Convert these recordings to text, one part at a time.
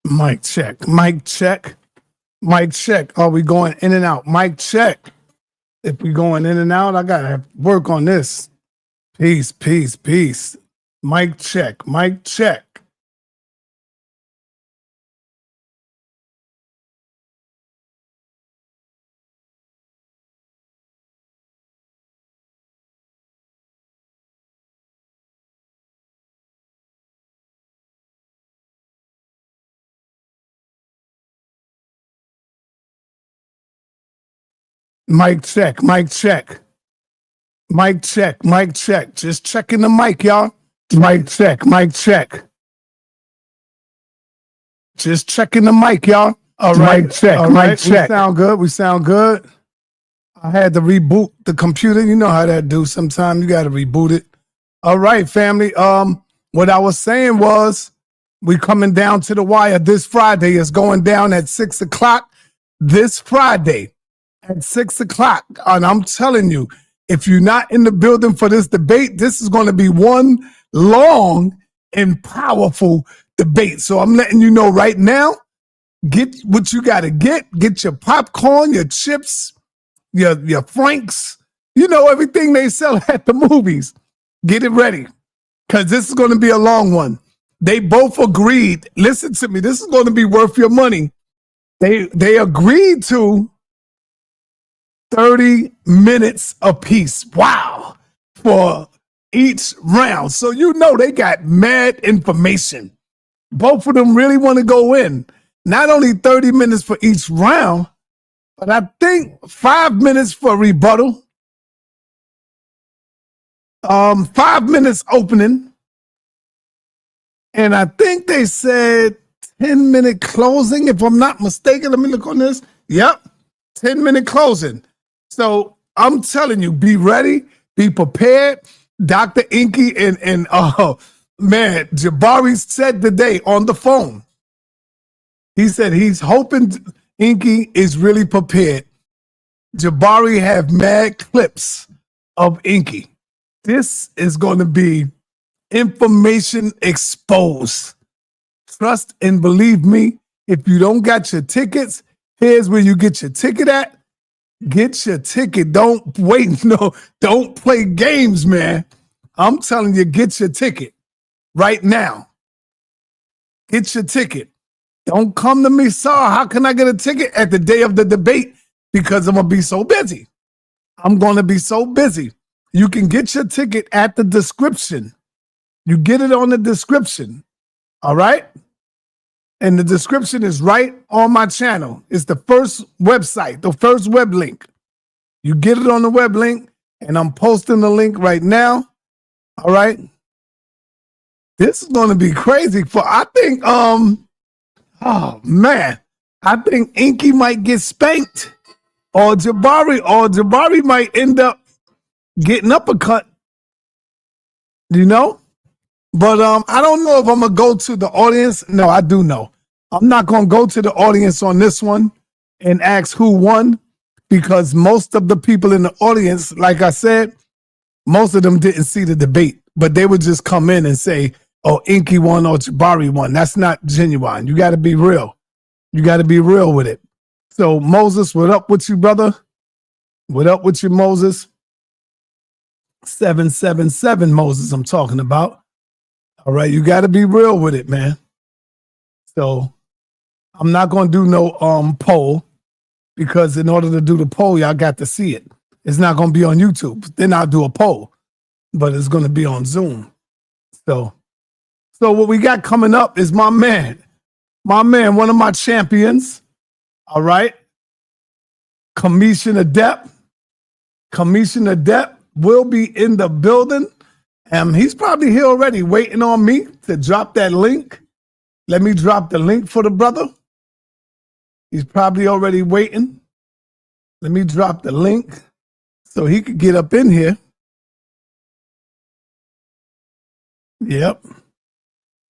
Mic check. Mic check. Mic check. Are we going in and out? Mic check. If we going in and out, I gotta work on this. Peace, peace, peace. Mic check. Mic check. Mic check. Mic check. Mic check. Mic check. Just checking the mic, y'all. Mic check. Mic check. Just checking the mic, y'all. All right. Mic check. All right. Mic check. We sound good. We sound good. I had to reboot the computer. You know how that do. Sometimes you got to reboot it. All right, family. What I was saying was we coming down to the wire this Friday. Is going down at 6 o'clock this Friday at 6 o'clock. And I'm telling you, if you're not in the building for this debate, this is going to be one long and powerful debate. So I'm letting you know right now, get what you got to get your popcorn, your chips, your Franks, you know, everything they sell at the movies. Get it ready, because this is going to be a long one. They both agreed. Listen to me. This is going to be worth your money. They agreed to 30 minutes apiece. Wow. For each round. So you know they got mad information. Both of them really want to go in. Not only 30 minutes for each round, but I think 5 minutes for rebuttal. 5 minutes opening. And I think they said 10-minute closing, if I'm not mistaken. Let me look on this. Yep. 10-minute closing. So I'm telling you, be ready, be prepared. Dr. Inky and man, Jabari said today on the phone, he said he's hoping Inky is really prepared. Jabari have mad clips of Inky. This is going to be information exposed. Trust and believe me, if you don't got your tickets, here's where you get your ticket at. Get your ticket. Don't wait. No, don't play games, man. I'm telling you, get your ticket right now. Get your ticket. Don't come to me, sir. How can I get a ticket at the day of the debate? Because I'm going to be so busy. I'm going to be so busy. You can get your ticket at the description. You get it on the description. All right? And the description is right on my channel. It's the first website, the first web link. You get it on the web link, and I'm posting the link right now. All right? This is going to be crazy. I think, oh, man. I think Inky might get spanked, or Jabari might end up getting uppercut, you know? But I don't know if I'm going to go to the audience. No, I do know. I'm not going to go to the audience on this one and ask who won, because most of the people in the audience, like I said, most of them didn't see the debate, but they would just come in and say, oh, Inky won or Jabari won. That's not genuine. You got to be real. You got to be real with it. So, Moses, what up with you, brother? What up with you, Moses? 777 Moses I'm talking about. All right, you got to be real with it, man. So I'm not going to do no poll, because in order to do the poll, y'all got to see it. It's not going to be on YouTube. Then I'll do a poll, but it's going to be on Zoom. So what we got coming up is my man, one of my champions. All right. Kemetian Adept. Kemetian Adept will be in the building. He's probably here already waiting on me to drop that link. Let me drop the link for the brother. He's probably already waiting. Let me drop the link so he could get up in here. Yep.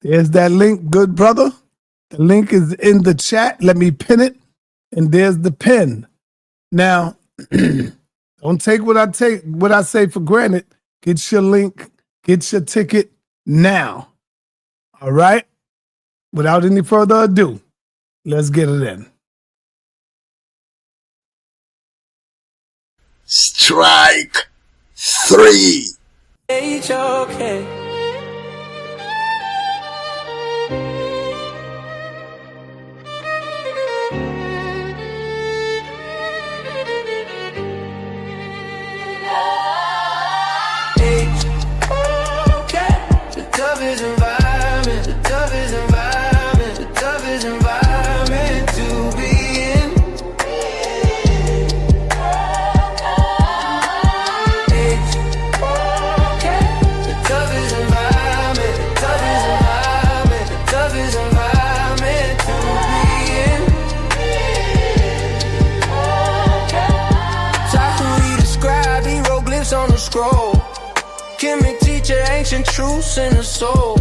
There's that link, good brother. The link is in the chat. Let me pin it. And there's the pin. Now, don't take what I say for granted. Get your link. Get your ticket now. All right? Without any further ado, Let's get it in. Strike 3. H-O-K. On the scroll, Kemetian teacher, ancient truths in the soul.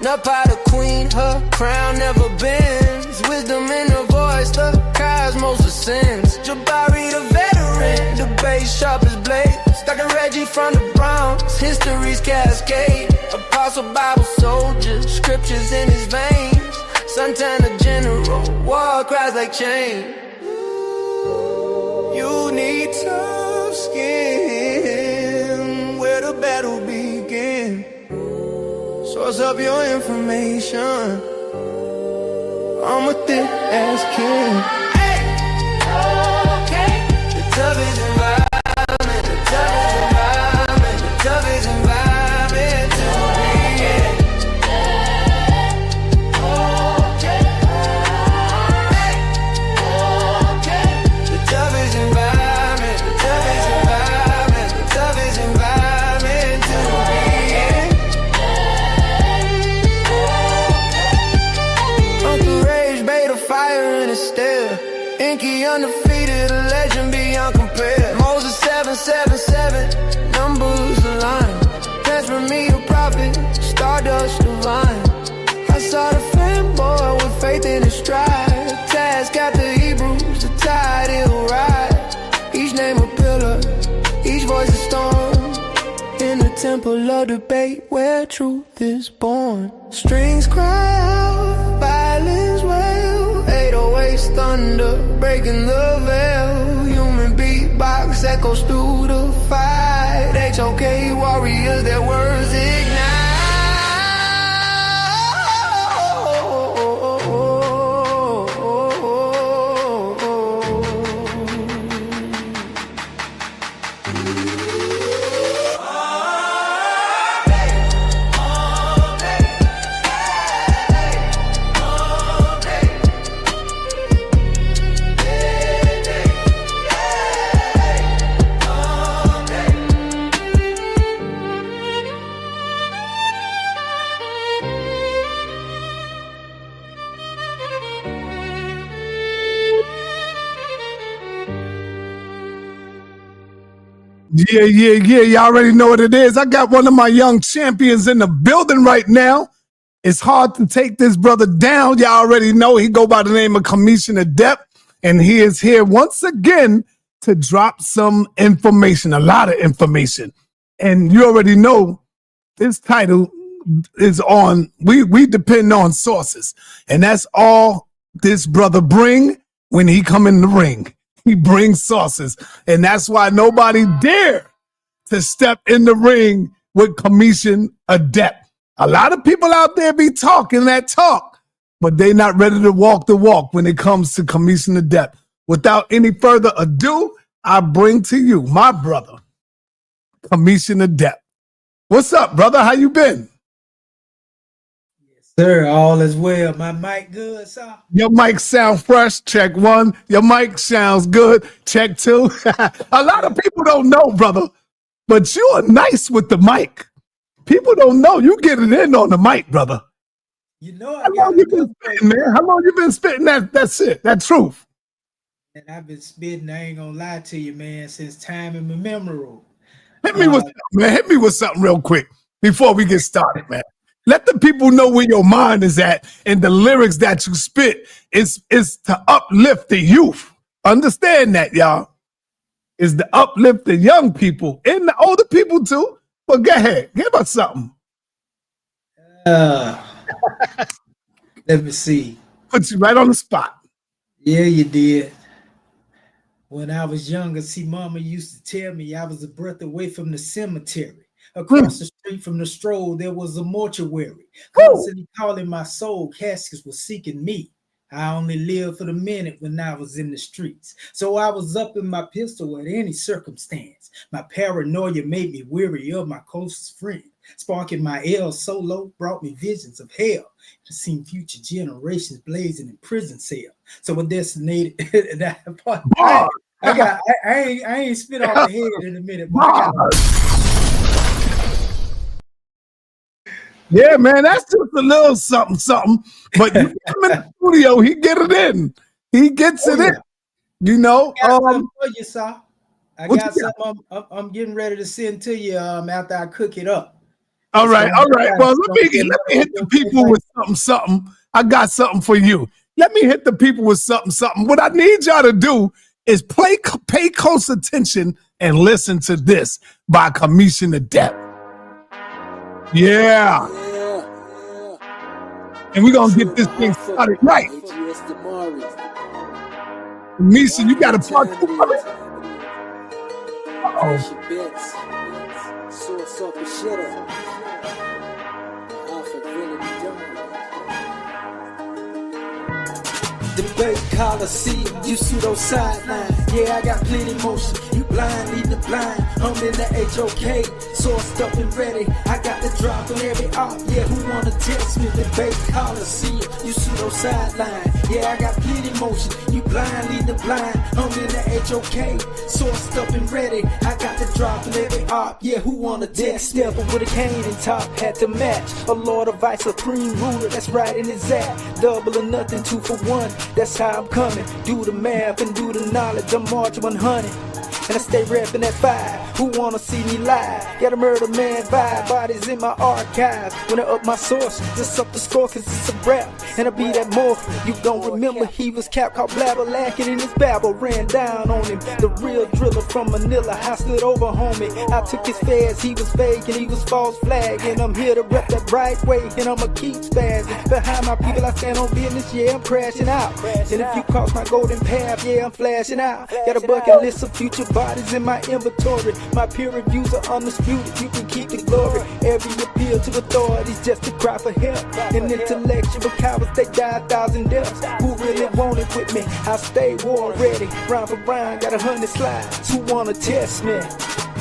Napa the queen, her crown never bends. Wisdom in her voice, the cosmos ascends. Jabari the veteran, the bass sharp as blades. Dr. Reggie from the Bronx, history's cascade. Apostle Bible soldier, scriptures in his veins. Santana general, war cries like chain. You need tough skin, where the battle begin. Source up your information, I'm a thick ass king. Hey, okay. The toughest environment, the toughest environment, the toughest environment to be in. Okay. Hey, okay. The toughest environment, the toughest environment, the toughest environment to be in. Uncle Rage made a fire in his stare. Inky undefeated, a legend beyond compare. Moses 777, numbers align. Transfer me a prophet, stardust divine. I saw the fanboy with faith in his stride. Task got the Hebrews, the tide it'll ride. Each name a pillar, each voice a storm. In the temple of debate where truth is born. Strings cry out, violence wail. 808's thunder, breaking the veil. Human beatbox echoes through the fight. HOK warriors, their words ignite. Yeah. Y'all already know what it is. I got one of my young champions in the building right now. It's hard to take this brother down. Y'all already know he go by the name of Kemetian Adept, and he is here once again to drop some information, a lot of information. And you already know this title is on, we depend on sources. And that's all this brother bring when he come in the ring. He brings sources. And that's why nobody dare to step in the ring with Kemetian Adept. A lot of people out there be talking that talk, but they not ready to walk the walk when it comes to Kemetian Adept. Without any further ado, I bring to you my brother, Kemetian Adept. What's up, brother? How you been? Sir, all is well. My mic good, sir? Your mic sound fresh. Check one. Your mic sounds good. Check two. A lot of people don't know, brother, but you are nice with the mic. People don't know you get it in on the mic, brother. You know, How long you been spitting, man? How long you been spitting that's it, that truth? And I've been spitting, I ain't gonna lie to you, man, since time immemorial. Hit me with something, man. Hit me with something real quick before we get started, man. Let the people know where your mind is at, and the lyrics that you spit is to uplift the youth. Understand that, y'all. Is to uplift the young people and the older people too. But go ahead, give us something. Let me see. Put you right on the spot. Yeah, you did. When I was younger, see, Mama used to tell me I was a breath away from the cemetery. Across the street from the stroll, there was a mortuary, constantly calling my soul. Caskets were seeking me. I only lived for the minute when I was in the streets. So I was up in my pistol at any circumstance. My paranoia made me weary of my closest friend. Sparking my L solo brought me visions of hell. To see future generations blazing in prison cell. So we're designated that part. I ain't spit off the head in a minute, but I got. Yeah, man, that's just a little something. But you come in the studio, he get it in. He gets it in. You know. I got something for you, sir. I got something I'm getting ready to send to you after I cook it up. All right. Well, let me hit the people with something. I got something for you. Let me hit the people with something. What I need y'all to do is pay close attention and listen to this by Kemetian Adept. Yeah. And we're going to get this thing started right. Kemetian, you got a part 2 of it? The Bay Coliseum, you pseudo sideline. Yeah, I got plenty motion. You blind, lead the blind. I'm in the HOK, sourced up and ready. I got the drop on every op. Yeah, who wanna test me? The Bay Coliseum, you pseudo sideline. Yeah, I got plenty motion. You blind, lead the blind. I'm in the HOK, sourced up and ready. I got the drop on every op. Yeah, who wanna test me? Stepper with a cane and top had to match. A Lord of Ice, supreme ruler, that's right in his act. Double or nothing, 2 for 1. That's how I'm coming. Do the math and do the knowledge. I'm March 100. And I stay reppin' that 5. Who wanna see me live? Got a murder man vibe. Bodies in my archive. When I up my source, just up the score cause it's a rap. And I be that more. You don't remember he was cap called blabber lacking in his babble. Ran down on him. The real driller from Manila. I stood over homie. I took his feds. He was fake and he was false flag. And I'm here to rep that right way. And I'ma keep spazzing. Behind my people I stand on business. Yeah, I'm crashing out. And if you cross my golden path, yeah, I'm flashing out. Got a bucket list of future bodies in my inventory. My peer reviews are undisputed. You can keep the glory. Every appeal to authorities just to cry for help. And intellectual cowards, they die 1,000 deaths. Who really want it with me? I stay war ready. Round for round, got 100 slides. Who wanna test me?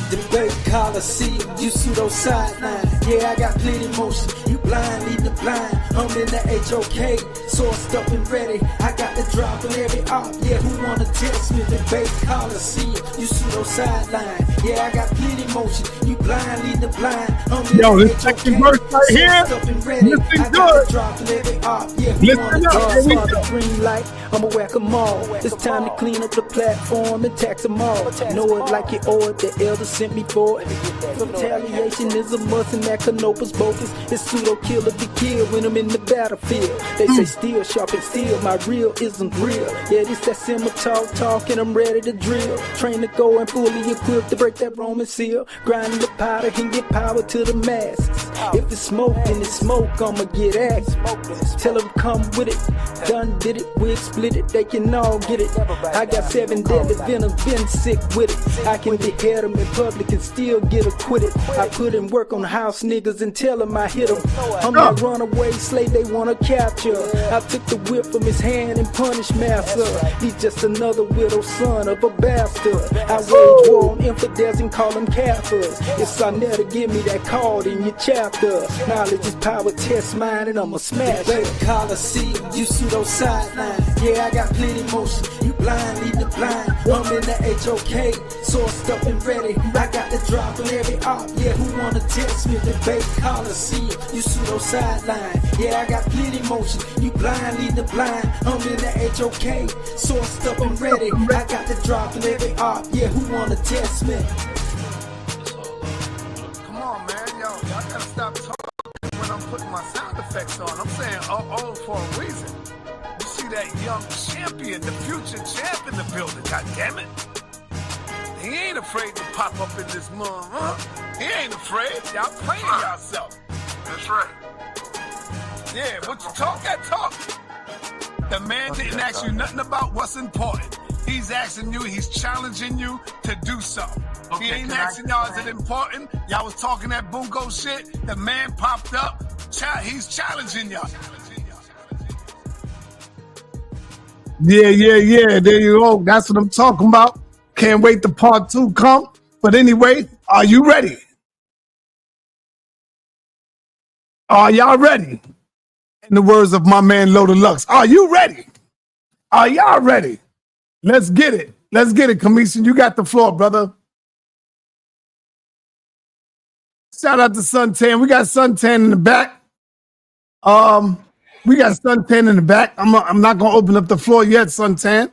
The Bay Coliseum, you pseudo sideline. Yeah, I got plenty motion. You blind, lead the blind. I'm in the HOK, sourced up and ready. I got the drop on every op. Yeah, who wanna test me? The Bay Coliseum, you pseudo sideline. Yeah, I got plenty motion. You blind, lead the blind. I'm in the this second verse right here, listen good. Listen up, the green light, I'ma whack 'em all. It's time to clean up the platform and tax 'em all. Know it like you owe it, the elders sent me for it. Retaliation is a must and that canopus bogus. It's pseudo killer to kill when I'm in the battlefield. They say steel sharp and steel, my real isn't real. Yeah, this that simmer talk and I'm ready to drill. Train to go and fully equipped to break that Roman seal. Grinding the powder and get power to the masses. If it's smoke, then it's smoke, I'ma get axed. Tell them come with it. Done did it, we split it, they can all get it. I got 7 deadly venoms, been sick with it. I can behead them in public and still get acquitted. I put in work on house niggas and tell them I hit them. I'm that runaway slave they wanna capture. I took the whip from his hand and punished master. He's just another widow son of a bastard. I wage war on infidels and call them Kafirs. If sa.neter give me that card in your chapter. Knowledge is power, test mine and I'ma smash it. Coliseum, you pseudo sideline. Yeah, I got plenty motion. You blind, lead the blind. I'm in the HOK, sourced up and ready. I got the drop on every op. Yeah, who wanna test me? The Bay Coliseum, you pseudo sideline. Yeah, I got plenty motion. You blind, lead the blind. I'm in the HOK, sourced up and ready. I got the drop on every op. Yeah, who wanna test me? Come on, man. Y'all gotta stop talking when I'm putting my sound effects on. I'm saying uh-oh for a reason. You see that young champion, the future champ in the building, goddammit. He ain't afraid to pop up in this mud, huh? He ain't afraid. Y'all playing yourself. That's right. Yeah, what you talk that talk. The man didn't ask you nothing about what's important. He's asking you, he's challenging you to do so. Okay, He ain't asking y'all, is it important? Y'all was talking that bungo shit. The man popped up. He's challenging y'all. Yeah. There you go. That's what I'm talking about. Can't wait till part 2 come. But anyway, are you ready? Are y'all ready? In the words of my man Loda Lux, are you ready? Are y'all ready? Let's get it. Let's get it, Kemetian. You got the floor, brother. Shout out to Suntan. We got Suntan in the back. We got Suntan in the back. I'm not gonna open up the floor yet, Suntan.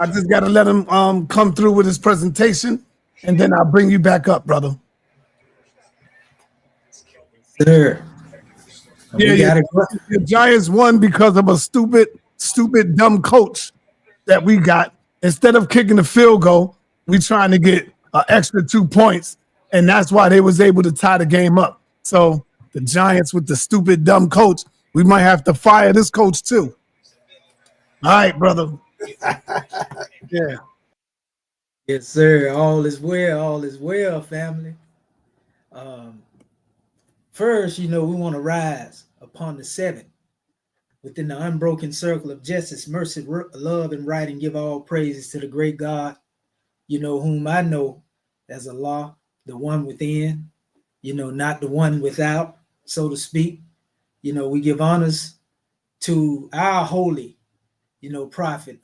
I just gotta let him come through with his presentation, and then I'll bring you back up, brother. Sir. Yeah. The Giants won because of a stupid, dumb coach that we got. Instead of kicking the field goal, we trying to get an extra 2 points, and that's why they was able to tie the game up. So the Giants with the stupid, dumb coach, we might have to fire this coach too. All right, brother. Yeah. Yes, sir. All is well, family. First, we want to rise upon the 7 within the unbroken circle of justice, mercy, love, and right, and give all praises to the great God, whom I know as Allah, the one within, not the one without, so to speak. We give honors to our holy, prophet,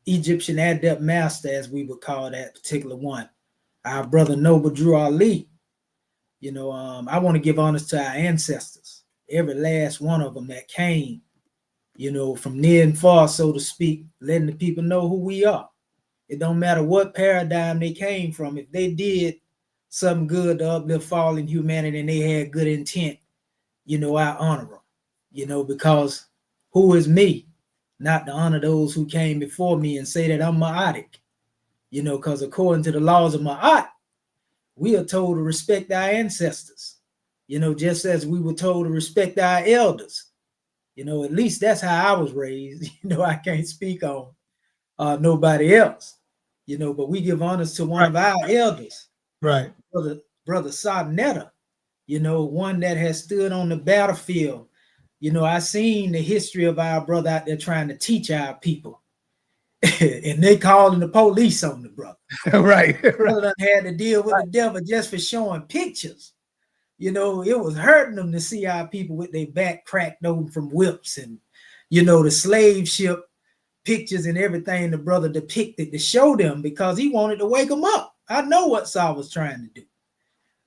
Egyptian Adept master, as we would call that particular one, our brother Noble Drew Ali. I want to give honors to our ancestors, every last one of them that came, from near and far, so to speak, letting the people know who we are. It don't matter what paradigm they came from. If they did something good to uplift fallen humanity and they had good intent, I honor them, because who is me not to honor those who came before me and say that I'm Ma'atic, because according to the laws of Ma'at, we are told to respect our ancestors, just as we were told to respect our elders. At least that's how I was raised. I can't speak on nobody else, but we give honors to one of our elders, right? Brother sa.neter, one that has stood on the battlefield. I seen the history of our brother out there trying to teach our people. And they calling the police on the brother. Right. Brother had to deal with the devil just for showing pictures. It was hurting them to see our people with their back cracked open from whips and, the slave ship pictures and everything the brother depicted to show them, because he wanted to wake them up. I know what Saul was trying to do.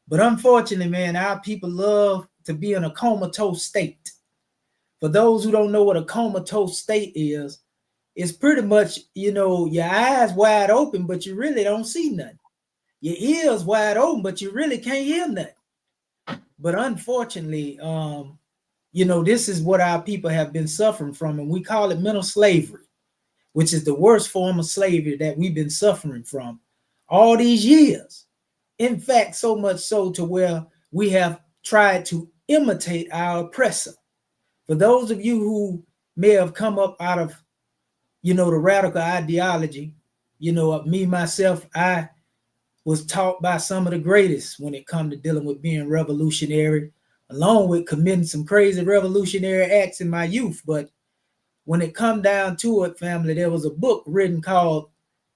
But unfortunately, man, our people love to be in a comatose state. For those who don't know what a comatose state is, it's pretty much, your eyes wide open, but you really don't see nothing. Your ears wide open, but you really can't hear nothing. But unfortunately, this is what our people have been suffering from, and we call it mental slavery, which is the worst form of slavery that we've been suffering from all these years. In fact, so much so to where we have tried to imitate our oppressor. For those of you who may have come up out of, the radical ideology, me, myself, I was taught by some of the greatest when it comes to dealing with being revolutionary, along with committing some crazy revolutionary acts in my youth. But when it come down to it, family, there was a book written called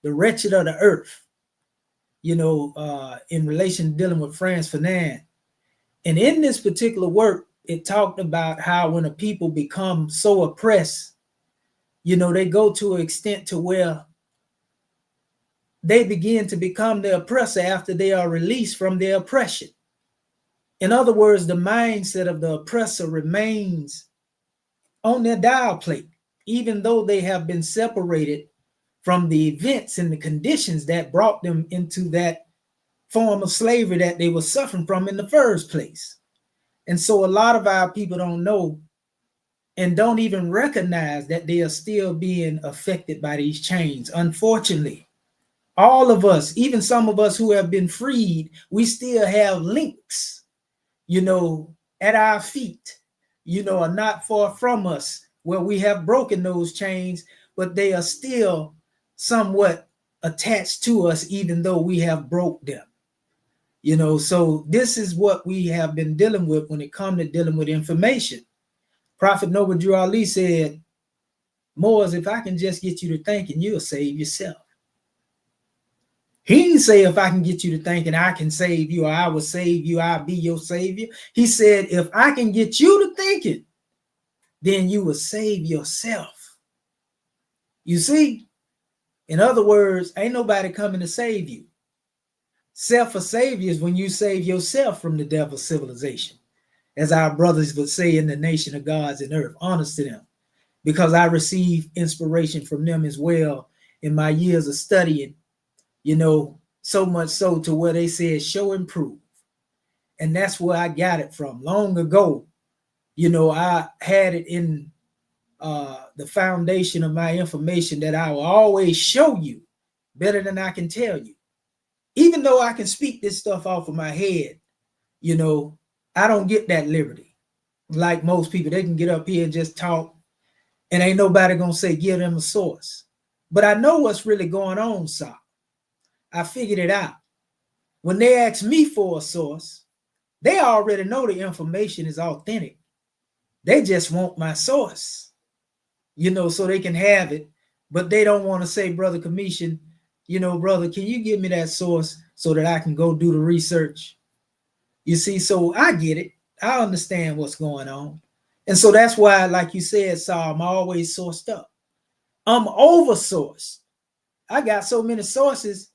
The Wretched of the Earth, in relation to dealing with Frantz Fanon. And in this particular work, it talked about how when a people become so oppressed, they go to an extent to where they begin to become the oppressor after they are released from their oppression. In other words, the mindset of the oppressor remains on their dial plate, even though they have been separated from the events and the conditions that brought them into that form of slavery that they were suffering from in the first place. And so a lot of our people don't know and don't even recognize that they are still being affected by these chains. Unfortunately, all of us, even some of us who have been freed, we still have links, at our feet, are not far from us where we have broken those chains, but they are still somewhat attached to us, even though we have broke them. You know, so this is what we have been dealing with when it comes to dealing with information. Prophet Noble Drew Ali said, Moors, if I can just get you to thinking, you'll save yourself. He didn't say if I can get you to thinking I can save you or I will save you, I'll be your savior. He said, if I can get you to thinking, then you will save yourself. You see? In other words, ain't nobody coming to save you. Self a savior is when you save yourself from the devil's civilization. As our brothers would say in the nation of gods and earth, honest to them. Because I receive inspiration from them as well in my years of studying, you know, so much so to where they said, show and prove. And that's where I got it from. Long ago, you know, I had it in the foundation of my information that I will always show you better than I can tell you. Even though I can speak this stuff off of my head, you know, I don't get that liberty. Like most people, they can get up here and just talk and ain't nobody gonna say give them a source. But I know what's really going on, so I figured it out. When they ask me for a source, they already know the information is authentic. They just want my source, you know, so they can have it. But they don't want to say, Brother Kemetian, you know, brother, can you give me that source so that I can go do the research? You see, so I get it. I understand what's going on. And so that's why, like you said, Saul, I'm always sourced up. I'm over-sourced. I got so many sources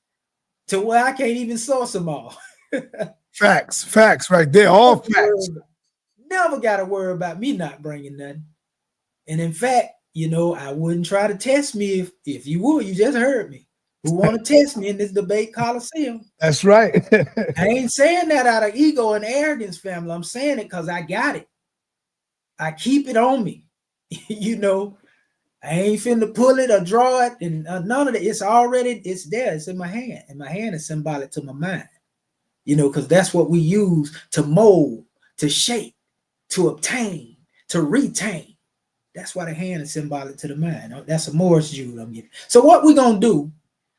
to where I can't even source them all. Facts right there. All facts. Never got to worry about me not bringing nothing. And in fact, you know, I wouldn't try to test me if you would. You just heard me. Who want to test me in this debate coliseum? That's right. I ain't saying that out of ego and arrogance, family. I'm saying it because I got it. I keep it on me. You know, I ain't finna pull it or draw it and none of it. It's there. It's in my hand. And my hand is symbolic to my mind. You know, because that's what we use to mold, to shape, to obtain, to retain. That's why the hand is symbolic to the mind. That's a Morris Jew I'm getting. So what we're going to do,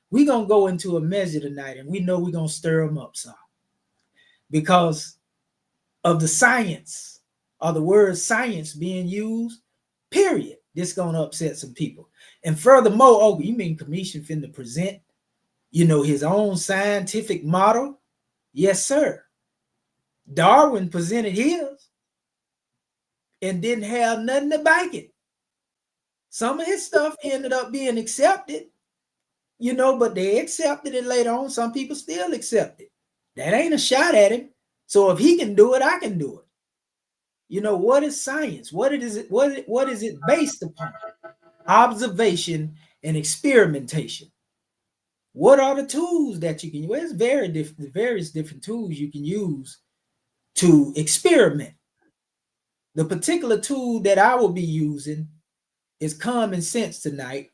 we're going to go into a measure tonight, and we know we're going to stir them up some. Because of the science, or the word science being used, period. This going to upset some people. And furthermore, oh, you mean Kemetian finna present, you know, his own scientific model? Yes, sir. Darwin presented his and didn't have nothing to back it. Some of his stuff ended up being accepted, you know, but they accepted it later on. Some people still accept it. That ain't a shot at him. So if he can do it, I can do it. You know, what is science? What is it based upon? Observation and experimentation. What are the tools that you can use? Well, it's various different tools you can use to experiment. The particular tool that I will be using is common sense tonight.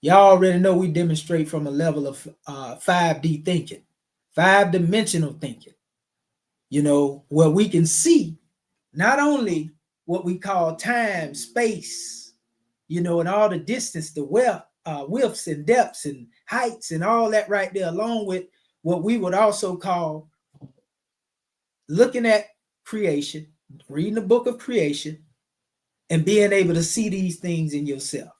Y'all already know we demonstrate from a level of 5D thinking, 5-dimensional thinking, you know, where we can see not only what we call time, space, you know, and all the distance, the widths and depths and heights and all that right there, along with what we would also call looking at creation, reading the book of creation, and being able to see these things in yourself.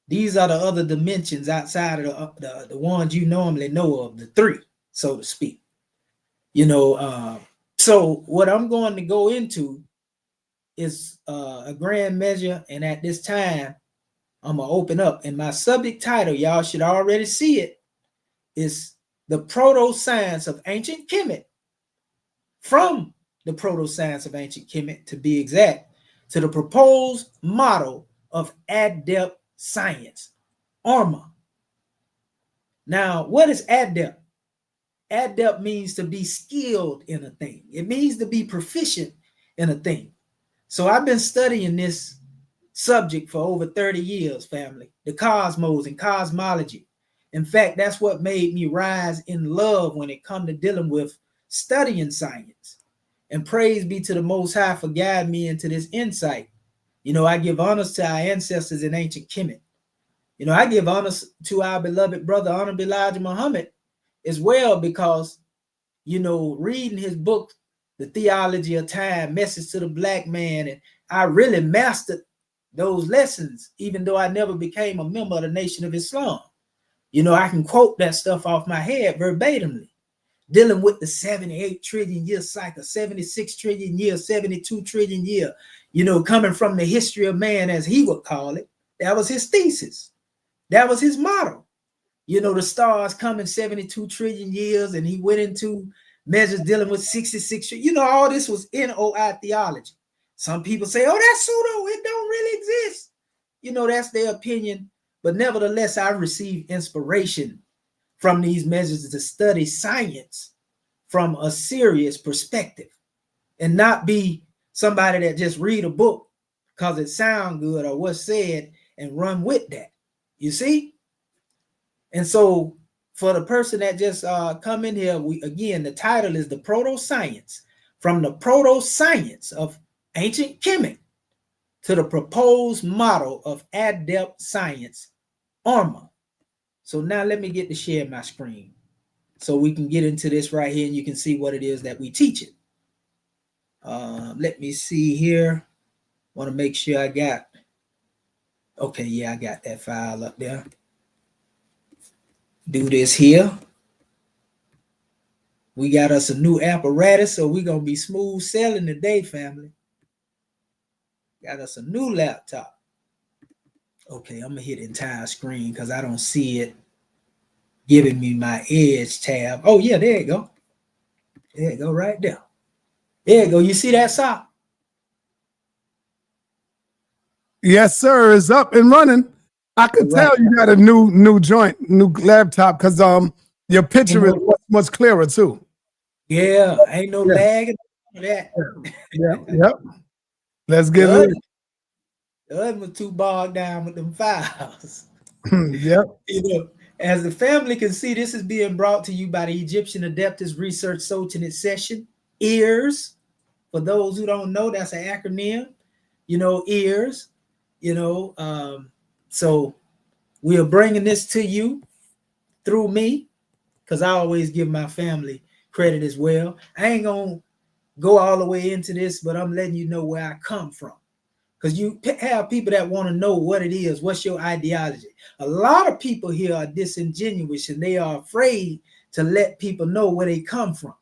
These are the other dimensions outside of the ones you normally know of, the three, so to speak. You know, so what I'm going to go into is a grand measure, and at this time, I'm going to open up. And my subject title, y'all should already see it, is the Proto-Science of Ancient Kemet, from the Proto-Science of Ancient Kemet, to be exact, to the proposed model of Adept science, A.R.M.A. Now, what is Adept? Adept means to be skilled in a thing. It means to be proficient in a thing. So I've been studying this subject for over 30 years, family, the cosmos and cosmology. In fact, that's what made me rise in love when it comes to dealing with studying science. And praise be to the Most High for guiding me into this insight. You know, I give honors to our ancestors in ancient Kemet. You know, I give honors to our beloved brother, Honorable Elijah Muhammad, as well, because, you know, reading his book, The Theology of Time, Message to the Black Man, and I really mastered those lessons, even though I never became a member of the Nation of Islam. You know, I can quote that stuff off my head verbatimly, dealing with the 78 trillion year cycle, 76 trillion year, 72 trillion year, you know, coming from the history of man, as he would call it. That was his thesis. That was his motto. You know, the stars coming 72 trillion years, and he went into measures dealing with 66. You know, all this was NOI theology. Some people say, oh, that's pseudo. It don't really exist. You know, that's their opinion. But nevertheless, I received inspiration from these measures to study science from a serious perspective and not be somebody that just read a book because it sounds good or what's said and run with that. You see? And so for the person that just come in here, again, the title is the Proto-Science, from the Proto-Science of ancient Kemet to the proposed model of Adept science, A.R.M.A. So now let me get to share my screen so we can get into this right here and you can see what it is that we teach it. Let me see here. Want to make sure I got, okay, yeah, I got that file up there. Do this here. We got us a new apparatus, so we're going to be smooth sailing today, family. Got us a new laptop. Okay, I'm going to hit entire screen because I don't see it giving me my edge tab. Oh, yeah, there you go. There you go, right there. There you go. You see that, Sa? Yes, sir. It's up and running. I could tell you got a new joint, new laptop, because your picture is much clearer too. Yeah, ain't no lag and that. Yep. Let's get it. The other was too bogged down with them files. Yep. You know, as the family can see, this is being brought to you by the Egyptian Adeptus Research Sotenet Session. EARS, for those who don't know, that's an acronym. You know, EARS. You know, so we are bringing this to you through me, because I always give my family credit as well. I ain't gonna go all the way into this, but I'm letting you know where I come from. Because you have people that want to know what it is, what's your ideology. A lot of people here are disingenuous and they are afraid to let people know where they come from.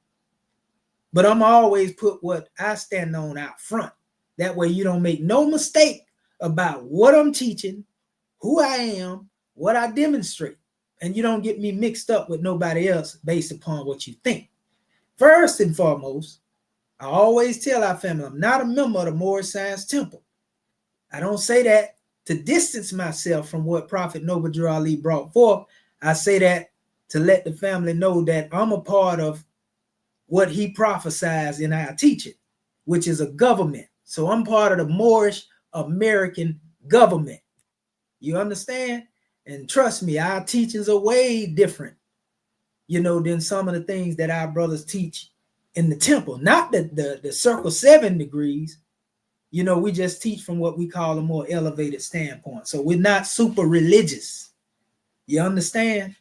But I'm always put what I stand on out front. That way you don't make no mistake about what I'm teaching, who I am, what I demonstrate. And you don't get me mixed up with nobody else based upon what you think. First and foremost, I always tell our family, I'm not a member of the Moorish Science Temple. I don't say that to distance myself from what Prophet Noble Ali brought forth. I say that to let the family know that I'm a part of what he prophesies in our teaching, which is a government. So I'm part of the Moorish American government. You understand? And trust me, our teachings are way different, you know, than some of the things that our brothers teach in the temple. Not the circle 7 degrees. You know, we just teach from what we call a more elevated standpoint. So we're not super religious. You understand?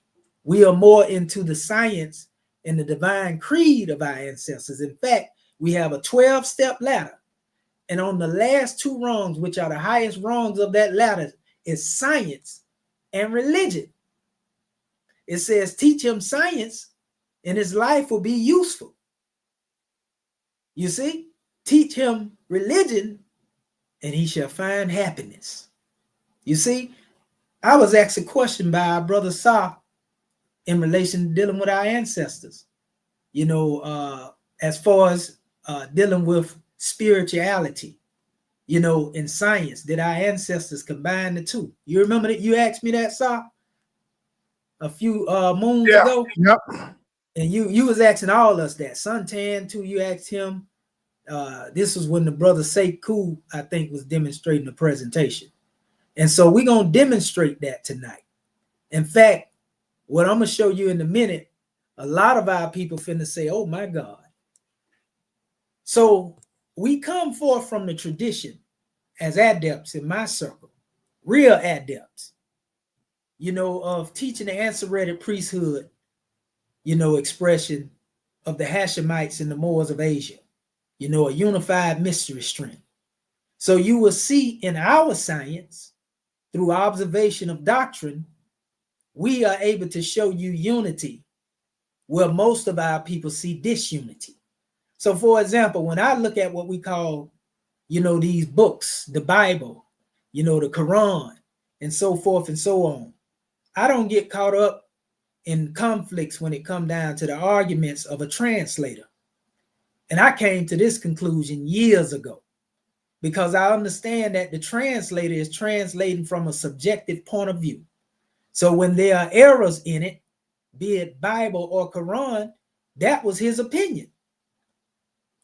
We are more into the science and the divine creed of our ancestors. In fact, we have a 12-step ladder. And on the last 2 rungs, which are the highest rungs of that ladder, is science and religion. It says, teach him science and his life will be useful. You see? Teach him religion and he shall find happiness. You see, I was asked a question by our brother Sa in relation to dealing with our ancestors, you know, as far as dealing with spirituality, you know, in science. Did our ancestors combine the two? You remember that you asked me that, Sa, a few moons ago? Yep. And you was asking all us that. Suntan too, you asked him. This was when the brother Sekou, I think, was demonstrating the presentation. And so we're going to demonstrate that tonight. In fact, what I'm going to show you in a minute, a lot of our people finna say, oh my God. So we come forth from the tradition as adepts in my circle, real adepts, of teaching the Ansaritic priesthood, expression of the Hashemites and the Moors of Asia, a unified mystery stream. So you will see in our science, through observation of doctrine, we are able to show you unity where most of our people see disunity. So for example, when I look at what we call, these books, the Bible, the Quran, and so forth and so on, I don't get caught up in conflicts when it comes down to the arguments of a translator. And I came to this conclusion years ago because I understand that the translator is translating from a subjective point of view. So when there are errors in it, be it Bible or Quran, that was his opinion.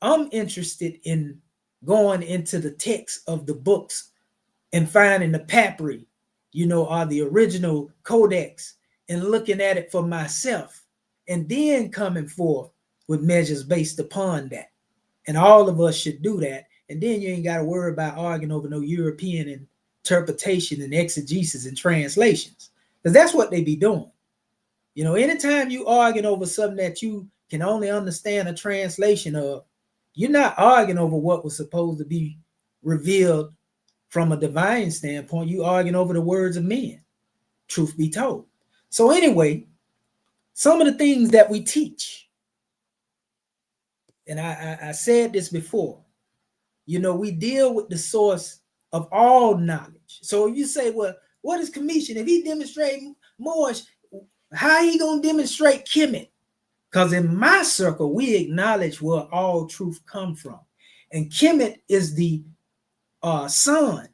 I'm interested in going into the text of the books and finding the papyri, or the original codex, and looking at it for myself, and then coming forth with measures based upon that. And all of us should do that. And then you ain't got to worry about arguing over no European interpretation and exegesis and translations, because that's what they be doing. Anytime you arguing over something that you can only understand a translation of, you're not arguing over what was supposed to be revealed from a divine standpoint. You arguing over the words of men, truth be told. So anyway, some of the things that we teach, and I said this before, we deal with the source of all knowledge. So you say, well, what is Kemetian? If he demonstrates Moorish, how he going to demonstrate Kemet? Because in my circle, we acknowledge where all truth come from. And Kemet is the son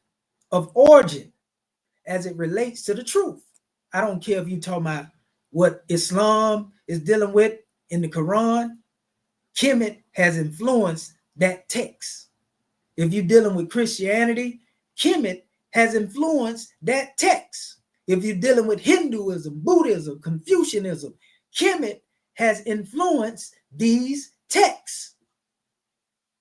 of origin as it relates to the truth. I don't care if you talk about what Islam is dealing with in the Quran. Kemet has influenced that text. If you're dealing with Christianity, Kemet has influenced that text. If you're dealing with Hinduism, Buddhism, Confucianism, Kemet has influenced these texts.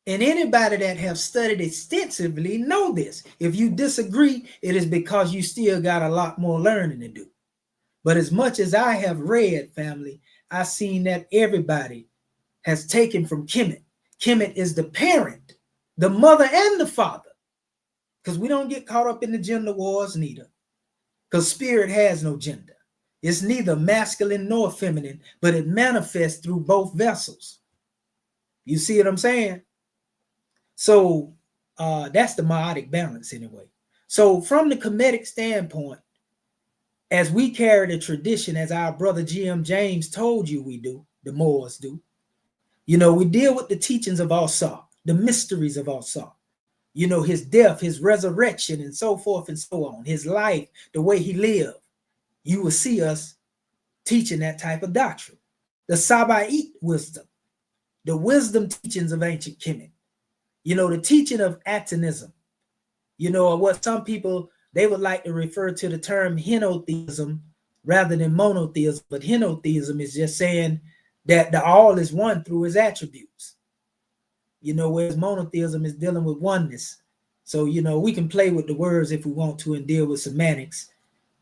And anybody that have studied extensively know this. If you disagree, it is because you still got a lot more learning to do. But as much as I have read, family, I've seen that everybody has taken from Kemet. Kemet is the parent, the mother and the father. Because we don't get caught up in the gender wars neither. Because spirit has no gender. It's neither masculine nor feminine, but it manifests through both vessels. You see what I'm saying? So that's the meiotic balance anyway. So from the Kemetic standpoint, as we carry the tradition, as our brother G.M. James told you we do, the Moors do, we deal with the teachings of Al-Sa, the mysteries of Al-Sa, his death, his resurrection, and so forth and so on, his life, the way he lived. You will see us teaching that type of doctrine. The Sabaite wisdom, the wisdom teachings of ancient Kemet, the teaching of atomism, or what some people, they would like to refer to the term henotheism rather than monotheism. But henotheism is just saying that the all is one through his attributes. Whereas monotheism is dealing with oneness. So, we can play with the words if we want to and deal with semantics,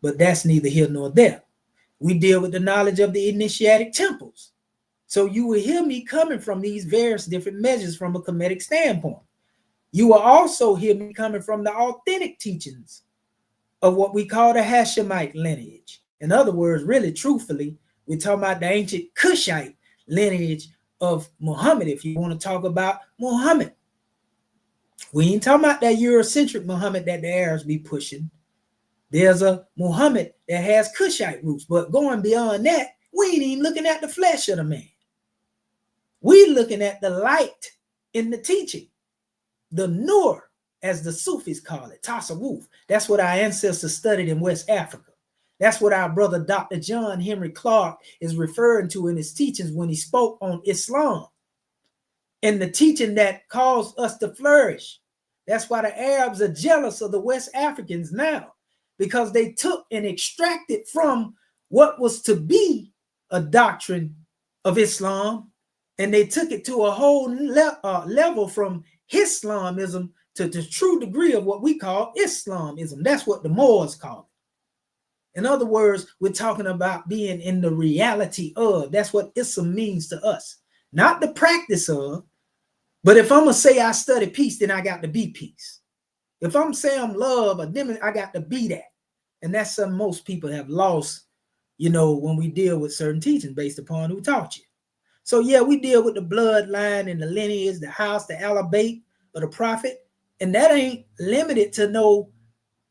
but that's neither here nor there. We deal with the knowledge of the initiatic temples. So you will hear me coming from these various different measures from a Kemetic standpoint. You will also hear me coming from the authentic teachings of what we call the Hashemite lineage. In other words, really, truthfully, we're talking about the ancient Cushite lineage of Muhammad, if you want to talk about Muhammad. We ain't talking about that Eurocentric Muhammad that the Arabs be pushing. There's a Muhammad that has Cushite roots, but going beyond that, we ain't even looking at the flesh of the man. We looking at the light in the teaching, the nur, as the Sufis call it, tasawwuf. That's what our ancestors studied in West Africa. That's what our brother Dr. John Henry Clark is referring to in his teachings when he spoke on Islam and the teaching that caused us to flourish. That's why the Arabs are jealous of the West Africans now, because they took and extracted from what was to be a doctrine of Islam, and they took it to a whole level from Islamism to the true degree of what we call Islamism. That's what the Moors call it. In other words, we're talking about being in the reality of. That's what Islam means to us. Not the practice of, but if I'm going to say I study peace, then I got to be peace. If I'm saying I'm love, I got to be that. And that's something most people have lost, you know, when we deal with certain teachings based upon who taught you. So yeah, we deal with the bloodline and the lineage, the house, the Adept of the prophet. And that ain't limited to no,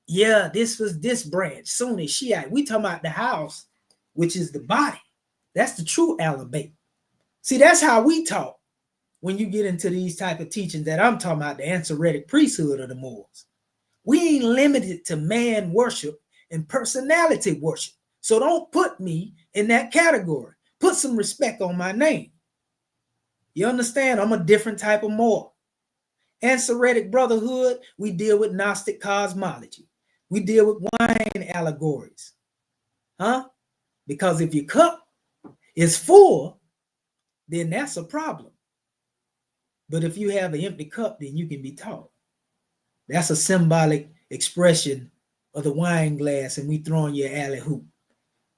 yeah, this was this branch, Sunni, Shiite. We talking about the house, which is the body. That's the true Adept. See, that's how we talk when you get into these type of teachings that I'm talking about, the Ansoretic priesthood of the Moors. We ain't limited to man worship and personality worship. So don't put me in that category. Put some respect on my name. You understand? I'm a different type of Moor. Ansoretic brotherhood, we deal with Gnostic cosmology. We deal with wine allegories. Huh? Because if your cup is full, then that's a problem. But if you have an empty cup, then you can be taught. That's a symbolic expression of the wine glass, and we throwing you an alley hoop.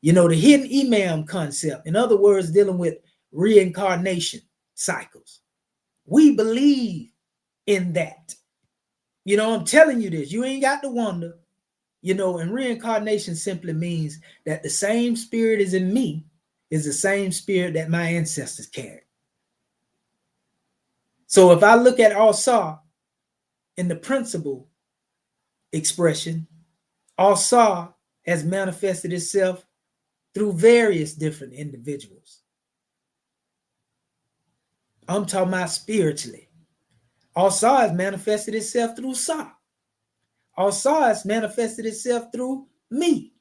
You know, the hidden A.R.M.A concept, in other words, dealing with reincarnation cycles. We believe in that. You know, I'm telling you this. You ain't got to wonder. You know, and reincarnation simply means that the same spirit is in me is the same spirit that my ancestors carried. So if I look at Al-Sa in the principle expression, Al-Sa has manifested itself through various different individuals. I'm talking about spiritually. Al-Sa has manifested itself through Sa. Al-Sa has manifested itself through me.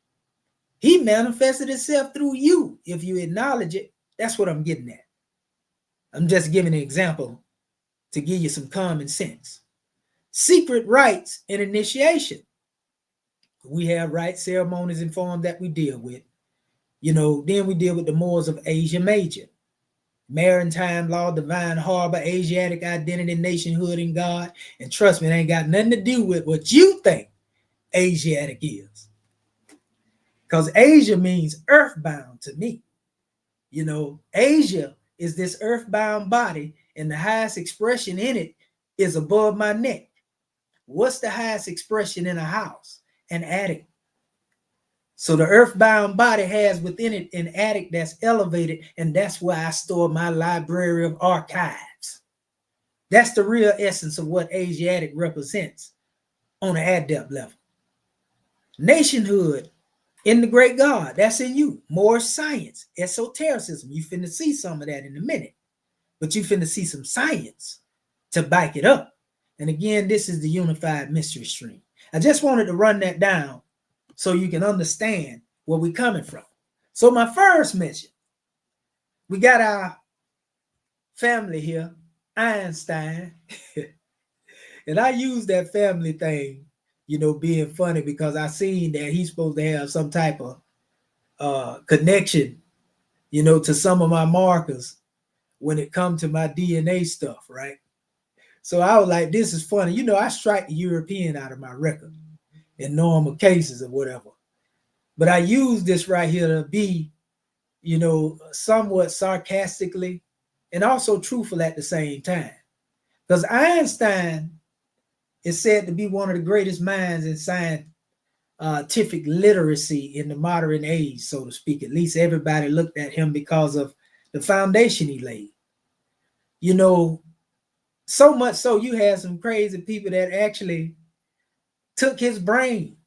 He manifested itself through you. If you acknowledge it, that's what I'm getting at. I'm just giving an example to give you some common sense. Secret rites and initiation. We have rites, ceremonies, and forms that we deal with. You know, then we deal with the Moors of Asia Major. Maritime law, divine harbor, Asiatic identity, nationhood, and God. And trust me, it ain't got nothing to do with what you think Asiatic is. Because Asia means earthbound to me. You know, Asia is this earthbound body, and the highest expression in it is above my neck. What's the highest expression in a house? An attic. So the earthbound body has within it an attic that's elevated, and that's where I store my library of archives. That's the real essence of what Asiatic represents on an adept level. Nationhood in the great God, that's in you. More science, esotericism. You finna see some of that in a minute, but you finna see some science to back it up. And again, this is the unified mystery stream. I just wanted to run that down so you can understand where we're coming from. So my first mention, we got our family here, Einstein. And I use that family thing, you know, being funny because I seen that he's supposed to have some type of connection, you know, to some of my markers when it comes to my DNA stuff, right? So I was like, this is funny. You know, I strike the European out of my record in normal cases or whatever. But I use this right here to be, you know, somewhat sarcastically and also truthful at the same time. Because Einstein is said to be one of the greatest minds in scientific literacy in the modern age, so to speak. At least everybody looked at him because of the foundation he laid. You know, so much so you had some crazy people that actually took his brain.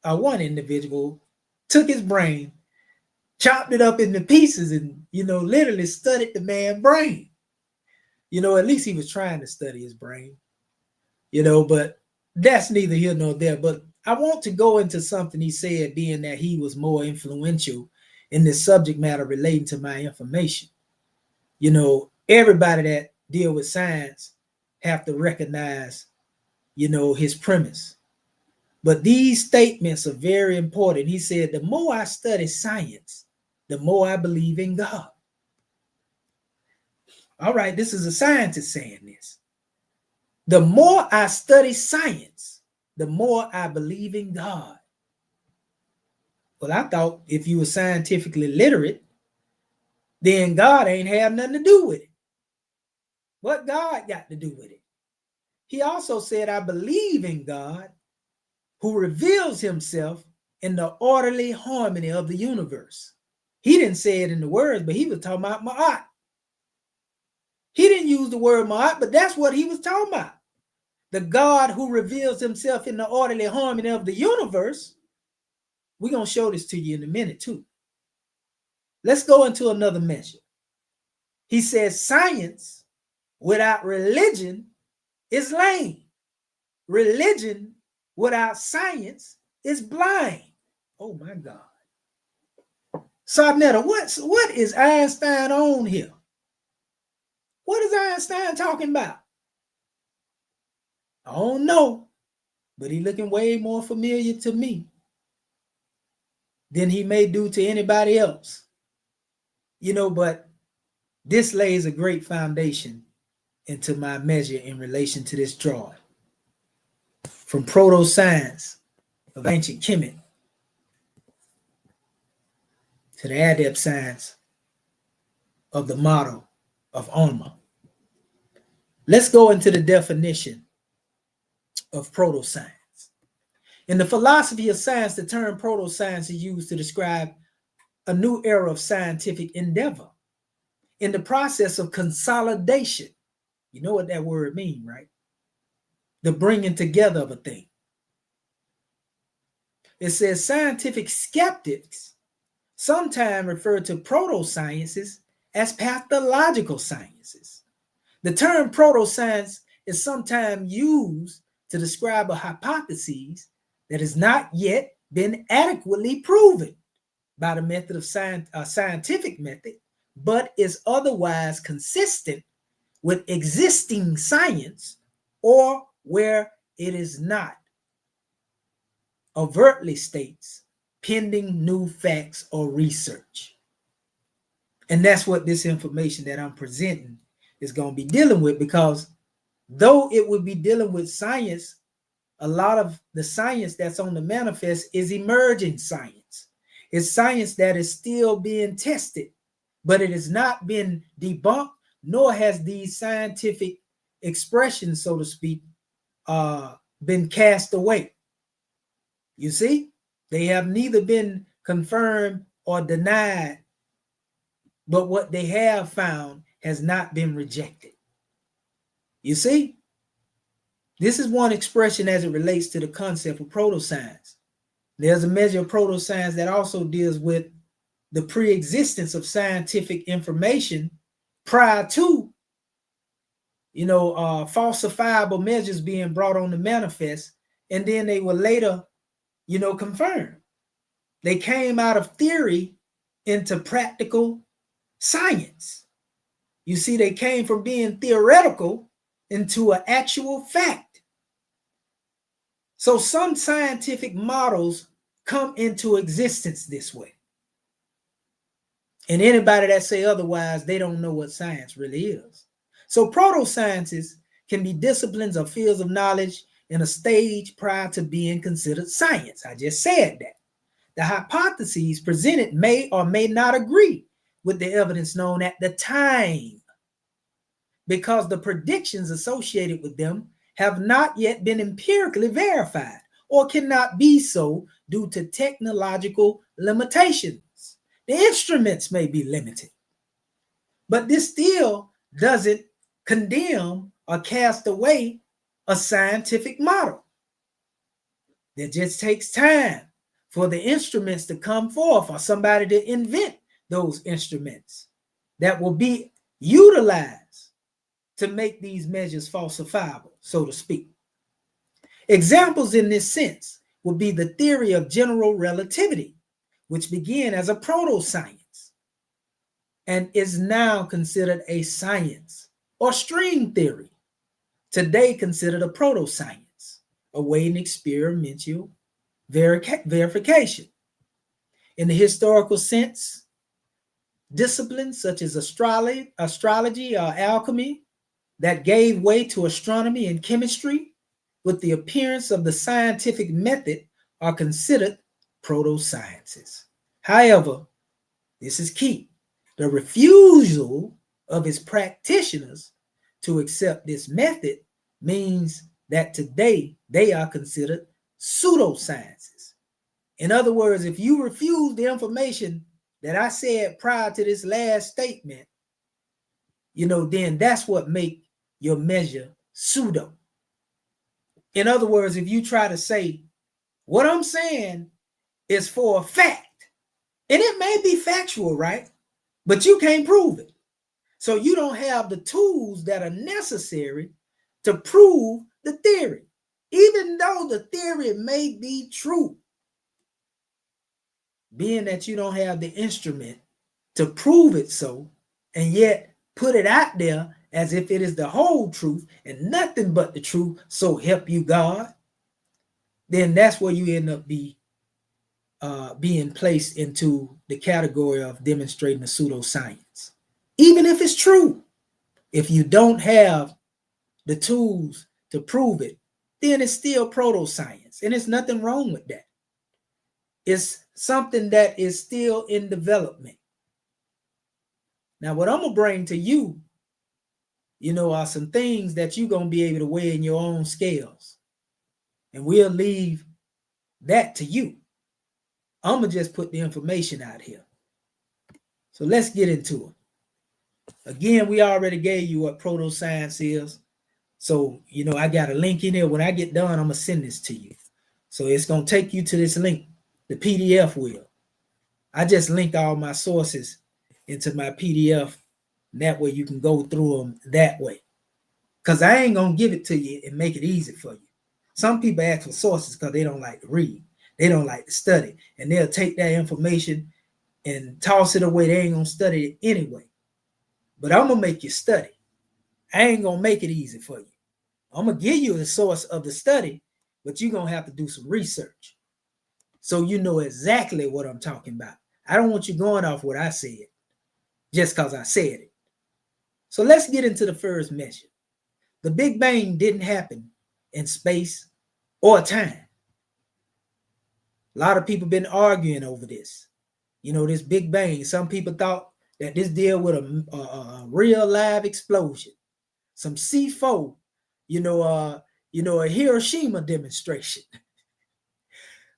One individual took his brain, chopped it up into pieces, and, you know, literally studied the man's brain. You know, at least he was trying to study his brain, you know, but that's neither here nor there. But I want to go into something he said, being that he was more influential in this subject matter relating to my information. You know, everybody that deal with science have to recognize, you know, his premise. But these statements are very important. He said, the more I study science, the more I believe in God. All right, this is a scientist saying this. The more I study science, the more I believe in God. Well, I thought if you were scientifically literate, then God ain't have nothing to do with it. What God got to do with it? He also said, I believe in God who reveals himself in the orderly harmony of the universe. He didn't say it in the words, but he was talking about Ma'at. He didn't use the word Ma'at, but that's what he was talking about. The God who reveals himself in the orderly harmony of the universe. We're going to show this to you in a minute too. Let's go into another measure. He says science without religion is lame. Religion without science is blind. Oh my God. sa.neter, what is Einstein on here? What is Einstein talking about? I don't know, but he's looking way more familiar to me than he may do to anybody else. You know, but this lays a great foundation into my measure in relation to this drawing. From Proto-Science of ancient Kemet to the Adept science of the model of A.R.M.A. Let's go into the definition of proto-science. In the philosophy of science, the term proto-science is used to describe a new era of scientific endeavor in the process of consolidation. You know what that word means, right? The bringing together of a thing. It says scientific skeptics sometimes refer to proto-sciences as pathological sciences. The term proto-science is sometimes used to describe a hypothesis that has not yet been adequately proven by the method of scientific method, but is otherwise consistent with existing science, or where it is not, overtly states, pending new facts or research. And that's what this information that I'm presenting is going to be dealing with, because though it would be dealing with science, a lot of the science that's on the manifest is emerging science. It's science that is still being tested, but it has not been debunked, nor has these scientific expressions, so to speak, been cast away. You see, they have neither been confirmed or denied, but what they have found has not been rejected. You see, this is one expression as it relates to the concept of proto-science. There's a measure of proto-science that also deals with the pre-existence of scientific information prior to, falsifiable measures being brought on the manifest, and then they were later, confirmed. They came out of theory into practical science. You see, they came from being theoretical into an actual fact. So some scientific models come into existence this way. And anybody that say otherwise, they don't know what science really is. So proto-sciences can be disciplines or fields of knowledge in a stage prior to being considered science. I just said that. The hypotheses presented may or may not agree with the evidence known at the time, because the predictions associated with them have not yet been empirically verified, or cannot be so due to technological limitations. The instruments may be limited, but this still doesn't condemn or cast away a scientific model. It just takes time for the instruments to come forth, or somebody to invent those instruments that will be utilized to make these measures falsifiable, so to speak. Examples in this sense would be the theory of general relativity, which began as a proto-science and is now considered a science, or string theory, today considered a proto-science, awaiting experimental verification. In the historical sense, disciplines such as astrology or alchemy that gave way to astronomy and chemistry with the appearance of the scientific method are considered proto-sciences. However, this is key. The refusal of its practitioners to accept this method means that today they are considered pseudosciences. In other words, if you refuse the information that I said prior to this last statement, then that's what make your measure pseudo. In other words, if you try to say what I'm saying is for a fact, and it may be factual, right? But you can't prove it. So you don't have the tools that are necessary to prove the theory, even though the theory may be true. Being that you don't have the instrument to prove it so, and yet put it out there as if it is the whole truth and nothing but the truth, so help you God, then that's where you end up being placed into the category of demonstrating a pseudoscience. Even if it's true, if you don't have the tools to prove it, then it's still proto-science, and there's nothing wrong with that. It's something that is still in development. Now, what I'm gonna bring to you, are some things that you're gonna be able to weigh in your own scales, and we'll leave that to you. I'm gonna just put the information out here. So let's get into it. Again, we already gave you what proto-science is. So, I got a link in there. When I get done, I'm gonna send this to you. So it's gonna take you to this link, the PDF will. I just link all my sources into my PDF. And that way you can go through them that way. Because I ain't gonna give it to you and make it easy for you. Some people ask for sources because they don't like to read. They don't like to study. And they'll take that information and toss it away. They ain't gonna study it anyway. But I'm gonna make you study. I ain't gonna make it easy for you. I'm gonna give you the source of the study, but you're gonna have to do some research so you know exactly what I'm talking about. I don't want you going off what I said just because I said it. So let's get into the first measure. The Big Bang didn't happen in space or time. A lot of people been arguing over this. This Big Bang. Some people thought that this deal with a real live explosion, some C4, a Hiroshima demonstration.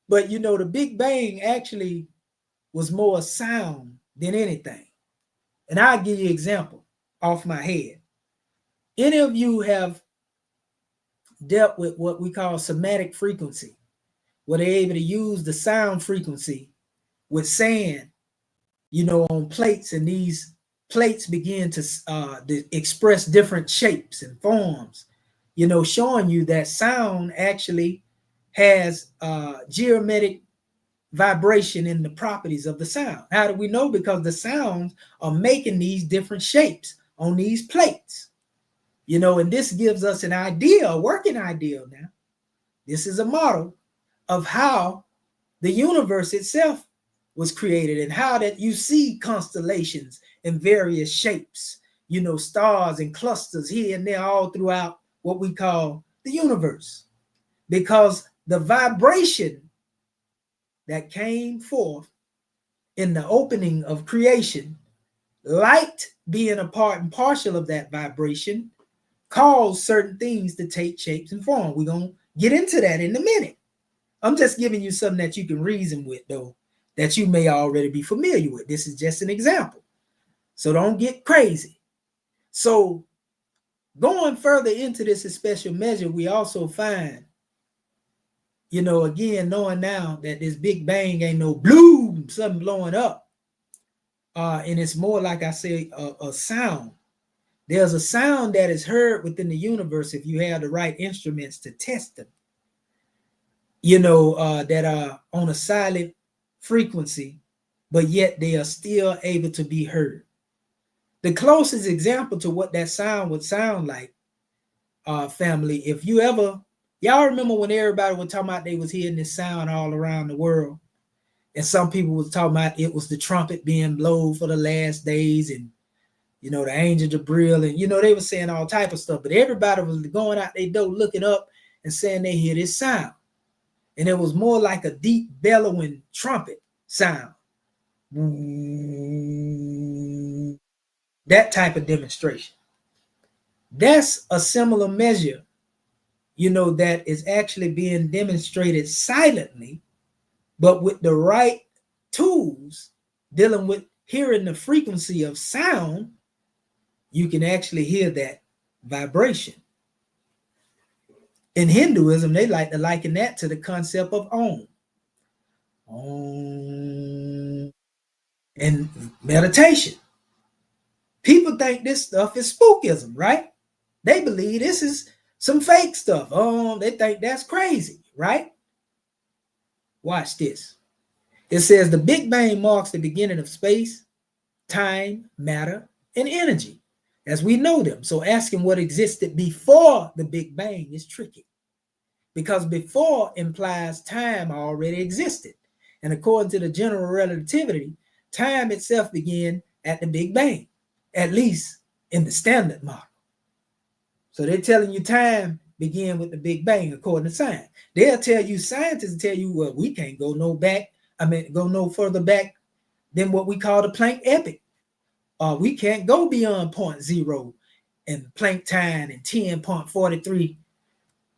But the Big Bang actually was more sound than anything. And I'll give you an example off my head. Any of you have dealt with what we call somatic frequency, where they're able to use the sound frequency with sand, on plates, and these plates begin to express different shapes and forms, showing you that sound actually has geometric vibration in the properties of the sound. How do we know? Because the sounds are making these different shapes on these plates, and this gives us an idea, a working idea now. This is a model of how the universe itself was created and how that you see constellations in various shapes, stars and clusters here and there all throughout what we call the universe. Because the vibration that came forth in the opening of creation, light being a part and partial of that vibration, caused certain things to take shapes and form. We're going to get into that in a minute. I'm just giving you something that you can reason with, though, that you may already be familiar with. This is just an example. So don't get crazy. So going further into this special measure, we also find, again, knowing now that this Big Bang ain't no bloom, something blowing up. And it's more, like I say, a sound. There's a sound that is heard within the universe if you have the right instruments to test them, that are on a silent frequency, but yet they are still able to be heard. The closest example to what that sound would sound like, family, if you ever, y'all remember when everybody was talking about they was hearing this sound all around the world, and some people was talking about it was the trumpet being blown for the last days, and you know, the angel Jabril, and, you know, they were saying all type of stuff, but everybody was going out their door looking up and saying they hear this sound. And it was more like a deep bellowing trumpet sound. That type of demonstration. That's a similar measure, you know, that is actually being demonstrated silently, but with the right tools dealing with hearing the frequency of sound, you can actually hear that vibration. In Hinduism, they like to liken that to the concept of Om. Om. And meditation. People think this stuff is spookism, right? They believe this is some fake stuff. They think that's crazy, right? Watch this. It says the Big Bang marks the beginning of space, time, matter, and energy as we know them. So asking what existed before the Big Bang is tricky, because before implies time already existed. And according to the general relativity, time itself began at the Big Bang, at least in the standard model. So they're telling you time began with the Big Bang according to science. They'll tell you, scientists tell you, well, we can't go no further back than what we call the Planck epoch. We can't go beyond 0.0 and Planck time and 10.43,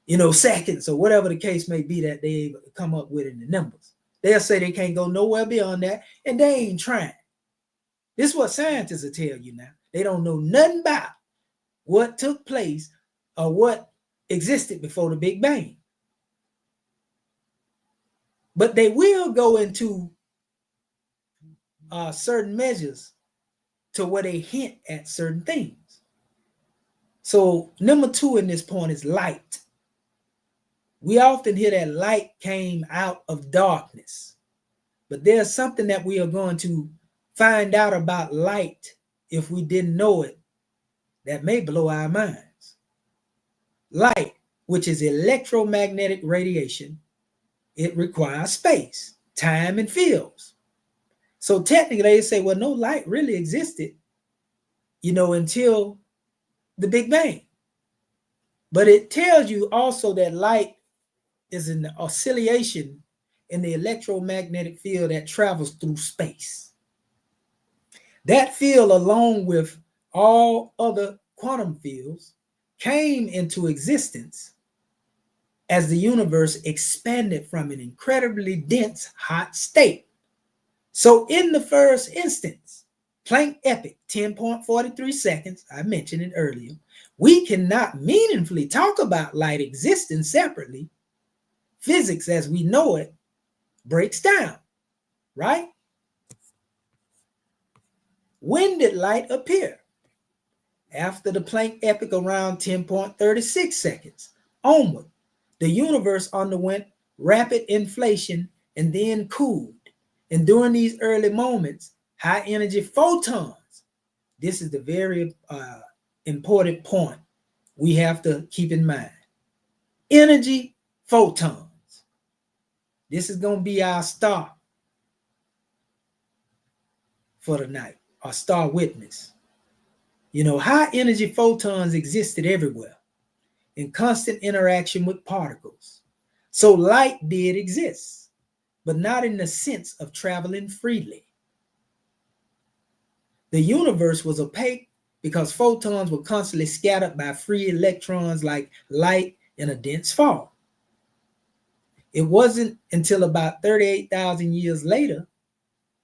you know, seconds, or whatever the case may be that they come up with in the numbers. They'll say they can't go nowhere beyond that, and they ain't trying. This is what scientists will tell you now. They don't know nothing about what took place or what existed before the Big Bang. But they will go into certain measures to where they hint at certain things. So number 2 in this point is light. We often hear that light came out of darkness, but there's something that we are going to find out about light if we didn't know it that may blow our minds. Light, which is electromagnetic radiation, it requires space, time, and fields. So technically they say, well, no light really existed, you know, until the Big Bang. But it tells you also that light is an oscillation in the electromagnetic field that travels through space. That field, along with all other quantum fields, came into existence as the universe expanded from an incredibly dense, hot state. So in the first instance, Planck epoch, 10.43 seconds, I mentioned it earlier, we cannot meaningfully talk about light existing separately. Physics as we know it breaks down, right? When did light appear? After the Planck epoch, around 10.36 seconds onward, the universe underwent rapid inflation and then cooled. And during these early moments, high energy photons, this is the very important point we have to keep in mind. Energy photons. This is going to be our star for the night, our star witness. You know, high energy photons existed everywhere in constant interaction with particles. So light did exist, but not in the sense of traveling freely. The universe was opaque because photons were constantly scattered by free electrons like light in a dense fog. It wasn't until about 38,000 years later,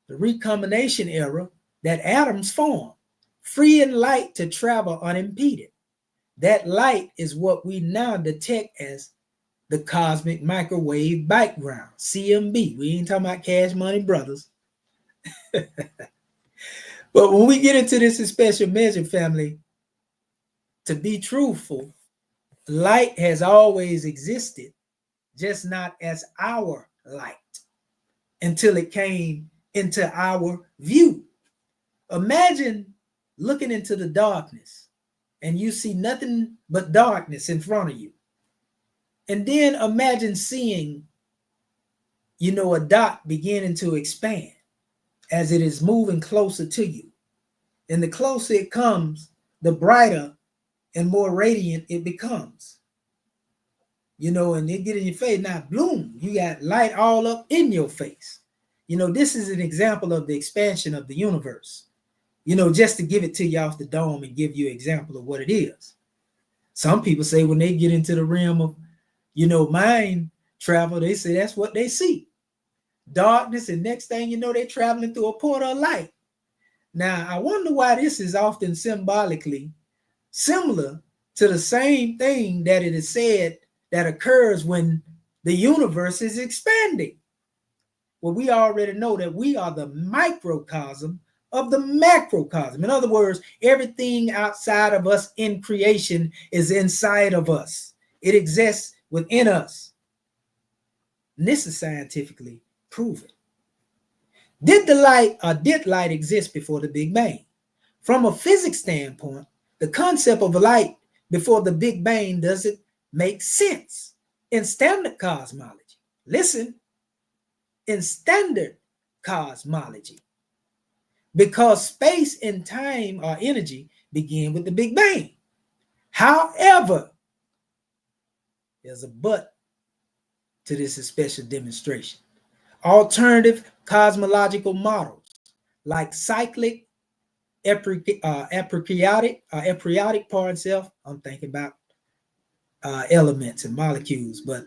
the recombination era, that atoms formed, freeing light to travel unimpeded. That light is what we now detect as the cosmic microwave background, CMB. We ain't talking about Cash Money Brothers. But when we get into this in special measure, family, to be truthful, light has always existed, just not as our light, until it came into our view. Imagine looking into the darkness and you see nothing but darkness in front of you. And then imagine seeing, you know, a dot beginning to expand as it is moving closer to you. And the closer it comes, the brighter and more radiant it becomes. You know, and they get in your face. Now, bloom, you got light all up in your face. You know, this is an example of the expansion of the universe. You know, just to give it to you off the dome and give you an example of what it is. Some people say when they get into the realm of, you know, mind travel, they say that's what they see. Darkness, and next thing you know, they're traveling through a portal of light. Now, I wonder why this is often symbolically similar to the same thing that it is said that occurs when the universe is expanding. Well, we already know that we are the microcosm of the macrocosm. In other words, everything outside of us in creation is inside of us. It exists within us. And this is scientifically proven. Did light exist before the Big Bang? From a physics standpoint, the concept of light before the Big Bang doesn't make sense in standard cosmology. Listen, in standard cosmology, because space and time or energy begin with the Big Bang. However, there's a but to this special demonstration. Alternative cosmological models like cyclic, aperiodic I'm thinking about elements and molecules, but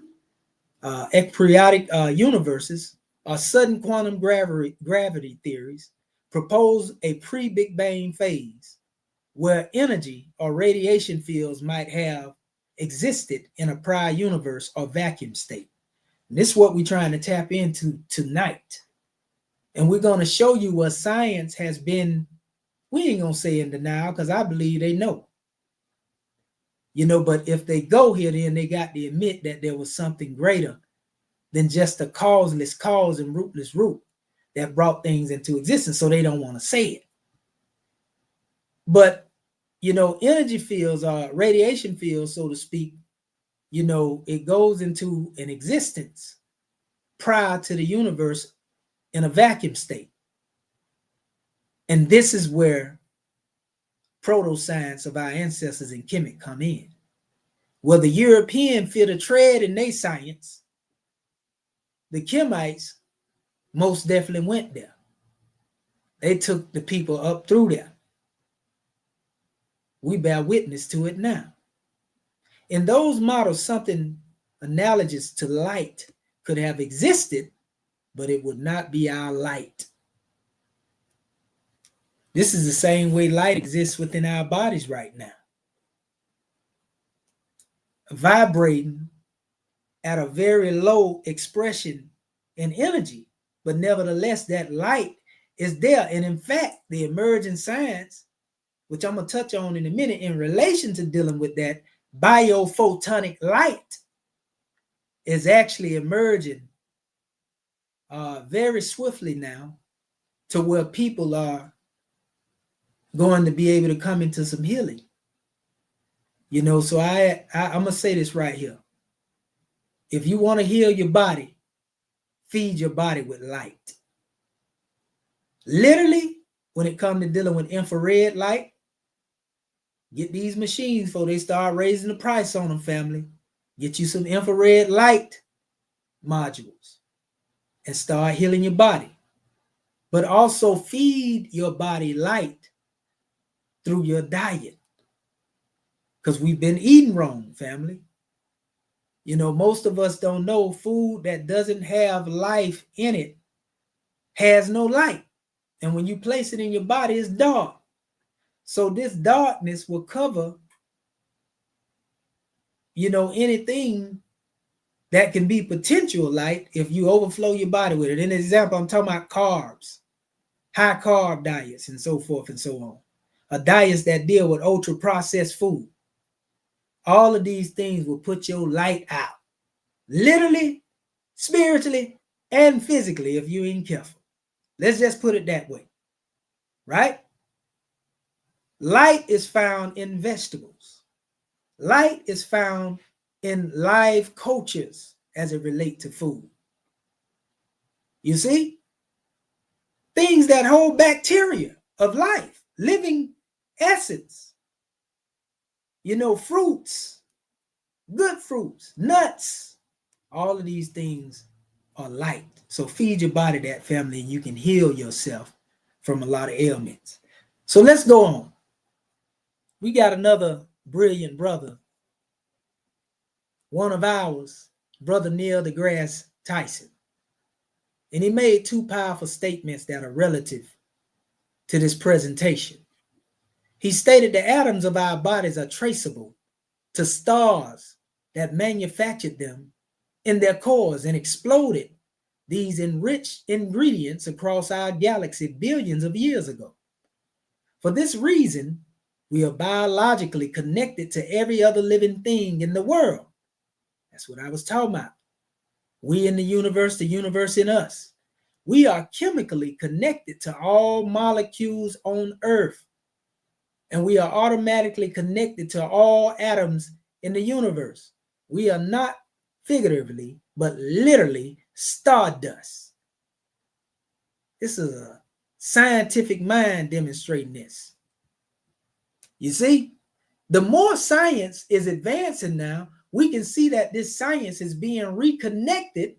aperiodic universes or sudden quantum gravity theories propose a pre-Big Bang phase where energy or radiation fields might have existed in a prior universe or vacuum state. And this is what we're trying to tap into tonight. And we're going to show you what science has been, we ain't going to say in denial because I believe they know. You know, but if they go here, then they got to admit that there was something greater than just a causeless cause and rootless root that brought things into existence. So they don't want to say it. But, you know, energy fields or radiation fields, so to speak, you know, it goes into an existence prior to the universe in a vacuum state. And this is where proto-science of our ancestors in Kemet come in. Where the European fit a tread in their science, the Kemites most definitely went there. They took the people up through there. We bear witness to it now. In those models, something analogous to light could have existed, but it would not be our light. This is the same way light exists within our bodies right now. Vibrating at a very low expression in energy, but nevertheless, that light is there. And in fact, the emerging science, which I'm going to touch on in a minute in relation to dealing with that, biophotonic light is actually emerging very swiftly now to where people are going to be able to come into some healing. You know, so I'm going to say this right here. If you want to heal your body, feed your body with light. Literally, when it comes to dealing with infrared light, get these machines before they start raising the price on them, family. Get you some infrared light modules and start healing your body. But also feed your body light through your diet. Because we've been eating wrong, family. You know, most of us don't know food that doesn't have life in it has no light. And when you place it in your body, it's dark. So this darkness will cover, you know, anything that can be potential light if you overflow your body with it. In example, I'm talking about carbs, high carb diets, and so forth and so on. Diets that deal with ultra processed food. All of these things will put your light out. Literally, spiritually, and physically if you ain't careful. Let's just put it that way. Right? Light is found in vegetables. Light is found in live cultures as it relates to food. You see? Things that hold bacteria of life, living essence. You know, fruits, good fruits, nuts, all of these things are light. So feed your body that, family, and you can heal yourself from a lot of ailments. So let's go on. We got another brilliant brother, one of ours, Brother Neil deGrasse Tyson. And he made two powerful statements that are relative to this presentation. He stated the atoms of our bodies are traceable to stars that manufactured them in their cores and exploded these enriched ingredients across our galaxy billions of years ago. For this reason, we are biologically connected to every other living thing in the world. That's what I was talking about. We in the universe in us. We are chemically connected to all molecules on Earth. And we are automatically connected to all atoms in the universe. We are not figuratively, but literally stardust. This is a scientific mind demonstrating this. You see, the more science is advancing now, we can see that this science is being reconnected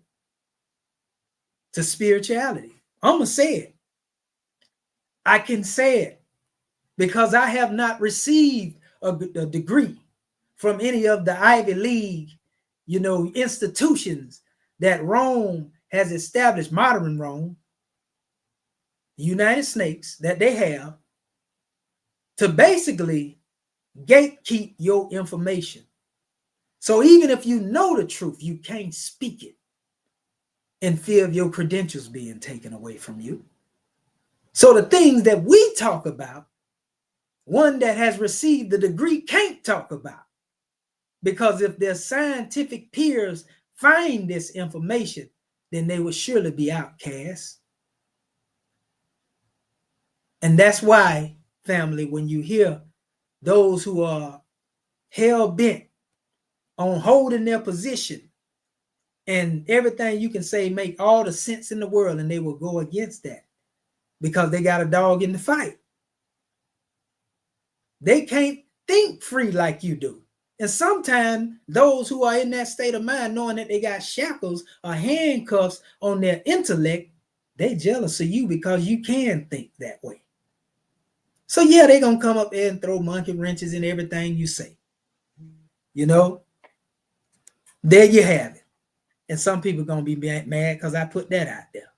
to spirituality. I'm going to say it. I can say it because I have not received a degree from any of the Ivy League, institutions that Rome has established, modern Rome, the United States, that they have to basically gatekeep your information. So even if you know the truth, you can't speak it in fear of your credentials being taken away from you. So the things that we talk about, one that has received the degree can't talk about. Because if their scientific peers find this information, then they will surely be outcast. And that's why, family, when you hear those who are hell-bent on holding their position and everything you can say make all the sense in the world, and they will go against that because they got a dog in the fight. They can't think free like you do. And sometimes those who are in that state of mind, knowing that they got shackles or handcuffs on their intellect, they jealous of you because you can think that way. So yeah, they're going to come up there and throw monkey wrenches in everything you say. There you have it. And some people are going to be mad because I put that out there.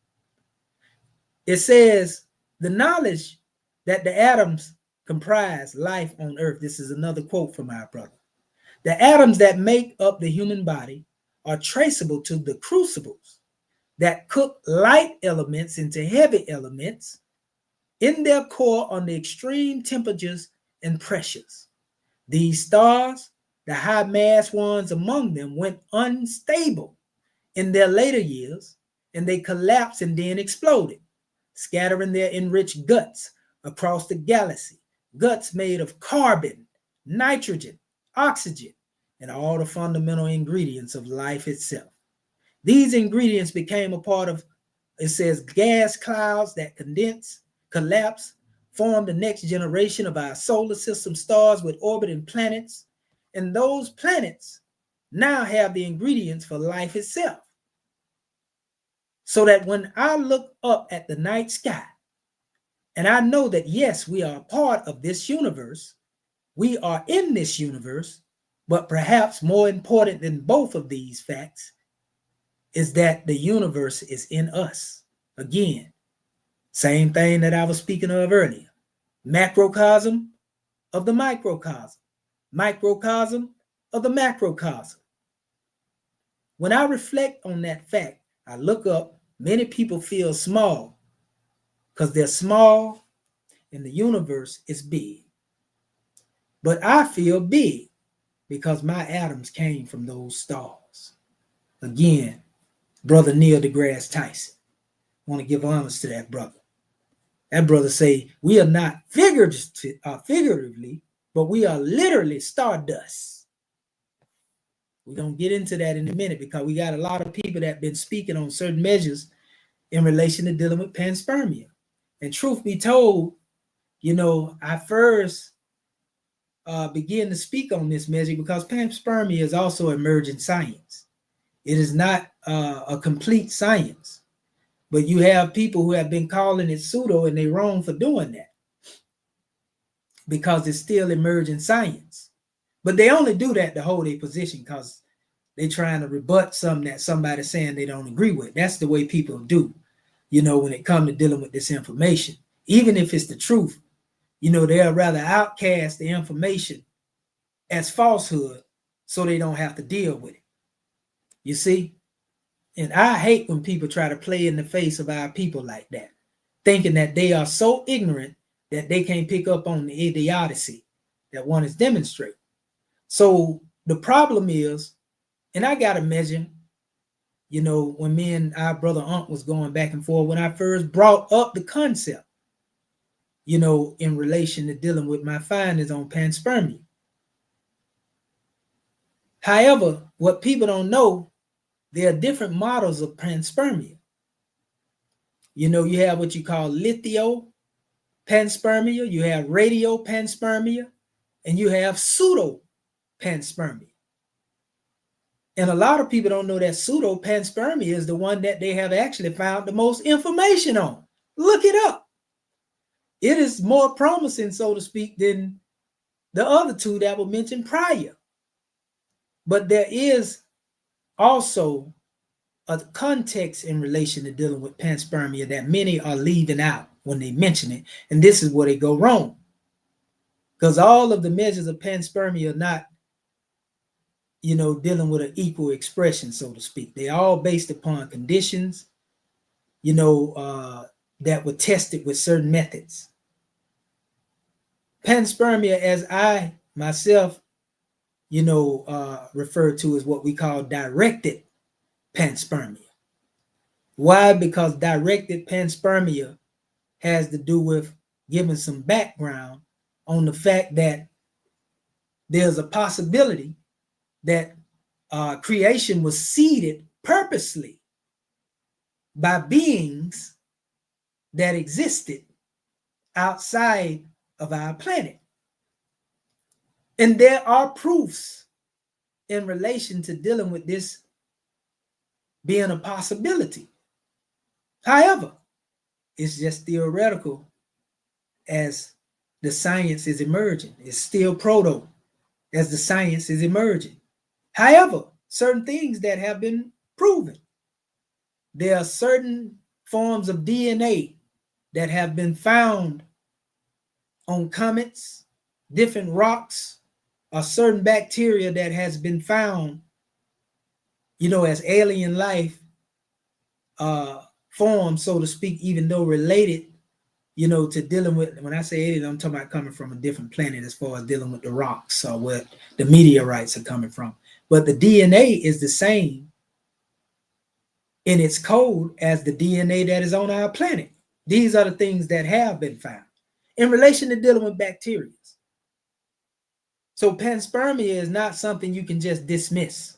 It says the knowledge that the atoms comprise life on Earth. This is another quote from our brother. The atoms that make up the human body are traceable to the crucibles that cook light elements into heavy elements in their core under extreme temperatures and pressures. These stars, the high mass ones among them, went unstable in their later years, and they collapsed and then exploded, scattering their enriched guts across the galaxy, guts made of carbon, nitrogen, oxygen, and all the fundamental ingredients of life itself. These ingredients became a part of, it says, gas clouds that condense, collapse, form the next generation of our solar system stars with orbiting planets. And those planets now have the ingredients for life itself. So that when I look up at the night sky, and I know that, yes, we are a part of this universe, we are in this universe, but perhaps more important than both of these facts is that the universe is in us. Again, same thing that I was speaking of earlier. Macrocosm of the microcosm. Microcosm of the macrocosm. When I reflect on that fact, I look up, many people feel small because they're small and the universe is big. But I feel big because my atoms came from those stars. Again, Brother Neil deGrasse Tyson. I want to give honors to that brother. That brother say, we are not figuratively, but we are literally stardust. We're going to get into that in a minute because we got a lot of people that have been speaking on certain measures in relation to dealing with panspermia. And truth be told, I first began to speak on this measure because panspermia is also emergent science. It is not a complete science, but you have people who have been calling it pseudo, and they're wrong for doing that because it's still emergent science. But they only do that to hold a position because they're trying to rebut something that somebody's saying they don't agree with. That's the way people do, when it comes to dealing with this information. Even if it's the truth, they'll rather outcast the information as falsehood so they don't have to deal with it. You see? And I hate when people try to play in the face of our people like that, thinking that they are so ignorant that they can't pick up on the idiocy that one is demonstrating. So the problem is, and I got to mention, when me and our brother A.R.M.A was going back and forth, when I first brought up the concept, in relation to dealing with my findings on panspermia. However, what people don't know, there are different models of panspermia. You have what you call litho panspermia, you have radio panspermia, and you have pseudo panspermia. And a lot of people don't know that pseudo panspermia is the one that they have actually found the most information on. Look it up. It is more promising, so to speak, than the other two that were mentioned prior. But there is also a context in relation to dealing with panspermia that many are leaving out when they mention it. And this is where they go wrong. Because all of the measures of panspermia are not, dealing with an equal expression, so to speak. They're all based upon conditions, that were tested with certain methods. Panspermia, as I myself, refer to as what we call directed panspermia. Why? Because directed panspermia has to do with giving some background on the fact that there's a possibility that creation was seeded purposely by beings that existed outside of our planet. And there are proofs in relation to dealing with this being a possibility. However, it's just theoretical as the science is emerging. It's still proto as the science is emerging. However, certain things that have been proven. There are certain forms of DNA that have been found on comets, different rocks, or certain bacteria that has been found, as alien life forms, so to speak, even though related, to dealing with, when I say alien, I'm talking about coming from a different planet as far as dealing with the rocks or where the meteorites are coming from. But the DNA is the same in its code as the DNA that is on our planet. These are the things that have been found in relation to dealing with bacteria. So panspermia is not something you can just dismiss.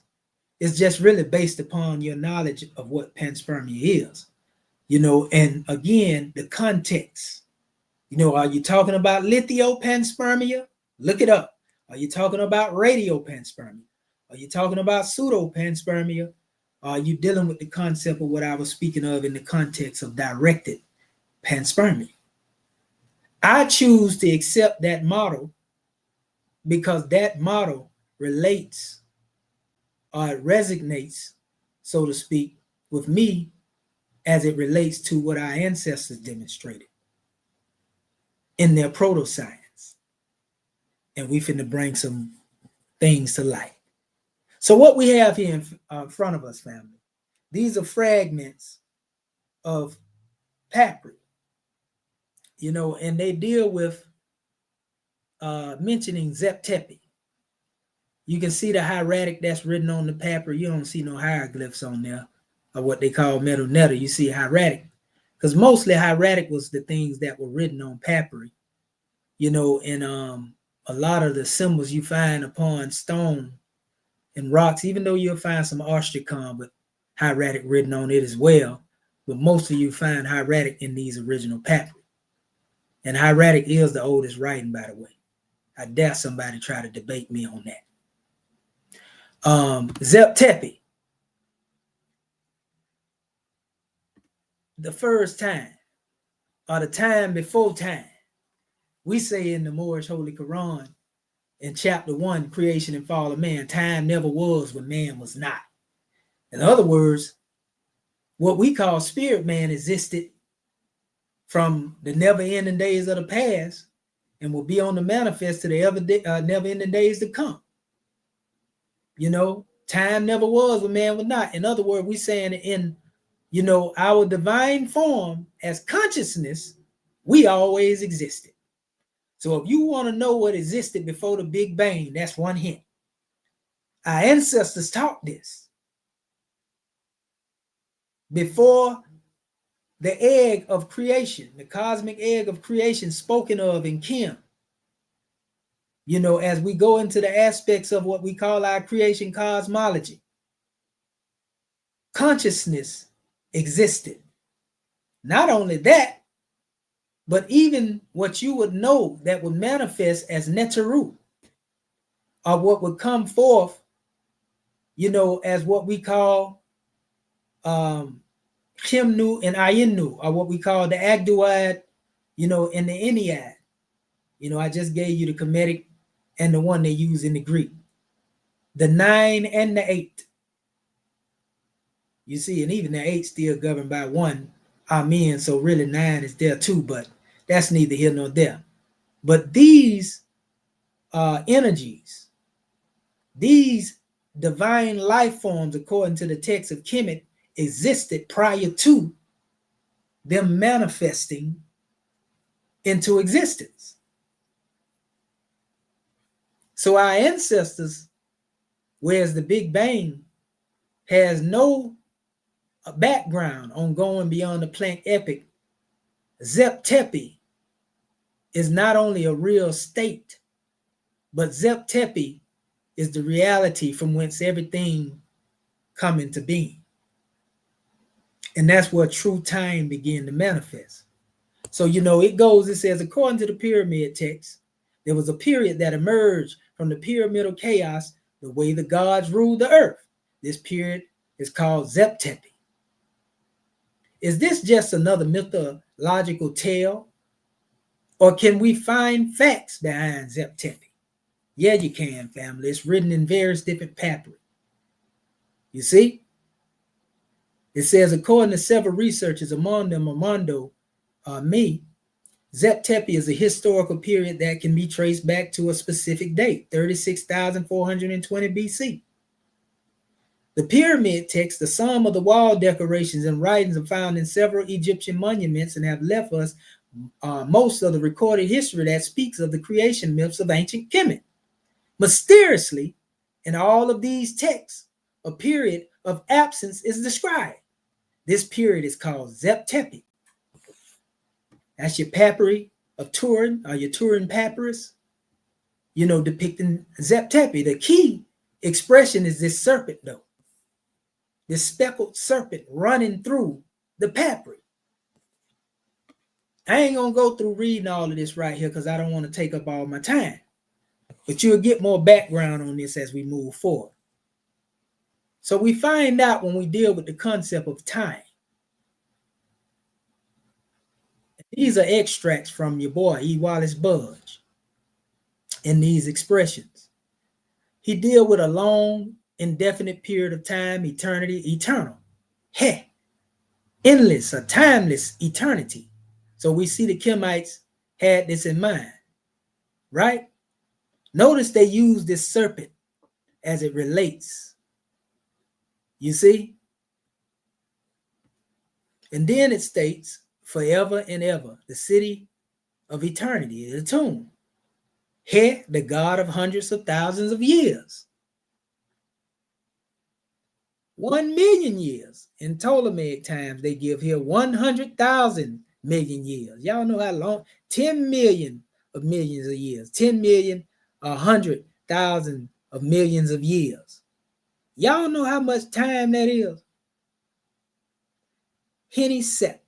It's just really based upon your knowledge of what panspermia is, and again, the context. Are you talking about litho panspermia? Look it up. Are you talking about radio panspermia? Are you talking about pseudo panspermia? Are you dealing with the concept of what I was speaking of in the context of directed panspermia? I choose to accept that model because that model relates or it resonates, so to speak, with me as it relates to what our ancestors demonstrated in their proto-science. And we finna bring some things to light. So what we have here in front of us, family, these are fragments of papyri, and they deal with mentioning Zep-Tepi. You can see the hieratic that's written on the papyri. You don't see no hieroglyphs on there, or what they call metal-netter. You see hieratic, because mostly hieratic was the things that were written on papyri, and a lot of the symbols you find upon stone and rocks, even though you'll find some ostracon with hieratic written on it as well, but mostly you find hieratic in these original papyri. And hieratic is the oldest writing, by the way. I dare somebody try to debate me on that. Zep-Tepi, the first time, or the time before time. We say in the Moorish Holy Quran, in chapter 1, creation and fall of man, time never was when man was not. In other words, what we call spirit man existed from the never-ending days of the past and will be on the manifest to the never-ending days to come. You know, time never was when man was not. In other words, we saying in, you know, our divine form as consciousness, we always existed. So if you want to know what existed before the Big Bang, that's one hint. Our ancestors taught this. Before the egg of creation, the cosmic egg of creation spoken of in Kim, you know, as we go into the aspects of what we call our creation cosmology, consciousness existed. Not only that, but even what you would know that would manifest as Neteru, or what would come forth, you know, as what we call Chimnu and Ayinu, or what we call the Agduad, you know, and the Ennead. You know, I just gave you the Kemetic and the one they use in the Greek. The 9 and the 8. You see, and even the 8 still governed by one A.R.M.A, so really 9 is there too, but that's neither here nor there. But these energies, these divine life forms, according to the text of Kemet, existed prior to them manifesting into existence. So our ancestors, whereas the Big Bang has no background on going beyond the Planck epoch, Zep-Tepi is not only a real state, but Zep-Tepi is the reality from whence everything come into being. And that's where true time began to manifest. So, you know, it says, according to the pyramid text, there was a period that emerged from the pyramidal chaos, the way the gods ruled the earth. This period is called Zep-Tepi. Is this just another mythological tale? Or can we find facts behind Zep-Tepi? Yeah, you can, family. It's written in various different papyri. You see? It says, according to several researchers, among them Armando A.R.M.A, Zep-Tepi is a historical period that can be traced back to a specific date, 36,420 BC. The pyramid text, the sum of the wall decorations and writings, are found in several Egyptian monuments and have left us most of the recorded history that speaks of the creation myths of ancient Kemet. Mysteriously, in all of these texts, a period of absence is described. This period is called Zep-Tepi. That's your papyri of Turin, or your Turin papyrus, you know, depicting Zep-Tepi. The key expression is this serpent, though. This speckled serpent running through the papyri. I ain't going to go through reading all of this right here because I don't want to take up all my time. But you'll get more background on this as we move forward. So we find out when we deal with the concept of time. These are extracts from your boy, E. Wallace Budge, in these expressions. He deal with a long, indefinite period of time, eternity, eternal. Heh, endless or timeless eternity. So we see the Kemites had this in mind, right? Notice they use this serpent as it relates. You see? And then it states, forever and ever, the city of eternity, the tomb. He, the God of hundreds of thousands of years. 1,000,000 years. In Ptolemaic times, they give here 100,000 million years. Y'all know how long? 10 million of millions of years. 10 million, 100,000 of millions of years. Y'all know how much time that is? Henny Sep.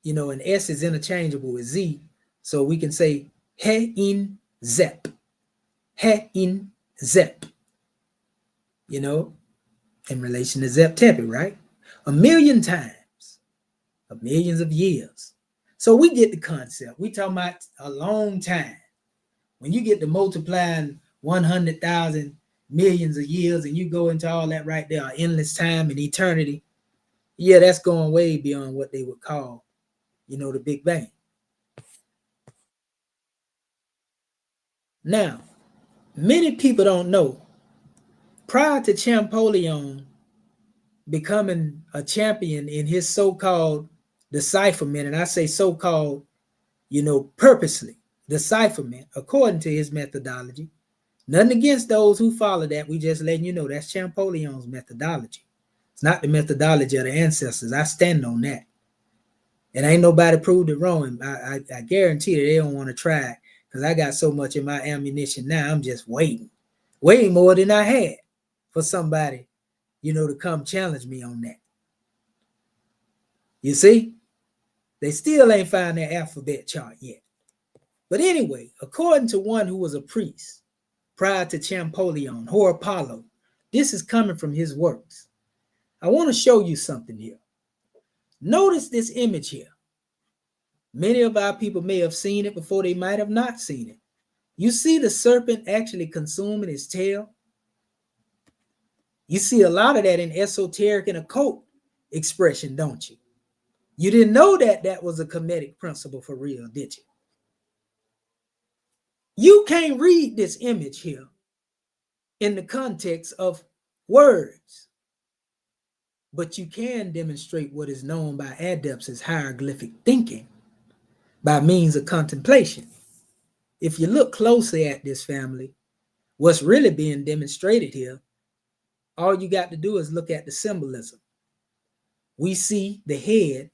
You know, and S is interchangeable with Z So we can say he in zep, he in zep, you know, in relation to Zep Tepi, right? 1,000,000 times, of millions of years. So we get the concept. We talking about a long time. When you get to multiplying 100,000 millions of years and you go into all that right there, endless time and eternity, yeah, that's going way beyond what they would call, you know, the Big Bang. Now, many people don't know, prior to Champollion becoming a champion in his so-called decipherment, and I say so-called, you know, purposely, decipherment, according to his methodology. Nothing against those who follow that. We just letting you know that's Champollion's methodology. It's not the methodology of the ancestors. I stand on that. And ain't nobody proved it wrong. I guarantee that they don't want to try it because I got so much in my ammunition now. I'm just waiting, way more than I had for somebody, you know, to come challenge me on that. You see, they still ain't found their alphabet chart yet. But anyway, according to one who was a priest prior to Champollion, Horapollo, this is coming from his works. I want to show you something here. Notice this image here. Many of our people may have seen it before, they might have not seen it. You see the serpent actually consuming his tail? You see a lot of that in esoteric and occult expression, don't you? You didn't know that that was a Kemetic principle for real, did you? You can't read this image here in the context of words, but you can demonstrate what is known by adepts as hieroglyphic thinking by means of contemplation. If you look closely at this, family, what's really being demonstrated here, all you got to do is look at the symbolism. We see the head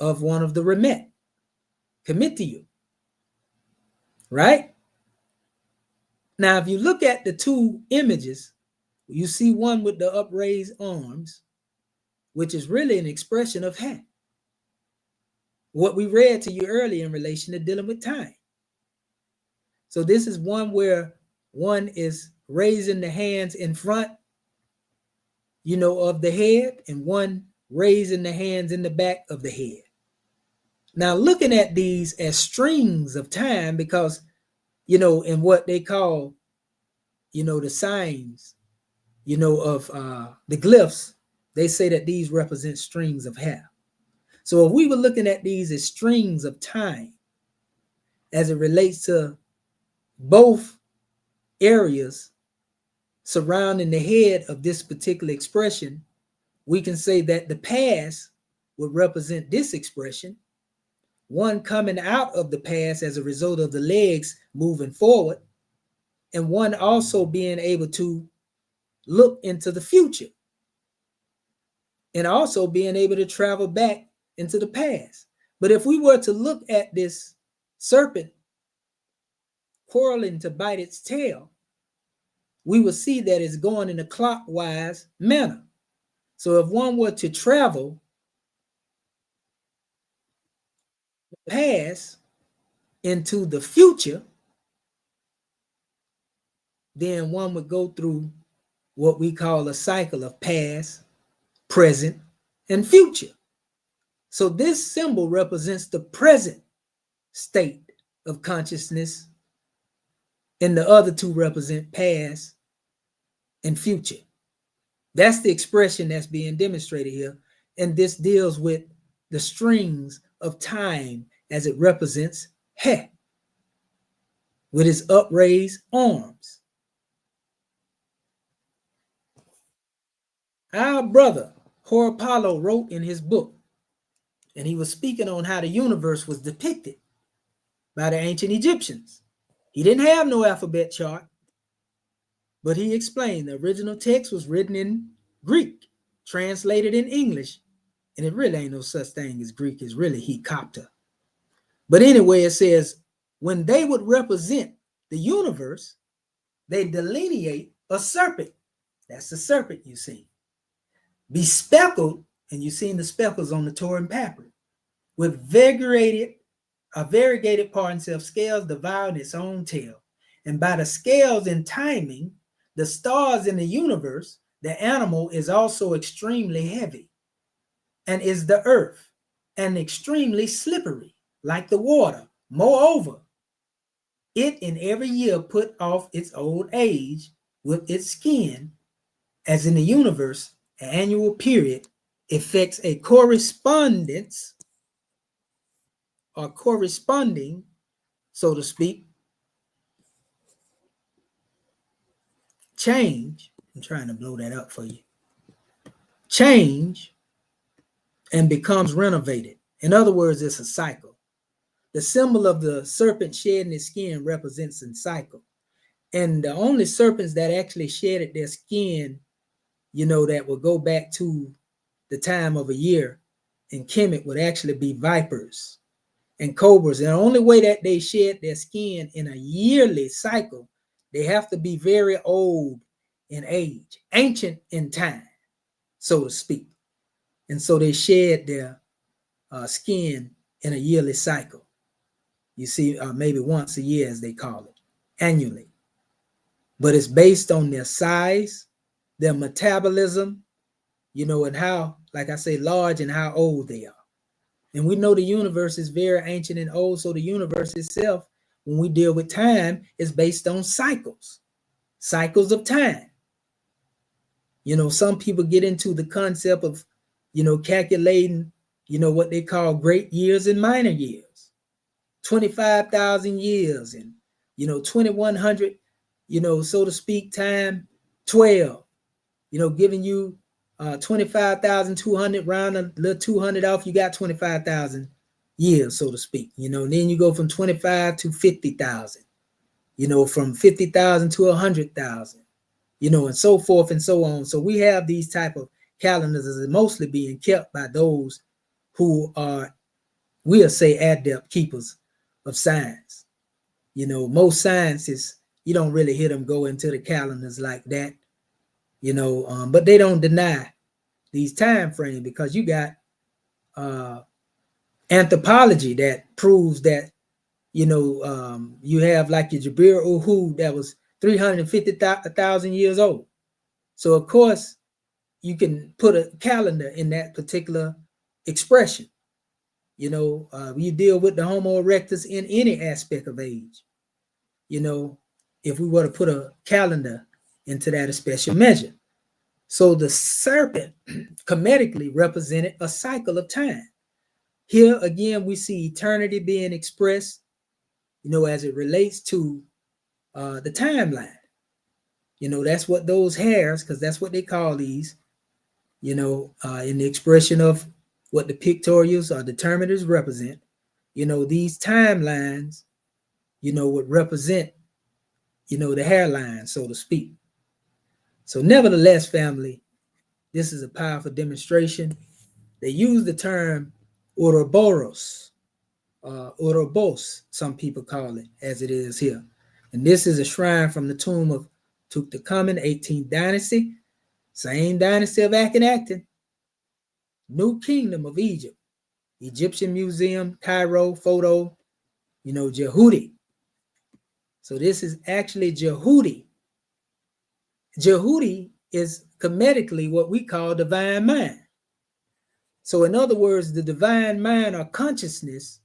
of one of the Remet, Kemetian, right? Now, if you look at the two images, you see one with the upraised arms, which is really an expression of Ha. What we read to you earlier in relation to dealing with time. So this is one where one is raising the hands in front, you know, of the head, and one raising the hands in the back of the head. Now, looking at these as strings of time, because, you know, in what they call, you know, the signs, you know, of the glyphs, they say that these represent strings of Ha. So if we were looking at these as strings of time, as it relates to both areas surrounding the head of this particular expression, we can say that the past would represent this expression, one coming out of the past as a result of the legs moving forward, and one also being able to look into the future, and also being able to travel back into the past. But if we were to look at this serpent quarreling to bite its tail, we will see that it's going in a clockwise manner. So if one were to travel past into the future, then one would go through what we call a cycle of past, present, and future. So this symbol represents the present state of consciousness, and the other two represent past and future. That's the expression that's being demonstrated here. And this deals with the strings of time as it represents Ha with his upraised arms. Our brother Horapollo wrote in his book, and he was speaking on how the universe was depicted by the ancient Egyptians. He didn't have no alphabet chart, but he explained the original text was written in Greek, translated in English, and it really ain't no such thing as Greek. It's really Hecopter. But anyway, it says when they would represent the universe, they delineate a serpent. That's the serpent you see. Be speckled, and you've seen the speckles on the Torah and Papyrus, with variegated a variegated part instead of scales devouring its own tail. And by the scales and timing, the stars in the universe, the animal is also extremely heavy and is the earth and extremely slippery like the water. Moreover, it in every year put off its old age with its skin, as in the universe, an annual period affects a correspondence or corresponding, so to speak, change. I'm trying to blow that up for you. Change and becomes renovated. In other words, it's a cycle. The symbol of the serpent shedding its skin represents a cycle. And the only serpents that actually shedded their skin, that will go back to the time of a year in Kemet would actually be vipers and cobras. And the only way that they shed their skin in a yearly cycle, they have to be very old in age, ancient in time, so to speak. And so they shed their skin in a yearly cycle. You see, maybe once a year, as they call it, annually. But it's based on their size, their metabolism, and how, like I say, large and how old they are. And we know the universe is very ancient and old. So the universe itself, when we deal with time, is based on cycles of time. Some people get into the concept of, calculating, what they call great years and minor years, 25,000 years and, 2,100, so to speak, time 12, giving you 25,200, round a little 200 off, you got 25,000 years, so to speak, and then you go from 25 to 50,000, from 50,000 to 100,000, and so forth and so on. So we have these type of calendars as mostly being kept by those who are, we'll say, adept keepers of science. Most sciences, you don't really hear them go into the calendars like that, but they don't deny these time frames, because you got anthropology that proves that, you have like your Jabir Uhud that was 350,000 years old. So of course you can put a calendar in that particular expression. You deal with the Homo erectus in any aspect of age. If we were to put a calendar into that special measure. So the serpent Kemetically represented a cycle of time. Here again, we see eternity being expressed, as it relates to the timeline. That's what those hairs, because that's what they call these, in the expression of what the pictorials or determiners represent. These timelines, would represent, the hairline, so to speak. So nevertheless, family, this is a powerful demonstration. They use the term Ouroboros, Ouroboros, some people call it, as it is here. And this is a shrine from the tomb of Tutankhamun, 18th dynasty, same dynasty of Akhenaten, New Kingdom of Egypt, Egyptian Museum, Cairo, photo, Jehudi. So this is actually Jehudi. Jehudi is Kemetically what we call divine mind. So in other words, the divine mind or consciousness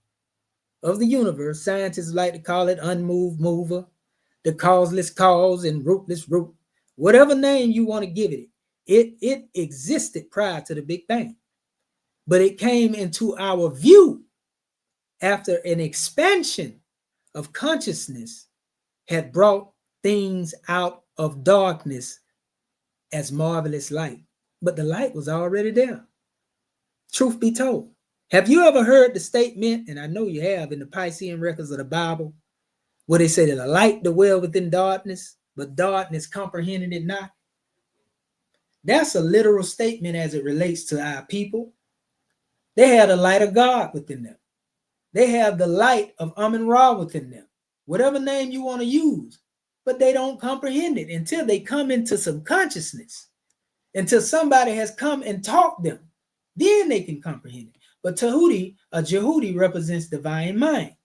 of the universe, scientists like to call it unmoved mover, the causeless cause and rootless root, whatever name you want to give it, it existed prior to the Big Bang. But it came into our view after an expansion of consciousness had brought things out of darkness as marvelous light. But the light was already there. Truth be told, have you ever heard the statement, and I know you have, in the Piscean records of the Bible, where they say that the light dwell within darkness, but darkness comprehended it not? That's a literal statement as it relates to our people. They have the light of God within them. They have the light of Amun-Ra within them, whatever name you want to use, but they don't comprehend it until they come into some consciousness, until somebody has come and taught them. Then they can comprehend it. But Jehudi represents divine mind.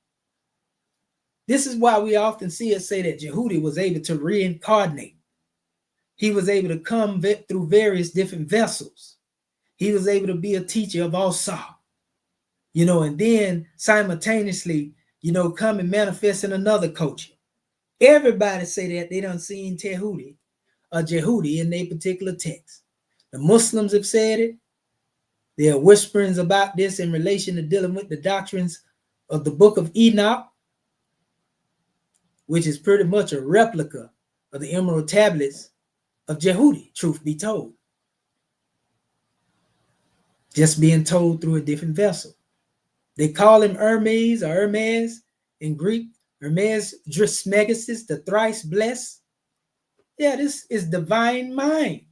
This is why we often see us say that Jehudi was able to reincarnate. He was able to come through various different vessels. He was able to be a teacher of all Sa, and then simultaneously, come and manifest in another culture. Everybody say that they done seen Tehudi or Jehudi in their particular text. The Muslims have said it. There are whisperings about this in relation to dealing with the doctrines of the book of Enoch, which is pretty much a replica of the Emerald Tablets of Jehudi, truth be told. Just being told through a different vessel. They call him Hermes or Hermes in Greek. Hermes Trismegistus, the thrice blessed. Yeah, this is divine mind.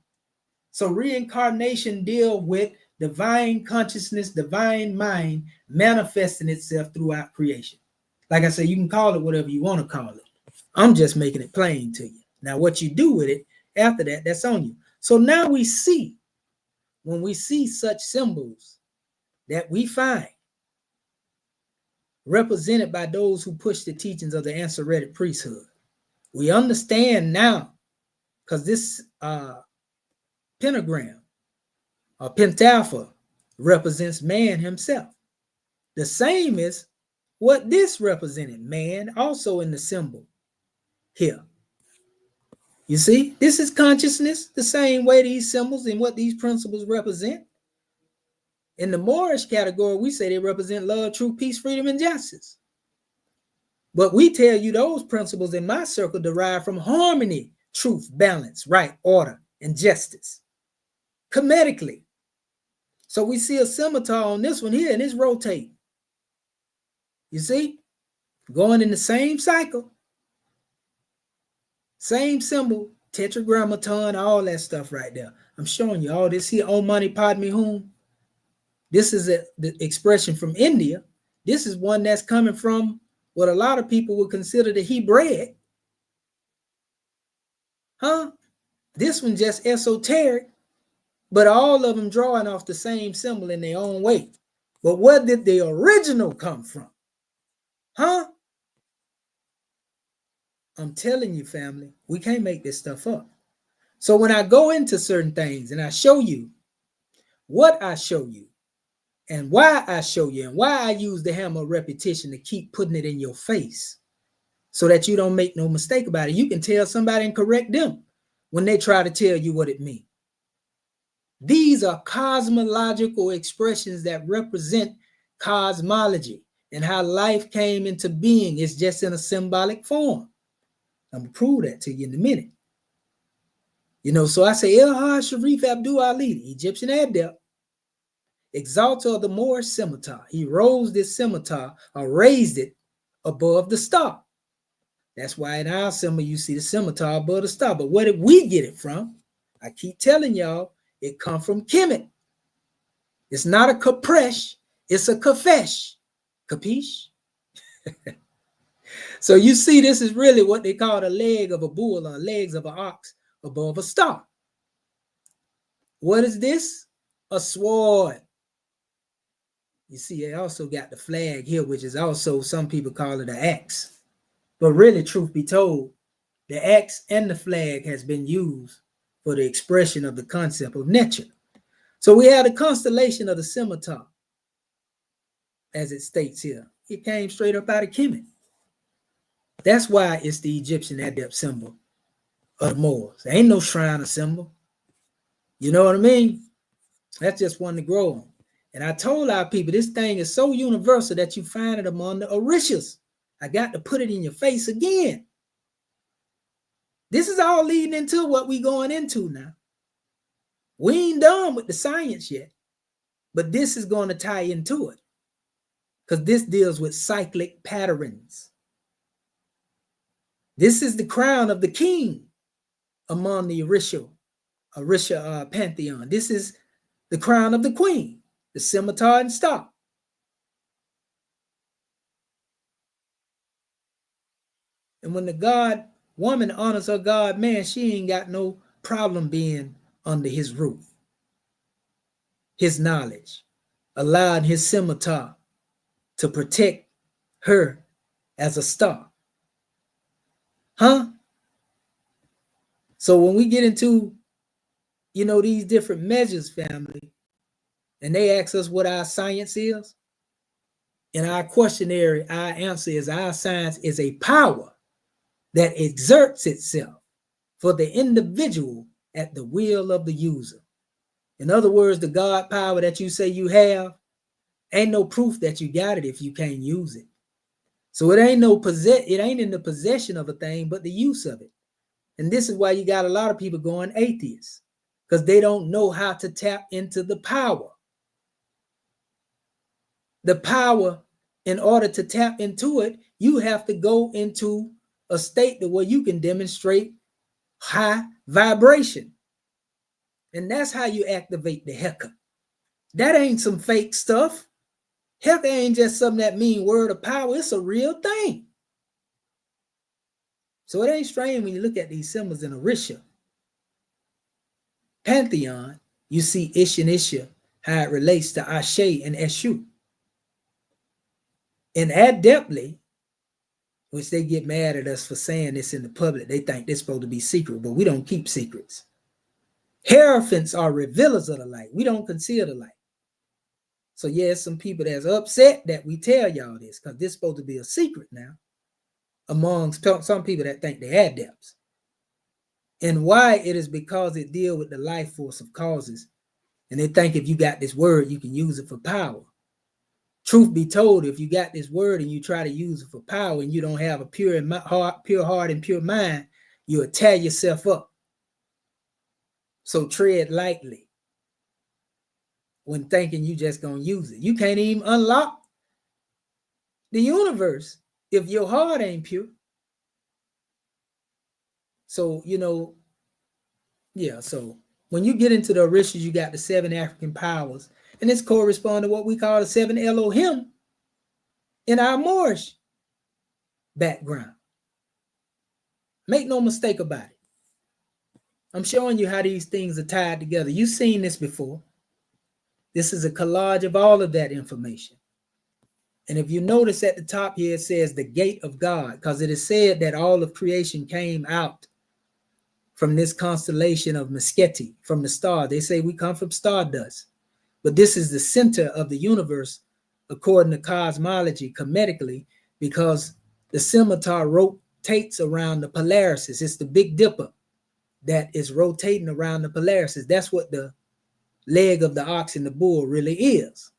So reincarnation deal with divine consciousness, divine mind manifesting itself throughout creation. Like I said, you can call it whatever you want to call it. I'm just making it plain to you. Now, what you do with it after that, that's on you. So now we see, when we see such symbols that we find represented by those who push the teachings of the Ansoretic priesthood, we understand now, because this pentagram or pentalpha represents man himself. The same as what this represented, man, also in the symbol here. You see, this is consciousness, the same way these symbols and what these principles represent. In the Moorish category, we say they represent love, truth, peace, freedom, and justice. But we tell you those principles in my circle derive from harmony, truth, balance, right, order, and justice. Kemetically. So we see a scimitar on this one here, and it's rotating. You see? Going in the same cycle. Same symbol, tetragrammaton, all that stuff right there. I'm showing you all this here, Om Mani Padme Hum. This is the expression from India. This is one that's coming from what a lot of people would consider the Hebraic. This one just esoteric, but all of them drawing off the same symbol in their own way. But where did the original come from? I'm telling you, family, we can't make this stuff up. So when I go into certain things and I show you what I show you and why I show you and why I use the hammer of repetition to keep putting it in your face so that you don't make no mistake about it, you can tell somebody and correct them when they try to tell you what it means. These are cosmological expressions that represent cosmology and how life came into being. It's just in a symbolic form. I'm going to prove that to you in a minute. So I say, El Sharif Abdul Ali, the Egyptian adept, exalter of the Moorish scimitar. He rose this scimitar or raised it above the star. That's why in our symbol, you see the scimitar above the star. But where did we get it from? I keep telling y'all, it comes from Kemet. It's not a Kapresh, it's a Kafesh. Capiche? So you see, this is really what they call the leg of a bull or legs of an ox above a star. What is this? A sword. You see, they also got the flag here, which is also, some people call it an axe. But really, truth be told, the axe and the flag has been used for the expression of the concept of nature. So we have the constellation of the scimitar, as it states here. It came straight up out of Kemet. That's why it's the Egyptian adept symbol of the Moors. There ain't no shrine or symbol. You know what I mean? That's just one to grow on. And I told our people, this thing is so universal that you find it among the Orishas. I got to put it in your face again. This is all leading into what we're going into now. We ain't done with the science yet, but this is going to tie into it because this deals with cyclic patterns. This is the crown of the king among the Orisha pantheon. This is the crown of the queen, the scimitar and star. And when the god woman honors her god man, she ain't got no problem being under his roof, his knowledge, allowing his scimitar to protect her as a star. Huh? So when we get into, these different measures, family, and they ask us what our science is, in our questionnaire, our answer is our science is a power that exerts itself for the individual at the will of the user. In other words, the God power that you say you have, ain't no proof that you got it if you can't use it. So it ain't in the possession of a thing, but the use of it. And this is why you got a lot of people going atheists, because they don't know how to tap into the power. The power, in order to tap into it, you have to go into a state where you can demonstrate high vibration. And that's how you activate the Heka. That ain't some fake stuff. Heka ain't just something that mean word of power. It's a real thing. So it ain't strange when you look at these symbols in Orisha pantheon, you see Ish and Isha, how it relates to Ashe and Eshu. And Adeptly, which they get mad at us for saying this in the public, they think this supposed to be secret, but we don't keep secrets. Hierophants are revealers of the light. We don't conceal the light. So yes, some people that's upset that we tell y'all this, because this is supposed to be a secret now amongst some people that think they're adepts. And why? It is because it deals with the life force of causes. And they think if you got this word, you can use it for power. Truth be told, if you got this word and you try to use it for power and you don't have a pure heart and pure mind, you'll tear yourself up. So tread lightly when thinking you just gonna use it. You can't even unlock the universe if your heart ain't pure. So, so when you get into the Orishas, you got the 7 African powers, and this corresponds to what we call the 7 Elohim in our Moorish background. Make no mistake about it. I'm showing you how these things are tied together. You've seen this before. This is a collage of all of that information. And if you notice at the top here, it says the gate of God, because it is said that all of creation came out from this constellation of Meskheti, from the star. They say we come from stardust, but this is the center of the universe, according to cosmology, Kemetically, because the scimitar rotates around the polarises. It's the Big Dipper that is rotating around the polarises. That's what the leg of the ox and the bull really is.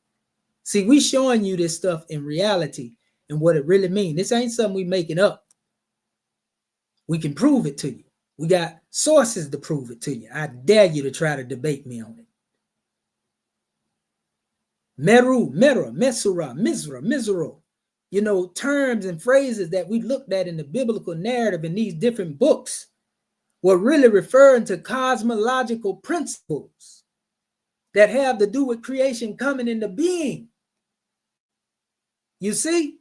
See, we showing you this stuff in reality and what it really means. This ain't something we making up. We can prove it to you. We got sources to prove it to you. I dare you to try to debate me on it. Meru, Mera, Mesura, Mizra, Mizro. Terms and phrases that we looked at in the biblical narrative in these different books were really referring to cosmological principles that have to do with creation coming into being. You see?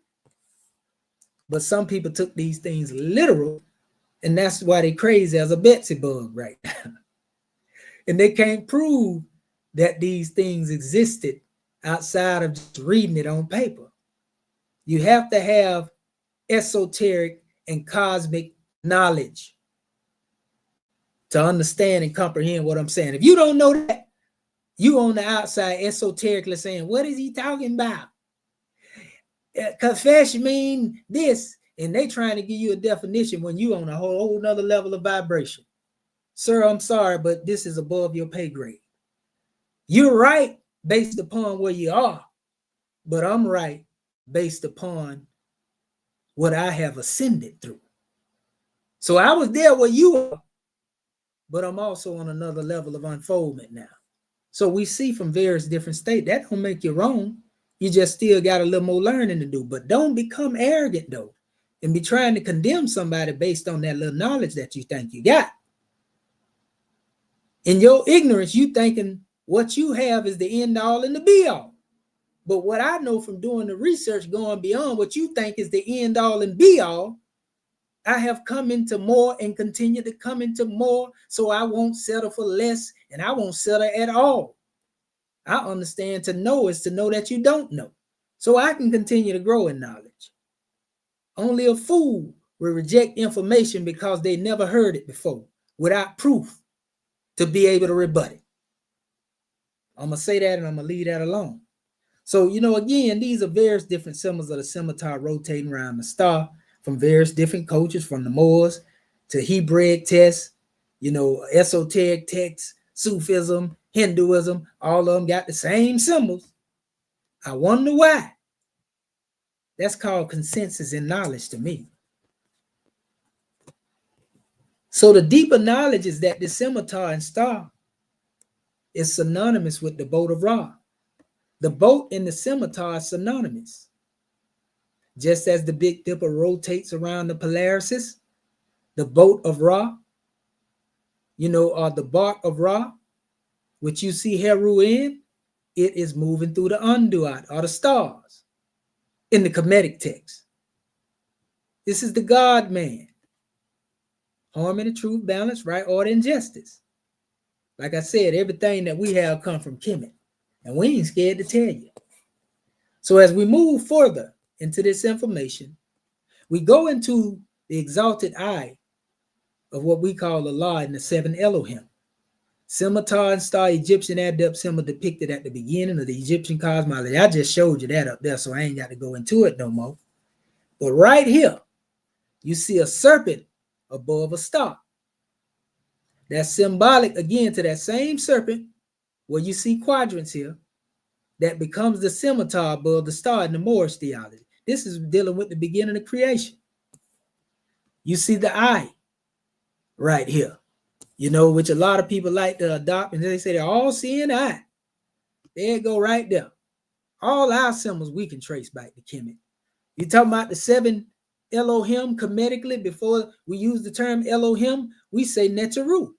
But some people took these things literal, and that's why they crazy as a Betsy bug right now. And they can't prove that these things existed outside of just reading it on paper. You have to have esoteric and cosmic knowledge to understand and comprehend what I'm saying. If you don't know that, you on the outside esoterically saying, what is he talking about? Confession mean this, and they trying to give you a definition when you on a whole nother level of vibration. Sir, I'm sorry, but this is above your pay grade. You're right based upon where you are, but I'm right based upon what I have ascended through. So I was there where you are, but I'm also on another level of unfoldment now. So we see from various different states. That don't make you wrong. You just still got a little more learning to do. But don't become arrogant, though, and be trying to condemn somebody based on that little knowledge that you think you got. In your ignorance, you thinking what you have is the end all and the be all. But what I know from doing the research going beyond what you think is the end all and be all, I have come into more and continue to come into more, so I won't settle for less, and I won't settle at all. I understand to know is to know that you don't know, so I can continue to grow in knowledge. Only a fool will reject information because they never heard it before without proof to be able to rebut it. I'm going to say that and I'm going to leave that alone. So, again, these are various different symbols of the scimitar rotating around the star from various different cultures, from the Moors to Hebraic texts, esoteric texts, Sufism, Hinduism, all of them got the same symbols. I wonder why. That's called consensus in knowledge to me. So the deeper knowledge is that the scimitar and star is synonymous with the boat of Ra. The boat and the scimitar are synonymous. Just as the Big Dipper rotates around the Polaris, the boat of Ra, or the bark of Ra, which you see Heru in, it is moving through the Unduat, or the stars, in the Kemetic text. This is the God-man. Harmony, truth, balance, right order, and justice. Like I said, everything that we have come from Kemet, and we ain't scared to tell you. So as we move further into this information, we go into the exalted eye of what we call Allah in the seven Elohim. Scimitar and star Egyptian adept symbol depicted at the beginning of the Egyptian cosmology. I just showed you that up there, so I ain't got to go into it no more. But right here, you see a serpent above a star. That's symbolic, again, to that same serpent where you see quadrants here that becomes the scimitar above the star in the Moorish theology. This is dealing with the beginning of creation. You see the eye right here, which a lot of people like to adopt, and they say they're all seeing eye. There you go right there. All our symbols we can trace back to Kemet. You talking about the seven Elohim Kemetically, before we use the term Elohim, we say Neteru.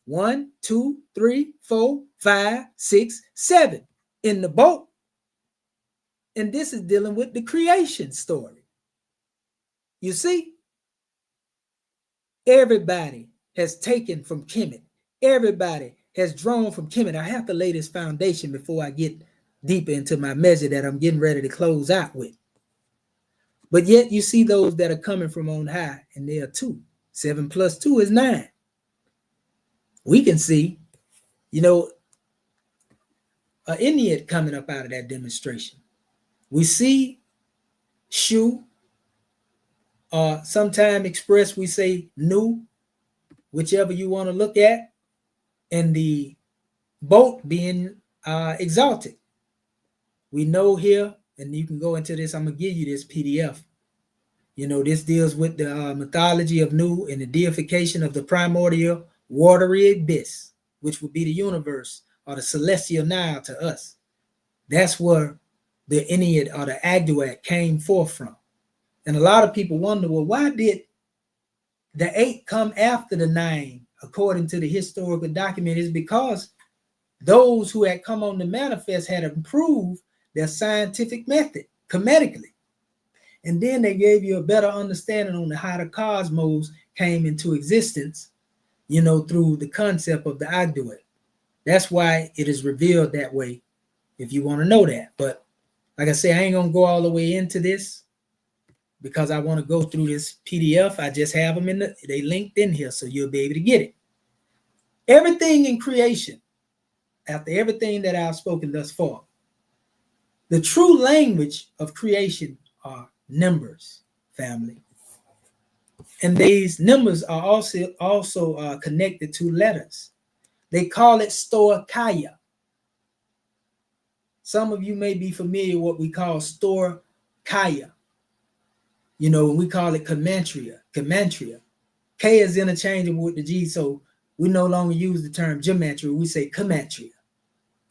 1, 2, 3, 4, 5, 6, 7 in the boat. And this is dealing with the creation story. You see, everybody has taken from Kemet. Everybody has drawn from Kemet. I have to lay this foundation before I get deeper into my measure that I'm getting ready to close out with. But yet you see those that are coming from on high, and they are 2. 7 plus 2 is 9. We can see, an Inuit coming up out of that demonstration. We see Shu, sometime expressed, we say Nu, whichever you want to look at, and the boat being exalted. We know here, and you can go into this, I'm going to give you this PDF. This deals with the mythology of Nu and the deification of the primordial watery abyss, which would be the universe or the celestial Nile to us. That's where the Inuit or the Agduat came forth from. And a lot of people wonder, well, why did the 8 come after the 9? According to the historical document, is because those who had come on the manifest had improved their scientific method Kemetically. And then they gave you a better understanding on how the cosmos came into existence, through the concept of the Agduat. That's why it is revealed that way, if you want to know that. But like I say, I ain't going to go all the way into this because I want to go through this PDF. I just have them they linked in here, so you'll be able to get it. Everything in creation, after everything that I've spoken thus far, the true language of creation are numbers, family. And these numbers are also connected to letters. They call it Stoicheia. Some of you may be familiar with what we call Stoicheia. We call it Gematria. K is interchangeable with the G, so we no longer use the term gematria. We say Gematria.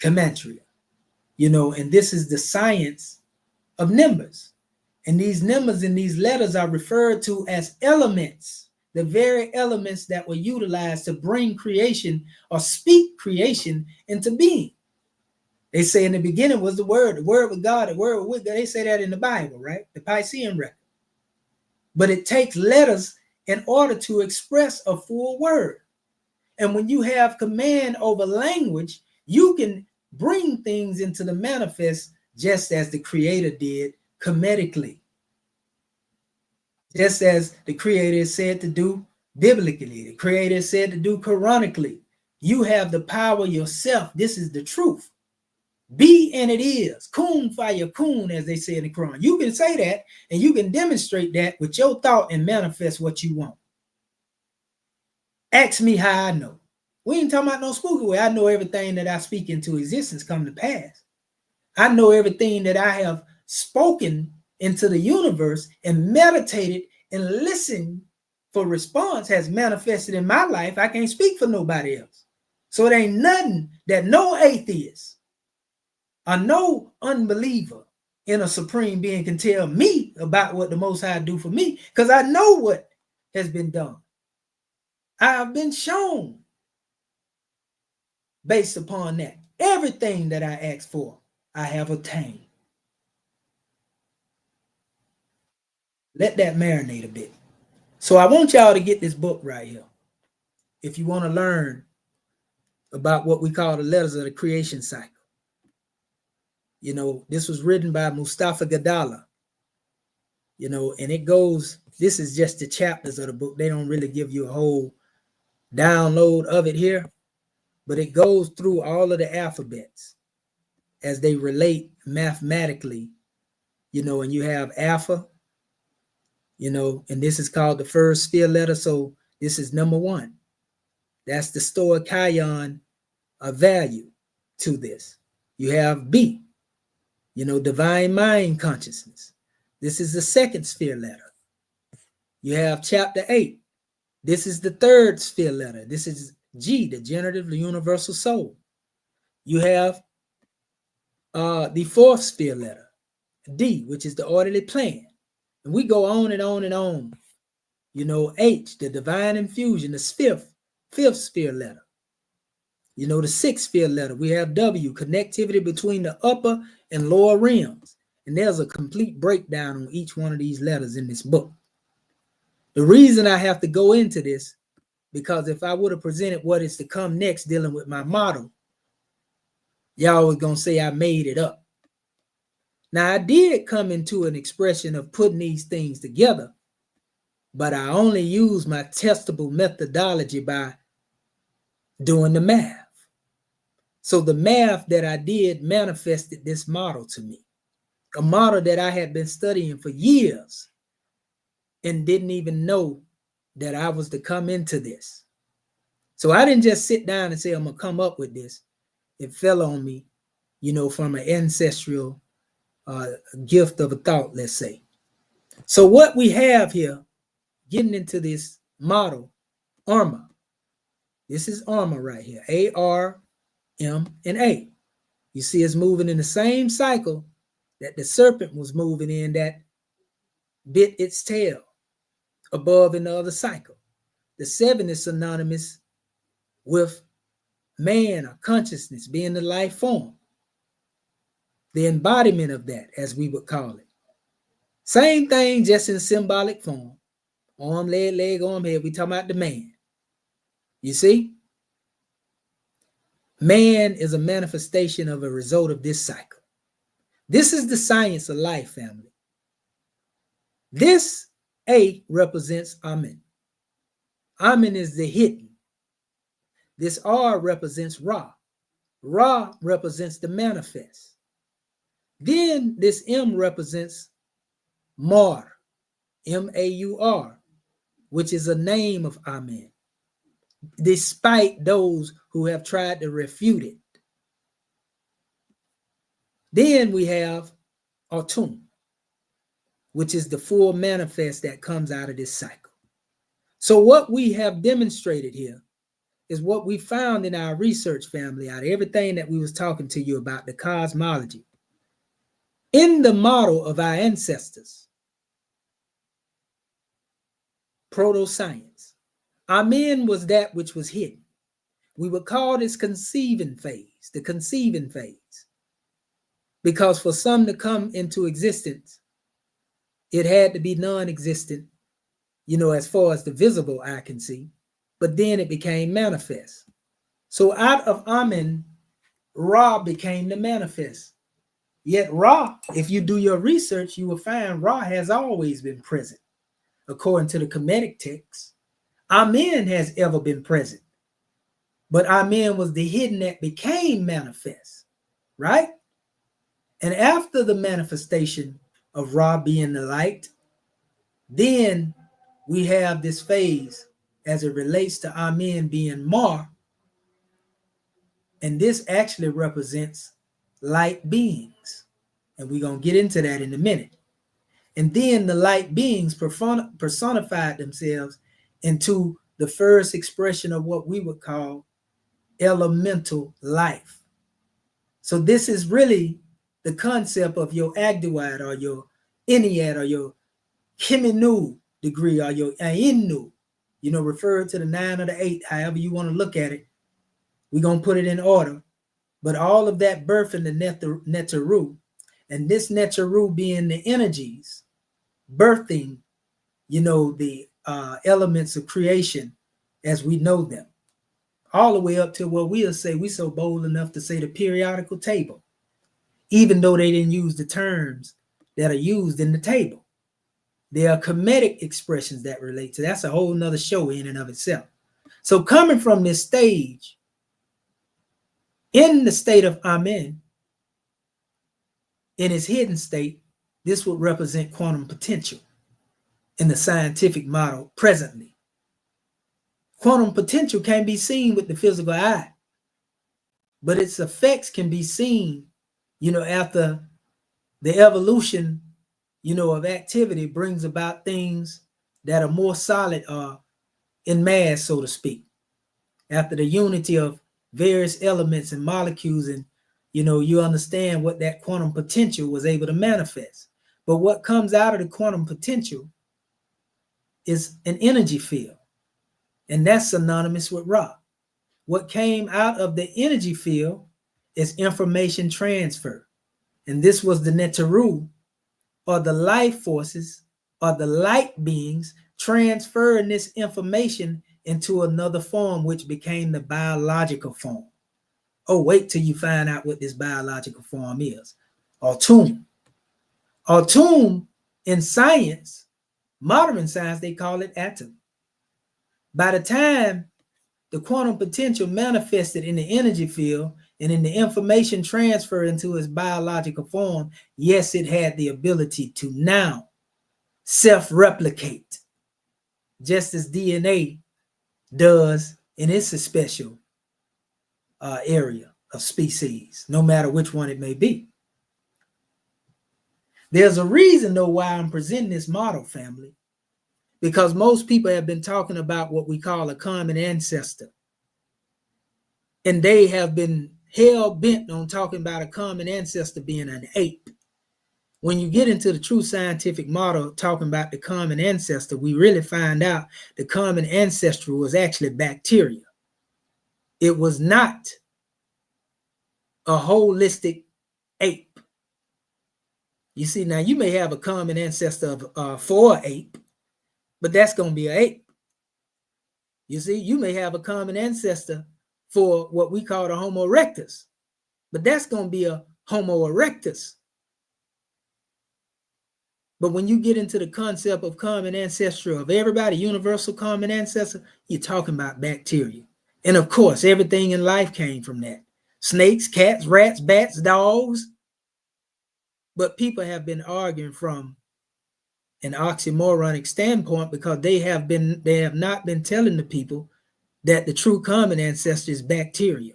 And this is the science of numbers. And these numbers and these letters are referred to as elements, the very elements that were utilized to bring creation or speak creation into being. They say in the beginning was the word was God, the word was with God. They say that in the Bible, right? The Piscean record. But it takes letters in order to express a full word. And when you have command over language, you can bring things into the manifest just as the Creator did Kemetically. Just as the Creator is said to do biblically, the Creator is said to do Quranically. You have the power yourself. This is the truth. Be and it is. Kun fayakun, as they say in the Quran. You can say that and you can demonstrate that with your thought and manifest what you want. Ask me how I know. We ain't talking about no spooky way. I know everything that I speak into existence come to pass. I know everything that I have spoken into the universe and meditated and listened for response has manifested in my life. I can't speak for nobody else. So it ain't nothing that no atheist or no unbeliever in a supreme being can tell me about what the Most High do for me, because I know what has been done. I have been shown based upon that. Everything that I asked for, I have attained. Let that marinate a bit. So I want y'all to get this book right here. If you want to learn about what we call the letters of the creation cycle. You know, this was written by Mustafa Gadala. You know, and it goes, this is just the chapters of the book. They don't really give you a whole download of it here, but it goes through all of the alphabets as they relate mathematically, you know, and you have alpha, you know, and this is called the first sphere letter. So this is number 1. That's the stoicheion of value to this. You have B, you know, divine mind consciousness. This is the second sphere letter. You have chapter 8. This is the third sphere letter. This is G, the generative, the universal soul. You have the fourth sphere letter, D, which is the orderly plan. And we go on and on and on. You know, H, the divine infusion, the fifth sphere letter. You know, the sixth sphere letter, we have W, connectivity between the upper and lower realms. And there's a complete breakdown on each one of these letters in this book. The reason I have to go into this, because if I would have presented what is to come next dealing with my model, y'all was going to say I made it up. Now, I did come into an expression of putting these things together, but I only use my testable methodology by doing the math. So the math that I did manifested this model to me, a model that I had been studying for years and didn't even know that I was to come into this. So I didn't just sit down and say, I'm going to come up with this. It fell on me, you know, from an ancestral gift of a thought, let's say. So what we have here, getting into this model, A.R.M.A. This is A.R.M.A right here, A.R.M.A. You see it's moving in the same cycle that the serpent was moving in that bit its tail above in the other cycle. The 7 is synonymous with man or consciousness being the life form, the embodiment of that, as we would call it. Same thing, just in symbolic form. Arm, leg, arm, head. We talking about the man. You see? Man is a manifestation of a result of this cycle. This is the science of life, family. This A represents Amen. Amen is the hidden. This R represents Ra. Ra represents the manifest. Then this M represents Mar, M-A-U-R, which is a name of Amen, despite those who have tried to refute it. Then we have Atum, which is the full manifest that comes out of this cycle. So what we have demonstrated here is what we found in our research, family, out of everything that we was talking to you about, the cosmology. In the model of our ancestors, Proto-Science, Amen was that which was hidden. We would call this conceiving phase, the conceiving phase. Because for some to come into existence, it had to be non-existent, you know, as far as the visible eye can see, but then it became manifest. So out of Amen, Ra became the manifest. Yet Ra, if you do your research, you will find Ra has always been present. according to the Kemetic text, A.R.M.A has ever been present. But A.R.M.A was the hidden that became manifest, right? And after the manifestation of Ra being the light, then we have this phase as it relates to A.R.M.A being Ma, and this actually represents light beings. And we're going to get into that in a minute. And then the light beings personified themselves into the first expression of what we would call elemental life. So this is really the concept of your Agduad or your Iniad or your Kemenu degree or your Ainu, referred to the 9 or the 8, however you want to look at it. We're going to put it in order. But all of that birth in the Neteru, and this Neteru being the energies, birthing, the elements of creation as we know them, all the way up to what we'll say, we so bold enough to say the periodical table, even though they didn't use the terms that are used in the table. There are Kemetic expressions that relate to that's a whole nother show in and of itself. So coming from this stage, in the state of A.R.M.A, in its hidden state, this would represent quantum potential in the scientific model presently. Quantum potential can be seen with the physical eye, but its effects can be seen, after the evolution, of activity brings about things that are more solid in mass, so to speak. After the unity of various elements and molecules, and you understand what that quantum potential was able to manifest. But what comes out of the quantum potential is an energy field, and that's synonymous with Ra. What came out of the energy field is information transfer, and this was the Neteru, or the life forces, or the light beings transferring this information into another form, which became the biological form. Oh, wait till you find out what this biological form is. A.R.M.A. A.R.M.A in science, modern science, they call it atom. By the time the quantum potential manifested in the energy field and in the information transfer into its biological form, yes, it had the ability to now self-replicate, just as DNA does in its special area of species, no matter which one it may be. There's a reason, though, why I'm presenting this model, family, because most people have been talking about what we call a common ancestor, and they have been hell-bent on talking about a common ancestor being an ape. When you get into the true scientific model talking about the common ancestor, we really find out the common ancestor was actually bacteria. It was not a holistic ape. You see, now you may have a common ancestor of for an ape, but that's going to be an ape. You see, you may have a common ancestor for what we call the Homo erectus, but that's going to be a Homo erectus. But when you get into the concept of common ancestry of everybody, universal common ancestor, you're talking about bacteria. And of course, everything in life came from that. Snakes, cats, rats, bats, dogs. But people have been arguing from an oxymoronic standpoint because they have not been telling the people that the true common ancestor is bacteria.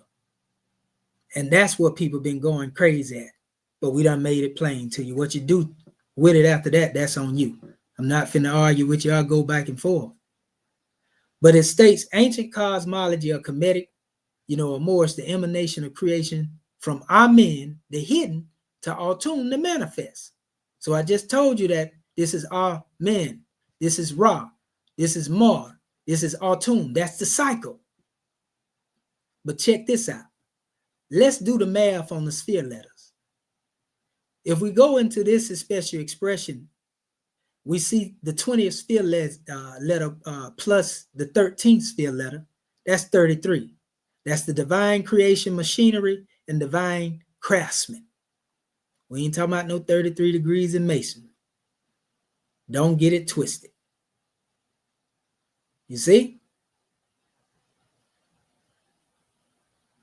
And that's what people have been going crazy at. But we done made it plain to you. What you do with it after that, that's on you. I'm not finna argue with you. I'll go back and forth. But it states ancient cosmology or Kemetic, or more, it's the emanation of creation from A.R.M.A, the hidden, to A.R.M.A, the manifest. So I just told you that this is A.R.M.A, this is Ra, this is Ma, this is A.R.M.A. That's the cycle. But check this out. Let's do the math on the sphere letters. If we go into this special expression, we see the 20th sphere letter plus the 13th sphere letter. That's 33. That's the divine creation machinery and divine craftsman. We ain't talking about no 33 degrees in masonry. Don't get it twisted. You see?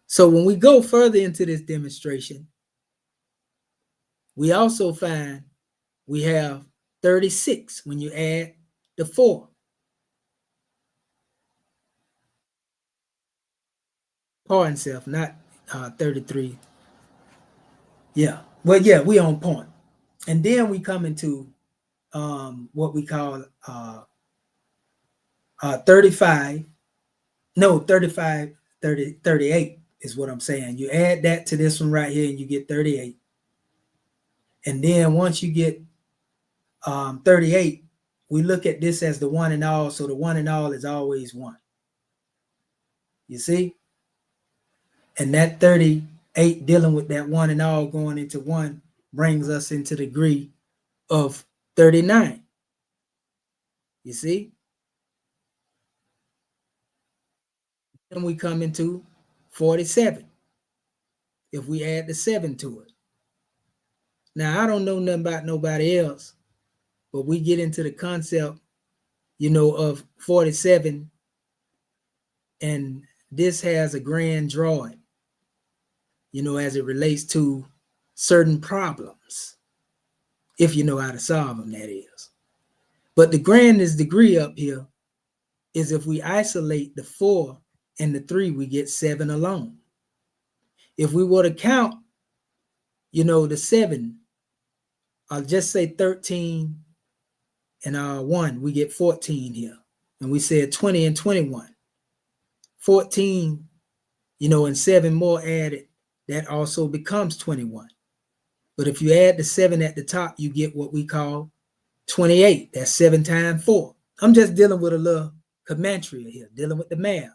So when we go further into this demonstration, we also find we have 36 when you add the 4. Pardon self, not 33. Yeah. Well, yeah, we on point. And then we come into what we call 35. No, 35, 30, 38 is what I'm saying. You add that to this one right here and you get 38. And then once you get 38, we look at this as the one and all. So the one and all is always 1. You see? And that 38 dealing with that one and all going into 1 brings us into the degree of 39. You see? Then we come into 47 if we add the 7 to it. Now, I don't know nothing about nobody else, but we get into the concept, of 47, and this has a grand drawing, as it relates to certain problems, if you know how to solve them, that is. But the grandest degree up here is if we isolate the 4 and the 3, we get 7 alone. If we were to count, the 7, I'll just say 13 and 1, we get 14 here. And we said 20 and 21. 14, and 7 more added, that also becomes 21. But if you add the 7 at the top, you get what we call 28. That's 7 times 4. I'm just dealing with a little Kemetian here, dealing with the math.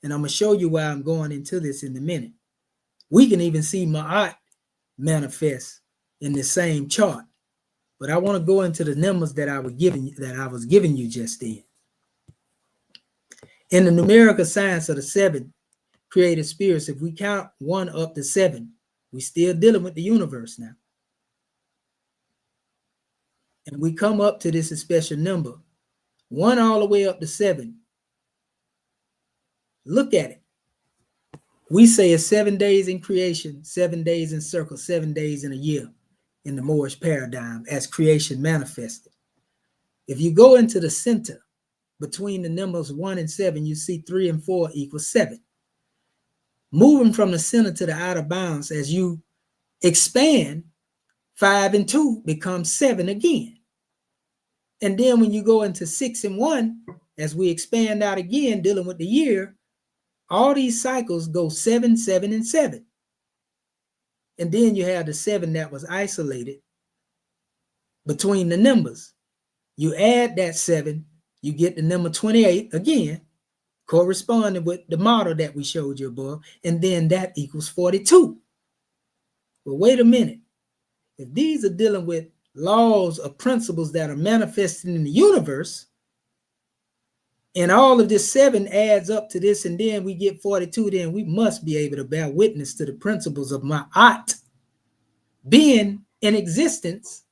And I'm going to show you why I'm going into this in a minute. We can even see Ma'at manifest in the same chart. But I want to go into the numbers that I was giving you just then. In the numerical science of the 7 created spirits, if we count 1 up to 7, we're still dealing with the universe now. And we come up to this special number, 1 all the way up to 7. Look at it. We say it's 7 days in creation, 7 days in circle, 7 days in a year in the Moorish paradigm as creation manifested. If you go into the center between the numbers 1 and 7, you see 3 and 4 equals 7. Moving from the center to the outer bounds, as you expand, 5 and 2 becomes 7 again. And then when you go into 6 and 1, as we expand out again, dealing with the year, all these cycles go 7, 7, and 7. And then you have the 7 that was isolated between the numbers. You add that 7, you get the number 28 again, corresponding with the model that we showed you above, and then that equals 42. But wait a minute. If these are dealing with laws or principles that are manifested in the universe, and all of this 7 adds up to this, and then we get 42, then we must be able to bear witness to the principles of Ma'at being in existence,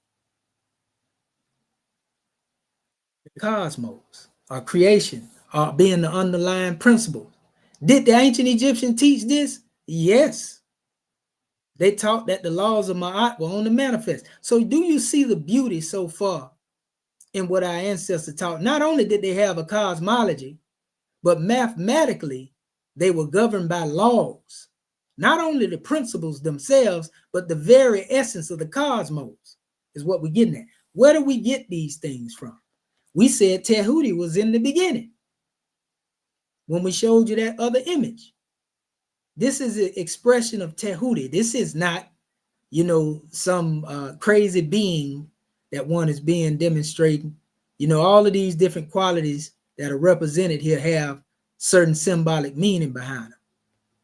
the cosmos, our creation, being the underlying principle. Did the ancient Egyptians teach this? Yes. They taught that the laws of Ma'at were on the manifest. So do you see the beauty so far in what our ancestors taught? Not only did they have a cosmology, but mathematically, they were governed by laws. Not only the principles themselves, but the very essence of the cosmos is what we're getting at. Where do we get these things from? We said Tehuti was in the beginning when we showed you that other image. This is an expression of Tehuti. This is not, some crazy being that one is being demonstrating. All of these different qualities that are represented here have certain symbolic meaning behind them,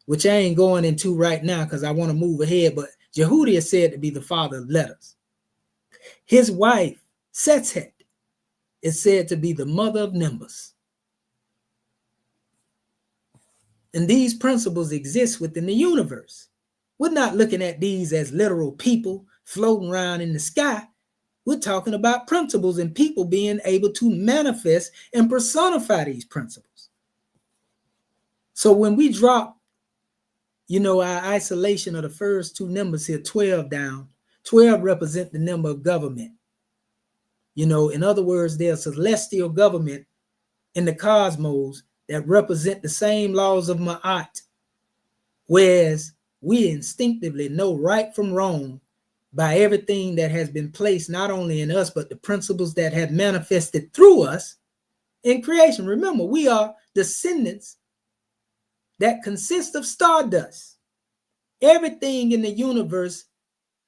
which I ain't going into right now because I want to move ahead. But Jehuti is said to be the father of letters. His wife, Setet, is said to be the mother of numbers. And these principles exist within the universe. We're not looking at these as literal people floating around in the sky. We're talking about principles and people being able to manifest and personify these principles. So when we drop, our isolation of the first two numbers here, 12 down, 12 represent the number of government. In other words, there's a celestial government in the cosmos that represent the same laws of Ma'at, whereas we instinctively know right from wrong by everything that has been placed not only in us, but the principles that have manifested through us in creation. Remember, we are descendants that consist of stardust. Everything in the universe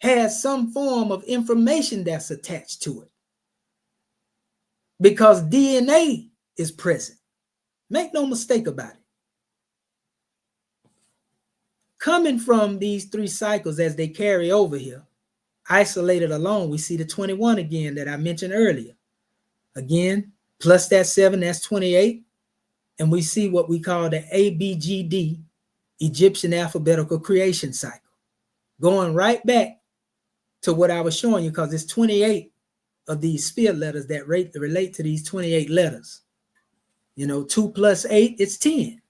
has some form of information that's attached to it because DNA is present. Make no mistake about it. Coming from these three cycles as they carry over here, isolated alone, we see the 21 again that I mentioned earlier. Again, plus that 7, that's 28. And we see what we call the ABGD, Egyptian alphabetical creation cycle. Going right back to what I was showing you, because it's 28 of these sphere letters that relate to these 28 letters. 2 plus 8 is 10.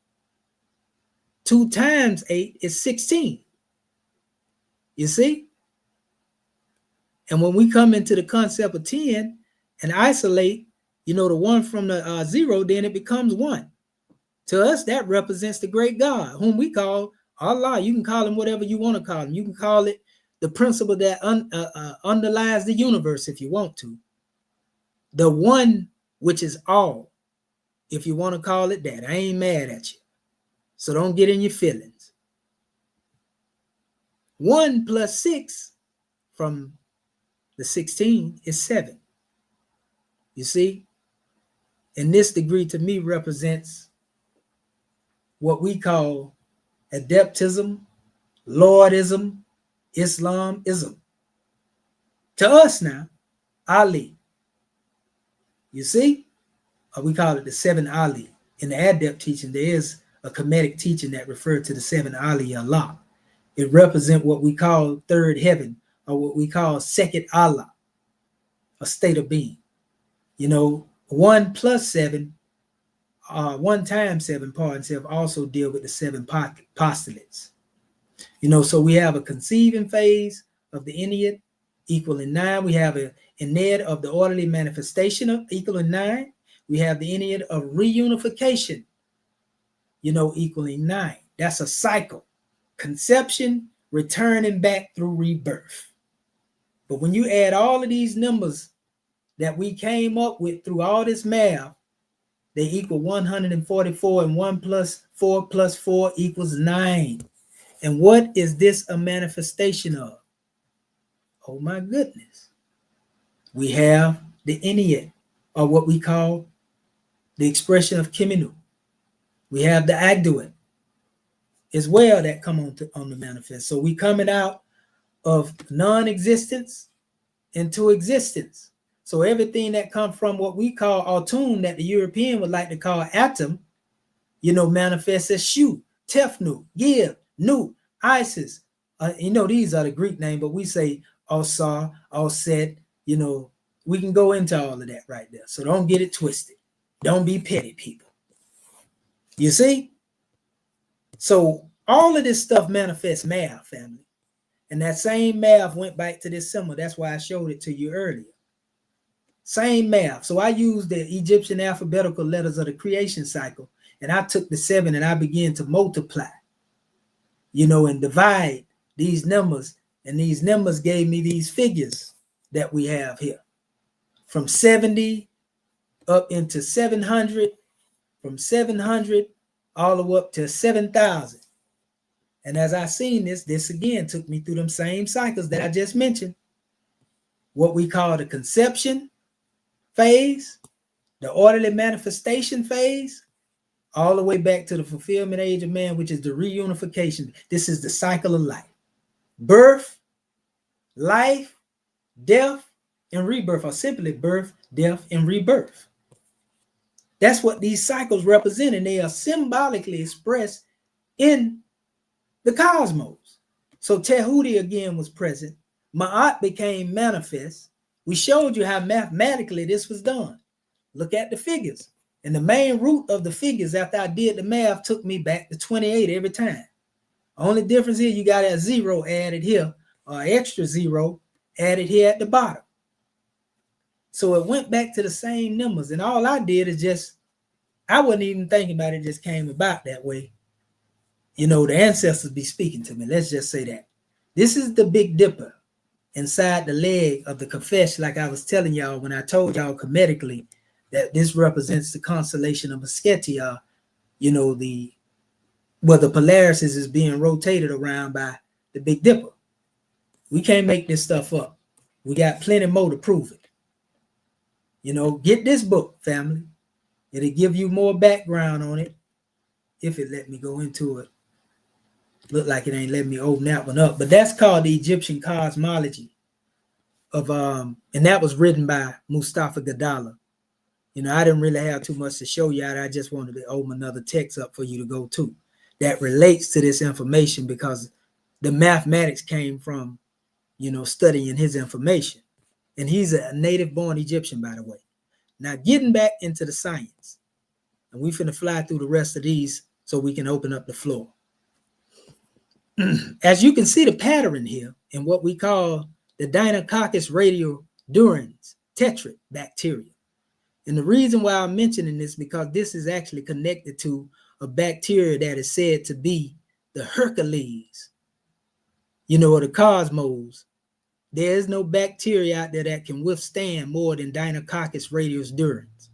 2 times 8 is 16. You see? And when we come into the concept of 10 and isolate, the 1 from the 0, then it becomes 1. To us, that represents the great God, whom we call Allah. You can call him whatever you want to call him. You can call it the principle that underlies the universe if you want to. The one which is all, if you want to call it that. I ain't mad at you. So don't get in your feelings. 1 plus 6 from the 16 is 7. You see? And this degree to me represents what we call Adeptism, Lordism, Islamism. To us now, Ali. You see? Or we call it the 7 Ali. In the Adept teaching, there is a Kemetic teaching that referred to the 7 Ali Allah. It represents what we call third heaven, or what we call second Allah, a state of being. 1 plus 7, 1 times 7, also deal with the 7 postulates. So we have a conceiving phase of the Ennead equaling 9. We have an Ennead of the orderly manifestation of equaling 9. We have the Ennead of reunification, equaling 9. That's a cycle. Conception, returning back through rebirth. But when you add all of these numbers that we came up with through all this math, they equal 144, and 1 plus 4 plus 4 equals 9. And what is this a manifestation of? Oh my goodness. We have the Ennead, or what we call the expression of Kemenu. We have the Agduet as well that come on the manifest. So we coming out of non-existence into existence. So everything that comes from what we call Atum, that the European would like to call atom, manifests as Shu, Tefnu, Gib, Nu, Isis. These are the Greek names, but we say Osar, Oset. We can go into all of that right there. So don't get it twisted. Don't be petty, people. You see? So all of this stuff manifests math, family. And that same math went back to this symbol. That's why I showed it to you earlier. Same math. So I used the Egyptian alphabetical letters of the creation cycle, and I took the 7 and I began to multiply, and divide these numbers. And these numbers gave me these figures that we have here. From 70 up into 700, from 700 all the way up to 7,000. And as I seen this again took me through them same cycles that I just mentioned. What we call the conception phase, the orderly manifestation phase, all the way back to the fulfillment age of man, which is the reunification. This is the cycle of life. Birth, life, death, and rebirth, or simply birth, death, and rebirth. That's what these cycles represent, and they are symbolically expressed in the cosmos. So Tehuti again was present. Ma'at became manifest. We showed you how mathematically this was done. Look at the figures. And the main root of the figures after I did the math took me back to 28 every time. Only difference here, you got a 0 added here, or extra 0 added here at the bottom. So it went back to the same numbers. And all I did is just, I wasn't even thinking about it, just came about that way. You know, the ancestors be speaking to me. Let's just say that. This is the Big Dipper inside the leg of the confession, like I was telling y'all when I told y'all Kemetically that this represents the constellation of Musketia, you know, the Polaris is being rotated around by the Big Dipper. We can't make this stuff up. We got plenty more to prove it. You know, get this book, family. It'll give you more background on it if it let me go into it. Look like it ain't letting me open that one up, but that's called the Egyptian Cosmology of and that was written by Mustafa Gadala. You know, I didn't really have too much to show you. I just wanted to open another text up for you to go to that relates to this information, because the mathematics came from, you know, studying his information. And he's a native born Egyptian, by the way. Now, getting back into the science, and we finna fly through the rest of these so we can open up the floor. As you can see the pattern here in what we call the Deinococcus radiodurans tetrad bacteria. And the reason why I'm mentioning this, because this is actually connected to a bacteria that is said to be the Hercules, you know, or the cosmos. There is no bacteria out there that can withstand more than Deinococcus radiodurans,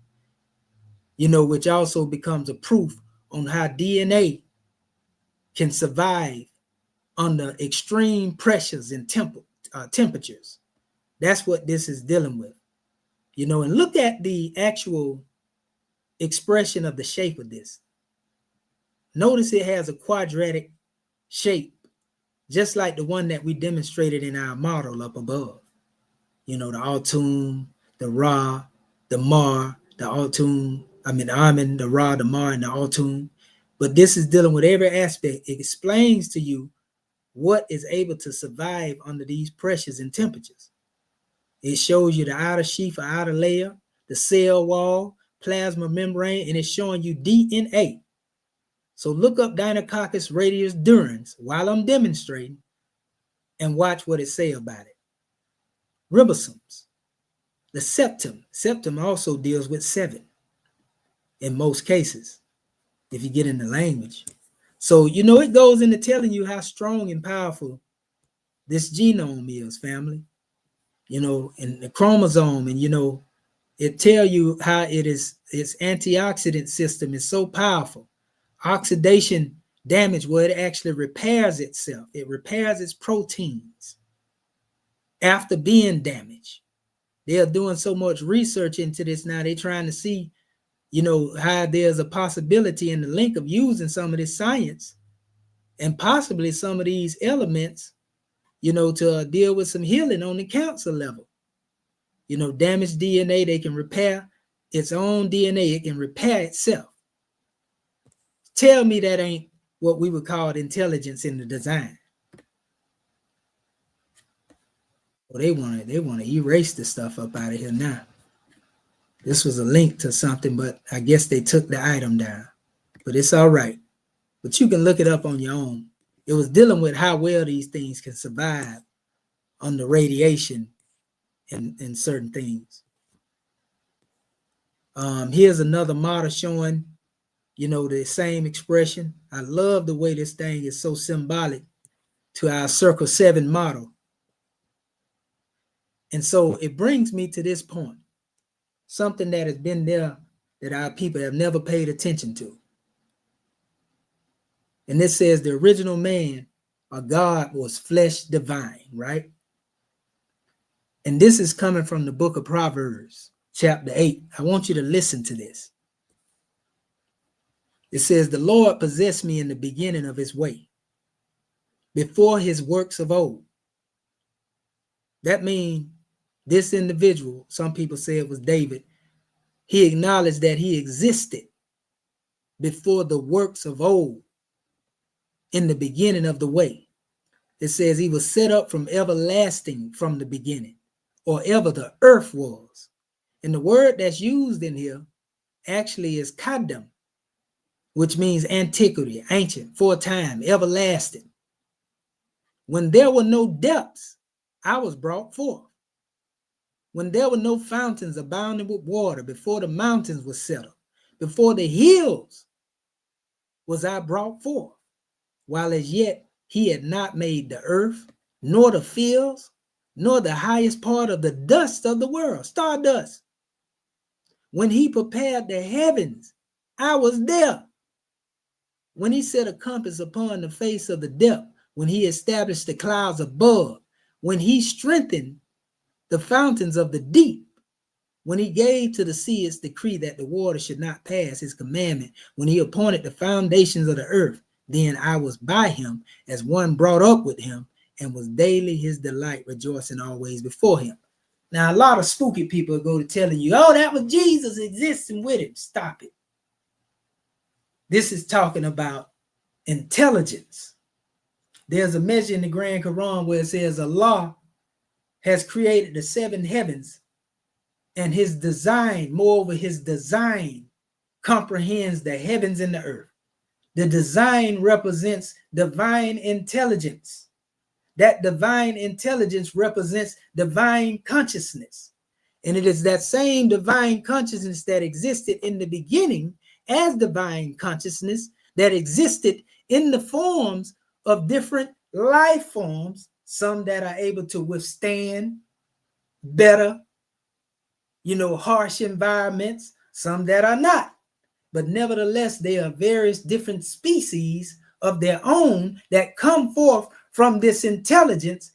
you know, which also becomes a proof on how DNA can survive under extreme pressures and temperatures. That's what this is dealing with, you know. And look at the actual expression of the shape of this. Notice it has a quadratic shape, just like the one that we demonstrated in our model up above. You know, the Altum, the Ra, the Mar, the Altum, the Amen, the Ra, the Mar, and the Altum. But this is dealing with every aspect. It explains to you what is able to survive under these pressures and temperatures. It shows you the outer sheath or outer layer, the cell wall, plasma membrane, and it's showing you DNA. So look up Deinococcus radiodurans while I'm demonstrating and watch what it say about it. Ribosomes. The septum. Septum also deals with 7 in most cases, if you get in the language. So, you know, it goes into telling you how strong and powerful this genome is, family. You know, and the chromosome, and, you know, it tell you how it is, its antioxidant system is so powerful. Oxidation damage, where it actually repairs itself. It repairs its proteins after being damaged. They're doing so much research into this now. They're trying to see, you know, how there's a possibility in the link of using some of this science and possibly some of these elements, you know, to deal with some healing on the cancer level. You know, damaged DNA, they can repair its own DNA. It can repair itself. Tell me that ain't what we would call intelligence in the design. Well, they want to erase the stuff up out of here now. This was a link to something, but I guess they took the item down. But it's all right. But you can look it up on your own. It was dealing with how well these things can survive under radiation and certain things. Here's another model showing, you know, the same expression. I love the way this thing is so symbolic to our Circle 7 model. And so it brings me to this point, something that has been there that our people have never paid attention to. And this says the original man or God was flesh divine, right? And this is coming from the book of Proverbs, chapter 8. I want you to listen to this. It says, the Lord possessed me in the beginning of his way, before his works of old. That means this individual, some people say it was David, he acknowledged that he existed before the works of old, in the beginning of the way. It says he was set up from everlasting, from the beginning. or ever the earth was. And the word that's used in here actually is kadam, which means antiquity, ancient, for a time, everlasting. When there were no depths, I was brought forth. When there were no fountains abounding with water, before the mountains were settled, before the hills was I brought forth, while as yet he had not made the earth, nor the fields, nor the highest part of the dust of the world, stardust. When he prepared the heavens, I was there. When he set a compass upon the face of the depth, when he established the clouds above, when he strengthened the fountains of the deep, when he gave to the sea its decree that the water should not pass his commandment, when he appointed the foundations of the earth, then I was by him as one brought up with him, and was daily his delight, rejoicing always before him. Now, a lot of spooky people go to telling you, oh, that was Jesus existing with him. Stop it. This is talking about intelligence. There's a measure in the Grand Quran where it says Allah has created the seven heavens, and his design, moreover, his design comprehends the heavens and the earth. The design represents divine intelligence. That divine intelligence represents divine consciousness. And it is that same divine consciousness that existed in the beginning as divine consciousness that existed in the forms of different life forms, some that are able to withstand better, harsh environments, some that are not. But nevertheless, there are various different species of their own that come forth from this intelligence,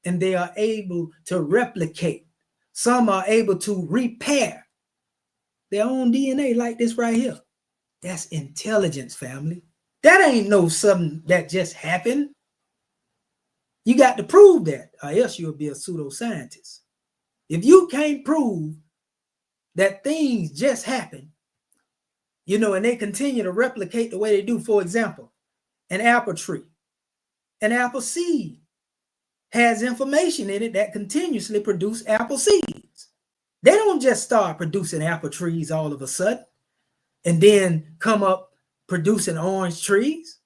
and they are able to replicate. Some are able to repair their own DNA like this right here. That's intelligence, family. That ain't no something that just happened. You got to prove that, or else you'll be a pseudoscientist. If you can't prove that things just happen, and they continue to replicate the way they do, for example, an apple tree, an apple seed has information in it that continuously produce apple seeds. They don't just start producing apple trees all of a sudden and then come up producing orange trees.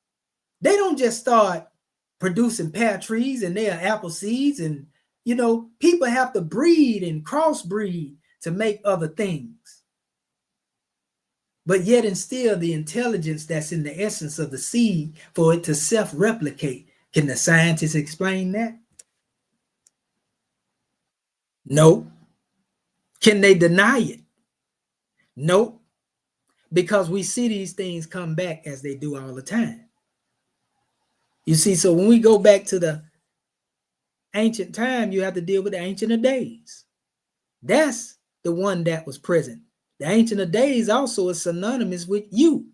They don't just start producing pear trees and they are apple seeds. And, people have to breed and crossbreed to make other things. But yet instill the intelligence that's in the essence of the seed for it to self-replicate. Can the scientists explain that? No. Can they deny it? No. Because we see these things come back as they do all the time. You see, so when we go back to the ancient time, you have to deal with the Ancient of Days. That's the one that was present. The Ancient of Days also is synonymous with you.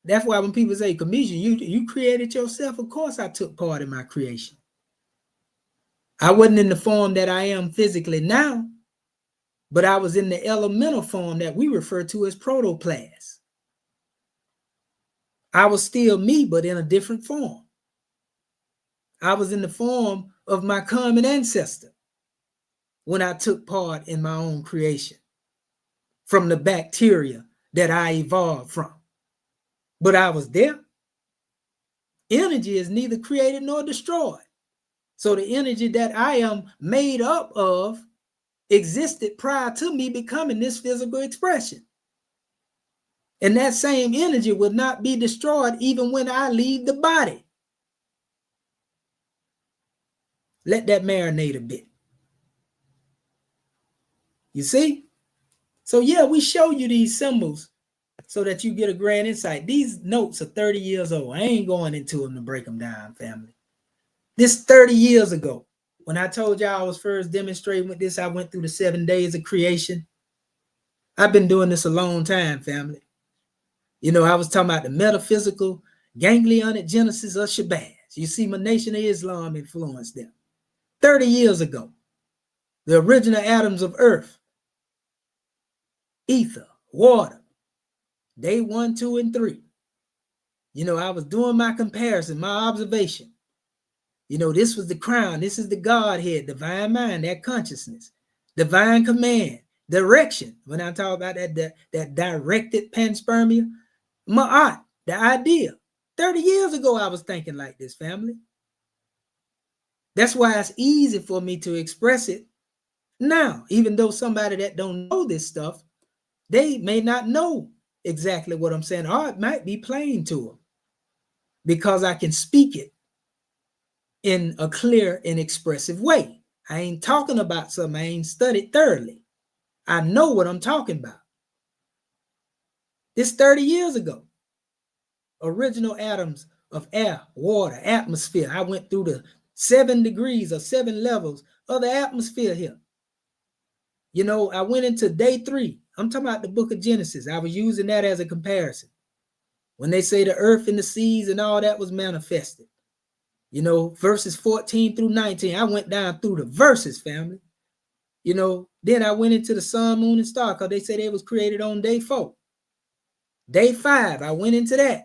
That's why when people say, Kemetian, you created yourself. Of course I took part in my creation. I wasn't in the form that I am physically now, but I was in the elemental form that we refer to as protoplasm. I was still me, but in a different form. I was in the form of my common ancestor when I took part in my own creation from the bacteria that I evolved from. But I was there. Energy is neither created nor destroyed. So the energy that I am made up of existed prior to me becoming this physical expression. And that same energy will not be destroyed even when I leave the body. Let that marinate a bit. You see? So yeah, we show you these symbols so that you get a grand insight. These notes are 30 years old. I ain't going into them to break them down, family. This 30 years ago, when I told y'all I was first demonstrating with this, I went through the 7 days of creation. I've been doing this a long time, family. I was talking about the metaphysical ganglionic genesis of Shabazz. You see, my Nation of Islam influenced them. 30 years ago, the original atoms of earth, ether, water, day 1, 2, and 3. I was doing my comparison, my observation. You know, this was the crown. This is the Godhead, divine mind, that consciousness, divine command, direction. When I talk about that directed panspermia, ma'at, the idea. 30 years ago, I was thinking like this, family. That's why it's easy for me to express it now, even though somebody that don't know this stuff, they may not know exactly what I'm saying, or it might be plain to them because I can speak it in a clear and expressive way. I ain't talking about something I ain't studied thoroughly. I know what I'm talking about. This 30 years ago. Original atoms of air, water, atmosphere. I went through the 7 degrees or 7 levels of the atmosphere here. You know, I went into day 3. I'm talking about the book of Genesis. I was using that as a comparison. When they say the earth and the seas and all that was manifested. You know, verses 14 through 19. I went down through the verses, family. You know, then I went into the sun, moon, and star because they say they was created on day 4. Day 5, I went into that.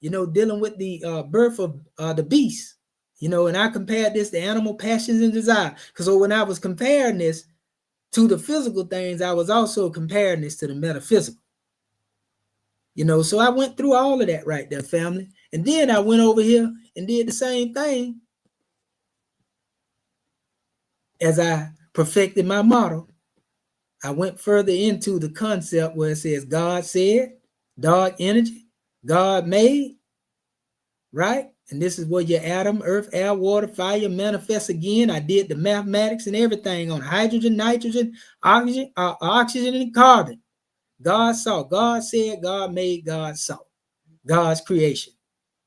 You know, dealing with the birth of the beast, you know, and I compared this to animal passions and desire. Because when I was comparing this to the physical things, I was also comparing this to the metaphysical. You know, so I went through all of that right there, family. And then I went over here and did the same thing as I perfected my model. I went further into the concept where it says God said, dark energy, God made, right? And this is where your atom, earth, air, water, fire manifests again. I did the mathematics and everything on hydrogen, nitrogen, oxygen, and carbon. God saw, God said, God made, God saw. God's creation.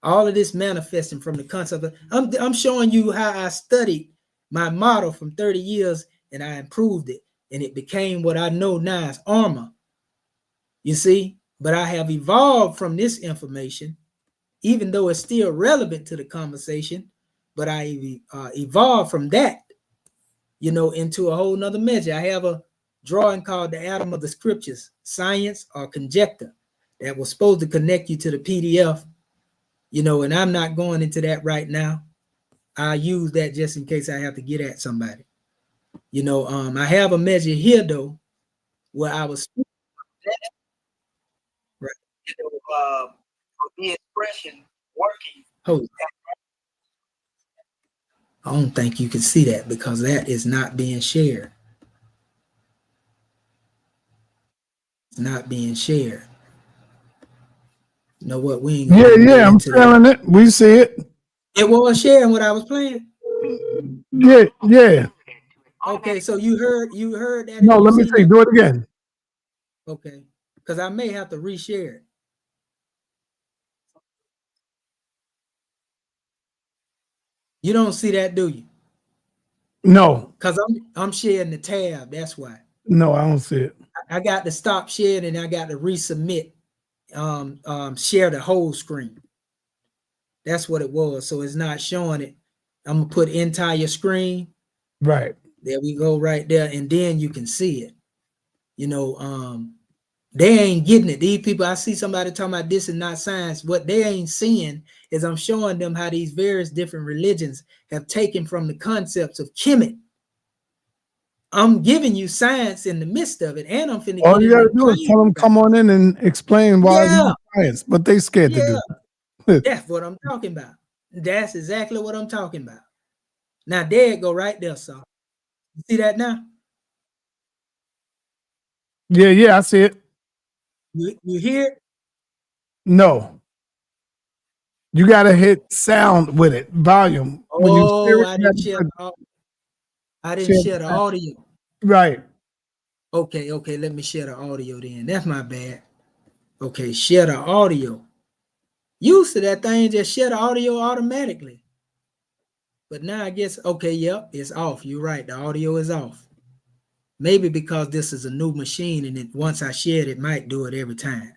All of this manifesting from the concept of, I'm showing you how I studied my model from 30 years and I improved it. And it became what I know now as A.R.M.A. You see, but I have evolved from this information, even though it's still relevant to the conversation, but I evolved from that, you know, into a whole nother measure. I have a drawing called the Atom of the Scriptures, Science or Conjecture, that was supposed to connect you to the PDF, you know, and I'm not going into that right now. I'll use that just in case I have to get at somebody. You know, I have a measure here, though, where I was right, you know, the expression working. Oh, I don't think you can see that because that is not being shared. It's not being shared. You know what? We ain't gonna Yeah, go I'm into that. feeling it. We see it. It was sharing what I was playing. Yeah. Okay, so you heard that. No, And you let me seen see. that? Do it again. Okay, because I may have to reshare it. You don't see that, do you? No, Because I'm sharing the tab. That's why. no, I don't see it. I got to stop sharing and I got to resubmit. Share the whole screen. That's what it was. So it's not showing it. I'm gonna put entire screen. Right. There we go, right there, and then you can see it. You know, they ain't getting it. These people, I see somebody talking about this is not science. What they ain't seeing is I'm showing them how these various different religions have taken from the concepts of Kemet. I'm giving you science in the midst of it, and I'm finna All get you into gotta the do is plane. tell them come on in and explain why it's Yeah, not science, but they scared to do it. that's what I'm talking about. That's exactly what I'm talking about. Now there it go right there, so you see that now? Yeah, I see it. You hear it? No, you gotta hit sound with it, volume. When you share Oh, it, I you didn't gotta share. put I didn't share the share the sound. audio. Right. Okay, let me share the audio then. That's my bad. Okay, share the audio. Used to that thing just share the audio automatically. But now I guess, okay, yep, it's off. You're right. The audio is off. Maybe because this is a new machine and once I share it, it might do it every time.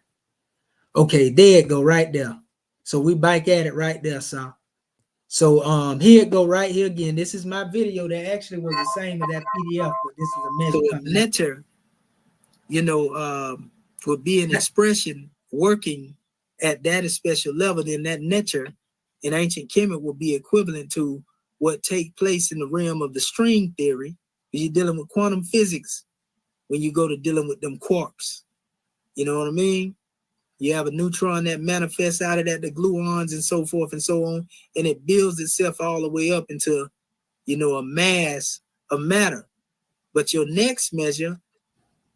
Okay, there it go right there. So we back at it right there, so. So here it go right here again. This is my video that actually was the same as that PDF, but this is a measure coming out. You know, for being expression working at that special level, then that nature in ancient Kemet would be equivalent to what take place in the realm of the string theory, because you're dealing with quantum physics when you go to dealing with them quarks. You know what I mean? You have a neutron that manifests out of that, the gluons and so forth and so on, and it builds itself all the way up into, you know, a mass of matter. But your next measure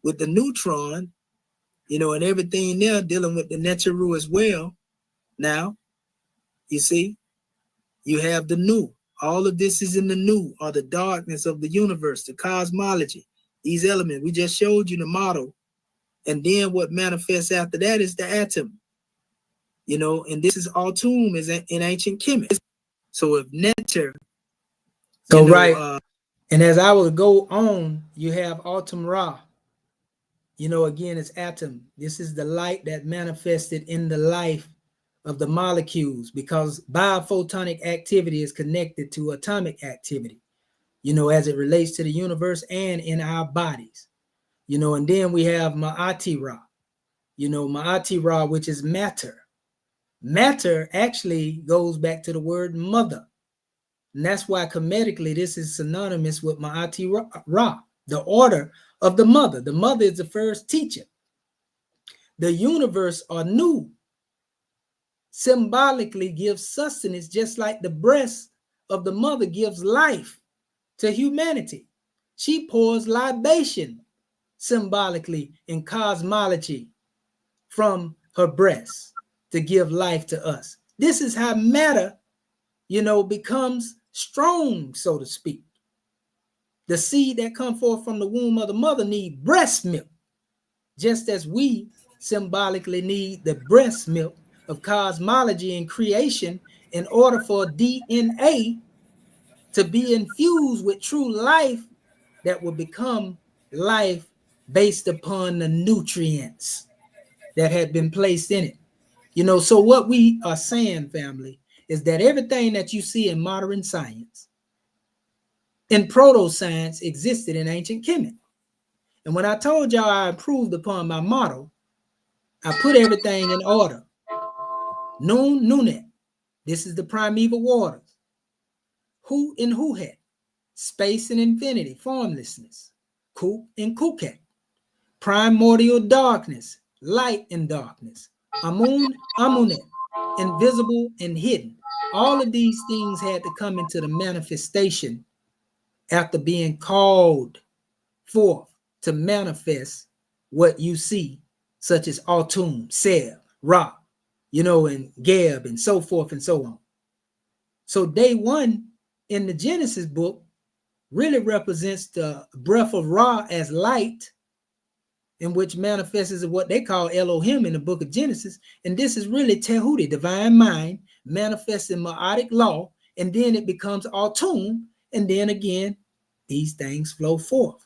with the neutron, you know, and everything there dealing with the Neteru as well. Now, you see, you have the new. All of this is in the new, or the darkness of the universe, the cosmology, these elements. We just showed you the model. And then what manifests after that is the atom. You know, and this is A.R.M.A is in ancient Kemet. So if neter, so right, and as I would go on, you have A.R.M.A. You know, again, it's atom. This is the light that manifested in the life of the molecules, because biophotonic activity is connected to atomic activity, you know, as it relates to the universe and in our bodies, you know. And then we have Ma'ati-Ra, you know, Ma'ati-Ra, which is matter. Matter actually goes back to the word mother. And that's why Kemetically this is synonymous with Ma'ati-Ra, the order of the mother. The mother is the first teacher. The universe, or new, symbolically gives sustenance, just like the breast of the mother gives life to humanity. She pours libation symbolically in cosmology from her breast to give life to us. This is how matter, you know, becomes strong, so to speak. The seed that comes forth from the womb of the mother need breast milk, just as we symbolically need the breast milk of cosmology and creation in order for DNA to be infused with true life that will become life based upon the nutrients that had been placed in it. You know, so what we are saying, family, is that everything that you see in modern science, in proto-science, existed in ancient Kemet. And when I told y'all I improved upon my model, I put everything in order. Nun, Nunet. This is the primeval waters. Hu and Huhet. Space and infinity, formlessness. Ku and Kuket. Primordial darkness, light and darkness. Amun, Amunet. Invisible and hidden. All of these things had to come into the manifestation after being called forth to manifest what you see, such as Atum, Seb, Ra, you know, and Geb, and so forth and so on. So day one in the Genesis book really represents the breath of Ra as light, in which manifests as what they call Elohim in the book of Genesis. And this is really Tehuti, divine mind, manifests in Ma'atic law, and then it becomes Atum, and then again, these things flow forth.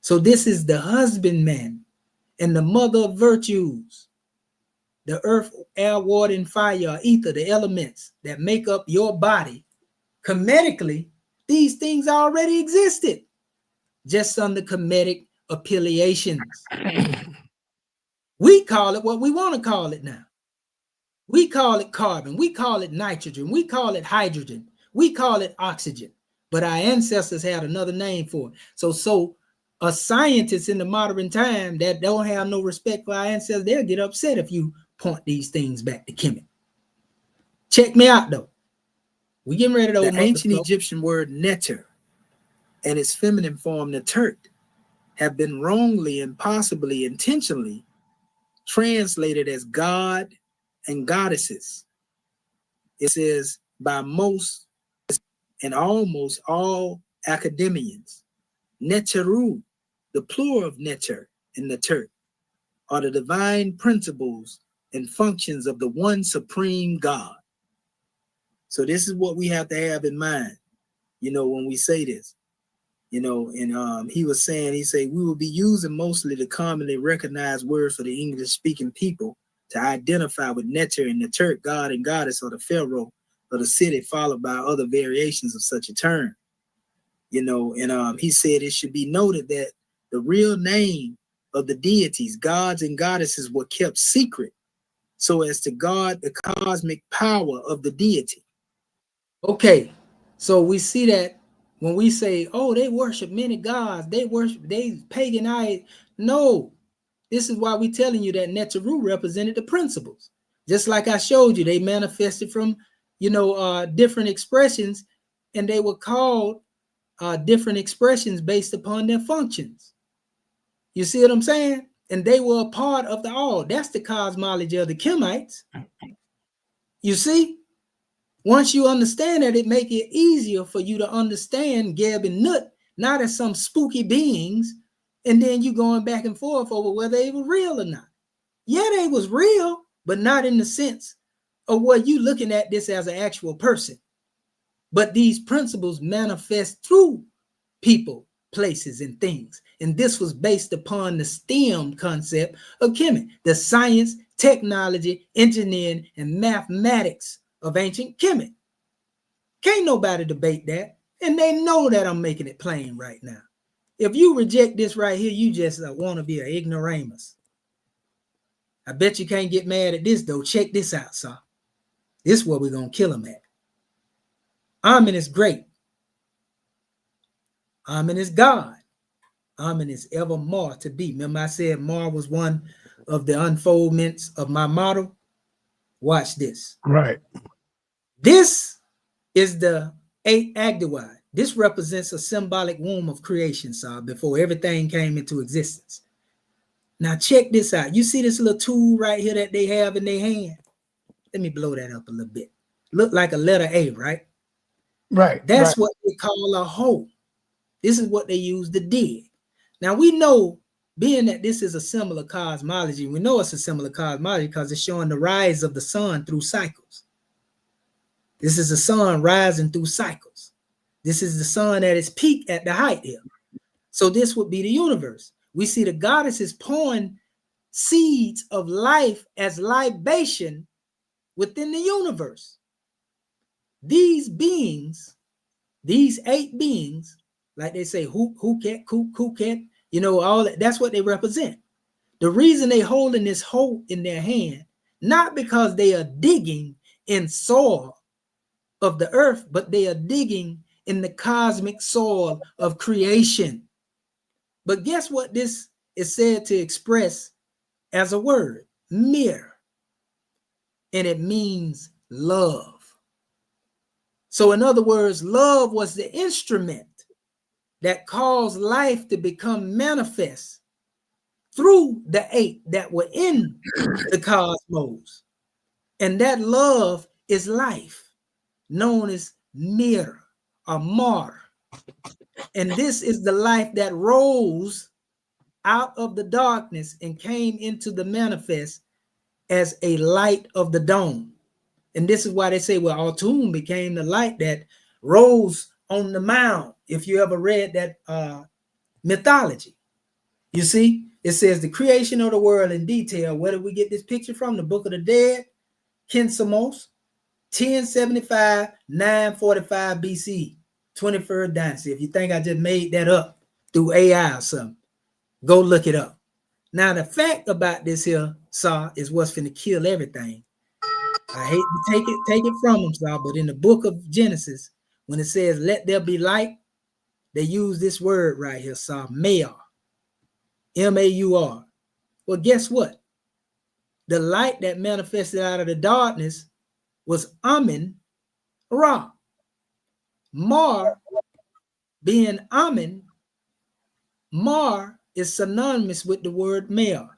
So this is the husbandman and the mother of virtues, the earth, air, water, and fire, ether, the elements that make up your body. Kemetically, these things already existed, just under Kemetic affiliations. We call it what we want to call it now. We call it carbon, we call it nitrogen, we call it hydrogen, we call it oxygen, but our ancestors had another name for it. So a scientist in the modern time that don't have no respect for our ancestors, they'll get upset if you point these things back to Kemet. Check me out though. We getting ready to open the ancient Egyptian word neter and its feminine form netert have been wrongly and possibly intentionally translated as God and goddesses. It says by most and almost all academians, neteru, the plural of neter and netert, are the divine principles and functions of the one supreme God. So this is what we have to have in mind, you know, when we say this, you know. And he was saying, he said, we will be using mostly the commonly recognized words for the English speaking people to identify with neter and netert, God and goddess, or the pharaoh of the city, followed by other variations of such a term. You know, and he said it should be noted that the real name of the deities, gods and goddesses, were kept secret so as to guard the cosmic power of the deity. Okay, so we see that when we say, oh, they worship many gods, they pagan idols. No, this is why we're telling you that Neteru represented the principles. Just like I showed you, they manifested from, different expressions, and they were called different expressions based upon their functions. You see what I'm saying? And they were a part of the all. That's the cosmology of the Kemites. You see? Once you understand that, it make it easier for you to understand Geb and Nut, not as some spooky beings, and then you going back and forth over whether they were real or not. Yeah, they was real, but not in the sense of what you looking at this as an actual person. But these principles manifest through people, places, and things. And this was based upon the STEM concept of Kemet, the science, technology, engineering, and mathematics of ancient Kemet. Can't nobody debate that. And they know that I'm making it plain right now. If you reject this right here, you just want to be an ignoramus. I bet you can't get mad at this, though. Check this out, sir. This is where we're going to kill him at. A.R.M.A is great. A.R.M.A is God. A.R.M.A is ever more to be. Remember I said more was one of the unfoldments of my model? Watch this. Right. This is the 8th Agdawai. This represents a symbolic womb of creation, sir, before everything came into existence. Now check this out. You see this little tool right here that they have in their hand? Let me blow that up a little bit. Look like a letter A, right? Right. That's what they call a hole. This is what they use to dig. Now we know, being that this is a similar cosmology, we know it's a similar cosmology because it's showing the rise of the sun through cycles. This is the sun rising through cycles. This is the sun at its peak at the height here. So this would be the universe. We see the goddesses pouring seeds of life as libation within the universe. These beings, these 8 beings, like they say, Huket, Kuket, all that, that's what they represent. The reason they holding this hoe in their hand, not because they are digging in soil of the earth, but they are digging in the cosmic soil of creation. But guess what this is said to express as a word? Mir. And it means love. So in other words, love was the instrument that caused life to become manifest through the 8 that were in the cosmos. And that love is life, known as Mir or Mar. And this is the life that rose out of the darkness and came into the manifest as a light of the dome. And this is why they say, well, Autumn became the light that rose on the mound. If you ever read that mythology, you see, it says the creation of the world in detail. Where did we get this picture from? The Book of the Dead, Kinsamos, 1075, 945 BC, 23rd dynasty. If you think I just made that up through AI or something, go look it up. Now, the fact about this here, Saw, is what's finna kill everything. I hate to take it from them, Saw, but in the book of Genesis, when it says, let there be light, they use this word right here, Saw, Maur, M-A-U-R. Well, guess what? The light that manifested out of the darkness was Amen-Ra. Mar, being Amen, Mar is synonymous with the word Maur,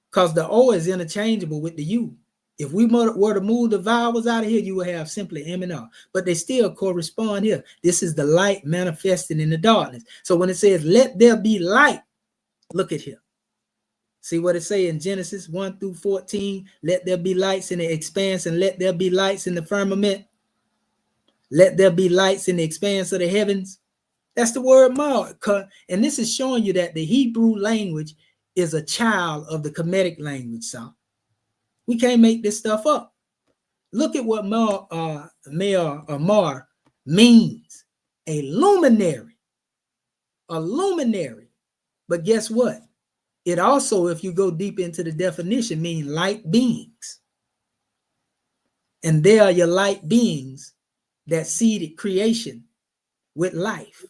because the O is interchangeable with the U. If we were to move the vowels out of here, you would have simply M and R, but they still correspond here. This is the light manifesting in the darkness. So when it says, let there be light, look at here. See what it say in Genesis 1 through 14, let there be lights in the expanse and let there be lights in the firmament. Let there be lights in the expanse of the heavens. That's the word Mar. And this is showing you that the Hebrew language is a child of the Kemetic language, so we can't make this stuff up. Look at what Mar means. A luminary. A luminary. But guess what? It also, if you go deep into the definition, means light beings. And they are your light beings that seeded creation with life.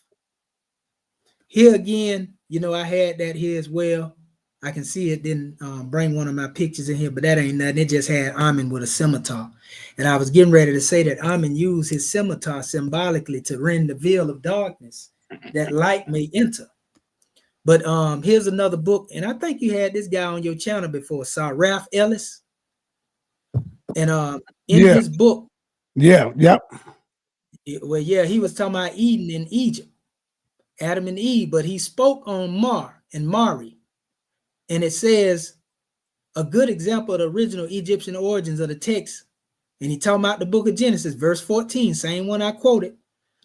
Here again, you know, I had that here as well. I can see it didn't bring one of my pictures in here, but that ain't nothing. It just had A.R.M.A with a scimitar. And I was getting ready to say that A.R.M.A used his scimitar symbolically to rend the veil of darkness that light may enter. But here's another book, and I think you had this guy on your channel before, Ralph Ellis. And in his book, yep. Well, yeah, he was talking about Eden in Egypt, Adam and Eve, but he spoke on Mar and Mari. And it says a good example of the original Egyptian origins of the text. And he talking about the book of Genesis, verse 14, same one I quoted.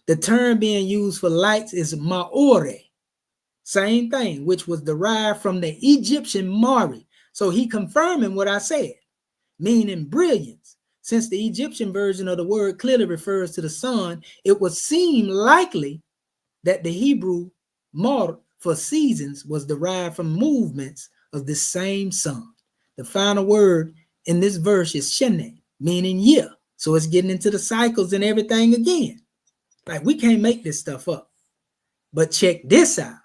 The term being used for lights is Maore, same thing, which was derived from the Egyptian Mari. So he confirming what I said, meaning brilliance. Since the Egyptian version of the word clearly refers to the sun, it would seem likely that the Hebrew Mar for seasons was derived from movements of the same sun. The final word in this verse is Shene, meaning year. So it's getting into the cycles and everything again. Like, we can't make this stuff up. But check this out.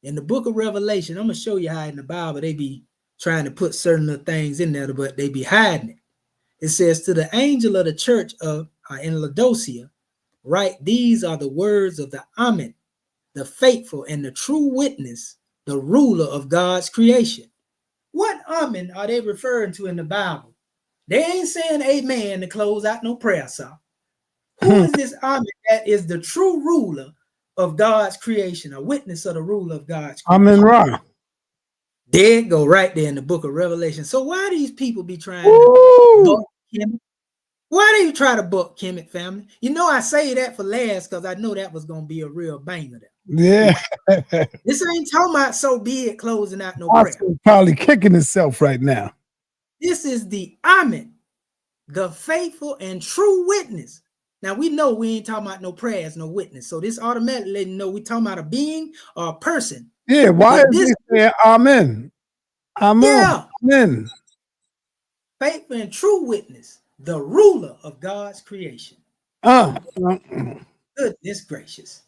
In the book of Revelation, I'm going to show you how in the Bible they be trying to put certain little things in there, but they be hiding it. It says, to the angel of the church of in Laodicea, write, these are the words of the A.R.M.A, the faithful and the true witness, the ruler of God's creation. What A.R.M.A are they referring to in the Bible? They ain't saying amen to close out no prayer, sir. Who is this A.R.M.A that is the true ruler of God's creation, a witness of the ruler of God's creation? A.R.M.A. There it go, right there in the book of Revelation. So why these people be trying to buck Kemet? Why do you try to buck Kemet, family? You know, I say that for last because I know that was going to be a real banger there. Yeah. This ain't talking about so be it closing out no prayer. Probably kicking himself right now. This is the A.R.M.A, the faithful and true witness. Now, we know we ain't talking about no prayers, no witness. So this automatically letting you know we talking about a being or a person. Yeah, why is this saying amen? Amen. Yeah. Amen. Faithful and true witness, the ruler of God's creation. Goodness gracious.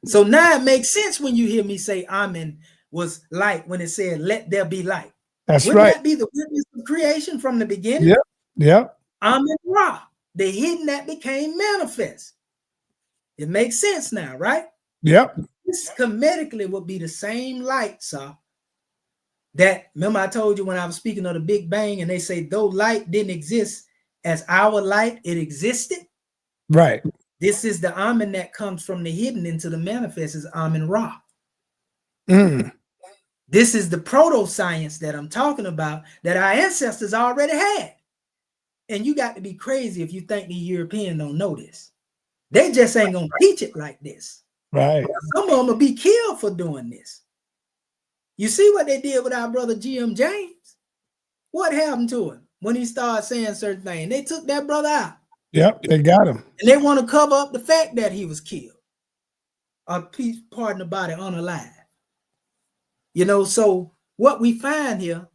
So now it makes sense when you hear me say Amen was light when it said, let there be light. That's Wouldn't right. that be the witness of creation from the beginning? Yep. Yep. Amen-Ra, the hidden that became manifest. It makes sense now, right? Yep. This Kemetically would be the same light, sir. That, remember I told you when I was speaking of the Big Bang and they say, though light didn't exist as our light, it existed. Right. This is the Amen that comes from the hidden into the manifest is Amen-Ra. This is the proto-science that I'm talking about that our ancestors already had. And you got to be crazy if you think the European don't know this. They just ain't going to teach it like this. Right. Some of them will be killed for doing this. You see what they did with our brother G.M. James? What happened to him when he started saying certain things? They took that brother out. Yep, they got him. And they want to cover up the fact that he was killed. Or pardon the body, unalive. You know, so what we find here,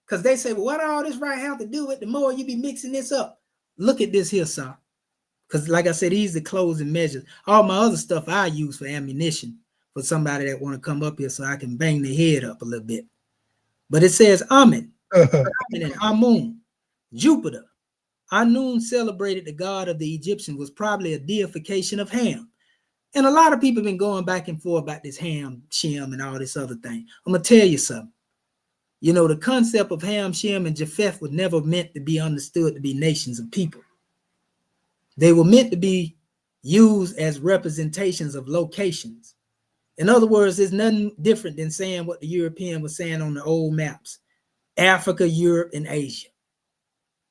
because they say, well, what all this right have to do with the more you be mixing this up? Look at this here, sir. Because like I said, these are the closing measures. All my other stuff I use for ammunition for somebody that want to come up here so I can bang their head up a little bit. But it says Amen and Amun, Jupiter. Anun celebrated the god of the Egyptians was probably a deification of Ham. And a lot of people have been going back and forth about this Ham, Shem, and all this other thing. I'm going to tell you something. You know, the concept of Ham, Shem, and Japheth was never meant to be understood to be nations of people. They were meant to be used as representations of locations. In other words, it's nothing different than saying what the European was saying on the old maps. Africa, Europe, and Asia.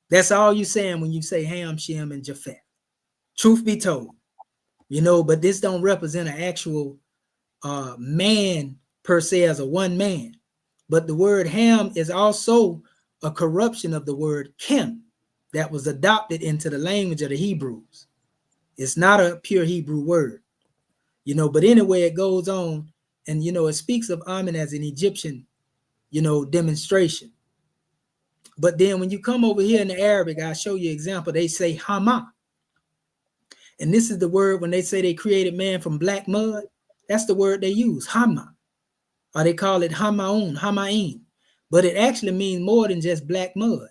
That's all you're saying when you say Ham, Shem, and Japheth. Truth be told. You know, but this don't represent an actual man per se as a one man. But the word Ham is also a corruption of the word Kem that was adopted into the language of the Hebrews. It's not a pure Hebrew word, you know, but anyway, it goes on and, you know, it speaks of Amen as an Egyptian, you know, demonstration. But then when you come over here in the Arabic, I'll show you an example. They say Hama. And this is the word when they say they created man from black mud. That's the word they use, hama, or they call it hamaun, hamain. But it actually means more than just black mud.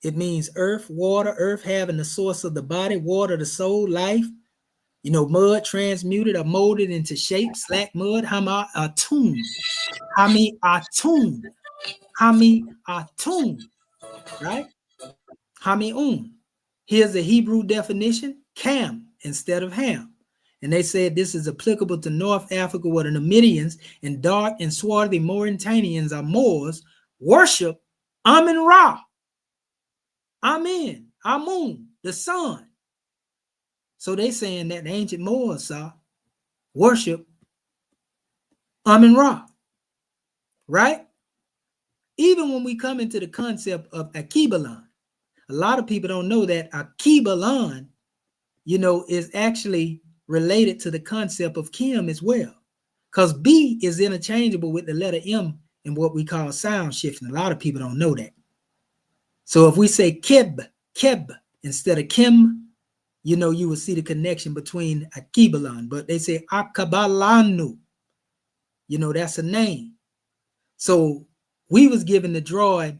It means earth, water, earth having the source of the body, water, the soul, life. You know, mud transmuted or molded into shape, slack mud, hama atun, hami atun, hami atun, right? Hamiun. Here's the Hebrew definition, Cam instead of Ham. And they said this is applicable to North Africa where the Numidians and dark and swarthy Mauritanians or Moors worship Amun-Ra. Amen, Amun, the sun. So they saying that the ancient Moors worship Amun-Ra, right? Even when we come into the concept of Akibalan, a lot of people don't know that Akibalan, you know, is actually related to the concept of Kim as well. Because B is interchangeable with the letter M in what we call sound shifting. A lot of people don't know that. So if we say Keb instead of Kim, you know, you will see the connection between Akibalan. But they say Akabalanu. You know, that's a name. So we was given the drawing,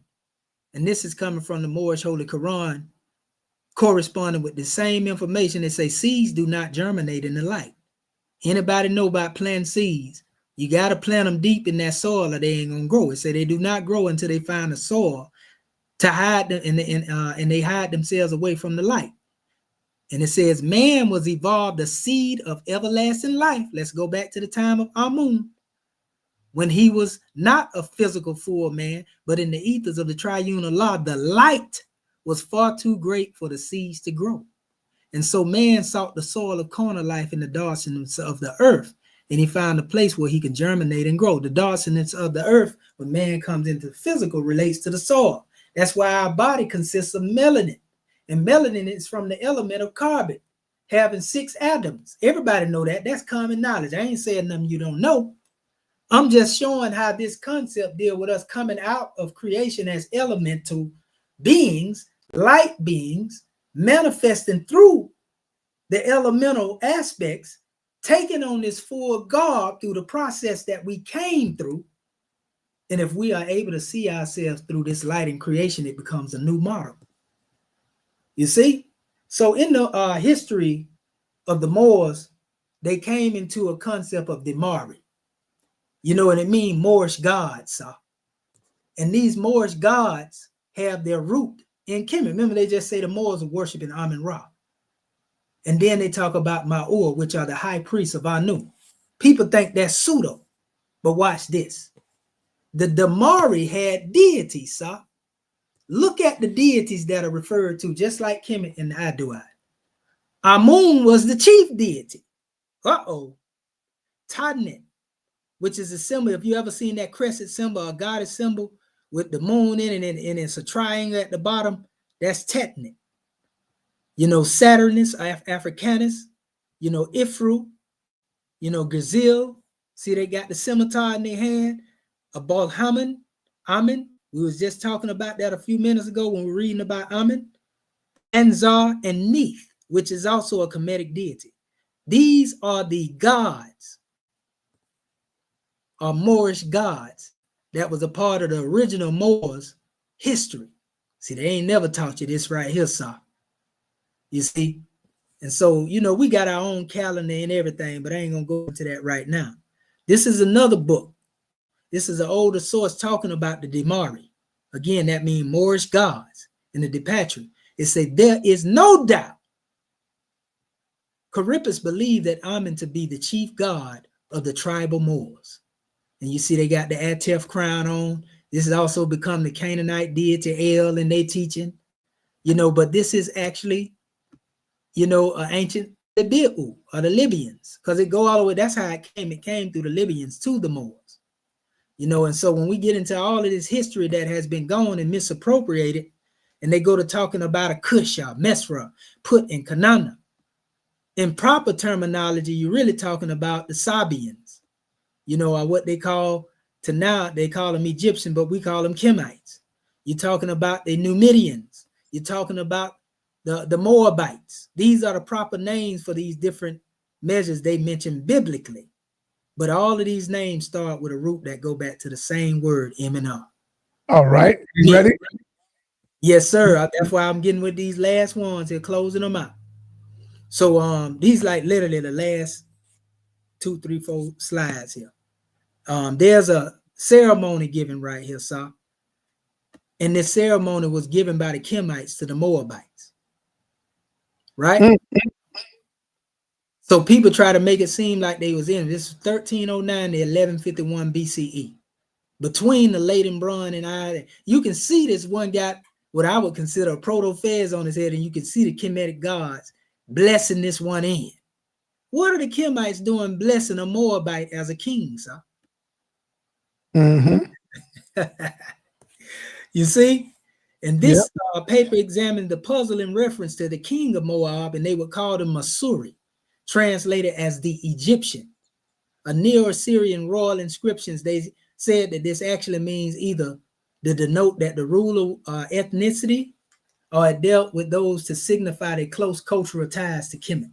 and this is coming from the Moorish Holy Quran, corresponding with the same information. They say seeds do not germinate in the light. Anybody know about planting seeds? You got to plant them deep in that soil or they ain't going to grow. It say they do not grow until they find a soil to hide them, and they hide themselves away from the light. And it says man was evolved a seed of everlasting life. Let's go back to the time of Amun, when he was not a physical full man, but in the ethers of the triune Allah, the light was far too great for the seeds to grow. And so man sought the soil of corner life in the darkness of the earth, and he found a place where he can germinate and grow. The darkness of the earth, when man comes into the physical, relates to the soil. That's why our body consists of melanin, and melanin is from the element of carbon, having 6 atoms. Everybody know that. That's common knowledge. I ain't saying nothing you don't know. I'm just showing how this concept deal with us coming out of creation as elemental beings, light beings, manifesting through the elemental aspects, taking on this full garb through the process that we came through. And if we are able to see ourselves through this light in creation, it becomes a new model. You see? So in the history of the Moors, they came into a concept of Demari. You know what it means? Moorish gods. And these Moorish gods have their root in Kemet. Remember, they just say the Moors are worshiping Amun-Ra. And then they talk about Ma'ur, which are the high priests of Anu. People think that's pseudo, but watch this. The Damari had deities, Look at the deities that are referred to, just like Kemet and Aduad. Amun was the chief deity. Tadnet, which is a symbol. If you ever seen that crescent symbol, a goddess symbol with the moon in it, and it's a triangle at the bottom, that's Tetnet. You know, Saturnus, Africanus, you know, Ifru, you know, Gazil. See, they got the scimitar in their hand. Abal Haman, Amen. We was just talking about that a few minutes ago when we were reading about Amen. Anzar and Neith, which is also a Kemetic deity. These are the gods, or Moorish gods, that was a part of the original Moors history. See, they ain't never taught you this right here, You see? And so, you know, we got our own calendar and everything, but I ain't going to go into that right now. This is another book. This is an older source talking about the Demari. Again, that means Moorish gods. In the Depatri, it says there is no doubt. Corippus believed that Amun to be the chief god of the tribal Moors. And you see they got the Atef crown on. This has also become the Canaanite deity El in their teaching. You know, but this is actually, you know, an ancient Libiu, or the Libyans, because it go all the way. That's how it came. It came through the Libyans to the Moors. You know, and so when we get into all of this history that has been gone and misappropriated, and they go to talking about a Kusha, Mesra, Put, and Kanana, in proper terminology, you're really talking about the Sabians, you know, or what they call, to now, they call them Egyptian, but we call them Kemites. You're talking about the Numidians. You're talking about the Moabites. These are the proper names for these different measures they mention biblically. But all of these names start with a root that go back to the same word, M&R. All right. You Yeah. ready? Yes, sir. That's why I'm getting with these last ones here, closing them out. So these like literally the last 2, 3, 4 slides here. There's a ceremony given right here, sir. And this ceremony was given by the Kemites to the Moabites. Right? Mm-hmm. So people try to make it seem like they was in this 1309 to 1151 BCE. Between the Laden Bronze and I, you can see this one got what I would consider a proto-fez on his head, and you can see the Kemetic gods blessing this one in. What are the Kemites doing blessing a Moabite as a king, sir? Mm-hmm. You see? And this paper examined the puzzle in reference to the king of Moab, and they would call him Masuri, translated as the Egyptian. A Neo-Assyrian royal inscriptions, they said that this actually means either to denote that the ruler ethnicity, or it dealt with those to signify their close cultural ties to Kemet.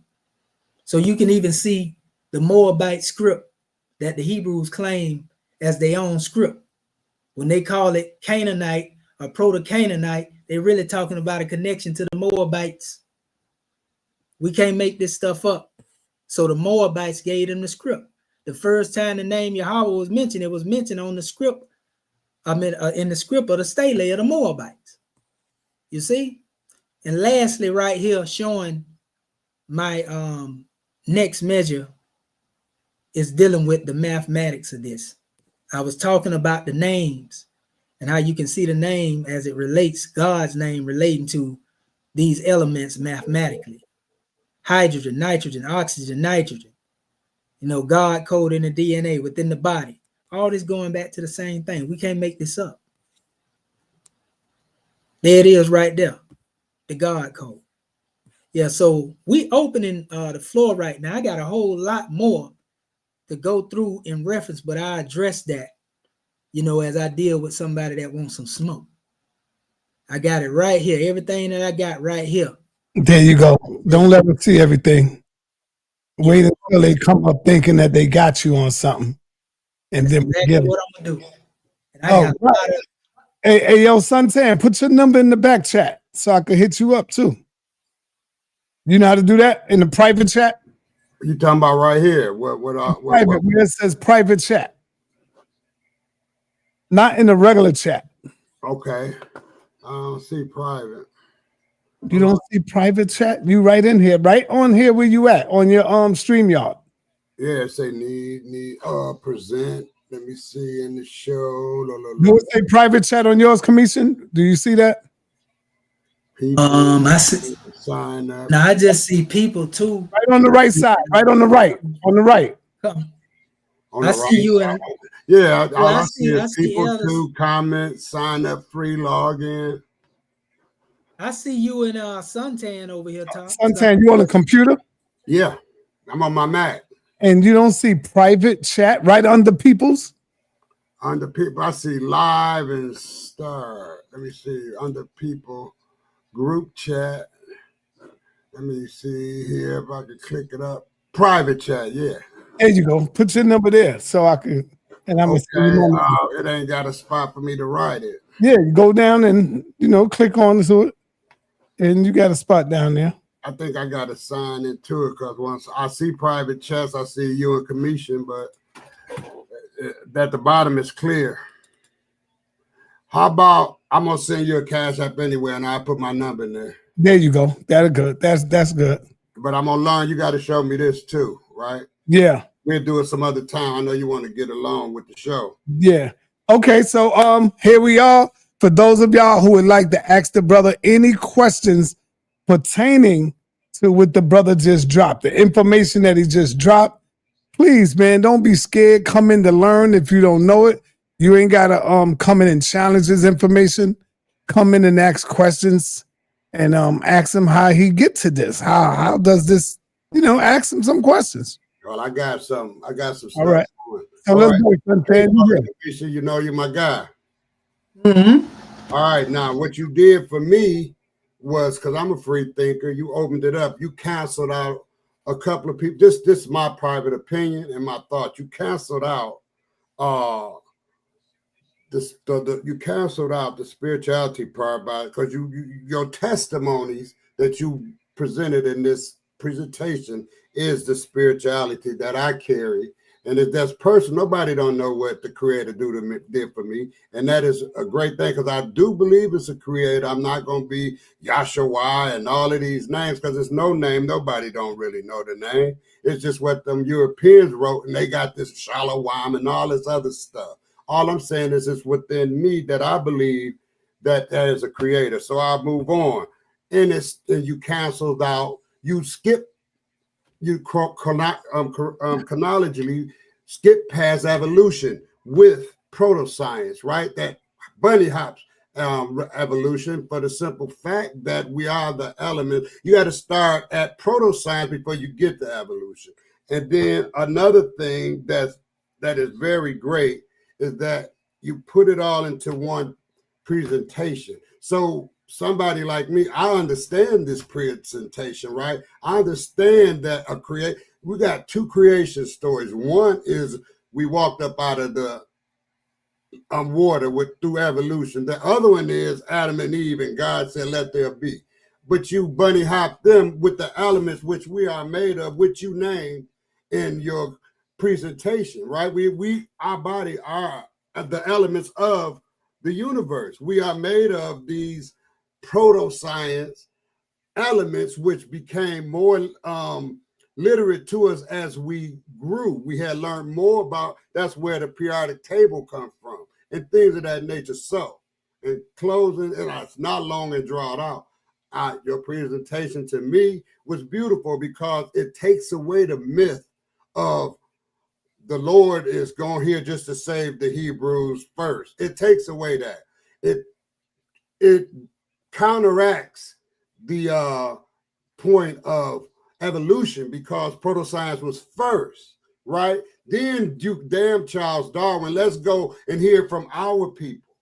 So you can even see the Moabite script that the Hebrews claim as their own script. When they call it Canaanite or Proto-Canaanite, they're really talking about a connection to the Moabites. We can't make this stuff up. So the Moabites gave them the script. The first time the name Yahweh was mentioned, it was mentioned on the script, in the script of the stele of the Moabites. You see? And lastly, right here, showing my next measure is dealing with the mathematics of this. I was talking about the names and how you can see the name as it relates, God's name relating to these elements mathematically. Hydrogen, nitrogen, oxygen, nitrogen. You know, God code in the DNA within the body. All this going back to the same thing. We can't make this up. There it is right there, the God code. Yeah, so we opening the floor right now. I got a whole lot more to go through in reference, but I address that, you know, as I deal with somebody that wants some smoke. I got it right here. Everything that I got right here. There you go. Don't let them see everything. Wait until they come up thinking that they got you on something. And then exactly get it. what I'm gonna do. And I got a lot of, Hey, yo, Suntan, put your number in the back chat so I can hit you up too. You know how to do that in the private chat? You talking about right here? What? Private, where it says private chat. Not in the regular chat. Okay. I don't see private. You don't see private chat? You right in here, right on here where you at, on your StreamYard. Yeah, say need present. Let me see in the show. Do it say private chat on yours, Kemetian? Do you see that? People I see. Sign up. Now I just see people too. Right on the right side, right on the right, on the right. On I the see right you side. in. Yeah, all I I see is see people others. to comment, sign up, free login. I see you and Suntan over here, Tom. Suntan, you on the computer? Yeah, I'm on my Mac. And you don't see private chat right under people's? Under people, I see live and start. Let me see. Under people, group chat. Let me see here if I can click it up. Private chat, yeah. There you go. Put your number there so I can, and I'm Okay. It ain't got a spot for me to write it. Yeah, you go down and, you know, click on it, and you got a spot down there. I think I got to sign into it because once I see private chats, I see you and Kemetian, but at the bottom is clear. How about I'm going to send you a cash app anyway, and I'll put my number in there. There you go. That's good. That's good. But I'm going to learn. You got to show me this too, right? Yeah. We'll do it some other time. I know you want to get along with the show. Yeah. Okay, so here we are. For those of y'all who would like to ask the brother any questions pertaining to what the brother just dropped, the information that he just dropped, please, man, don't be scared. Come in to learn. If you don't know it, you ain't gotta come in and challenge his information. Come in and ask questions and ask him how he get to this. How does this, you know, ask him some questions. Well, I got some stuff. All right. So let's do it. You know you're my guy. Mm-hmm. All right. Now, what you did for me was, because I'm a free thinker, you opened it up. You canceled out a couple of people. This is my private opinion and my thought. You canceled out you canceled out the spirituality part by because your testimonies that you presented in this presentation is the spirituality that I carry. And if that's personal, nobody don't know what the creator did for me. And that is a great thing because I do believe it's a creator. I'm not going to be Yahshua and all of these names because it's no name. Nobody don't really know the name. It's just what them Europeans wrote, and they got this Shalom and all this other stuff. All I'm saying is it's within me that I believe that there is a creator. So I'll move on. And you canceled out, you skip, you chronologically skip past evolution with proto-science, right? That bunny hops evolution for the simple fact that we are the element. You got to start at proto-science before you get to evolution. And then another thing that is very great is that you put it all into one presentation. So somebody like me, I understand this presentation, right? I understand that we got two creation stories. One is we walked up out of the water through evolution. The other one is Adam and Eve, and God said, let there be. But you bunny hop them with the elements which we are made of, which you name in your presentation, right? Our body are the elements of the universe. We are made of these proto-science elements, which became more literate to us as we grew. We had learned more about, that's where the periodic table comes from and things of that nature. So in closing, and it's not long and drawn out, your presentation to me was beautiful because it takes away the myth of the Lord is going here just to save the Hebrews first. It takes away that. It counteracts the point of evolution because proto-science was first, right? Then you damn Charles Darwin. Let's go and hear from our people,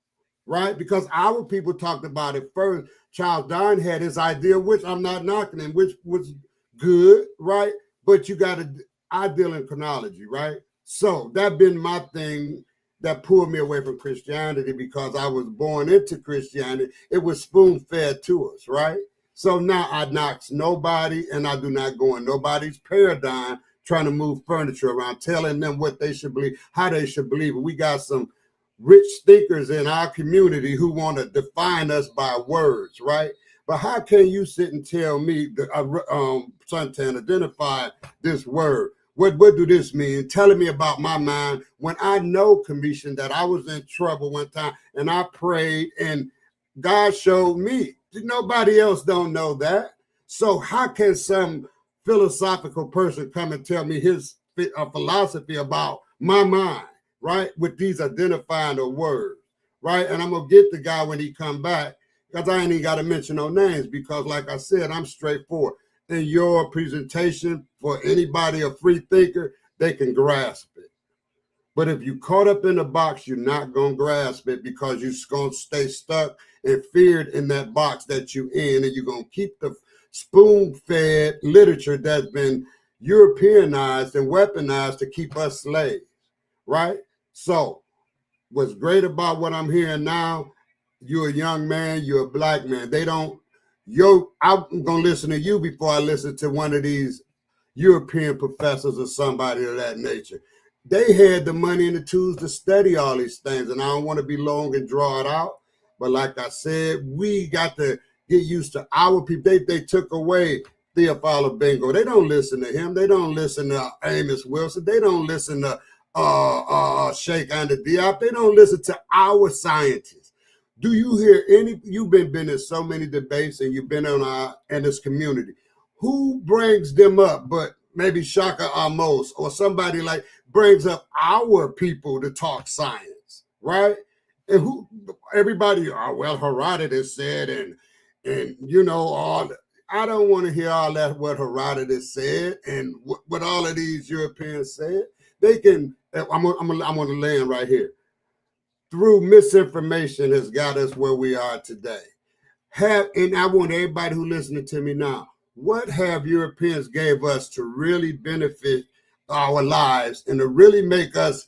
right? Because our people talked about it first. Charles Darwin had his idea, which I'm not knocking him, which was good, right? But you got to, I deal in chronology, right? So that been my thing that pulled me away from Christianity because I was born into Christianity. It was spoon-fed to us, right? So now I knocks nobody and I do not go in nobody's paradigm trying to move furniture around, telling them what they should believe, how they should believe. We got some rich thinkers in our community who want to define us by words, right? But how can you sit and tell me, Suntan, identify this word? What do this mean? Telling me about my mind when I know, Kemetian, that I was in trouble one time and I prayed and God showed me. Nobody else don't know that. So how can some philosophical person come and tell me his philosophy about my mind, right? With these identifying the words, right? And I'm going to get the guy when he come back because I ain't even got to mention no names because like I said, I'm straightforward. In your presentation, for anybody, a free thinker, they can grasp it. But if you caught up in the box, you're not going to grasp it because you're going to stay stuck and feared in that box that you're in, and you're going to keep the spoon-fed literature that's been Europeanized and weaponized to keep us slaves, right? So what's great about what I'm hearing now, you're a young man, you're a black man. I'm going to listen to you before I listen to one of these European professors or somebody of that nature. They had the money and the tools to study all these things, and I don't want to be long and draw it out. But like I said, we got to get used to our people. They took away Theophilo Bingo. They don't listen to him. They don't listen to Amos Wilson. They don't listen to Sheikh Anta Diop. They don't listen to our scientists. Do you hear you've been in so many debates and you've been in this community. Who brings them up but maybe Shaka Amos or somebody like brings up our people to talk science, right? And everybody, Herodotus said, and you know, I don't want to hear all that what Herodotus said and what all of these Europeans said. They can, I'm going to land right here. Through misinformation has got us where we are today. and I want everybody who listening to me now, what have Europeans gave us to really benefit our lives and to really make us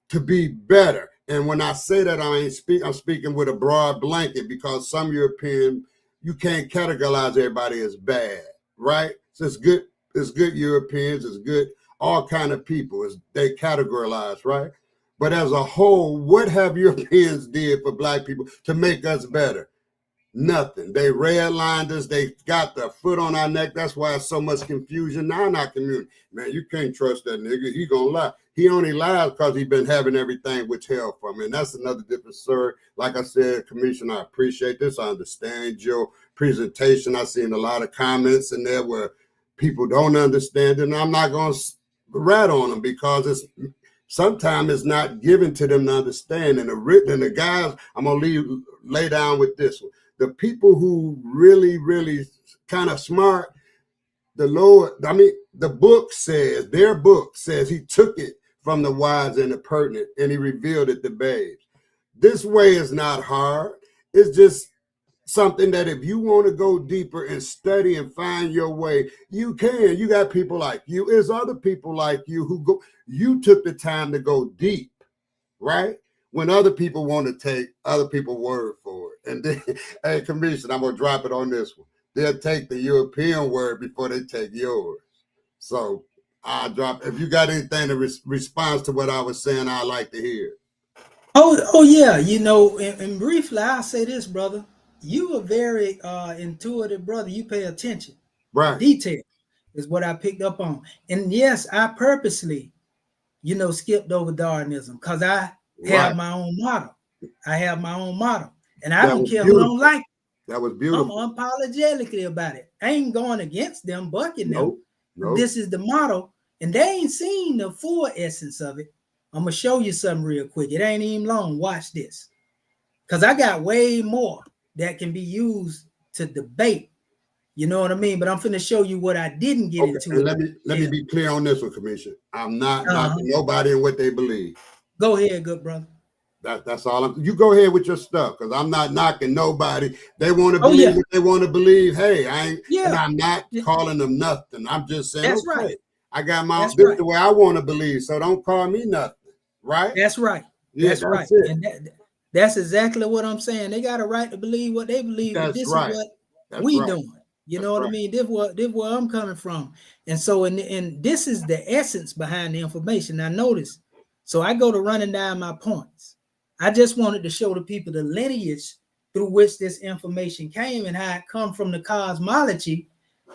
to be better? And when I say that, I'm speaking with a broad blanket, because some European, you can't categorize everybody as bad, right? So it's good Europeans, it's good, all kind of people, they categorize, right? But as a whole, what have Europeans did for Black people to make us better? Nothing. They redlined us. They got their foot on our neck. That's why it's so much confusion now in our community. Man, you can't trust that nigga. He gonna lie. He only lies because he been having everything withheld from him. And that's another different story. Like I said, Commissioner, I appreciate this. I understand your presentation. I've seen a lot of comments in there where people don't understand it. And I'm not going to rat on them, because sometimes it's not given to them to understand. And the guys, I'm going to lay down with this one. The people who really, really kind of smart, the book says, their book says he took it from the wise and the pertinent and he revealed it to babes. This way is not hard. It's just something that if you want to go deeper and study and find your way, you can. You got people like you. There's other people like you you took the time to go deep, right? When other people want to take other people's word for it. And then, hey, Commissioner, I'm going to drop it on this one. They'll take the European word before they take yours. So I'll drop. If you got anything in response to what I was saying, I'd like to hear. Oh yeah. And briefly, I'll say this, brother. You are very intuitive, brother. You pay attention. Right. Detail is what I picked up on. And yes, I purposely, skipped over Darwinism because I have my own model. I have my own model. And I don't care who don't like it. That was beautiful. I'm unapologetically about it. I ain't going against them, bucking them. Nope. This is the model. And they ain't seen the full essence of it. I'm going to show you something real quick. It ain't even long. Watch this. Because I got way more that can be used to debate. You know what I mean? But I'm finna show you what I didn't get into. And let me be clear on this one, Commissioner. I'm not knocking nobody in what they believe. Go ahead, good brother. That's all. You go ahead with your stuff, because I'm not knocking nobody. They want to believe what they want to believe. Hey, and I'm not calling them nothing. I'm just saying, that's right. I got this the way I want to believe, so don't call me nothing. Right? That's right. That's right. It. And that's exactly what I'm saying. They got a right to believe what they believe. This is what we doing. You know what I mean? This where I'm coming from. And so, and this is the essence behind the information. Now notice, so I go to running down my points. I just wanted to show the people the lineage through which this information came and how it come from the cosmology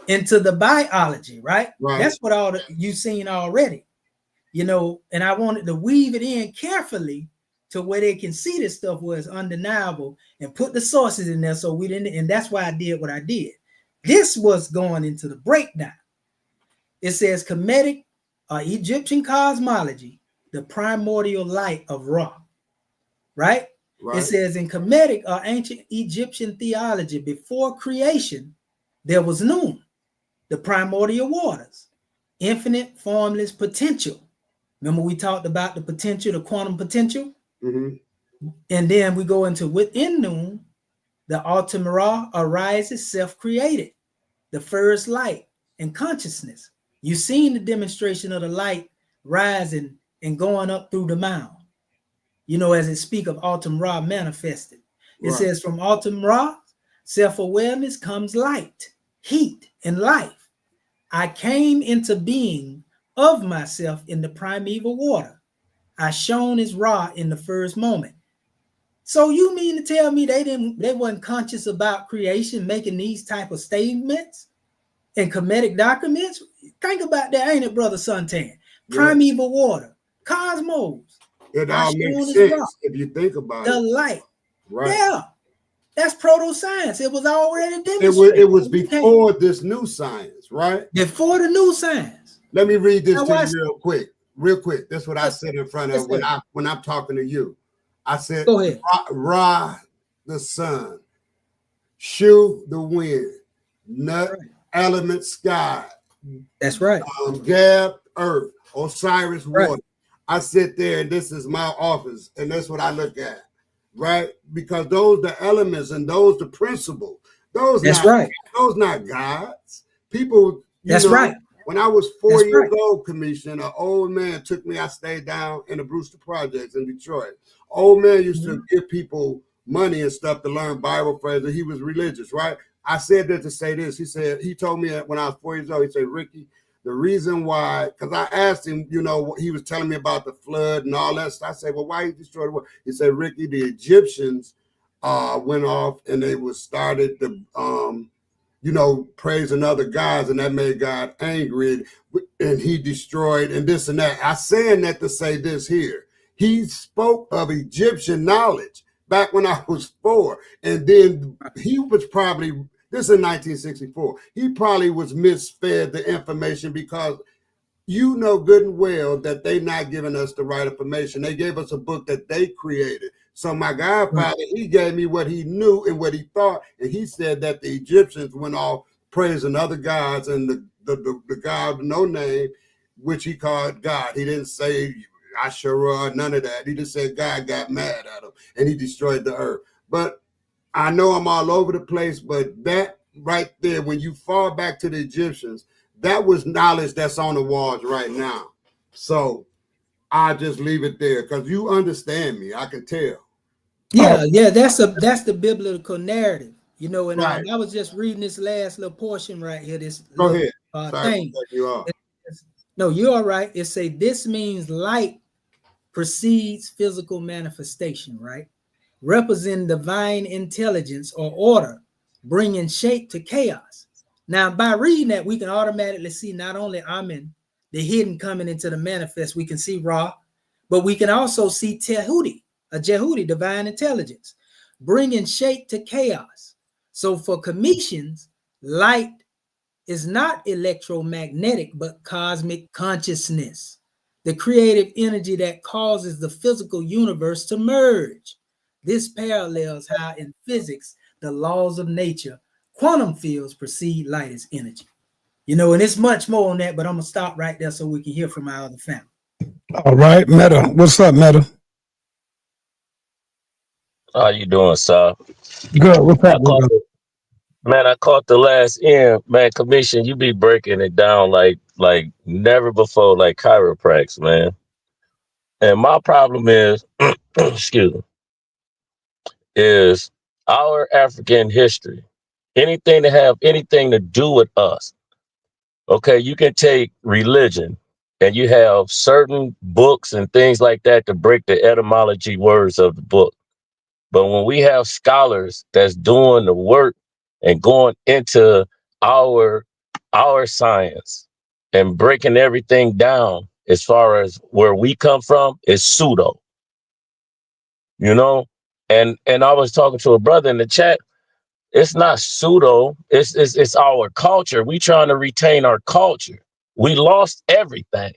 into the biology, right? That's what you've seen already, and I wanted to weave it in carefully to where they can see this stuff where it's undeniable and put the sources in there. So we didn't, and that's why I did what I did. This was going into the breakdown. It says Kemetic Egyptian cosmology, the primordial light of Ra. Right? It says in Kemetic or ancient Egyptian theology, before creation, there was noon, the primordial waters, infinite formless potential. Remember we talked about the potential, the quantum potential? Mm-hmm. And then we go into within noon, the A.R.M.A arises self-created, the first light and consciousness. You've seen the demonstration of the light rising and going up through the mound. As it speak of A.R.M.A manifested. It says from A.R.M.A, self-awareness comes light, heat, and life. I came into being of myself in the primeval water. I shone as Ra in the first moment. So you mean to tell me they weren't conscious about creation, making these type of statements in Kemetic documents? Think about that, ain't it, Brother Suntan? Primeval water, cosmos. It all makes sense if you think about the light. Yeah, that's Proto-Science. It was already demonstrated. It was before this new science, right? Before the new science. Let me read this to you real quick. That's what I said in front of when I'm talking to you. I said, go ahead. Ra, the sun, Shu, the wind, Nut, element, sky. That's right. Gab, earth, Osiris, water. I sit there and this is my office and that's what I look at, right? Because those the elements and those the principles. That's right. Those not gods. People, That's right. when I was 4 years right. old, Kemetian, an old man took me. I stayed down in the Brewster Projects in Detroit. Old man used to give people money and stuff to learn Bible phrases. He was religious, right? I said that to say this. He told me that when I was 4 years old, he said, Ricky, the reason why, because I asked him, he was telling me about the flood and all that stuff. I said, well, why he destroyed the world? He said, Ricky, the Egyptians went off and they started to, praising other gods, and that made God angry, and he destroyed and this and that. I saying that to say this here. He spoke of Egyptian knowledge back when I was 4, and then he was probably, this in 1964, he probably was misfed the information because you know good and well that they not giving us the right information. They gave us a book that they created. So my godfather, he gave me what he knew and what he thought, and he said that the Egyptians went off praising other gods and the god with no name, which he called God. He didn't say Asherah or none of that. He just said God got mad at him and he destroyed the earth. But I know I'm all over the place, but that right there, when you fall back to the Egyptians, that was knowledge that's on the walls right now. So I just leave it there because you understand me. I can tell. Yeah, that's the biblical narrative, and Right. I was just reading this last little portion right here. This Go little, ahead. Sorry thing. to cut you off. No, you're all right. It say this means light precedes physical manifestation, right? Representing divine intelligence or order, bringing shape to chaos. Now, by reading that, we can automatically see not only Amen, the hidden coming into the manifest, we can see Ra, but we can also see Tehudi, a Jehudi, divine intelligence, bringing shape to chaos. So for Kemetians, light is not electromagnetic, but cosmic consciousness, the creative energy that causes the physical universe to merge. This parallels how in physics, the laws of nature, quantum fields precede light as energy. And it's much more on that, but I'm going to stop right there so we can hear from our other family. All right, Meta. What's up, Meta? How you doing, sir? Good. What's up? I caught the last end, man. Kemetian, you be breaking it down like never before, like chiropractic, man. And my problem is, excuse me, is our African history. Anything to have anything to do with us. Okay, you can take religion and you have certain books and things like that to break the etymology words of the book. But when we have scholars that's doing the work and going into our science and breaking everything down as far as where we come from, is pseudo. And I was talking to a brother in the chat. It's not pseudo. It's our culture. We trying to retain our culture. We lost everything.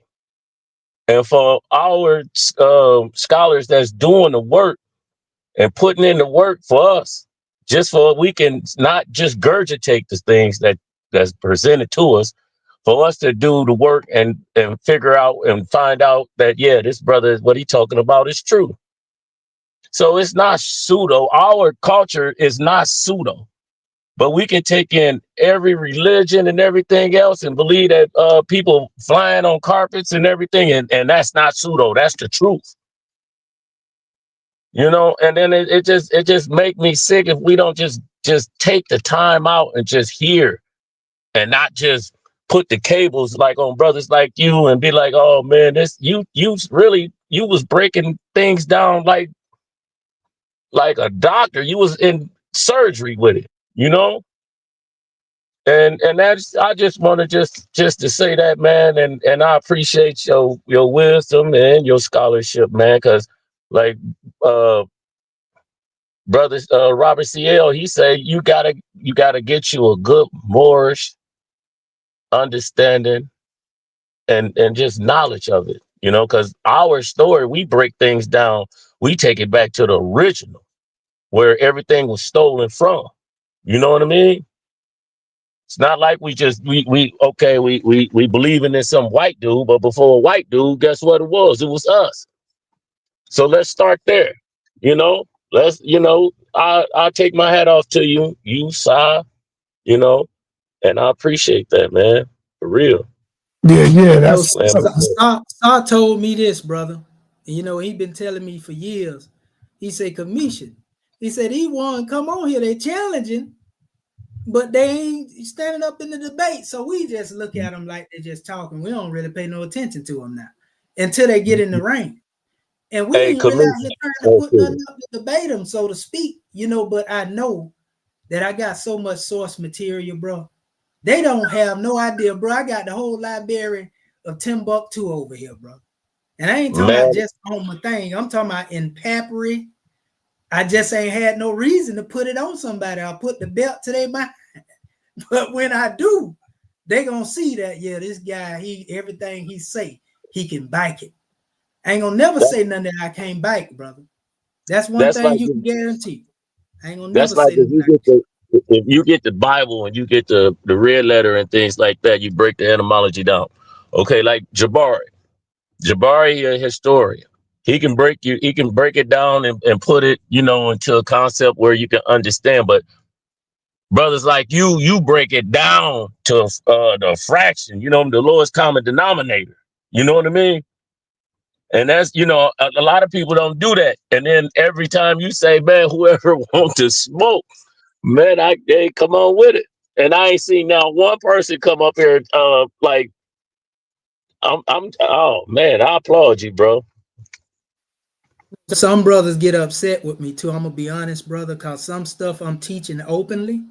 And for our scholars that's doing the work and putting in the work for us, just for we can not just gurgitate the things that's presented to us, for us to do the work and figure out and find out that, yeah, this brother, what he talking about is true. So it's not pseudo. Our culture is not pseudo. But we can take in every religion and everything else and believe that people flying on carpets and everything, and that's not pseudo. That's the truth. And then it just make me sick if we don't just take the time out and just hear and not just put the cables like on brothers like you and be like, oh man, this you was breaking things down like a doctor. You was in surgery with it, And that's, I just want to just to say that, man, and I appreciate your wisdom and your scholarship, man, because like brother Robert CL, he said you gotta get you a good Moorish understanding and just knowledge of it, because our story, we break things down, we take it back to the original where everything was stolen from. You know what I mean? It's not like we believe in this some white dude, but before a white dude, guess what it was? It was us. So let's start there. let's, I take my hat off to you, Sa, and I appreciate that, man. For real. Yeah, You know, that's Man, Saw told me this, brother. And, he been telling me for years. He said, Kemetian. He said, he want to come on here. They challenging, but they ain't standing up in the debate. So we just look at them like they're just talking. We don't really pay no attention to them now until they get in the ring. And we hey, ain't really out Kemetian. here trying to put nothing up to debate them, so to speak. But I know that I got so much source material, bro. They don't have no idea, bro. I got the whole library of Timbuktu over here, bro. And I ain't talking about just on my thing. I'm talking about in papyri. I just ain't had no reason to put it on somebody. I'll put the belt to their mind. But when I do, they gonna see that, yeah, this guy, everything he say, he can bike it. I ain't gonna never say nothing that I can't bike, brother. That's one thing like you can guarantee. I ain't gonna that's never like say nothing. if you get the Bible and you get the red letter and things like that, you break the etymology down. Okay, like Jabari, a historian. He can break it down and put it, into a concept where you can understand. But brothers like you break it down to the fraction, the lowest common denominator. You know what I mean? And that's, a lot of people don't do that. And then every time you say, man, whoever wants to smoke, man, they come on with it. And I ain't seen now one person come up here like oh man, I applaud you, bro. Some brothers get upset with me too. I'm gonna be honest, brother, because some stuff I'm teaching openly,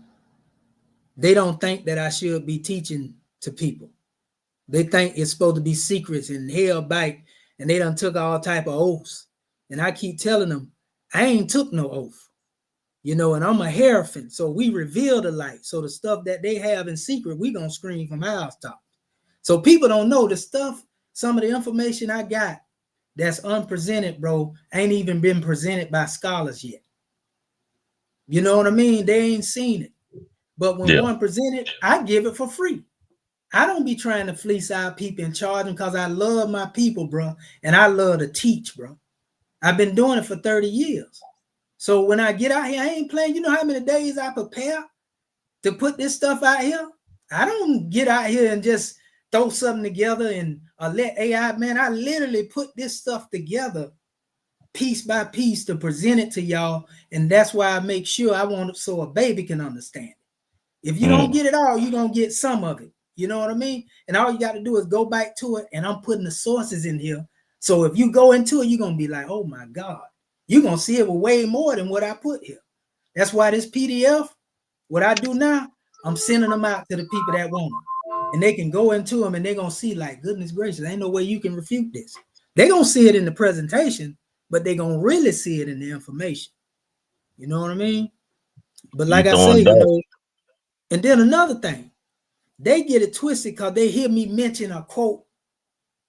they don't think that I should be teaching to people. They think it's supposed to be secrets and held back, and they done took all type of oaths. And I keep telling them, I ain't took no oath, and I'm a hierophant. So we reveal the light. So the stuff that they have in secret, we gonna scream from housetop. So people don't know the stuff, some of the information I got that's unpresented, bro, ain't even been presented by scholars yet. You know what I mean? They ain't seen it. But when one presented, I give it for free. I don't be trying to fleece our people and charge them because I love my people, bro. And I love to teach, bro. I've been doing it for 30 years. So when I get out here, I ain't playing. You know how many days I prepare to put this stuff out here? I don't get out here and just throw something together and let AI, man, I literally put this stuff together piece by piece to present it to y'all. And that's why I make sure I want it so a baby can understand it. If you don't get it all, you're going to get some of it. You know what I mean? And all you got to do is go back to it. And I'm putting the sources in here. So if you go into it, you're going to be like, oh my God, you're going to see it with way more than what I put here. That's why this PDF, what I do now, I'm sending them out to the people that want them. And they can go into them and they're going to see like, goodness gracious, ain't no way you can refute this. They're going to see it in the presentation, but they're going to really see it in the information. You know what I mean? But like I say, and then another thing, they get it twisted because they hear me mention a quote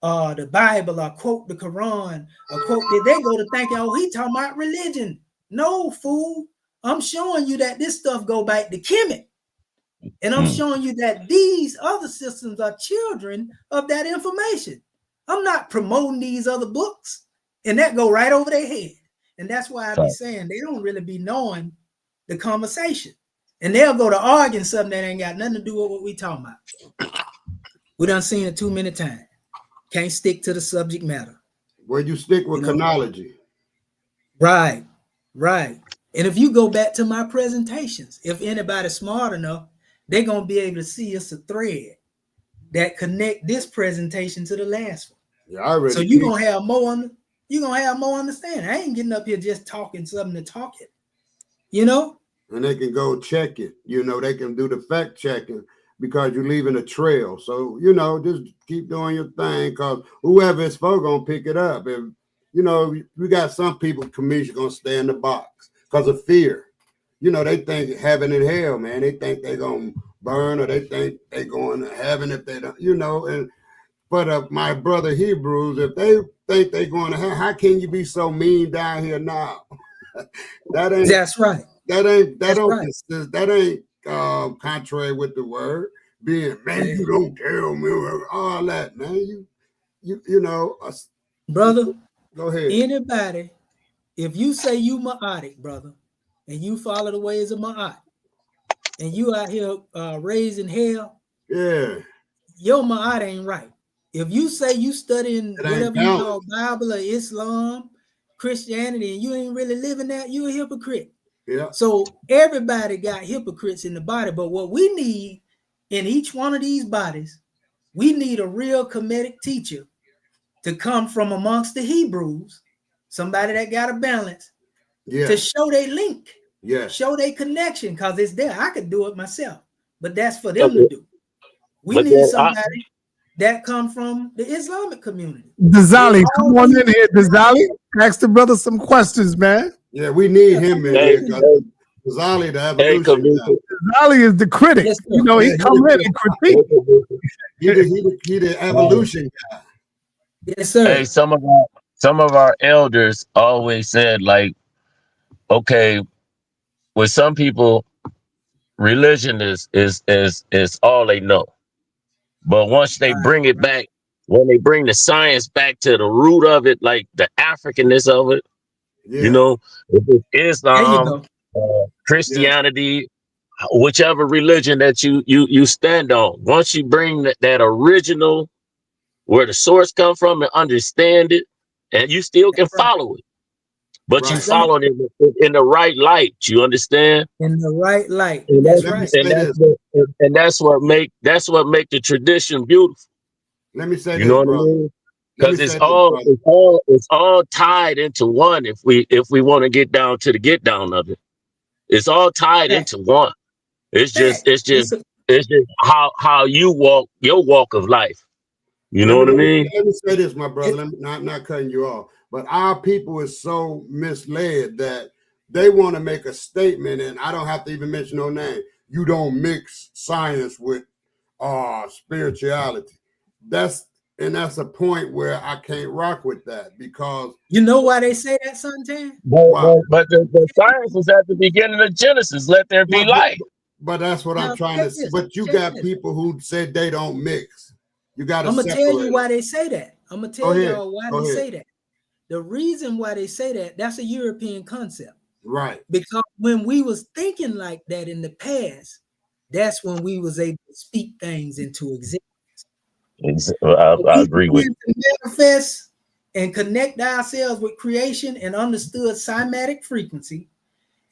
the Bible or quote the Quran or quote, they go to thinking, oh, he talking about religion. No, fool. I'm showing you that this stuff go back to Kemet. And I'm showing you that these other systems are children of that information. I'm not promoting these other books. And that go right over their head. And that's why I be saying they don't really be knowing the conversation. And they'll go to arguing something that ain't got nothing to do with what we talking about. We done seen it too many times. Can't stick to the subject matter. Where you stick with chronology. Right. And if you go back to my presentations, if anybody's smart enough, they're going to be able to see it's a thread that connect this presentation to the last one. Yeah, so you're going to have more understanding. I ain't getting up here just talking something to talk it. And they can go check it. They can do the fact checking because you're leaving a trail. So, just keep doing your thing because whoever it's for going to pick it up. And, we got some people, commission going to stay in the box because of fear. They think heaven and hell, man. They think they're going to burn or they think they're going to heaven if they don't, But my brother Hebrews, if they think they're going to heaven, how can you be so mean down here now? That's right. That ain't contrary with the word. Being, man, you don't tell me all that, man. You know, brother. Go ahead. Anybody if you say you Ma'atic, brother, and you follow the ways of Ma'at, and you out here raising hell, Yeah. your Ma'at ain't right. If you say you studying It ain't whatever you call balanced. Bible or Islam, Christianity, and you ain't really living that, you're a hypocrite. Yeah. So everybody got hypocrites in the body, but what we need in each one of these bodies, we need a real Kemetic teacher to come from amongst the Hebrews, somebody that got a balance, Yeah. to show they link, Yeah. show they connection, because it's there. I could do it myself, but that's for them to do. We But need then somebody that come from the Islamic community. Dazali, They come all on need- in here, Dazali. Ask the brother some questions, man. Yeah, we need him in Hey, here because Zali, the hey, evolution guy. Kemetian. Dazali is the critic. Yes, sir. You know, he Yeah, come in and critique. He the evolution guy. Yes, sir. Hey, some of our elders always said, like, okay, with some people, religion is all they know. But once they bring it back, when they bring the science back to the root of it, like the Africanness of it, Yeah. you know, if it's There you Islam, go. Christianity, whichever religion that you stand on, once you bring that original, where the source come from, and understand it, and you still can follow it, but you Right. follow it in the right light. You understand? In the right light. And That's Let me right. say this. that's what make the tradition beautiful. Let me say You this, know what I brother. mean? Let me Because say this, brother. it's all tied into one. If we want to get down to the get down of it, it's all tied Fact. into one. It's just Fact. it's just how you walk your walk of life. You know Let what I me, mean? let me say this, my brother. I'm not cutting you off, but our people is so misled that they want to make a statement, and I don't have to even mention no name. You don't mix science with spirituality. That's a point where I can't rock with that because You know why they say that, Suntan? wow. But the science is at the beginning of Genesis. Let there be light. But that's what I'm Now, trying check to. this. But you Check got this. people who said they don't mix. You got to I'm gonna tell you separate. why they say that. I'm gonna Go tell ahead. y'all why Go they ahead. say that. The reason why they say that, that's a European concept. Right. Because when we was thinking like that in the past, that's when we was able to speak things into existence. I agree with We began to manifest and connect ourselves with creation and understood cymatic frequency,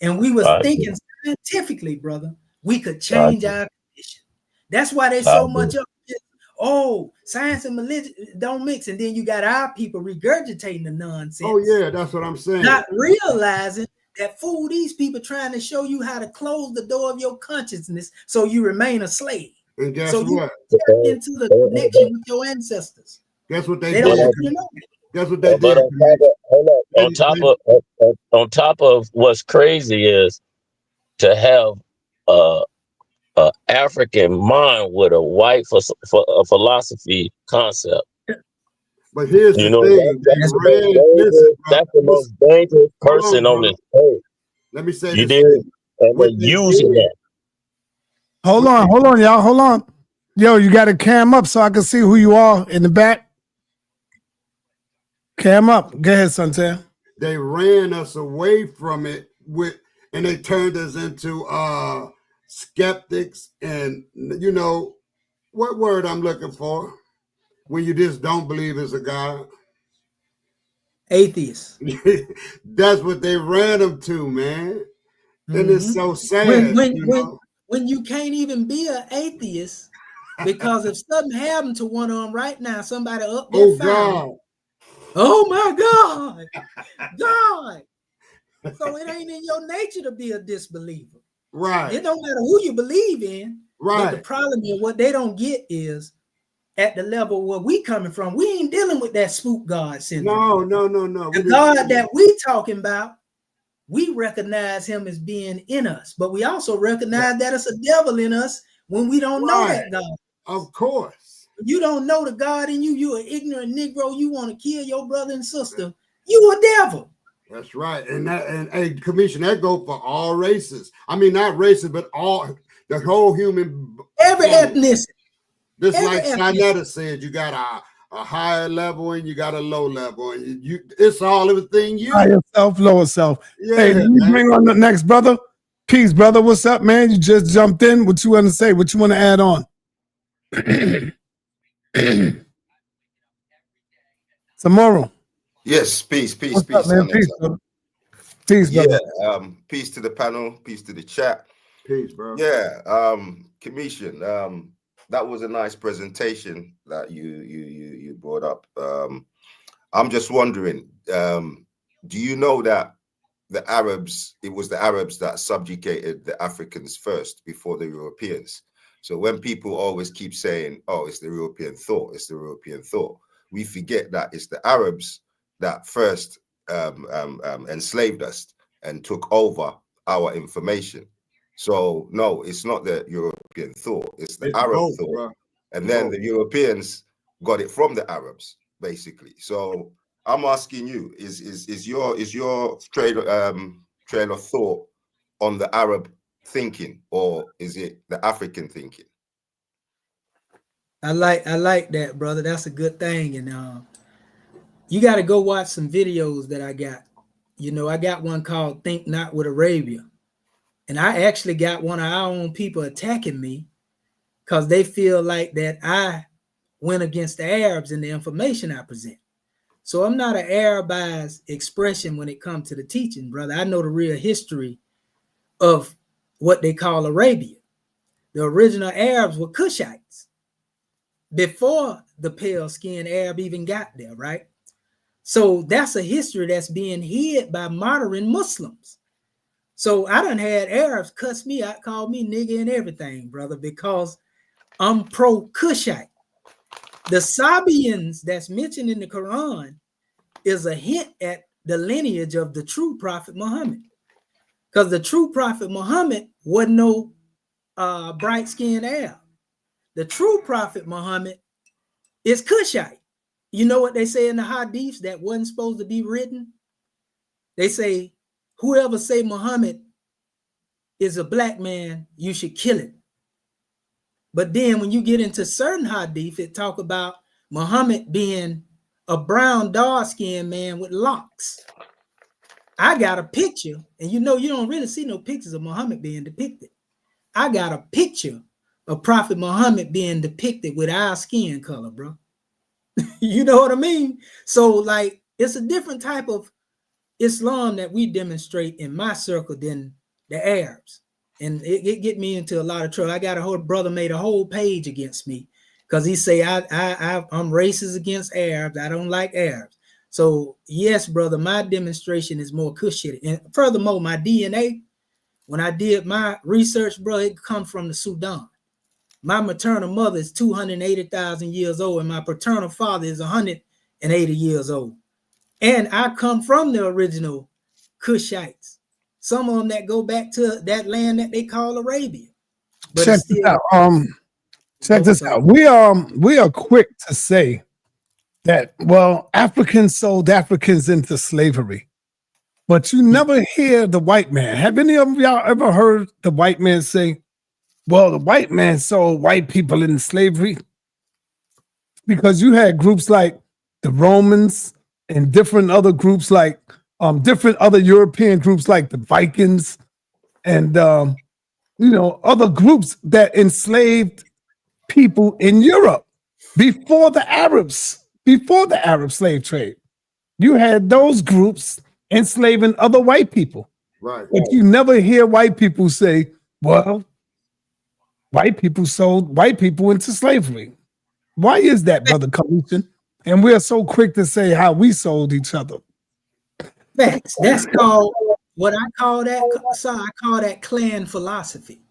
and we was thinking scientifically, brother, we could change our condition. That's why they so much up. Oh, science and religion don't mix, and then you got our people regurgitating the nonsense. Oh yeah, that's what I'm saying. Not realizing that fool, these people trying to show you how to close the door of your consciousness so you remain a slave. And guess so you what? tap into the connection with your ancestors. Guess what they They don't did? want you to know. Guess what they But did? on top of what's crazy is to have a African mind with a white philosophy concept. But here's the thing. That's the most dangerous person on this earth. Let me say You this. did, and they're using that. Hold on, y'all. Hold on. Yo, you got to cam up so I can see who you are in the back. Cam up. Go ahead, Suntan. They ran us away from it and they turned us into skeptics and you know what word I'm looking for when you just don't believe there's a God. Atheists. That's what they ran them to, man. And it's so sad. When you can't even be an atheist, because if something happened to one of them right now, somebody up there found, oh my God. So it ain't in your nature to be a disbeliever. Right. It don't matter who you believe in. Right. But the problem is what they don't get is at the level where we coming from, we ain't dealing with that spook God syndrome. No. The God that we talking about, we recognize him as being in us, but we also recognize that it's a devil in us when we don't know that God. Of course. You don't know the God in you. You're an ignorant Negro. You want to kill your brother and sister. You a devil. That's right. And hey, Commission, that go for all races. I mean, not races, but the whole human. Every ethnicity. Just like sa.neter said, you got a higher level and you got a low level, and it's all everything you. Higher self, lower self. Yeah, Hey, let me bring on the next brother. Peace, brother. What's up, man? You just jumped in. What you want to say? What you want to add on? Tomorrow. Yes, peace, What's up, man? Peace, brother. Peace, yeah, brother. Peace to the panel, peace to the chat. Peace, bro. Yeah, Kemetian, that was a nice presentation that you brought up. I'm just wondering, do you know that the Arabs, it was the Arabs that subjugated the Africans first before the Europeans? So when people always keep saying, oh, it's the European thought, it's the European thought, we forget that it's the Arabs that first enslaved us and took over our information. So no, it's not the European thought, it's the Arab both, thought. bro. And then the Europeans got it from the Arabs, basically. So I'm asking you, is your trail of thought on the Arab thinking, or is it the African thinking? I like that, brother. That's a good thing. And you got to go watch some videos that I got. You know, I got one called Think Not with Arabia. And I actually got one of our own people attacking me because they feel like that I went against the Arabs in the information I present. So I'm not an Arabized expression when it comes to the teaching, brother. I know the real history of what they call Arabia. The original Arabs were Cushites before the pale-skinned Arab even got there, right? So that's a history that's being hid by modern Muslims. So I done had Arabs cuss me out, call me nigga and everything, brother, because I'm pro-Cushite. The Sabians that's mentioned in the Quran is a hint at the lineage of the true Prophet Muhammad. Because the true Prophet Muhammad wasn't no bright-skinned Arab. The true Prophet Muhammad is Cushite. You know what they say in the hadiths that wasn't supposed to be written? They say, whoever say Muhammad is a black man, you should kill him. But then when you get into certain hadith, it talk about Muhammad being a brown, dark-skinned man with locks. I got a picture, and you know you don't really see no pictures of Muhammad being depicted. I got a picture of Prophet Muhammad being depicted with our skin color, bro. You know what I mean? So, like, it's a different type of Islam that we demonstrate in my circle than the Arabs. And it get me into a lot of trouble. I got a whole brother made a whole page against me because he say I'm racist against Arabs. I don't like Arabs. So yes, brother, my demonstration is more Cushite. And furthermore, my DNA, when I did my research, bro, it come from the Sudan. My maternal mother is 280,000 years old, and my paternal father is 180 years old. And I come from the original Cushites. Some of them that go back to that land that they call Arabia. But Check this out. Check this out. We are quick to say that, well, Africans sold Africans into slavery. But you never hear the white man. Have any of y'all ever heard the white man say, well, the white man sold white people into slavery? Because you had groups like the Romans and different other groups like different other European groups like the Vikings and other groups that enslaved people in Europe before the Arab slave trade. You had those groups enslaving other white people. Right. But you never hear white people say, well, white people sold white people into slavery. Why is that, Brother Kemetian? And we're so quick to say how we sold each other. That's called what I call that. So I call that clan philosophy.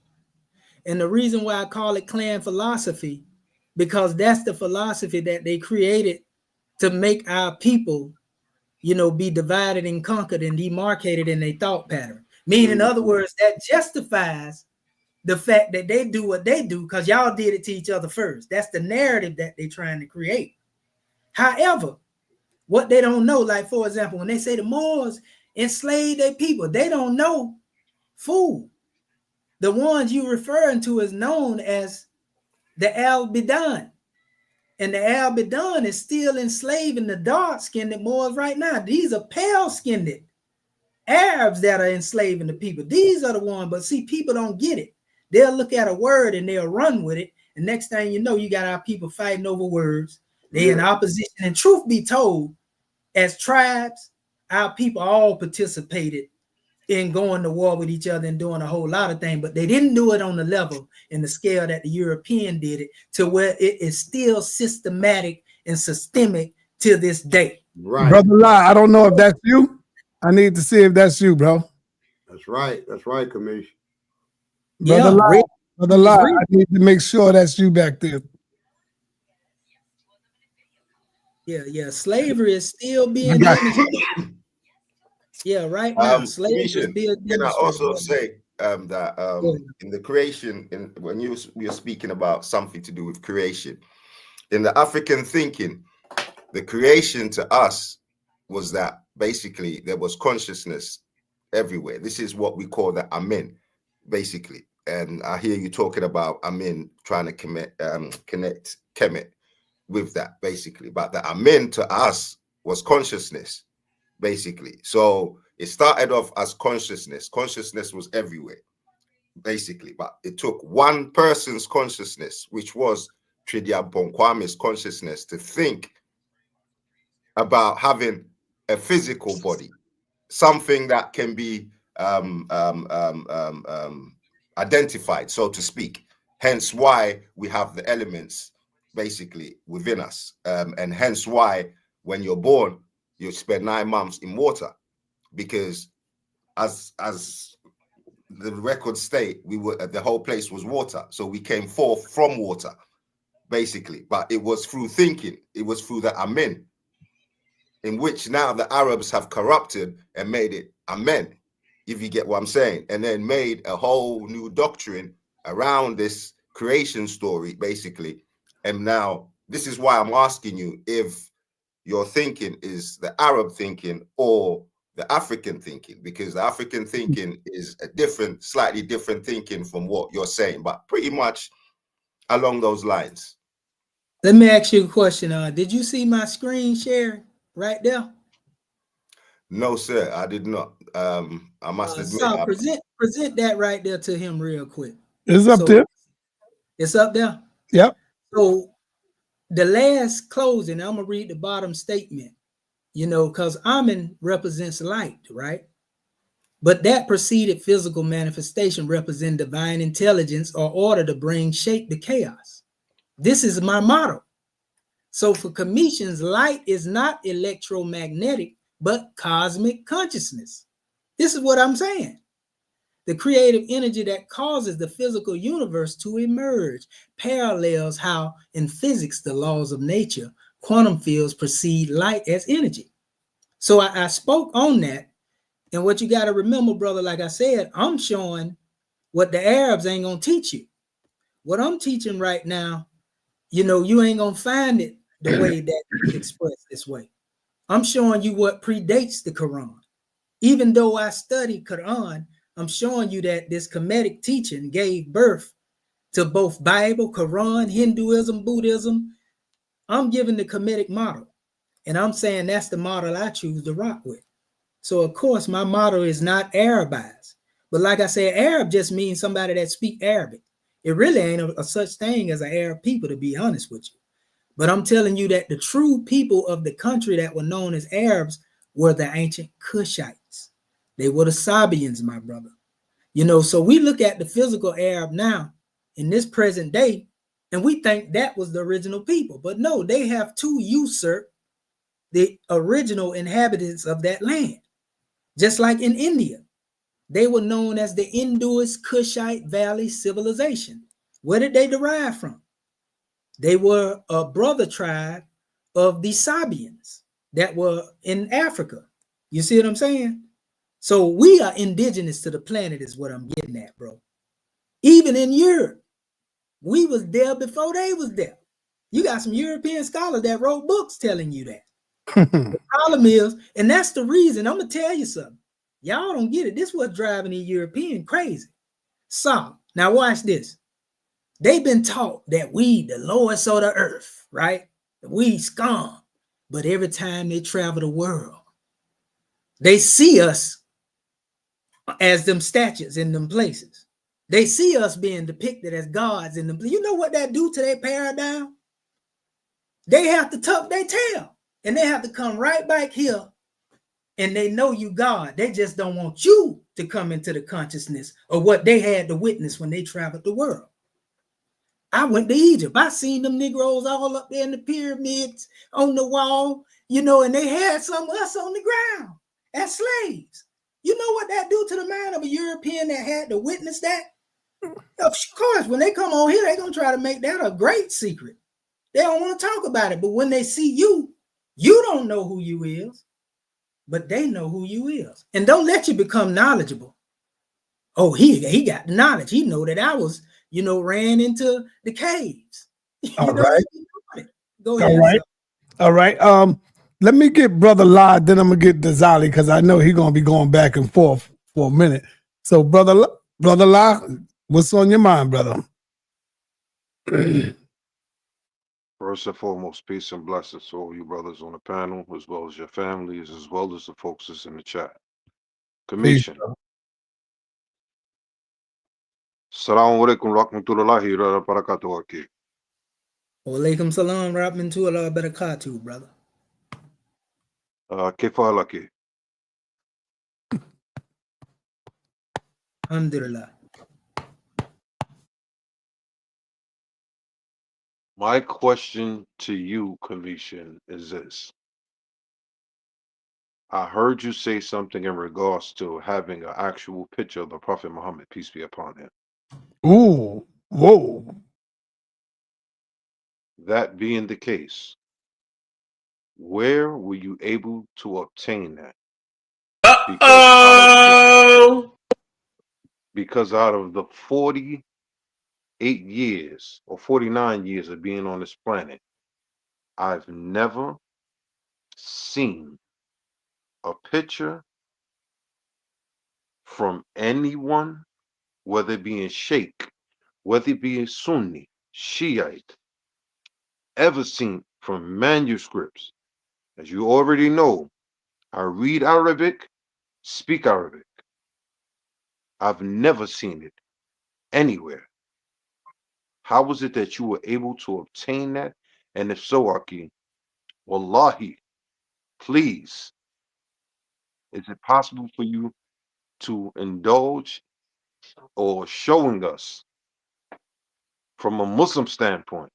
And the reason why I call it clan philosophy, because that's the philosophy that they created to make our people, be divided and conquered and demarcated in their thought pattern. Meaning, in other words, that justifies the fact that they do what they do because y'all did it to each other first. That's the narrative that they're trying to create. However, what they don't know, like, for example, when they say the Moors enslaved their people, they don't know, fool. The ones you referring to is known as the Al-Bidan. And the Albion is still enslaving the dark-skinned Moors right now. These are pale-skinned Arabs that are enslaving the people. These are the ones, but see, people don't get it. They'll look at a word and they'll run with it. And next thing you know, you got our people fighting over words. They're in opposition. And truth be told, as tribes, our people all participated in going to war with each other and doing a whole lot of things, but they didn't do it on the level and the scale that the European did it, to where it is still systematic and systemic to this day. Right. Brother Lai, I don't know if that's you. I need to see if that's you, bro. That's right. That's right, Kamish. Brother Lai, Brother Lai, I need to make sure that's you back there. Yeah. Slavery is still being demonstrated. Yeah, right now. Slavery is being demonstrated. Can I also say that in the creation, when you're speaking about something to do with creation, in the African thinking, the creation to us was that basically there was consciousness everywhere. This is what we call the A.R.M.A, basically. And I hear you talking about A.R.M.A trying to connect Kemet with that, basically. But the A.R.M.A to us was consciousness, basically. So it started off as consciousness. Consciousness was everywhere, basically. But it took one person's consciousness, which was Tridia Bonkwame's consciousness, to think about having a physical body, something that can be identified, so to speak. Hence why we have the elements basically within us, and hence why when you're born you spend 9 months in water, because as the records state, we were the whole place was water, so we came forth from water, basically. But it was through thinking, it was through the A.R.M.A, in which now the Arabs have corrupted and made it A.R.M.A, if you get what I'm saying, and then made a whole new doctrine around this creation story, basically. And now this is why I'm asking you if your thinking is the Arab thinking or the African thinking, because the African thinking is a different, slightly different thinking from what you're saying, but pretty much along those lines. Let me ask you a question. Did you see my screen share right there? No, sir, I did not. I must admit. So present that right there to him real quick. It's up there. It's up there? Yep. So the last closing, I'm going to read the bottom statement, you know, because A.R.M.A represents light, right? But that preceded physical manifestation represent divine intelligence or order to bring shape to chaos. This is my motto. So for Kemetians, light is not electromagnetic, but cosmic consciousness. This is what I'm saying. The creative energy that causes the physical universe to emerge parallels how in physics, the laws of nature, quantum fields perceive light as energy. So I spoke on that. And what you got to remember, brother, like I said, I'm showing what the Arabs ain't going to teach you. What I'm teaching right now, you know, you ain't going to find it the way that it's expressed this way. I'm showing you what predates the Quran. Even though I study Quran, I'm showing you that this Kemetic teaching gave birth to both Bible, Quran, Hinduism, Buddhism. I'm giving the Kemetic model, and I'm saying that's the model I choose to rock with. So, of course, my motto is not Arabized. But like I said, Arab just means somebody that speak Arabic. It really ain't a such thing as an Arab people, to be honest with you. But I'm telling you that the true people of the country that were known as Arabs were the ancient Cushites. They were the Sabians, my brother. You know, so we look at the physical Arab now in this present day, and we think that was the original people. But no, they have to usurp the original inhabitants of that land. Just like in India, they were known as the Indus Kushite Valley Civilization. Where did they derive from? They were a brother tribe of the Sabians that were in Africa. You see what I'm saying? So we are indigenous to the planet is what I'm getting at, bro. Even in Europe, we was there before they was there. You got some European scholars that wrote books telling you that. The problem is, and that's the reason, I'm going to tell you something. Y'all don't get it. This is what's driving the European crazy. So, now watch this. They've been taught that we, the lowest of the earth, right? We scum. But every time they travel the world, they see us as them statues in them places. They see us being depicted as gods in them. You know what that do to their paradigm? They have to tuck their tail and they have to come right back here, and they know you God. They just don't want you to come into the consciousness of what they had to witness when they traveled the world. I went to Egypt. I seen them Negroes all up there in the pyramids on the wall, and they had some of us on the ground as slaves. You know what that do to the mind of a European that had to witness that? Of course, when they come on here, they're going to try to make that a great secret. They don't want to talk about it. But when they see you, you don't know who you is, but they know who you is. And don't let you become knowledgeable. Oh, he got the knowledge. He know that I was, ran into the caves. All right. Go ahead. All right. Let me get Brother La, then I'm gonna get Dazali because I know he's gonna be going back and forth for a minute. So, Brother La, what's on your mind, brother? First and foremost, peace and blessings to all you brothers on the panel, as well as your families, as well as the folks that's in the chat. Kemetian. Assalamu alaikum rahmatullahi wa barakatuh. Wa alaikum salam rahmatullahi wa barakatuh, brother. كيف حالك؟ Alhamdulillah. My question to you, Kemetian, is this. I heard you say something in regards to having an actual picture of the Prophet Muhammad, peace be upon him. Ooh, whoa. That being the case, where were you able to obtain that? Because out of the 48 years or 49 years of being on this planet, I've never seen a picture from anyone, whether it be in Sheikh, whether it be in Sunni, Shiite, ever seen from manuscripts. As you already know, I read Arabic, speak Arabic. I've never seen it anywhere. How was it that you were able to obtain that? And if so, Aki, wallahi, please, is it possible for you to indulge or showing us from a Muslim standpoint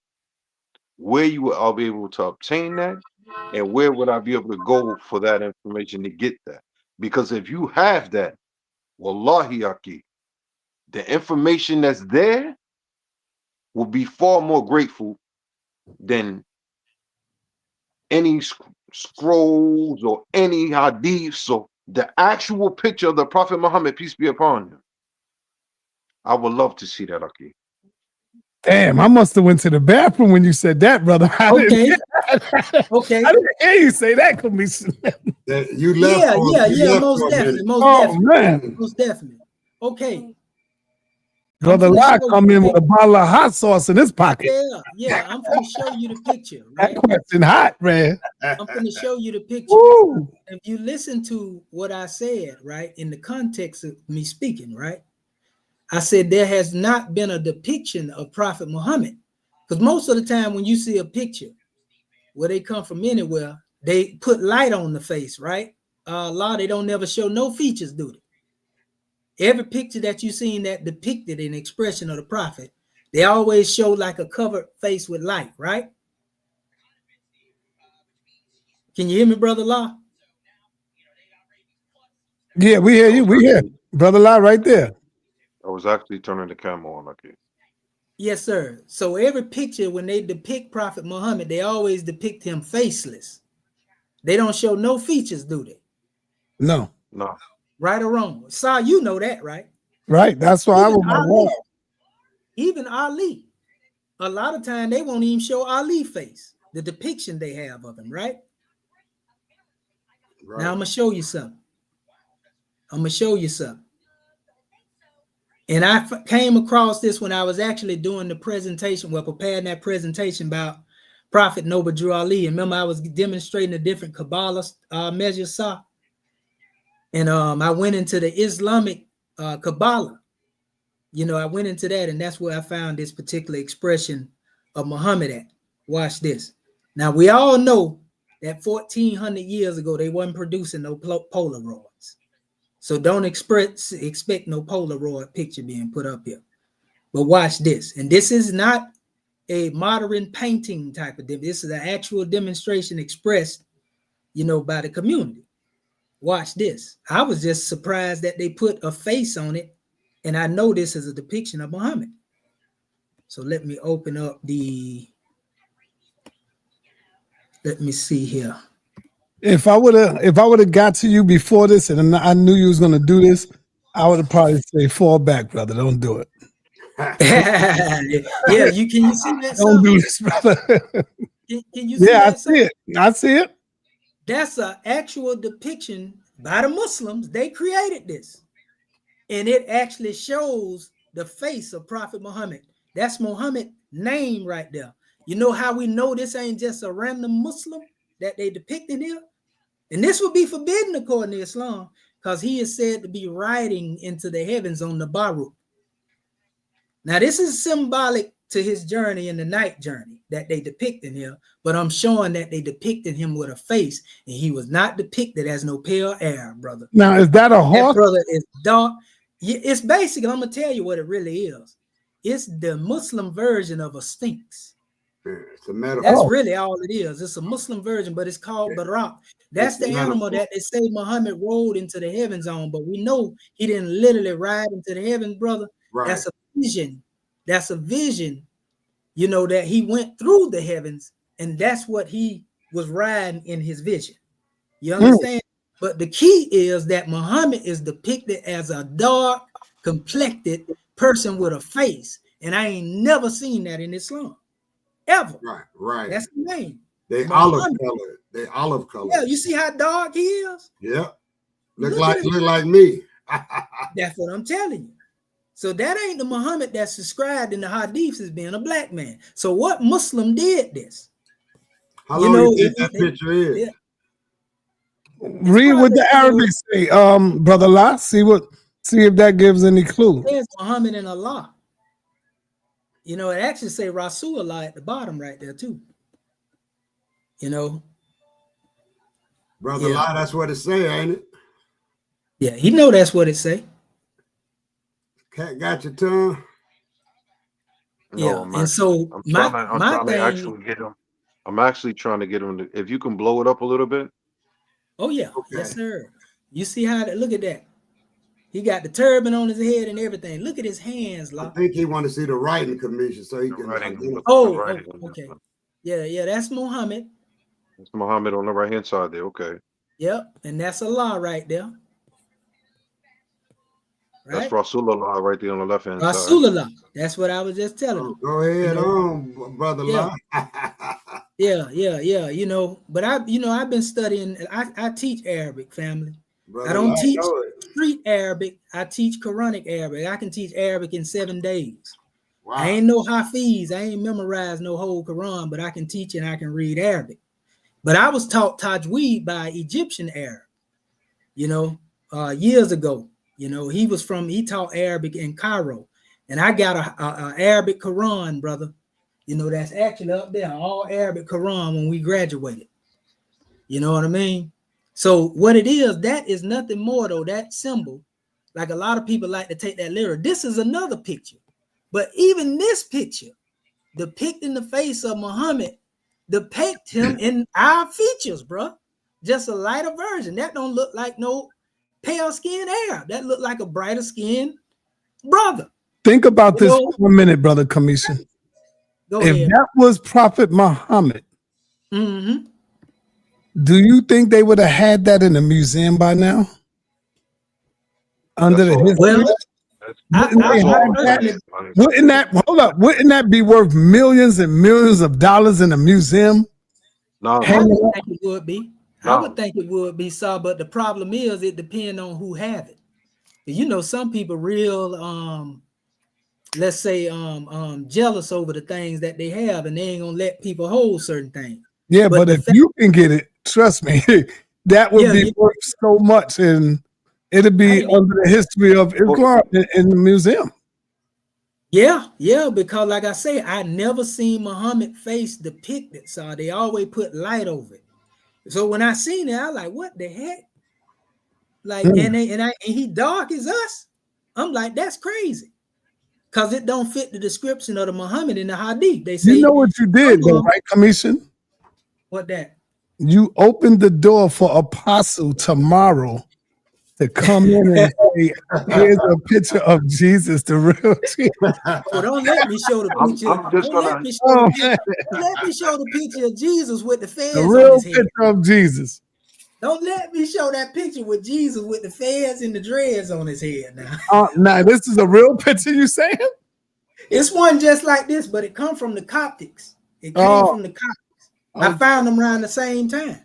where you will be able to obtain that, and where would I be able to go for that information to get that? Because if you have that, wallahi, Aki, the information that's there will be far more grateful than any scrolls or any hadiths or the actual picture of the Prophet Muhammad, peace be upon him. I would love to see that, Aki. Damn, I must have went to the bathroom when you said that, brother. Okay. I didn't hear you say that, Kemetian. You left. Yeah, most definitely. Man. Most definitely. Okay. Brother La come in with a bottle of hot sauce in his pocket. Yeah. I'm going to show you the picture. Right? That question hot, man. I'm going to show you the picture. Woo. If you listen to what I said, right, in the context of me speaking, right, I said there has not been a depiction of Prophet Muhammad, because most of the time when you see a picture where they come from anywhere, they put light on the face, right? They don't never show no features, do they? Every picture that you seen that depicted an expression of the prophet, they always show like a covered face with light, right? Can you hear me, Brother La? Yeah, we hear you. We hear Brother La right there. I was actually turning the camera on, Aki. Yes, sir. So every picture when they depict Prophet Muhammad, they always depict him faceless. They don't show no features, do they? No. Right or wrong? Sa, you know that, right? Right. That's why I was like, even Ali, a lot of time they won't even show Ali face, the depiction they have of him, right? Now I'm gonna show you something. And I came across this when I was actually doing the presentation, preparing that presentation about Prophet Noble Drew Ali. And remember, I was demonstrating the different Kabbalah measures, Sa. And I went into the Islamic Kabbalah. You know, I went into that, and that's where I found this particular expression of Muhammad at. Watch this. Now, we all know that 1,400 years ago, they wasn't producing no Polaroids. So don't expect no Polaroid picture being put up here. But watch this. And this is not a modern painting type of thing. This is an actual demonstration expressed, you know, by the community. Watch this. I was just surprised that they put a face on it. And I know this is a depiction of Muhammad. So let me open up let me see here. If I would have got to you before this and I knew you was gonna do this, I would have probably say, fall back, brother. Don't do it. Yeah, you see that? Don't do this, brother. Can you see that? I see it. I see it. That's an actual depiction by the Muslims. They created this. And it actually shows the face of Prophet Muhammad. That's Muhammad's name right there. You know how we know this ain't just a random Muslim that they depicted here? And this would be forbidden according to Islam, because he is said to be riding into the heavens on the Baruch. Now, this is symbolic to his journey in the night journey that they depicted here, but I'm showing that they depicted him with a face, and he was not depicted as no pale Arab, brother. Now, is that a horse? That brother is dark. It's basically, I'm going to tell you what it really is. It's the Muslim version of a sphinx. It's a metaphor. That's really all it is. It's a Muslim version, but it's called Barak. That's the animal that they say Muhammad rode into the heavens on, but we know he didn't literally ride into the heavens, brother. Right. That's a vision. That's a vision, you know, that he went through the heavens, and that's what he was riding in his vision. You understand? But the key is that Muhammad is depicted as a dark, complected person with a face. And I ain't never seen that in Islam. Ever. Right. That's the name. They Muhammad. olive color. Yeah, you see how dark he is? Yeah. Look like me. That's what I'm telling you. So that ain't the Muhammad that's described in the hadiths as being a black man. So what Muslim did this? How long do you think that picture is? Yeah. Read what the Arabic say, brother La. See if that gives any clue. There's Muhammad and Allah. You know, it actually say Rasulullah at the bottom right there too. You know, brother La, that's what it say, ain't it? Yeah, he know that's what it say. Cat got your tongue. Yeah, and so I'm actually trying to get him to, if you can blow it up a little bit. Oh yeah, yes sir. You see how look at that. He got the turban on his head and everything. Look at his hands, I think he want to see the writing commission so he can. Okay. Yeah, that's Muhammad. That's Muhammad on the right hand side there. Okay. Yep, and that's Allah right there. Right? That's Rasulullah right there on the left hand side. Rasulullah. That's what I was just telling you. Go ahead on, brother. Yeah. You know, but I've been studying. I teach Arabic, family. Brother, I don't teach street Arabic. I teach Quranic Arabic. I can teach Arabic in 7 days. Wow. I ain't no Hafiz. I ain't memorized no whole Quran, but I can teach and I can read Arabic. But I was taught Tajweed by Egyptian Arab, you know, years ago. You know, he taught Arabic in Cairo. And I got a Arabic Quran, brother. You know, that's actually up there, all Arabic Quran when we graduated. You know what I mean? So what it is, that is nothing more though, that symbol. Like a lot of people like to take that literal. This is another picture. But even this picture, depicting the face of Muhammad, depict him in our features, bro. Just a lighter version. That don't look like no pale skinned Arab. That look like a brighter skinned brother. Think about this for a minute, brother Kemetian. If that was Prophet Muhammad, do you think they would have had that in a museum by now? Under the history? Wouldn't that be worth millions and millions of dollars in a museum? No, I would think it would be. I would think it would be, so, but the problem is it depends on who have it. You know, some people real let's say jealous over the things that they have, and they ain't gonna let people hold certain things. Yeah, but the if you can get it, trust me, that would Yeah, be worth so much, and it'd be ain't even- under the history of Islam in the museum. yeah, because like I say, I never seen Muhammad face depicted, so they always put light over it. So when I seen it, I like, what the heck? Like, and he dark as us. I'm like, that's crazy, because it don't fit the description of the Muhammad in the Hadith. They say, You know what you did, though, right, Kemetian? What that? You opened the door for Apostle tomorrow to come in and say, here's a picture of Jesus, the real Jesus. Oh, don't let me show the picture. I'm just Don't gonna. let me show the picture. Don't let me show the picture of Jesus with the The fez on real his head. picture of Jesus. Don't let me show that picture with Jesus with the fez and the dreads on his head now. Now, this is a real picture you saying? It's one just like this, but it come from the Coptics. It came from the Coptics. I found them around the same time.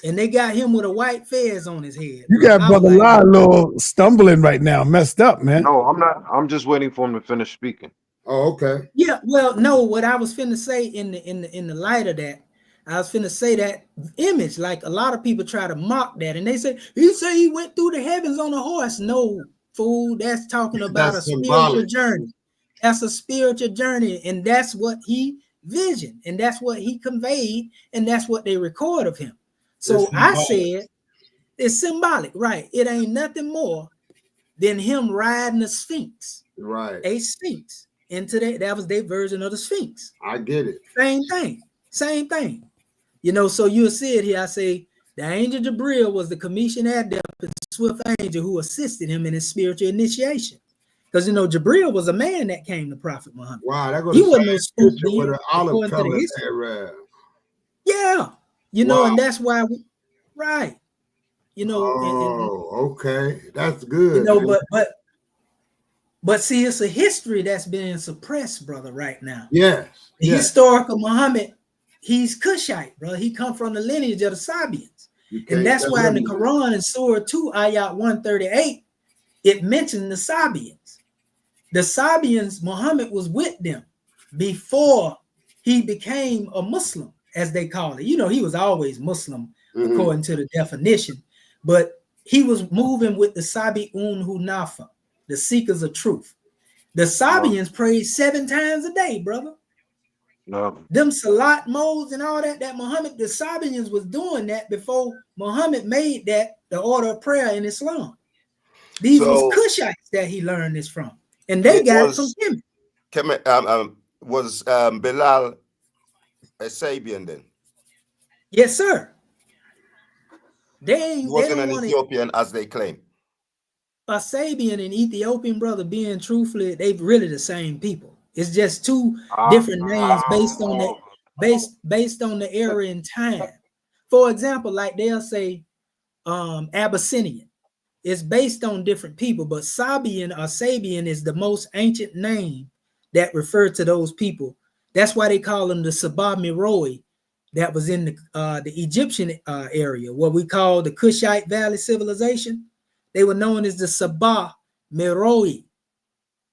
And they got him with a white fez on his head. You got Brother Lai a little stumbling right now, messed up, man. No, I'm not. I'm just waiting for him to finish speaking. Oh, okay. Yeah, well, no, what I was finna say in the light of that, I was finna say that image, like a lot of people try to mock that, and they say he went through the heavens on a horse. No, fool, that's talking about That's a spiritual symbolic. journey. That's a spiritual journey, and that's what he visioned, and that's what he conveyed, and that's what they record of him. So I said it's symbolic, right? It ain't nothing more than him riding a sphinx, Right. a sphinx. Into that was their version of the Sphinx. I get it. Same thing. You know, so you'll see it here. I say the angel Jibril was the Kemetian Adept, the swift angel who assisted him in his spiritual initiation. Because you know, Jibril was a man that came to Prophet Muhammad. Wow, that he wasn't no stupid with an olive according to the color history. area. Yeah, you know, and that's why right. You know, oh, okay, that's good. You know, but see, it's a history that's being suppressed, brother, right now. Yes. The historical Muhammad, he's Cushite, brother. He come from the lineage of the Sabians. And that's why in the Quran in Surah 2, Ayat 138, it mentioned the Sabians. The Sabians, Muhammad was with them before he became a Muslim, as they call it. You know, he was always Muslim, according to the definition. But he was moving with the Sabi'un Hunafa, the seekers of truth. The Sabians prayed 7 times a day, brother. Them Salat modes and all that Muhammad, the Sabians was doing that before Muhammad made that the order of prayer in Islam. These was Cushites that he learned this from. And they got it from Kemet. Was Bilal a Sabian then? Yes, sir. He wasn't an Ethiopian as they claim. A Sabian and Ethiopian, brother, being truthfully, they really the same people. It's just two different names based on the based on the era in time. For example, like they'll say Abyssinian. It's based on different people, but Sabian or Sabian is the most ancient name that referred to those people. That's why they call them the Sabah Meroe that was in the Egyptian area, what we call the Kushite Valley civilization. They were known as the Sabah Meroe.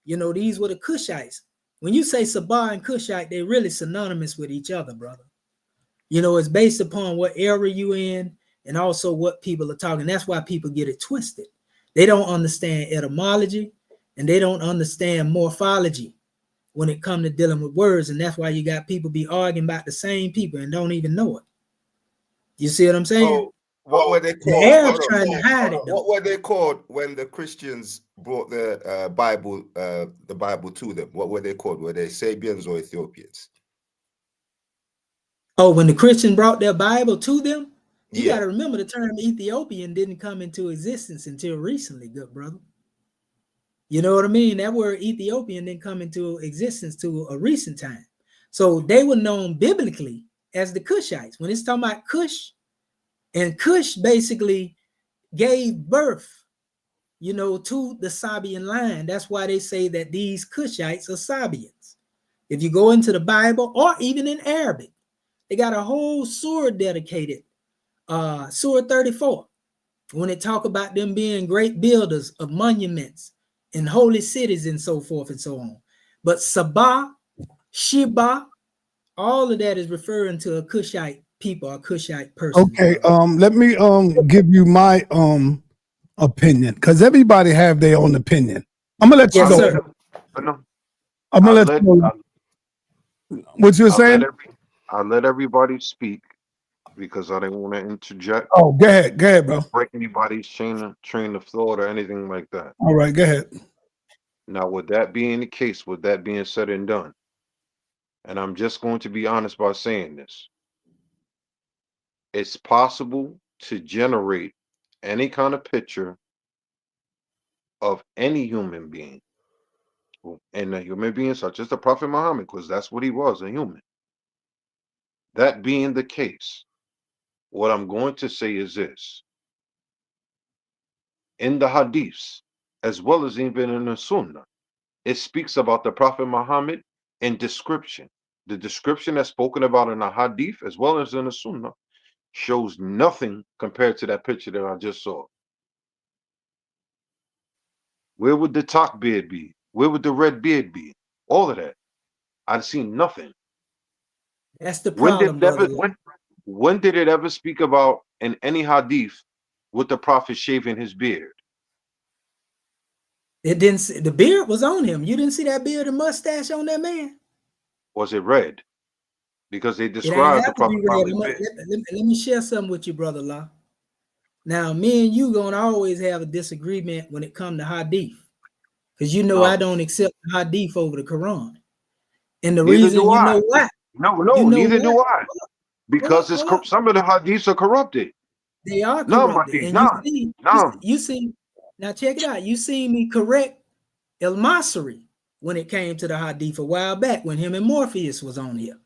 You know, these were the Kushites. When you say Sabah and Kushite, they're really synonymous with each other, brother. You know, it's based upon what area you in and also what people are talking. That's why people get it twisted. They don't understand etymology and they don't understand morphology when it comes to dealing with words. And that's why you got people be arguing about the same people and don't even know it. You see what I'm saying? What were they called? The Arabs trying to hide it, though. What were they called when the Christians brought the Bible to them? What were they called? Were they Sabians or Ethiopians? Oh, when the Christian brought their Bible to them, you got to remember the term Ethiopian didn't come into existence until recently, good brother. You know what I mean? That word Ethiopian didn't come into existence to a recent time. So they were known biblically as the Cushites. When it's talking about Cush, and Cush basically gave birth, you know, to the Sabian line. That's why they say that these Cushites are Sabians. If you go into the Bible or even in Arabic, they got a whole surah dedicated, surah 34, when they talk about them being great builders of monuments in holy cities and so forth and so on. But Sabah, Sheba, all of that is referring to a Cushite people, a Cushite person. Okay, let me give you my opinion, because everybody have their own opinion. I'm gonna let you Yes, go. sir. I'm gonna let you go. What you were saying? I'll let everybody speak because I didn't want to interject, Oh, go ahead, bro. break anybody's train of thought or anything like that. All right, go ahead. Now, with that being the case, with that being said and done, and I'm just going to be honest by saying this, it's possible to generate any kind of picture of any human being, and a human being such as the Prophet Muhammad, because that's what he was, a human. That being the case, what I'm going to say is this. In the hadiths, as well as even in the sunnah, it speaks about the Prophet Muhammad in description. The description that's spoken about in the hadith, as well as in the sunnah, shows nothing compared to that picture that I just saw. Where would the top beard be? Where would the red beard be? All of that. I've seen nothing. That's the When did problem, it ever, brother. when did it ever speak about in any hadith with the Prophet shaving his beard? It didn't see, the beard was on him. You didn't see that beard and mustache on that man? Was it red? Because they It ain't described the have to be Prophet red. Muhammad's beard. Let me share something with you, brother Law. Now, me and you gonna always have a disagreement when it comes to hadith, because you know I don't accept hadith over the Quran, and the Neither reason do you I. know why? No, You know neither why? do I. Because Hold up. some of the hadiths are corrupted. They are No, corrupted, Mahdi, and no, no. you see. Now check it out. You see me correct El Masri when it came to the hadith a while back when him and Morpheus was on here.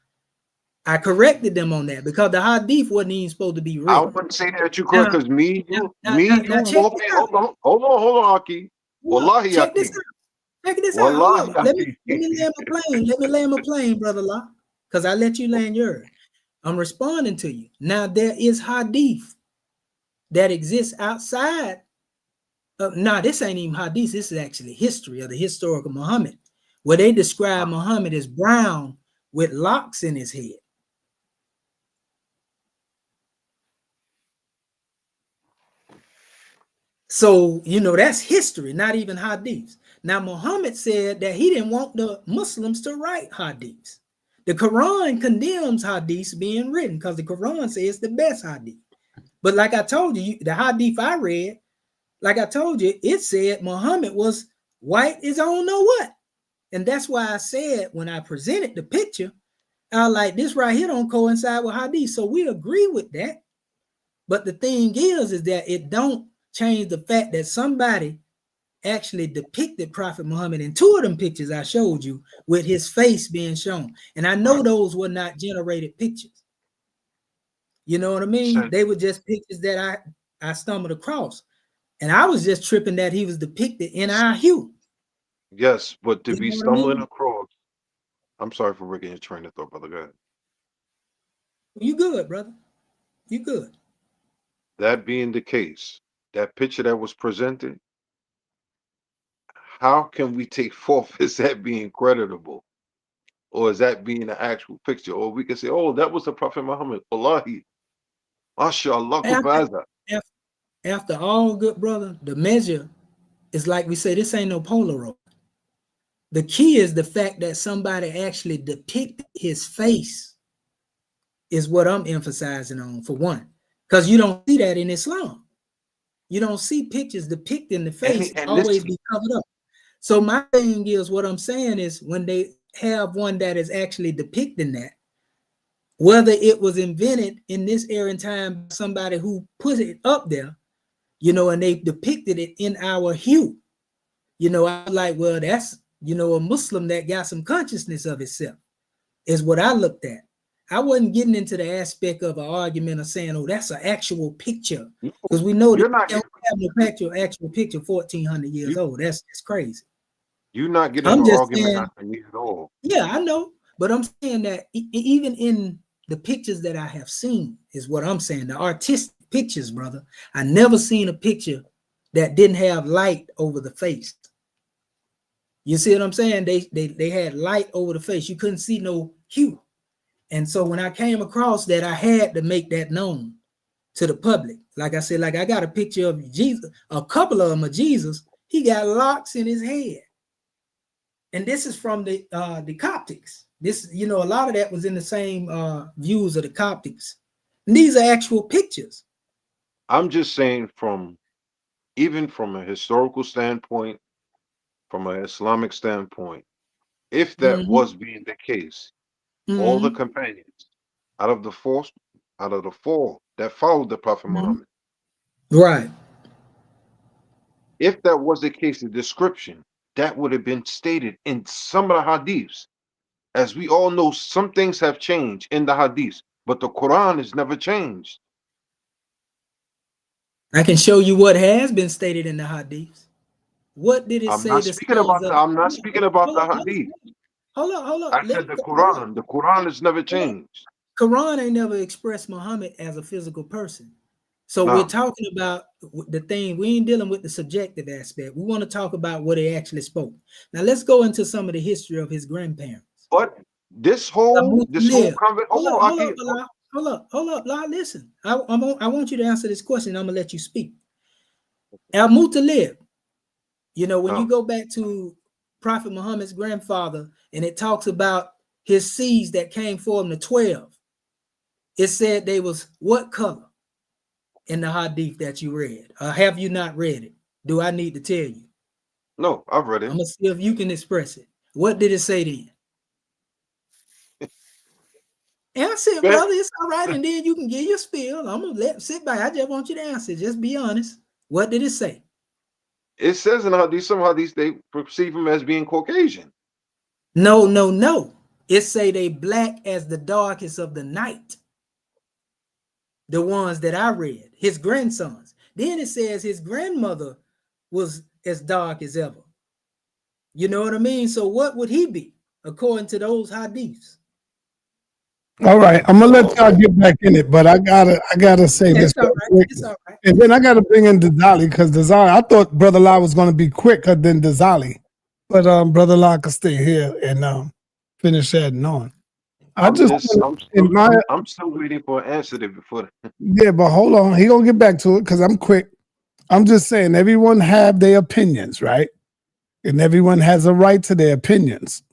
I corrected them on that because the hadith wasn't even supposed to be I written. wouldn't say that you correct because Now check Morpheus. this out. Hold on, Aki. Wallahi, Check this Aki. out. Check this out. Hold Wallahi, up. Let Aki. me land my plane. Let me land my plane, brother Law. Because I let you land yours. I'm responding to you. Now there is hadith that exists outside of, this ain't even hadith. This is actually history of the historical Muhammad, where they describe Muhammad as brown with locks in his head. So, that's history, not even hadiths. Now, Muhammad said that he didn't want the Muslims to write hadiths. The Quran condemns hadiths being written because the Quran says it's the best hadith. But like I told you, the hadith I read, like I told you, it said Muhammad was white as I don't know what. And that's why I said when I presented the picture, I was like, this right here don't coincide with hadith. So we agree with that. But the thing is that it don't change the fact that somebody actually depicted Prophet Muhammad in two of them pictures I showed you with his face being shown. And I know those were not generated pictures. You know what I mean? They were just pictures that I stumbled across. And I was just tripping that he was depicted in our hue. Yes, but to You be know what I stumbling mean? across. I'm sorry for breaking your train of thought, brother. Go ahead. You good, brother. You good. That being the case, that picture that was presented, how can we take forth as that being creditable? Or is that being an actual picture? Or we can say, oh, that was the Prophet Muhammad. Wallahi. MashaAllah kubaza. After all, good brother, the measure is like we say, this ain't no Polaroid. The key is the fact that somebody actually depicted his face is what I'm emphasizing on, for one. Because you don't see that in Islam. You don't see pictures depicting the face always be covered up. So my thing is, what I'm saying is when they have one that is actually depicting that, whether it was invented in this era and time by somebody who put it up there, and they depicted it in our hue, I was like, well, that's, a Muslim that got some consciousness of itself, is what I looked at. I wasn't getting into the aspect of an argument of saying, oh, that's an actual picture. Because we know that they don't have no actual picture 1,400 years old. That's crazy. You're not getting I'm an just argument saying, out of me at all. Yeah, I know. But I'm saying that even in the pictures that I have seen, is what I'm saying, the artistic pictures, brother. I never seen a picture that didn't have light over the face. You see what I'm saying? They had light over the face. You couldn't see no hue. And so when I came across that, I had to make that known to the public. Like I said, like I got a picture of Jesus, a couple of them of Jesus. He got locks in his head. And this is from the Coptics. This, you know, a lot of that was in the same views of the Coptics. And these are actual pictures. I'm just saying, even from a historical standpoint, from an Islamic standpoint, if that was being the case, all the companions out of the four that followed the Prophet Muhammad, right? If that was the case, the description that would have been stated in some of the hadiths. As we all know, some things have changed in the hadiths, but the Quran has never changed. I can show you what has been stated in the hadiths. What did it say? I'm not speaking about the hadith. Hold up. I said the Quran. The Quran has never changed. Quran ain't never expressed Muhammad as a physical person. So we're talking about the thing. We ain't dealing with the subjective aspect. We want to talk about what he actually spoke. Now let's go into some of the history of his grandparents. But this whole conversation. Hold up, listen. I want you to answer this question. I'm gonna let you speak. Al-Mutalib. You know, when you go back to Prophet Muhammad's grandfather, and it talks about his seeds that came for him, the 12. It said they was what color in the hadith that you read? Or have you not read it? Do I need to tell you? No, I've read it. I'm gonna see if you can express it. What did it say then? Answer it, brother. It's all right, and then you can give your spiel. I'm gonna sit back. I just want you to answer. Just be honest. What did it say? It says in hadith, some hadiths they perceive him as being Caucasian. No. It say they black as the darkest of the night. The ones that I read, his grandsons. Then it says his grandmother was as dark as ever. You know what I mean? So what would he be according to those hadiths? All right, I'm gonna let y'all get back in it, but I gotta say this. It's all right. And then I gotta bring in Dazali, because Dazali, I thought Brother La was gonna be quicker than Dazali, but Brother La could stay here and finish adding on. I'm still waiting for an answer there before. Yeah, but hold on, he gonna get back to it because I'm quick. I'm just saying everyone have their opinions, right? And everyone has a right to their opinions.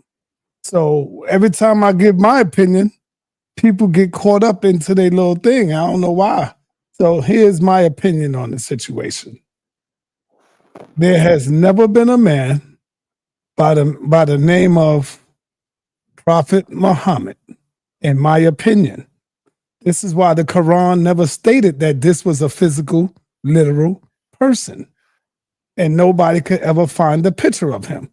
So every time I give my opinion, people get caught up into their little thing. I don't know why. So here's my opinion on the situation. There has never been a man by the name of Prophet Muhammad, in my opinion. This is why the Quran never stated that this was a physical, literal person. And nobody could ever find a picture of him.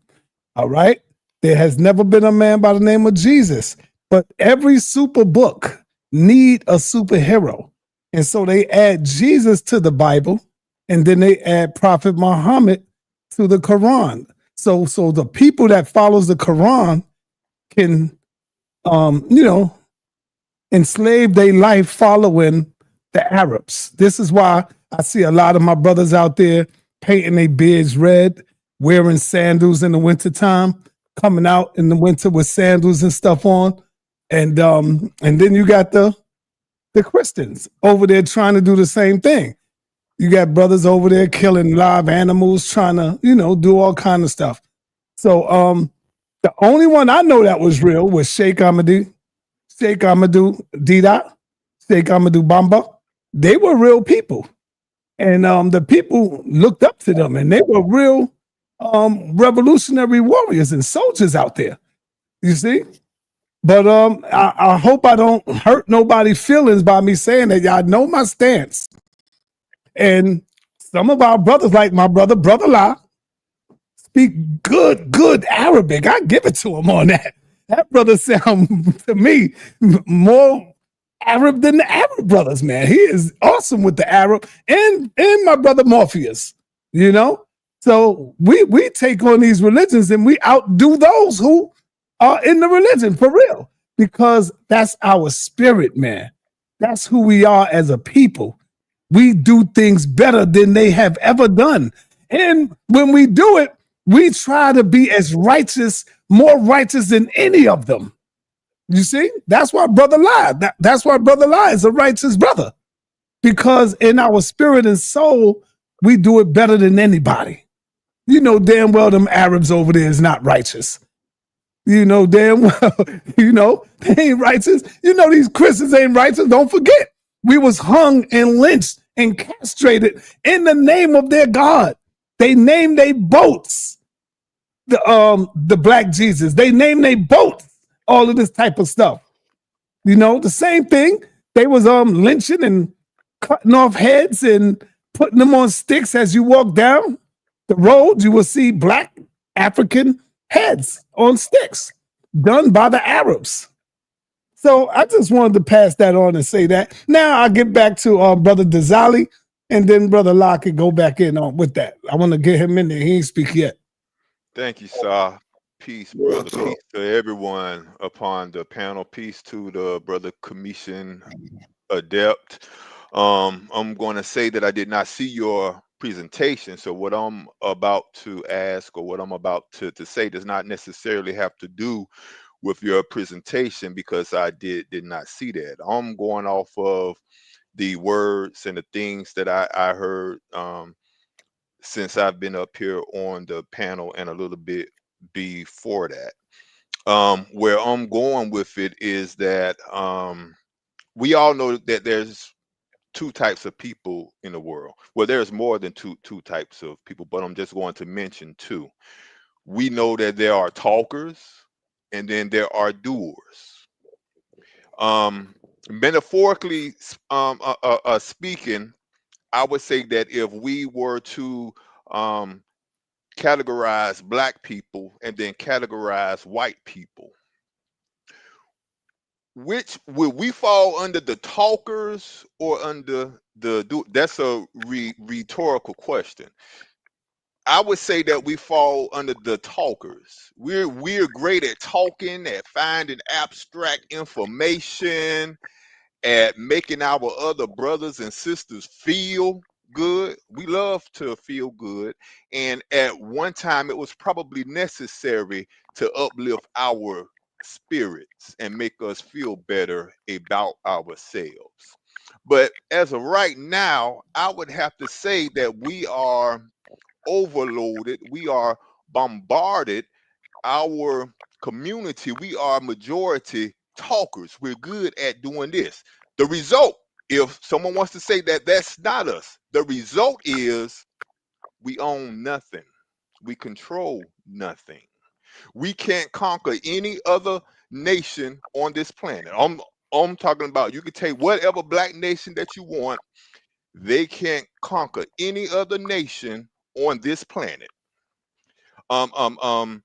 All right? There has never been a man by the name of Jesus. But every super book need a superhero. And so they add Jesus to the Bible, and then they add Prophet Muhammad to the Quran. So the people that follows the Quran can, enslave their life following the Arabs. This is why I see a lot of my brothers out there painting their beards red, wearing sandals in the wintertime, coming out in the winter with sandals and stuff on. And then you got the Christians over there trying to do the same thing. You got brothers over there killing live animals, trying to, do all kind of stuff. So the only one I know that was real was Sheikh Ahmadu Dida, Sheikh Ahmadu Bamba. They were real people. And the people looked up to them, and they were real revolutionary warriors and soldiers out there. You see? But I hope I don't hurt nobody's feelings by me saying that. Y'all know my stance. And some of our brothers, like my brother La, speak good Arabic. I give it to him on that. That brother sound to me more Arab than the Arab brothers, man. He is awesome with the Arab, and my brother Morpheus, So we take on these religions and we outdo those who are in the religion for real, because that's our spirit, man. That's who we are as a people. We do things better than they have ever done. And when we do it, We try to be as righteous, more righteous than any of them. You see, that's why brother lied. That's why brother lie is a righteous brother, because in our spirit and soul, we do it better than anybody. You know damn well them Arabs over there is not righteous. You know damn well, they ain't righteous. You know these Christians ain't righteous. Don't forget, we was hung and lynched and castrated in the name of their God. They named their boats the Black Jesus. They named their boats all of this type of stuff. You know, the same thing. They was lynching and cutting off heads and putting them on sticks. As you walk down the road, you will see Black African heads on sticks done by the Arabs. So I just wanted to pass that on and say that. Now I'll get back to Brother Dazali, and then Brother Locke can go back in on with that. I want to get him in there. He ain't speak yet. Thank you, sir. Peace, brother. Peace to everyone upon the panel. Peace to the brother Kemetian Adept. I'm going to say that I did not see your presentation. So what I'm about to ask, or what I'm about to say, does not necessarily have to do with your presentation, because I did not see that. I'm going off of the words and the things that I heard since I've been up here on the panel, and a little bit before that. Where I'm going with it is that we all know that there's two types of people in the world. Well, there's more than two types of people, but I'm just going to mention two. We know that there are talkers, and then there are doers. Metaphorically speaking, I would say that if we were to categorize Black people and then categorize white people, which will we fall under, the talkers or under the do? That's a rhetorical question. I would say that we fall under the talkers. We're great at talking, at finding abstract information, at making our other brothers and sisters feel good. We love to feel good. And at one time, it was probably necessary to uplift our spirits and make us feel better about ourselves. But as of right now, I would have to say that we are overloaded, we are bombarded. Our community, we are majority talkers. We're good at doing this. The result, if someone wants to say that that's not us, the result is we own nothing. We control nothing. We can't conquer any other nation on this planet. I'm talking about, you can take whatever Black nation that you want. They can't conquer any other nation on this planet. And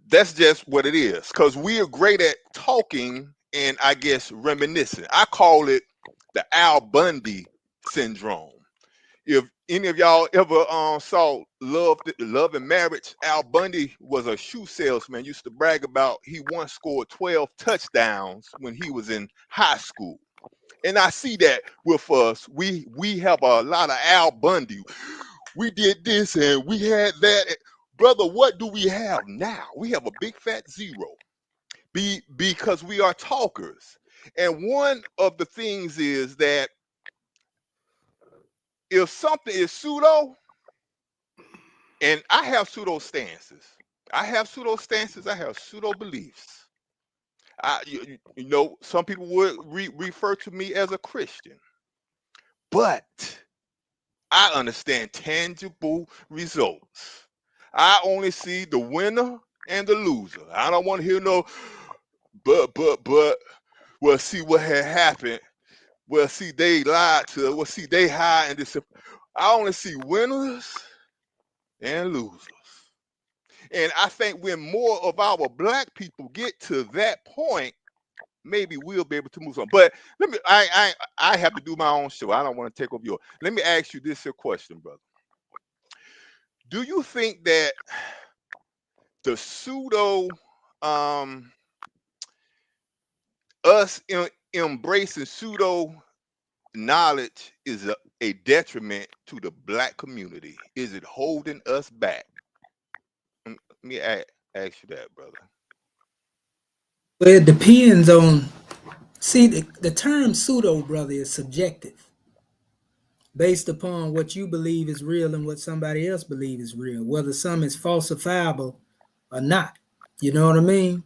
that's just what it is, because we are great at talking and, I guess, reminiscing. I call it the Al Bundy syndrome. If any of y'all ever saw Love and Marriage, Al Bundy was a shoe salesman. Used to brag about he once scored 12 touchdowns when he was in high school. And I see that with us. We have a lot of Al Bundy. We did this and we had that. Brother, what do we have now? We have a big fat zero. Because we are talkers. And one of the things is that if something is pseudo, and I have pseudo stances. I have pseudo stances. I have pseudo beliefs. Some people would refer to me as a Christian, but I understand tangible results. I only see the winner and the loser. I don't want to hear no, but. Well, see what had happened. Well, see, they lied to us. Well, see, they hide and this. I only see winners and losers. And I think when more of our Black people get to that point, maybe we'll be able to move on. But let me, I have to do my own show. I don't want to take over yours. Let me ask you this here question, brother. Do you think that the pseudo, us embracing pseudo knowledge is a detriment to the Black community? Is it holding us back? me ask you that, brother. Well, it depends on. See, the term pseudo, brother, is subjective, based upon what you believe is real and what somebody else believes is real, whether some is falsifiable or not. You know what I mean?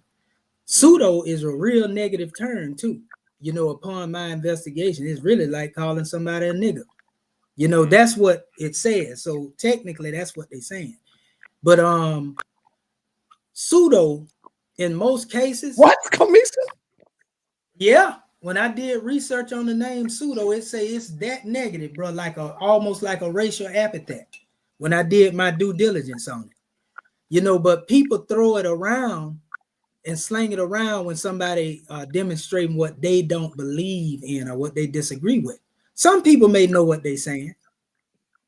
Pseudo is a real negative term too. You know, upon my investigation, it's really like calling somebody a nigger. You know, that's what it says. So technically, that's what they're saying. But pseudo, in most cases, What, Kemetian? yeah. When I did research on the name pseudo, it say it's that negative, bro, like almost like a racial epithet. When I did my due diligence on it, you know, but people throw it around and slang it around when somebody demonstrating what they don't believe in or what they disagree with. Some people may know what they're saying,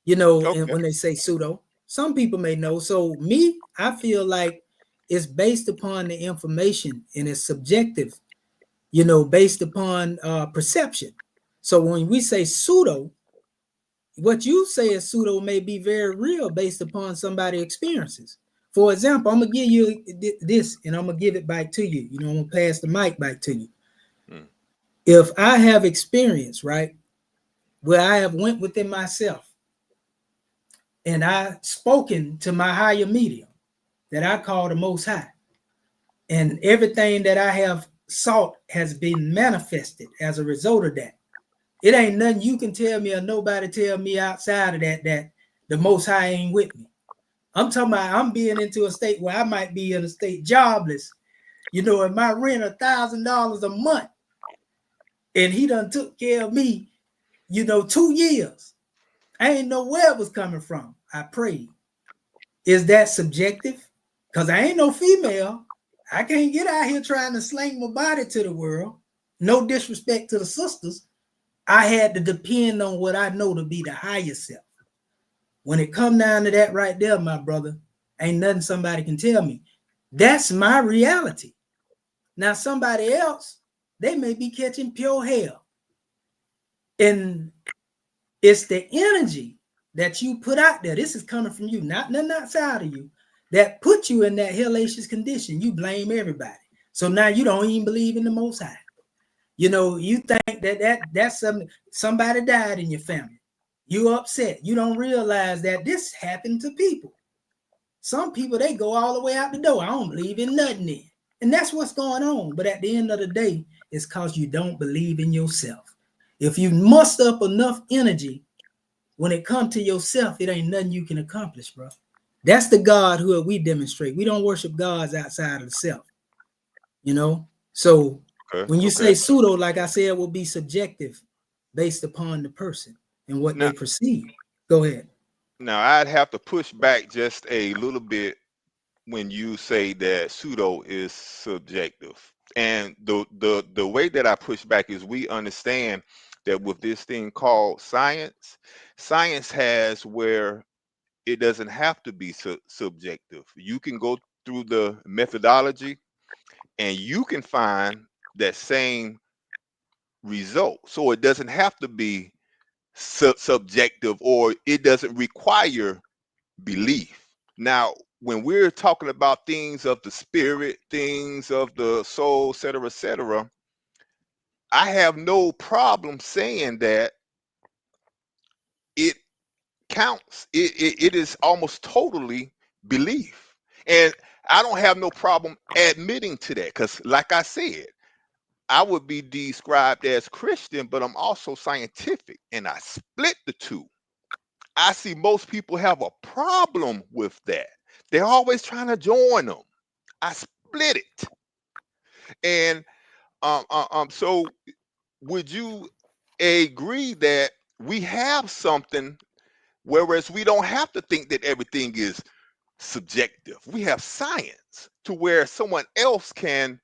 you know, and Okay. when they say pseudo, some people may know. So me, I feel like it's based upon the information and it's subjective, you know, based upon perception. So when we say pseudo, what you say is pseudo may be very real based upon somebody's experiences. For example, I'm gonna give you this, and I'm gonna give it back to you. You know, I'm gonna pass the mic back to you. If I have experience, right, where I have went within myself and I spoken to my higher medium that I call the Most High, and everything that I have sought has been manifested as a result of that. It ain't nothing you can tell me or nobody tell me outside of that the Most High ain't with me. I'm talking about I'm being into a state where I might be in a state jobless, you know, and my rent $1,000 a month, and he done took care of me, you know, 2 years. I ain't know where it was coming from. I prayed. Is that subjective? Because I ain't no female. I can't get out here trying to sling my body to the world. No disrespect to the sisters. I had to depend on what I know to be the higher self. When it come down to that right there, my brother, ain't nothing somebody can tell me. That's my reality. Now, somebody else, they may be catching pure hell. And it's the energy that you put out there. This is coming from you, not nothing outside of you, that put you in that hellacious condition. You blame everybody. So now you don't even believe in the Most High. You know, you think that's something, somebody died in your family. You're upset. You don't realize that this happened to people. Some people, they go all the way out the door. I don't believe in nothing then. And that's what's going on. But at the end of the day, it's because you don't believe in yourself. If you muster up enough energy, when it comes to yourself, it ain't nothing you can accomplish, bro. That's the God who we demonstrate. We don't worship gods outside of the self, you know? So when you say pseudo, like I said, will be subjective based upon the person and what Now, they perceive. Go ahead. now I'd have to push back just a little bit when you say that pseudo is subjective. And the way that I push back is we understand that with this thing called science, science has where it doesn't have to be subjective. You can go through the methodology and you can find that same result. So it doesn't have to be subjective, or it doesn't require belief. Now, when we're talking about things of the spirit, things of the soul, et cetera, I have no problem saying that it counts. It is almost totally belief. And I don't have no problem admitting to that because, like I said, I would be described as Christian, but I'm also scientific, and I split the two. I see most people have a problem with that. They're always trying to join them. I split it. And so would you agree that we have something, whereas we don't have to think that everything is subjective? We have science to where someone else can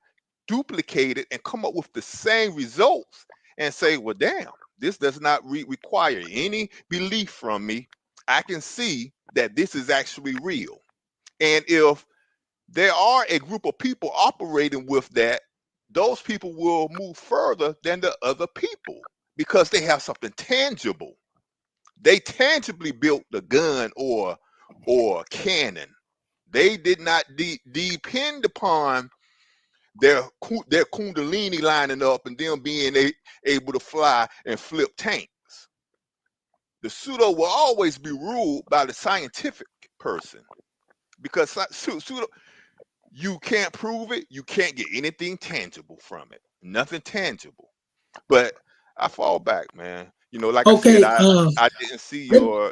duplicate it and come up with the same results and say, well, damn, this does not require any belief from me. I can see that this is actually real. And if there are a group of people operating with that, those people will move further than the other people because they have something tangible. They tangibly built the gun or cannon. They did not depend upon their kundalini lining up and them being able to fly and flip tanks. The pseudo will always be ruled by the scientific person, because pseudo, you can't prove it, you can't get anything tangible from it, nothing tangible. But I fall back, man. You know, like I said, Okay, I didn't see your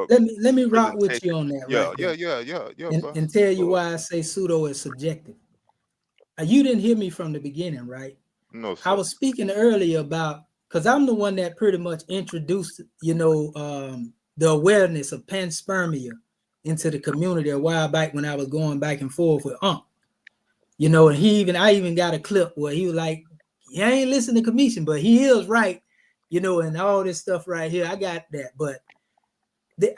let me rock with presentation. you on that Yeah, right yeah, there, yeah, bro. and tell you Go ahead. why I say pseudo is subjective. You didn't hear me from the beginning, right? No, I sir. was speaking earlier about, because I'm the one that pretty much introduced, the awareness of panspermia into the community a while back when I was going back and forth with A.R.M.A. And I even got a clip where he was like, "He ain't listening to Kemetian, but he is right," and all this stuff right here. I got that, but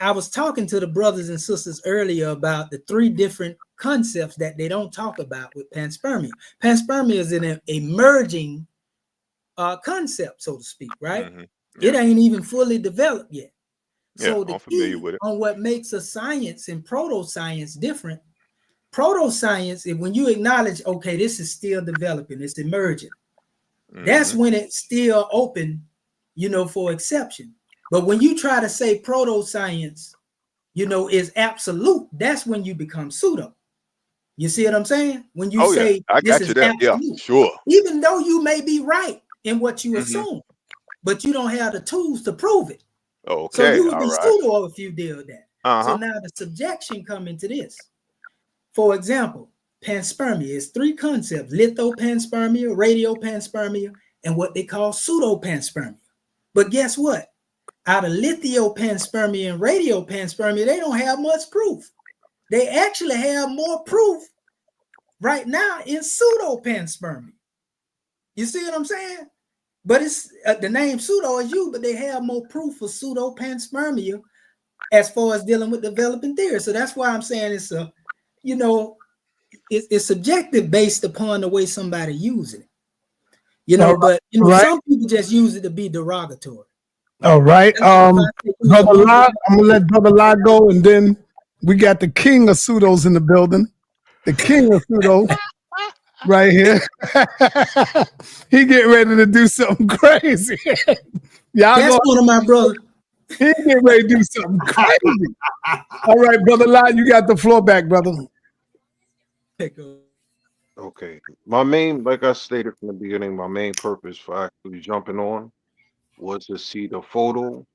I was talking to the brothers and sisters earlier about the 3 different concepts that they don't talk about with panspermia. Panspermia is an emerging concept, so to speak, right? Yeah, It ain't even fully developed yet. yeah, So the I'm familiar key with it. on what makes a science and proto-science different, proto-science is when you acknowledge, okay, this is still developing, it's emerging. That's when it's still open, for exception. But when you try to say proto-science, is absolute, that's when you become pseudo. You see what I'm saying? When you Oh yeah, say I this got is you there. Yeah, absolute, sure. even though you may be right in what you assume, but you don't have the tools to prove it. So Okay, you would all be right. pseudo if you did that. So now the subjection come into this. For example, panspermia is 3 concepts: lithopanspermia, radiopanspermia, and what they call pseudopanspermia. But guess what? Out of lithopanspermia and radiopanspermia, they don't have much proof. They actually have more proof right now in pseudopanspermia. You see what I'm saying? But it's the name pseudo is you, but they have more proof for pseudopanspermia as far as dealing with developing theory. So that's why I'm saying it's it's subjective based upon the way somebody using it. All But right. some people just use it to be derogatory. All right. That's like if I say you was a Brother monkey. La, I'm gonna let Brother La go, and then we got the king of pseudos in the building. The king of pseudos right here. He getting ready to do something crazy. Y'all That's go. one of my brothers. He getting ready to do something crazy. All right, Brother La, you got the floor back, brother. Okay. My main, like I stated from the beginning, my main purpose for actually jumping on was to see the photo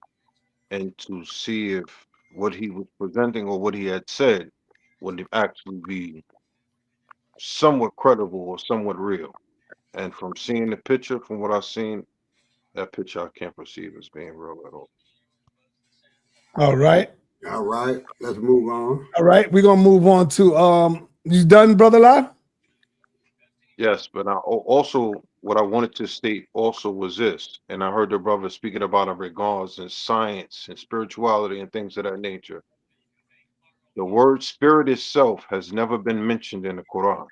and to see if what he was presenting or what he had said would actually be somewhat credible or somewhat real. And from seeing the picture, from what I've seen, that picture I can't perceive as being real at all. All right. All right, let's move on. All right. We're gonna move on to you done, Brother La? Yes, but also what I wanted to state also was this, and I heard the brother speaking about in regards in science and spirituality and things of that nature. The word spirit itself has never been mentioned in the Quran.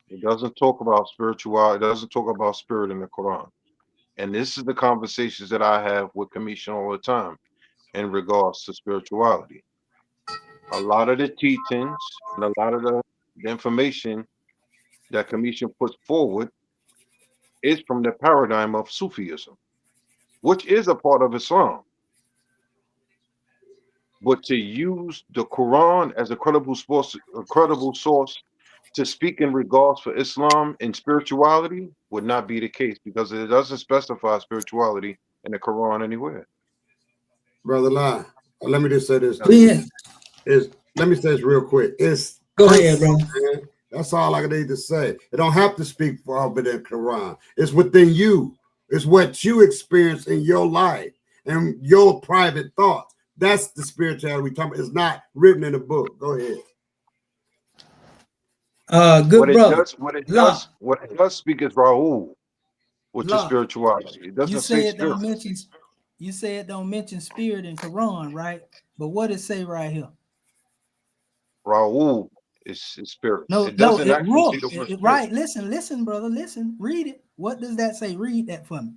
It doesn't talk about spirituality, it doesn't talk about spirit in the Quran. And this is the conversations that I have with Kemetian all the time in regards to spirituality. A lot of the teachings and a lot of the information that Kemetian puts forward is from the paradigm of Sufism, which is a part of Islam. But to use the Quran as a credible source to speak in regards for Islam and spirituality would not be the case because it doesn't specify spirituality in the Quran anywhere. Brother Lie, let me just say this to you. Yeah. Let me say this real quick. It's Go ahead, bro. man. That's all I need to say. It don't have to speak for all but the Quran. It's within you. It's what you experience in your life and your private thoughts. That's the spirituality we talking about. It's not written in a book. Go ahead. Good brother. What it La, does speak is Rahul, which is La. spirituality. It You doesn't say say it spirit. don't mention. You say it don't mention spirit in Quran, right? But what it say right here? Rahul is spirit. No, It doesn't it actually ruh. say the word spirit. Right. Listen, brother. Listen. Read it. What does that say? Read that for me.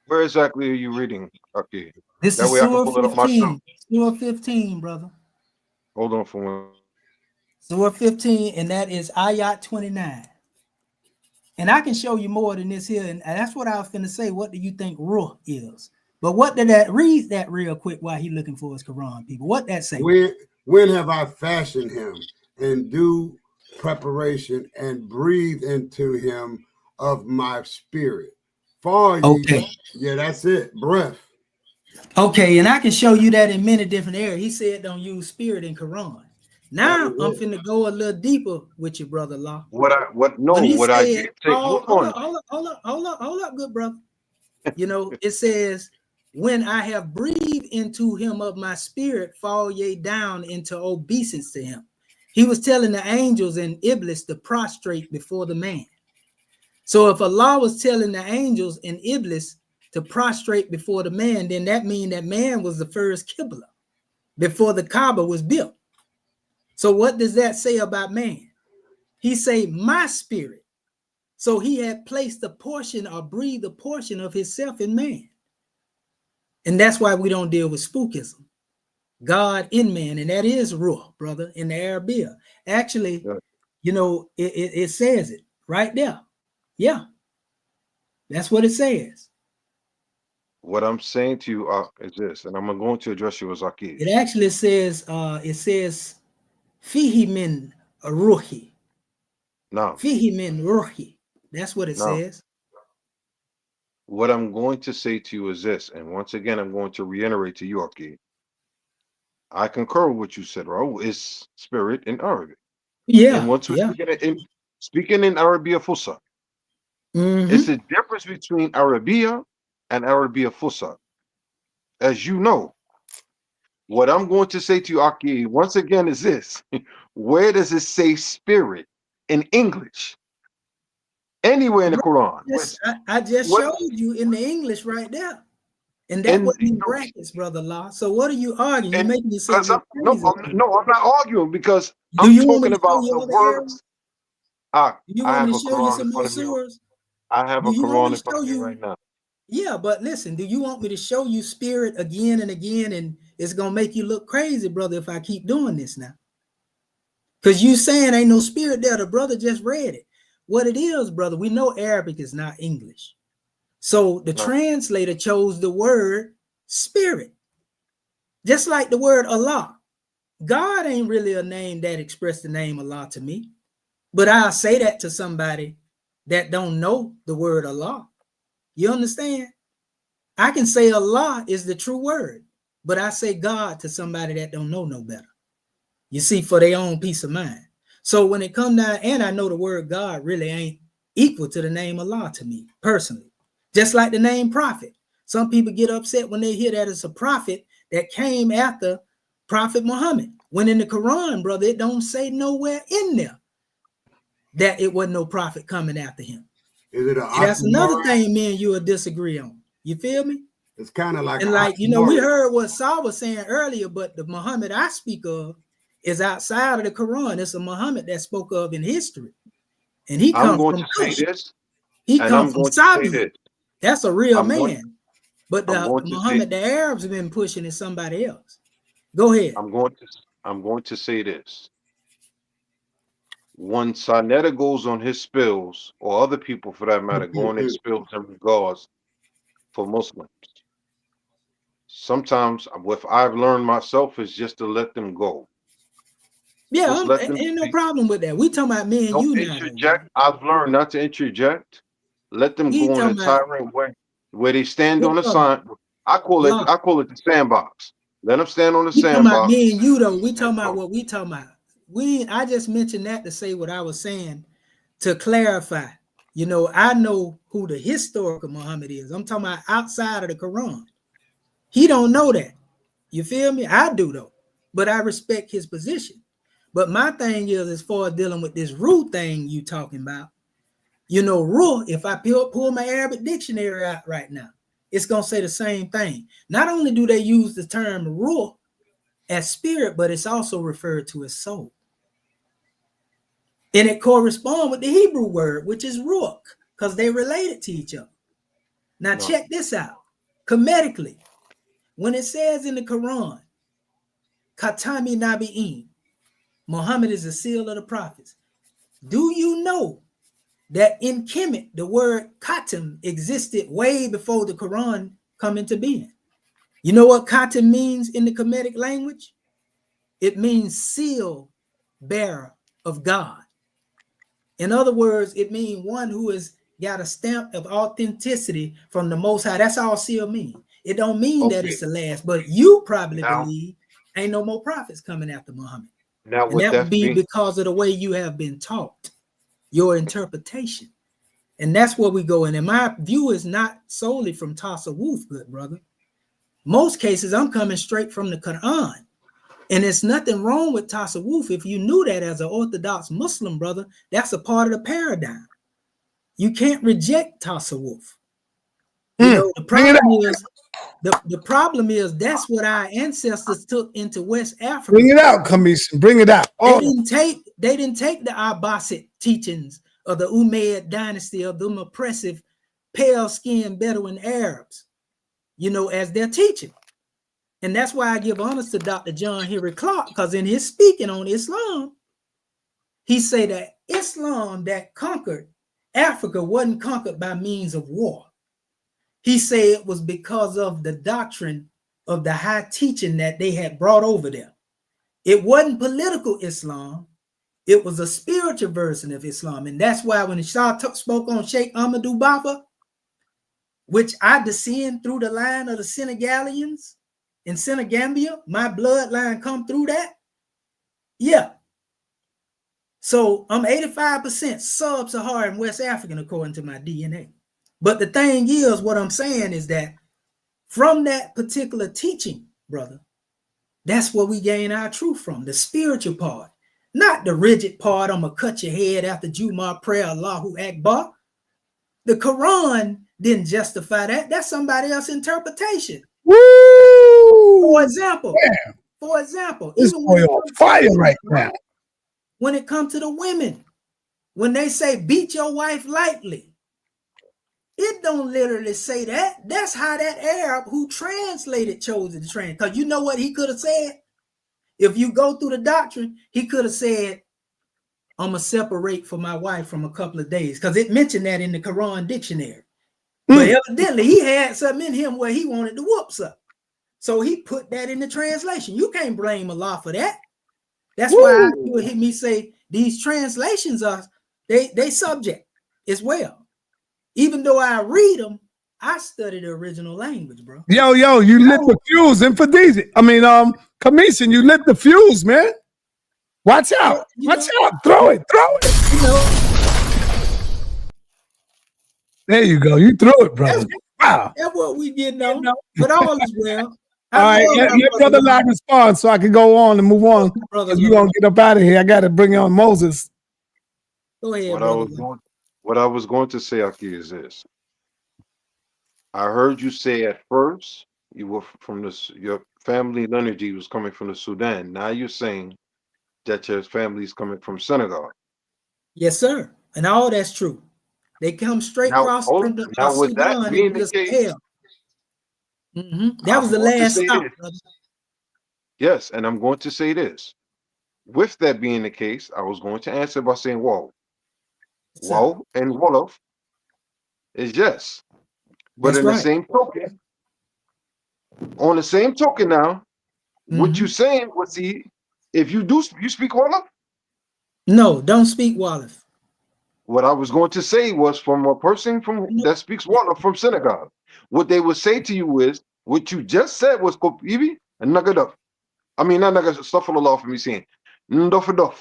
Where exactly are you reading, Aki? This That is way I can Surah pull it up myself. 15. Surah 15, brother. Hold on for one. Surah 15, and that is ayat 29. And I can show you more than this here, and that's what I was finna say. What do you think ruh is? But what did that, read that real quick while he looking for his Quran, people? What that say? When have I fashioned him and do preparation and breathe into him of my spirit? For ye, Okay. yeah, that's it. Breath. Okay, and I can show you that in many different areas. He said don't use spirit in Quran. Now I'm finna go a little deeper with your brother Law. What I Said, did say, hold up, good brother. You know, it says, when I have breathed into him of my spirit, fall ye down into obeisance to him. He was telling the angels and Iblis to prostrate before the man. So if Allah was telling the angels and Iblis to prostrate before the man, then that means that man was the first Qibla before the Kaaba was built. So what does that say about man? He say, my spirit. So he had placed a portion or breathed a portion of himself in man. And that's why we don't deal with spookism. God in man, and that is ruh, brother, in the A.R.M.A. Actually, you know, it says it right there. Yeah, that's what it says. What I'm saying to you is this, and I'm going to address you as Akid. It actually says, fihi min ruhi. Now, Fihi min ruhi. That's what it says. What I'm going to say to you is this, and once again, I'm going to reiterate to you, Akid. I concur with what you said, Raul, is spirit in Arabic. Yeah. And once we're speaking in Arabia Fusa, it's the difference between Arabia and Arabia Fusa. As you know, what I'm going to say to you, Aki, once again, is this. Where does it say spirit in English? Anywhere in the Quran. I just showed you in the English right there. And that would be brackets, brother Law. So what are you arguing? You're making yourself look crazy. No, I'm not arguing because I'm talking about the words. I have a Quran in front of me. I have a Quran in front of me right now. Yeah, but listen, do you want me to show you spirit again and again, and it's gonna make you look crazy, brother, if I keep doing this now? Because you saying ain't no spirit there. The brother just read it. What it is, brother, we know Arabic is not English. So the translator chose the word spirit. Just like the word Allah. God ain't really a name that expressed the name Allah to me. But I'll say that to somebody that don't know the word Allah. You understand? I can say Allah is the true word, but I say God to somebody that don't know no better. You see, for their own peace of mind. So when it come down, and I know the word God really ain't equal to the name Allah to me personally. Just like the name prophet. Some people get upset when they hear that it's a prophet that came after Prophet Muhammad. When in the Quran, brother, it don't say nowhere in there that it wasn't no prophet coming after him. Is it that's another thing me and you will disagree on. You feel me? It's kind of like, and like, you know, we heard what Saul was saying earlier, but the Muhammad I speak of is outside of the Quran. It's a Muhammad that spoke of in history. And he comes from Kush. He comes from Sabi. That's a real man. But the Muhammad the Arabs have been pushing is somebody else. Go ahead. I'm going to say this. When sa.neter goes on his spills, or other people for that matter, go on their spills in regards for Muslims, sometimes what I've learned myself is just to let them go. Yeah, ain't no problem with that. We talking about me and you now. Interject. I've learned not to interject. Let them go on a tyrant way where they stand on the sign. I call it the sandbox. Let them stand on the sandbox. Talking about me and you though. We talking about what we talking about. I just mentioned that to say what I was saying to clarify. You know, I know who the historical Muhammad is. I'm talking about outside of the Quran. He don't know that. You feel me? I do though, but I respect his position. But my thing is, as far as dealing with this rule thing you talking about, you know, rule, if I pull my Arabic dictionary out right now, it's going to say the same thing. Not only do they use the term rule as spirit, but it's also referred to as soul. And it corresponds with the Hebrew word, which is ruach, because they related to each other. Now check this out. Kemetically, When it says in the Quran, Khatami Nabi'in, Muhammad is the seal of the prophets. Do you know that in Kemet, the word Khatam existed way before the Quran come into being? You know what Khatam means in the Kemetic language? It means seal bearer of God. In other words, it means one who has got a stamp of authenticity from the Most High. That's all seal means. It don't mean that it's the last, but you probably believe ain't no more prophets coming after Muhammad. Now, And that would be because of the way you have been taught, your interpretation. And that's where we go in. And my view is not solely from Tasawwuf, good brother. Most cases, I'm coming straight from the Quran. And there's nothing wrong with Tasawwuf. If you knew that as an Orthodox Muslim, brother, that's a part of the paradigm. You can't reject Tasawwuf. You know, the problem is that's what our ancestors took into West Africa. Bring it out, Kemetian. Bring it out. They didn't take the Abbasid teachings of the Umayyad dynasty of them oppressive, pale-skinned Bedouin Arabs, you know, as their teaching. And that's why I give honors to Dr. John Henry Clark, because in his speaking on Islam, he said that Islam that conquered Africa wasn't conquered by means of war. He said it was because of the doctrine of the high teaching that they had brought over there. It wasn't political Islam. It was a spiritual version of Islam. And that's why when Shah spoke on Sheikh Ahmadou Baba, which I descend through the line of the Senegalians in Senegambia, my bloodline come through that. Yeah. So I'm 85% sub-Saharan West African according to my DNA. But the thing is, what I'm saying is that from that particular teaching, brother, that's where we gain our truth from, the spiritual part, not the rigid part, I'm going to cut your head after Jumu'ah prayer, Allahu Akbar. The Quran didn't justify that. That's somebody else's interpretation. Woo! For example, This boy on fire right now. When it comes to the women, when they say beat your wife lightly, it don't literally say that. That's how that Arab who translated chose to translate. Because you know what he could have said? If you go through the doctrine, he could have said, I'm going to separate for my wife from a couple of days. Because it mentioned that in the Quran dictionary. But evidently, he had something in him where he wanted to whoops up. So he put that in the translation. You can't blame Allah for that. That's why you would hear me say these translations are, they subject as well. Even though I read them, I study the original language, bro. Yo, you lit the fuse. Kemetian, you lit the fuse, man. Watch out. Watch out. Throw it. You know, there you go. You threw it, brother. Wow. That's what we did know. But all is well. All right, let Brother Locke respond so I can go on and move on. Because we're going to get up out of here. I got to bring on Moses. Go ahead, what I was going to say, Aki, is this. I heard you say at first you were from this, your family lineage was coming from the Sudan. Now you're saying that your family is coming from Senegal. Yes, sir. And all that's true. They come straight across from the Sudan. That being the case, that was the last stop. Yes, and I'm going to say this. With that being the case, I was going to answer by saying, "Wow, wow," and Wolof is yes. But that's in the same token, on the same token now, what you saying was, see, if you speak Wolof? No, don't speak Wolof. What I was going to say was from a person that speaks Wolof from Senegal. What they would say to you is, what you just said was Kopibi and Nagadaf. I mean, not Nagadaf, stuff for Allah for me saying, Ndofadof.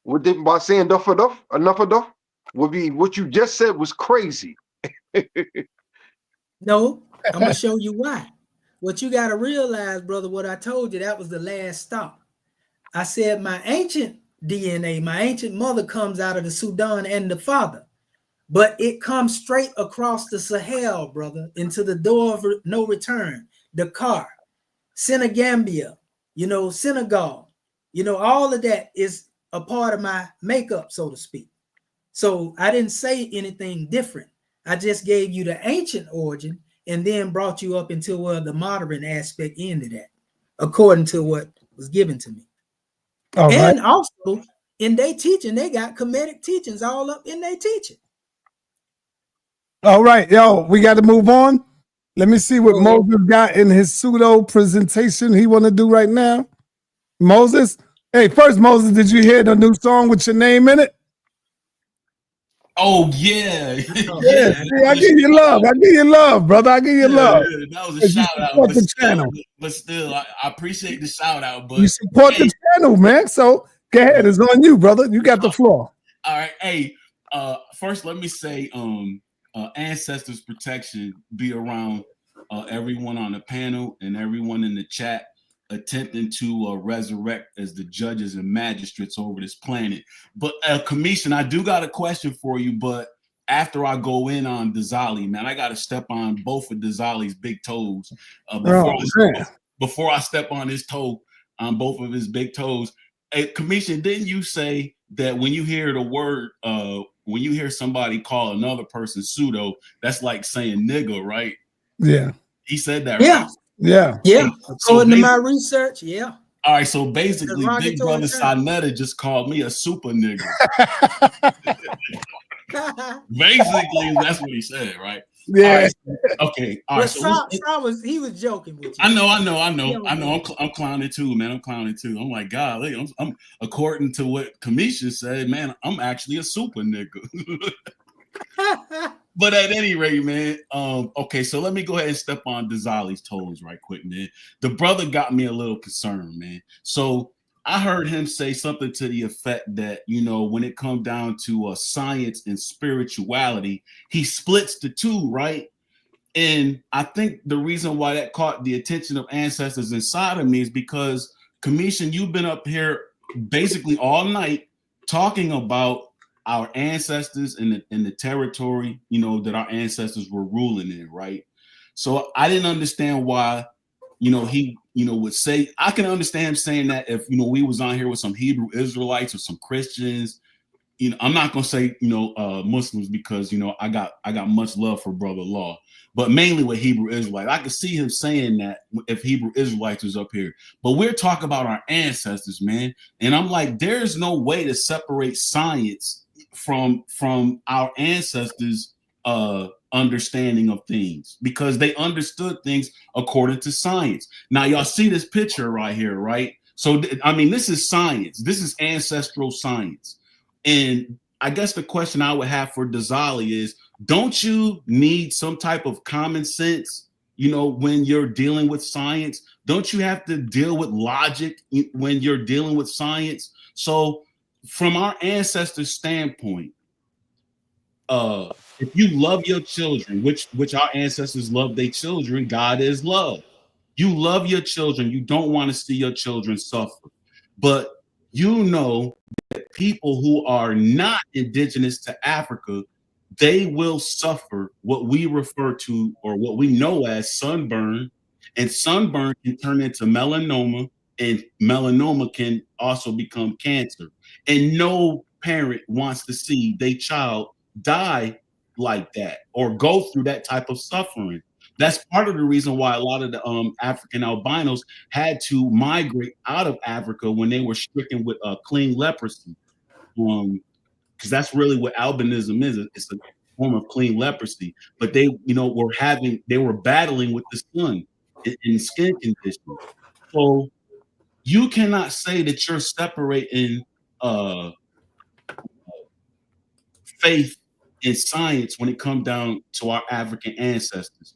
What they by saying Dufadof, Enoughadof, would be what you just said was crazy. No, I'm gonna show you why. What you gotta realize, brother, what I told you, that was the last stop. I said my ancient DNA, my ancient mother comes out of the Sudan and the father, but it comes straight across the Sahel, brother, into the door of no return, Dakar, Senegambia, Senegal, all of that is a part of my makeup, so to speak. So I didn't say anything different. I just gave you the ancient origin, and then brought you up into the modern aspect into that, according to what was given to me. All right. And also in their teaching, they got Kemetic teachings all up in their teaching. All right, yo, we got to move on. Let me see what Moses got in his pseudo presentation he want to do right now. Moses, hey, first, Moses, did you hear the new song with your name in it? Oh yeah, Yeah, see, I give you love. I give you love, brother. I give you love. Yeah, that was a shout out, support the channel. but still, I appreciate the shout out. But You support the channel, man. So go ahead, it's on you, brother. You got the floor. All right, hey, first let me say, ancestors protection be around everyone on the panel and everyone in the chat attempting to resurrect as the judges and magistrates over this planet. But Kemetian, I do got a question for you, but after I go in on Dazali, man, I got to step on both of Dazali's big toes before I step on his toe, on both of his big toes. Hey, Kemetian, didn't you say that when you hear the word, when you hear somebody call another person pseudo, that's like saying nigga, right? Yeah. He said that, yeah. right? Yeah. Yeah. According to my research, yeah. All right, so basically, Big Brother sa.neter just called me a super nigga. Basically, that's what he said, right? Yeah. Okay. All right. So he was joking with you. I know. I'm clowning too, man. I'm clowning too. I'm like, God, I'm according to what Kemetian said, man, I'm actually a super nigga. But at any rate, man, okay, so let me go ahead and step on Dazali's toes right quick, man. The brother got me a little concerned, man. So I heard him say something to the effect that, you know, when it comes down to science and spirituality, he splits the two, right? And I think the reason why that caught the attention of ancestors inside of me is because, Kemetian, you've been up here basically all night talking about our ancestors and the territory, you know, that our ancestors were ruling in, right? So I didn't understand why, you know, he, you know, would say, I can understand him saying that if, you know, we was on here with some Hebrew Israelites or some Christians, you know, I'm not gonna say, you know, Muslims, because, you know, I got much love for Brother Law, but mainly with Hebrew Israelites. I could see him saying that if Hebrew Israelites was up here, but we're talking about our ancestors, man. And I'm like, there's no way to separate science from our ancestors' understanding of things, because they understood things according to science. Now, y'all see this picture right here, right? So, I mean, this is science. This is ancestral science. And I guess the question I would have for Dazali is, don't you need some type of common sense, you know, when you're dealing with science? Don't you have to deal with logic when you're dealing with science? So from our ancestors' standpoint, if you love your children, which our ancestors love their children, God is love. You love your children. You don't want to see your children suffer. But you know that people who are not indigenous to Africa, they will suffer what we refer to, or what we know as, sunburn. And sunburn can turn into melanoma, and melanoma can also become cancer. And no parent wants to see their child die like that or go through that type of suffering. That's part of the reason why a lot of the African albinos had to migrate out of Africa when they were stricken with clean leprosy. Because that's really what albinism is. It's a form of clean leprosy. But they, you know, they were battling with the sun in skin conditions. So you cannot say that you're separating faith and science when it comes down to our African ancestors.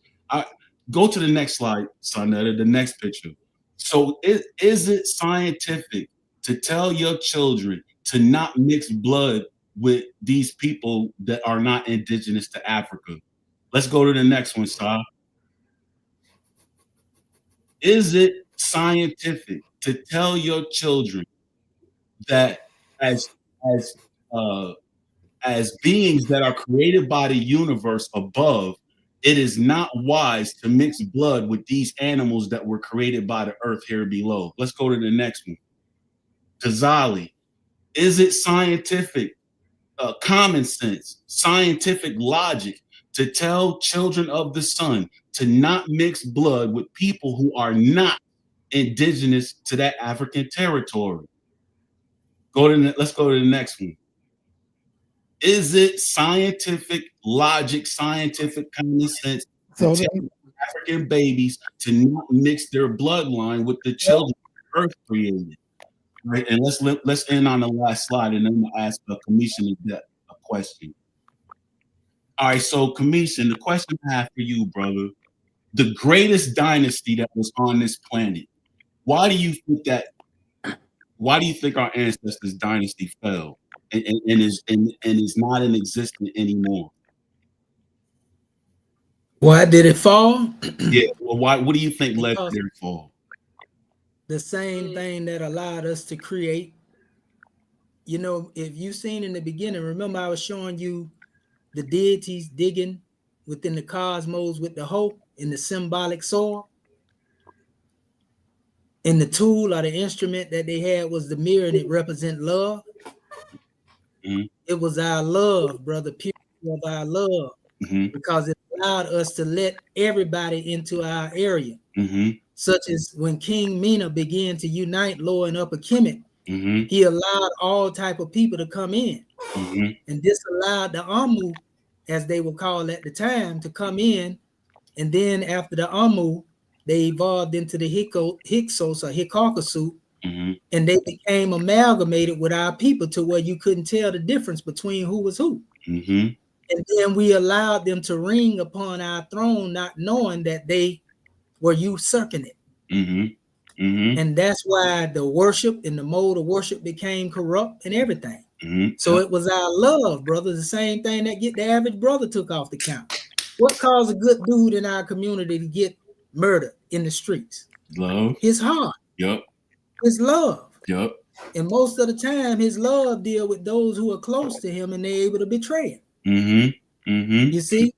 Go to the next slide, sa.neter, the next picture. So is it scientific to tell your children to not mix blood with these people that are not indigenous to Africa? Let's go to the next one, Sa. Is it scientific to tell your children that as beings that are created by the universe above, it is not wise to mix blood with these animals that were created by the earth here below? Let's go to the next one. Dazali, is it scientific, common sense, scientific logic to tell children of the sun to not mix blood with people who are not indigenous to that African territory. Let's go to the next one. Is it scientific logic, scientific common sense to tell African babies to not mix their bloodline with the children Earth created? Right, and let's end on the last slide, and then I'll ask Kemetian a question. All right, so Kemetian, the question I have for you, brother, the greatest dynasty that was on this planet. Why do you think our ancestors' dynasty fell and is not in existence anymore? Why did it fall? Yeah, well, why? What do you think led to their fall? The same thing that allowed us to create. You know, if you've seen in the beginning, remember I was showing you the deities digging within the cosmos with the hoe in the symbolic soil. And the tool or the instrument that they had was the mirror, and it represent love. Mm-hmm. It was our love, brother, purity of our love, because it allowed us to let everybody into our area. Such as when King Mina began to unite Lower and Upper Kemet, he allowed all type of people to come in. And this allowed the A.R.M.A, as they were called at the time, to come in. And then after the A.R.M.A, they evolved into the Hyksos or Hykakasuit, and they became amalgamated with our people to where you couldn't tell the difference between who was who. And then we allowed them to reign upon our throne, not knowing that they were usurping it. And that's why the worship and the mode of worship became corrupt and everything. So it was our love, brother, the same thing that get the average brother took off the count. What caused a good dude in our community to get murdered in the streets? Love. His heart. Yep. His love. Yep. And most of the time, his love deal with those who are close to him, and they're able to betray him. You see?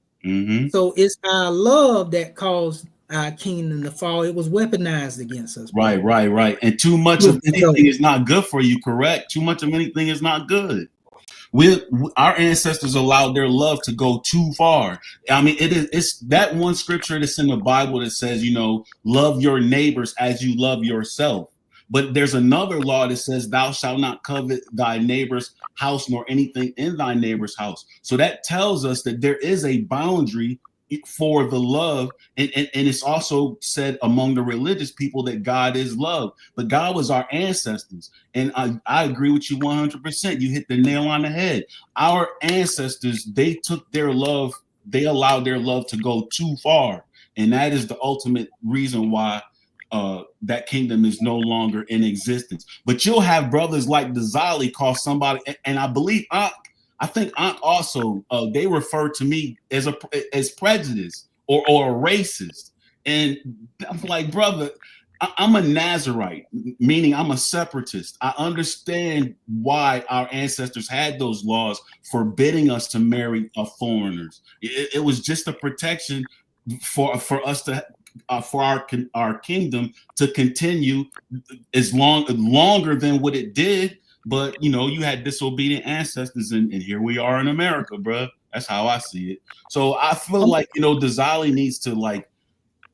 So it's our love that caused our kingdom to fall. It was weaponized against us. Right. And too much of anything is not good for you, correct? Too much of anything is not good. Our ancestors allowed their love to go too far. I mean, it's that one scripture that's in the Bible that says, you know, love your neighbors as you love yourself. But there's another law that says, thou shalt not covet thy neighbor's house nor anything in thy neighbor's house. So that tells us that there is a boundary for the love, and it's also said among the religious people that God is love, but God was our ancestors, and I agree with you 100%. You hit the nail on the head. Our ancestors, they took their love, they allowed their love to go too far, and that is the ultimate reason why that kingdom is no longer in existence. But you'll have brothers like Dizali call somebody, and I believe I think also they refer to me as prejudice or a racist, and I'm like, brother, I'm a Nazarite, meaning I'm a separatist. I understand why our ancestors had those laws forbidding us to marry foreigners. It was just a protection for us to for our kingdom to continue longer than what it did. But, you know, you had disobedient ancestors, and here we are in America, bro. That's how I see it. So I feel like, you know, Dizali needs to, like,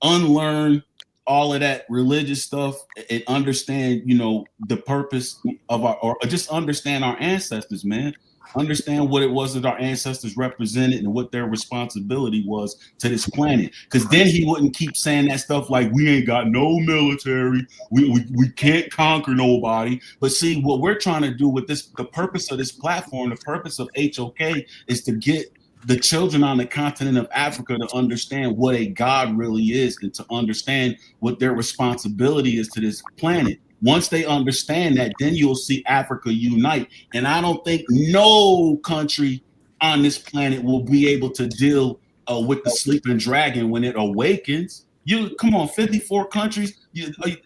unlearn all of that religious stuff and understand, you know, the purpose of or just understand our ancestors, man. Understand what it was that our ancestors represented and what their responsibility was to this planet. Because then he wouldn't keep saying that stuff like, we ain't got no military, we can't conquer nobody. But see, what we're trying to do with this, the purpose of this platform, the purpose of HOK is to get the children on the continent of Africa to understand what a God really is and to understand what their responsibility is to this planet. Once they understand that, then you'll see Africa unite. And I don't think no country on this planet will be able to deal with the sleeping dragon when it awakens. Come on, 54 countries,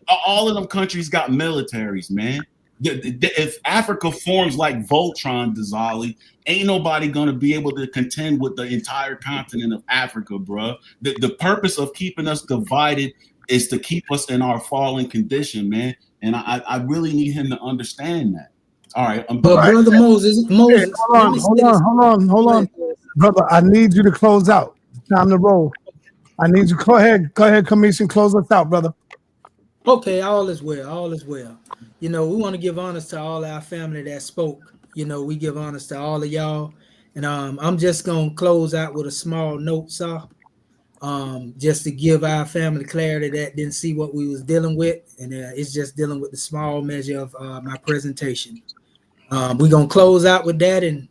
all of them countries got militaries, man. If Africa forms like Voltron, Dizali, ain't nobody gonna be able to contend with the entire continent of Africa, bro. The purpose of keeping us divided is to keep us in our fallen condition, man. And I really need him to understand that. All right, but brother Moses, hey, hold on. brother, I need you to close out. It's time to roll. I need you. Go ahead, Kemetian, close us out, brother. Okay, all is well. All is well. You know, we want to give honors to all our family that spoke. You know, we give honors to all of y'all. And I'm just gonna close out with a small note, sir. Just to give our family clarity that didn't see what we was dealing with, and it's just dealing with the small measure of my presentation. We're gonna close out with that, and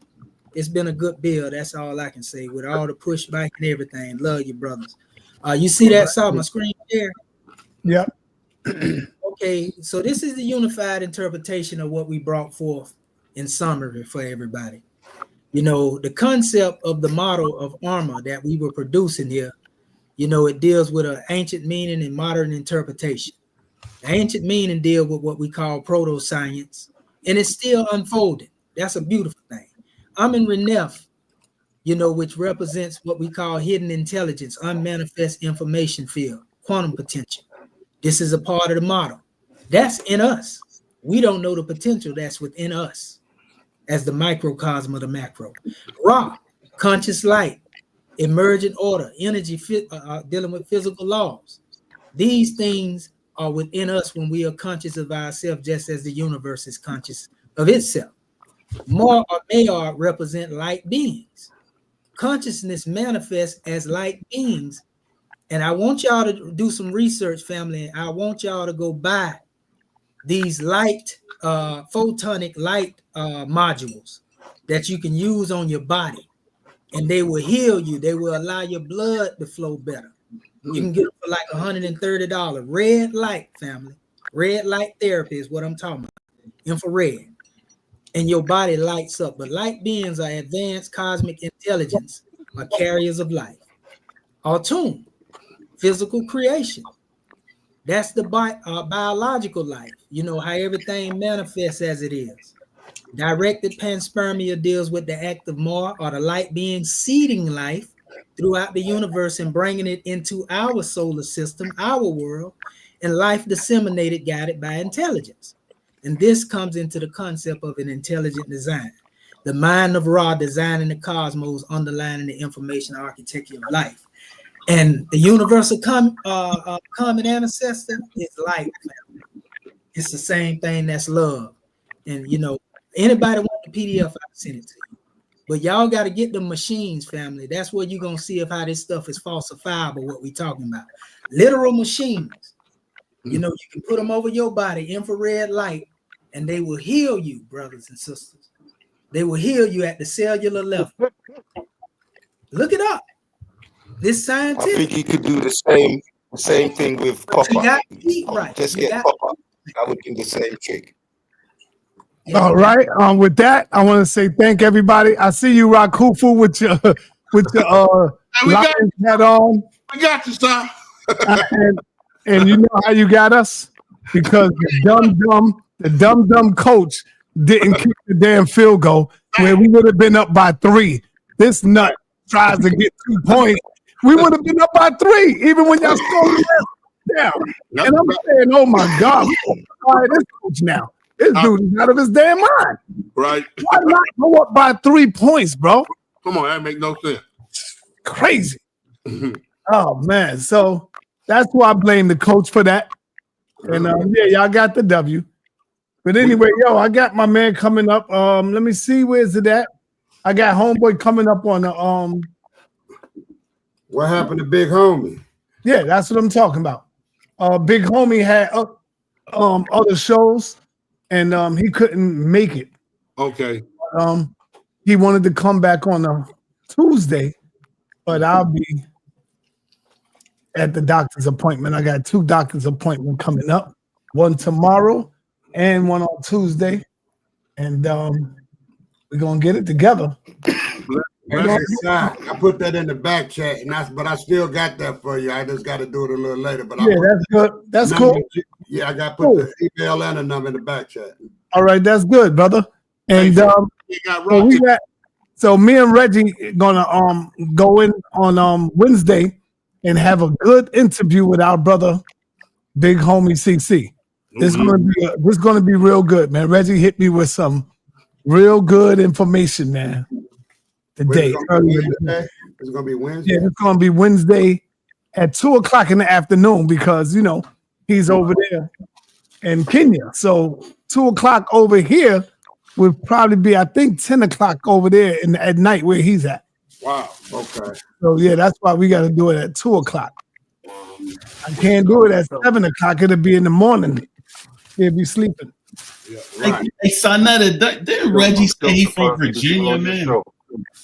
it's been a good build. That's all I can say. With all the pushback and everything, love you, brothers. You see that? Saw my screen there. Yep. Okay, so this is the unified interpretation of what we brought forth in summary for everybody. You know, the concept of the model of A.R.M.A that we were producing here, you know, it deals with an ancient meaning and modern interpretation. The ancient meaning deals with what we call proto-science, and it's still unfolding. That's a beautiful thing. A.R.M.A, you know, which represents what we call hidden intelligence, unmanifest information field, quantum potential. This is a part of the model. That's in us. We don't know the potential that's within us as the microcosm of the macro. Ra, conscious light, emergent order, energy, dealing with physical laws. These things are within us when we are conscious of ourselves, just as the universe is conscious of itself. Ma or Mayar represent light beings. Consciousness manifests as light beings. And I want y'all to do some research, family. I want y'all to go buy these light, photonic light modules that you can use on your body, and they will heal you. They will allow your blood to flow better. You can get them for like $130. Red light, family. Red light therapy is what I'm talking about. Infrared. And your body lights up. But light beings are advanced cosmic intelligence, are carriers of life. Autumn, physical creation. That's the biological life. You know, how everything manifests as it is. Directed panspermia deals with the act of Ma, or the light being seeding life throughout the universe and bringing it into our solar system, our world, and life disseminated, guided by intelligence. And this comes into the concept of an intelligent design. The mind of Ra designing the cosmos, underlining the information architecture of life. And the universal common ancestor is light. It's the same thing, that's love. And, you know, anybody want the PDF, I'll send it to you. But y'all got to get the machines, family. That's where you're going to see if how this stuff is falsifiable, what we talking about. Literal machines. You know, you can put them over your body, infrared light, and they will heal you, brothers and sisters. They will heal you at the cellular level. Look it up. This scientific. I think you could do the same thing with copper. You got to eat right. Just get copper. That would do the same trick. Yeah. All right. With that, I want to say thank everybody. I see you, Rakufu, with your lion hat on. I got you, sir. and you know how you got us? Because the dumb coach didn't kick the damn field goal where we would have been up by 3. This nut tries to get 2 points. We would have been up by 3, even when y'all scored down. And I'm saying, oh my God, all right, this coach now. This dude is out of his damn mind. Right. Why not go up by 3 points, bro? Come on, that make no sense. Crazy. Oh man. So that's why I blame the coach for that. And yeah, y'all got the W. But anyway, yo, I got my man coming up. Let me see, where's it at? I got homeboy coming up on the What happened to Big Homie? Yeah, that's what I'm talking about. Big Homie had other shows, and he couldn't make it. Okay. He wanted to come back on a Tuesday, but I'll be at the doctor's appointment. I got 2 doctor's appointments coming up, one tomorrow and one on Tuesday, and we're gonna get it together. I put that in the back chat, but I still got that for you. I just got to do it a little later. But yeah, that's good. That's cool. Yeah, I got to put the email and a number in the back chat. All right, that's good, brother. And so me and Reggie gonna go in on Wednesday and have a good interview with our brother, Big Homie CC. This is gonna be real good, man. Reggie hit me with some real good information, man. today. It's gonna be Wednesday. Yeah, it's gonna be Wednesday at 2:00 in the afternoon because he's over there in Kenya. So 2:00 over here would probably be, I think, 10:00 over there at night where he's at. Wow. Okay. So yeah, that's why we got to do it at 2:00. I can't do it at 7:00. It'll be in the morning. He'll be sleeping. Yeah, right. Hey, sa.neter, didn't Reggie say he from Virginia, man?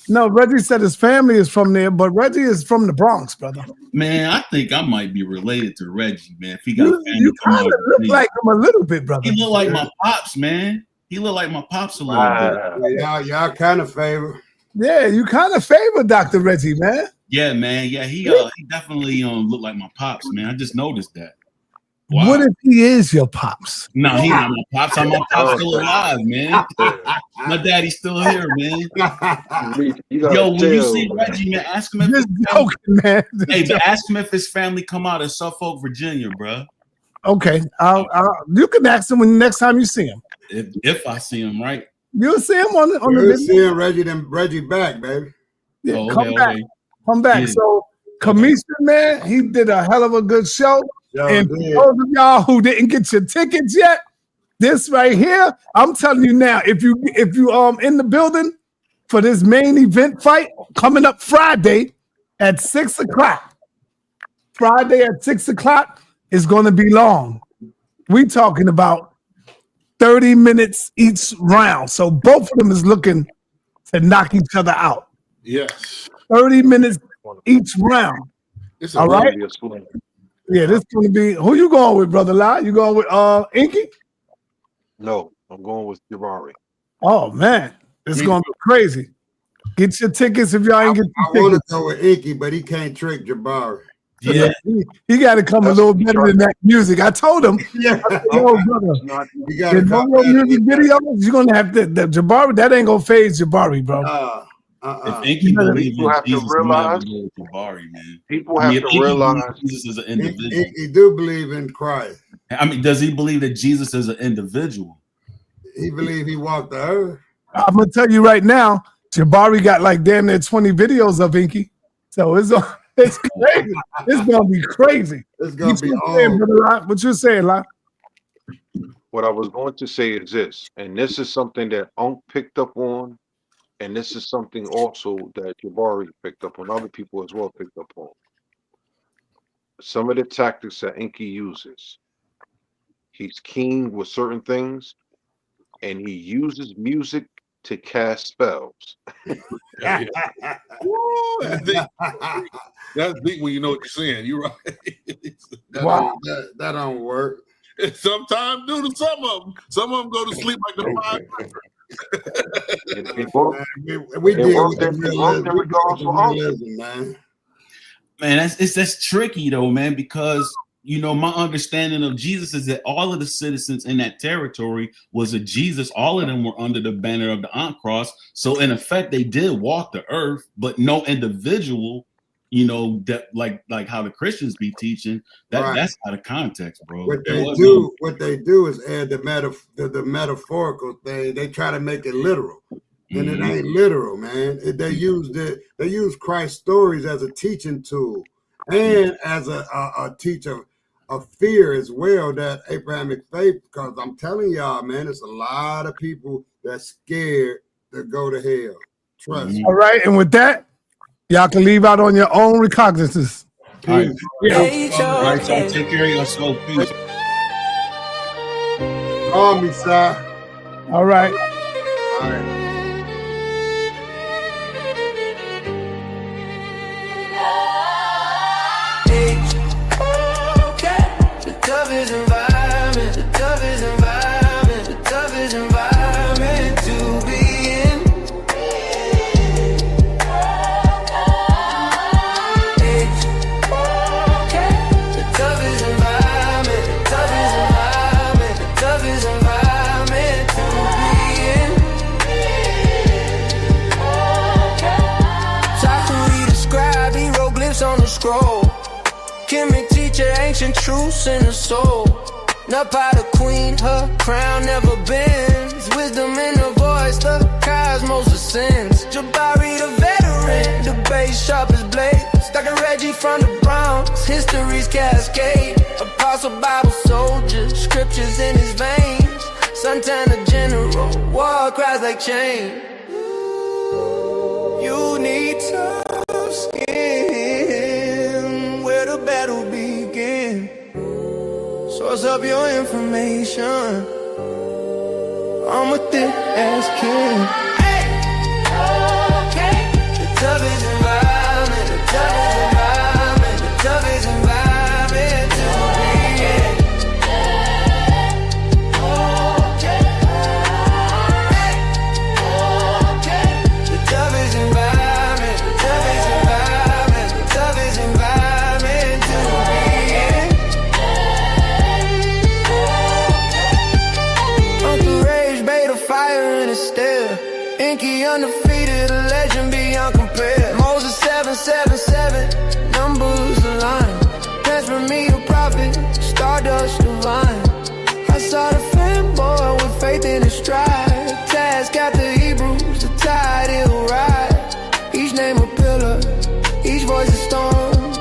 No, Reggie said his family is from there, but Reggie is from the Bronx, brother. Man, I think I might be related to Reggie, man. If he got family, You kind of look like him a little bit, brother. He look like my pops, man. He look like my pops a little bit. Y'all kind of favor. Yeah, you kind of favor Dr. Reggie, man. Yeah, man. Yeah, he definitely look like my pops, man. I just noticed that. Wow. What if he is your pops? No, he not my pops. I'm my pops still alive, man. My daddy's still here, man. Yo, when you see Reggie, man, ask him if his family, man. Hey, but ask him if his family come out of Suffolk, Virginia, bro. Okay, you can ask him when next time you see him. If I see him, right? You'll see him on the video. See him, Reggie back, baby. Yeah, come back. Yeah. So, Kemetian, man, he did a hell of a good show. And for those of y'all who didn't get your tickets yet, this right here, I'm telling you now, if you in the building for this main event fight coming up Friday at 6:00. Friday at 6:00 is going to be long. We talking about 30 minutes each round. So both of them is looking to knock each other out. Yes. 30 minutes each round. All right. Yeah, this is going to be. Who you going with, brother Lai? You going with Inky? No, I'm going with Jabari. Oh man, it's going to be crazy. Get your tickets if y'all ain't get your tickets. I want to go with Inky, but he can't trick Jabari. Yeah, he got to come a little better than that music. I told him. Yeah, yo, brother. You got to music videos. You're gonna have to. The Jabari, that ain't gonna phase Jabari, bro. If Inky believes in Jesus, realize, Jabari, man. People have to realize Jesus is an individual. He do believe in Christ. I mean, does he believe that Jesus is an individual? He believe he walked the earth. I'm gonna tell you right now, Jabari got like damn near 20 videos of Inky, so it's crazy. It's gonna be crazy. It's gonna be what you saying, Lai? What I was going to say is this, and this is something that Unc picked up on. And this is something also that Jabari picked up on, other people as well picked up on. Some of the tactics that Inky uses. He's keen with certain things, and he uses music to cast spells. That's big when you know what you're saying. You're right. That don't work. Sometimes do to some of them. Some of them go to sleep like the 5. We deal with realism, man. Man, that's tricky though, man, because my understanding of Jesus is that all of the citizens in that territory was a Jesus. All of them were under the banner of the Cross. So in effect, they did walk the earth, but no individual. That like how the Christians be teaching that's out of context, bro. What they do is add the metaphorical thing. They try to make it literal, and it ain't literal, man. They use Christ's stories as a teaching tool and as a teacher of fear as well. That Abrahamic faith, because I'm telling y'all, man, it's a lot of people that's scared to go to hell. Trust me. All right, and with that. Y'all can leave out on your own recognizances. All right. All right, so take care of yourself. Peace. Call me, sir. All right. All right. The toughest environment, the toughest environment, the toughest environment to be in. On the scroll, Kemetian teacher, ancient truths in the soul. Not by the queen, her crown never bends. Wisdom in her voice, the cosmos ascends. Jabari the veteran, the bass sharp as blades. Dr. Reggie from the Bronx, history's cascade. Apostle Bible soldier, scriptures in his veins. Santana general, war cries like chain. You need tough skin, where the battle begin. Source up your information. I'm a thick ass kid. Hey, okay. The toughest environment, the toughest environment, the toughest environment to be in. Okay. Hey, okay. The toughest environment, the toughest environment, the toughest environment to be in. Fire in his stare. Inky undefeated, a legend beyond compare. Moses 777, numbers align. Transfer me a prophet, stardust divine. I saw the fanboy with faith in his stride. Task after Hebrews, the tide it'll ride. Each name a pillar, each voice a storm.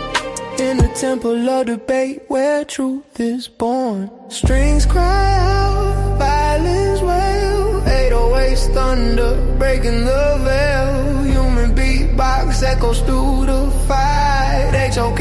In the temple of debate where truth is born. Strings cry out, violence wail. 808's thunder, breaking the veil. Human beatbox echoes through the fight. HOK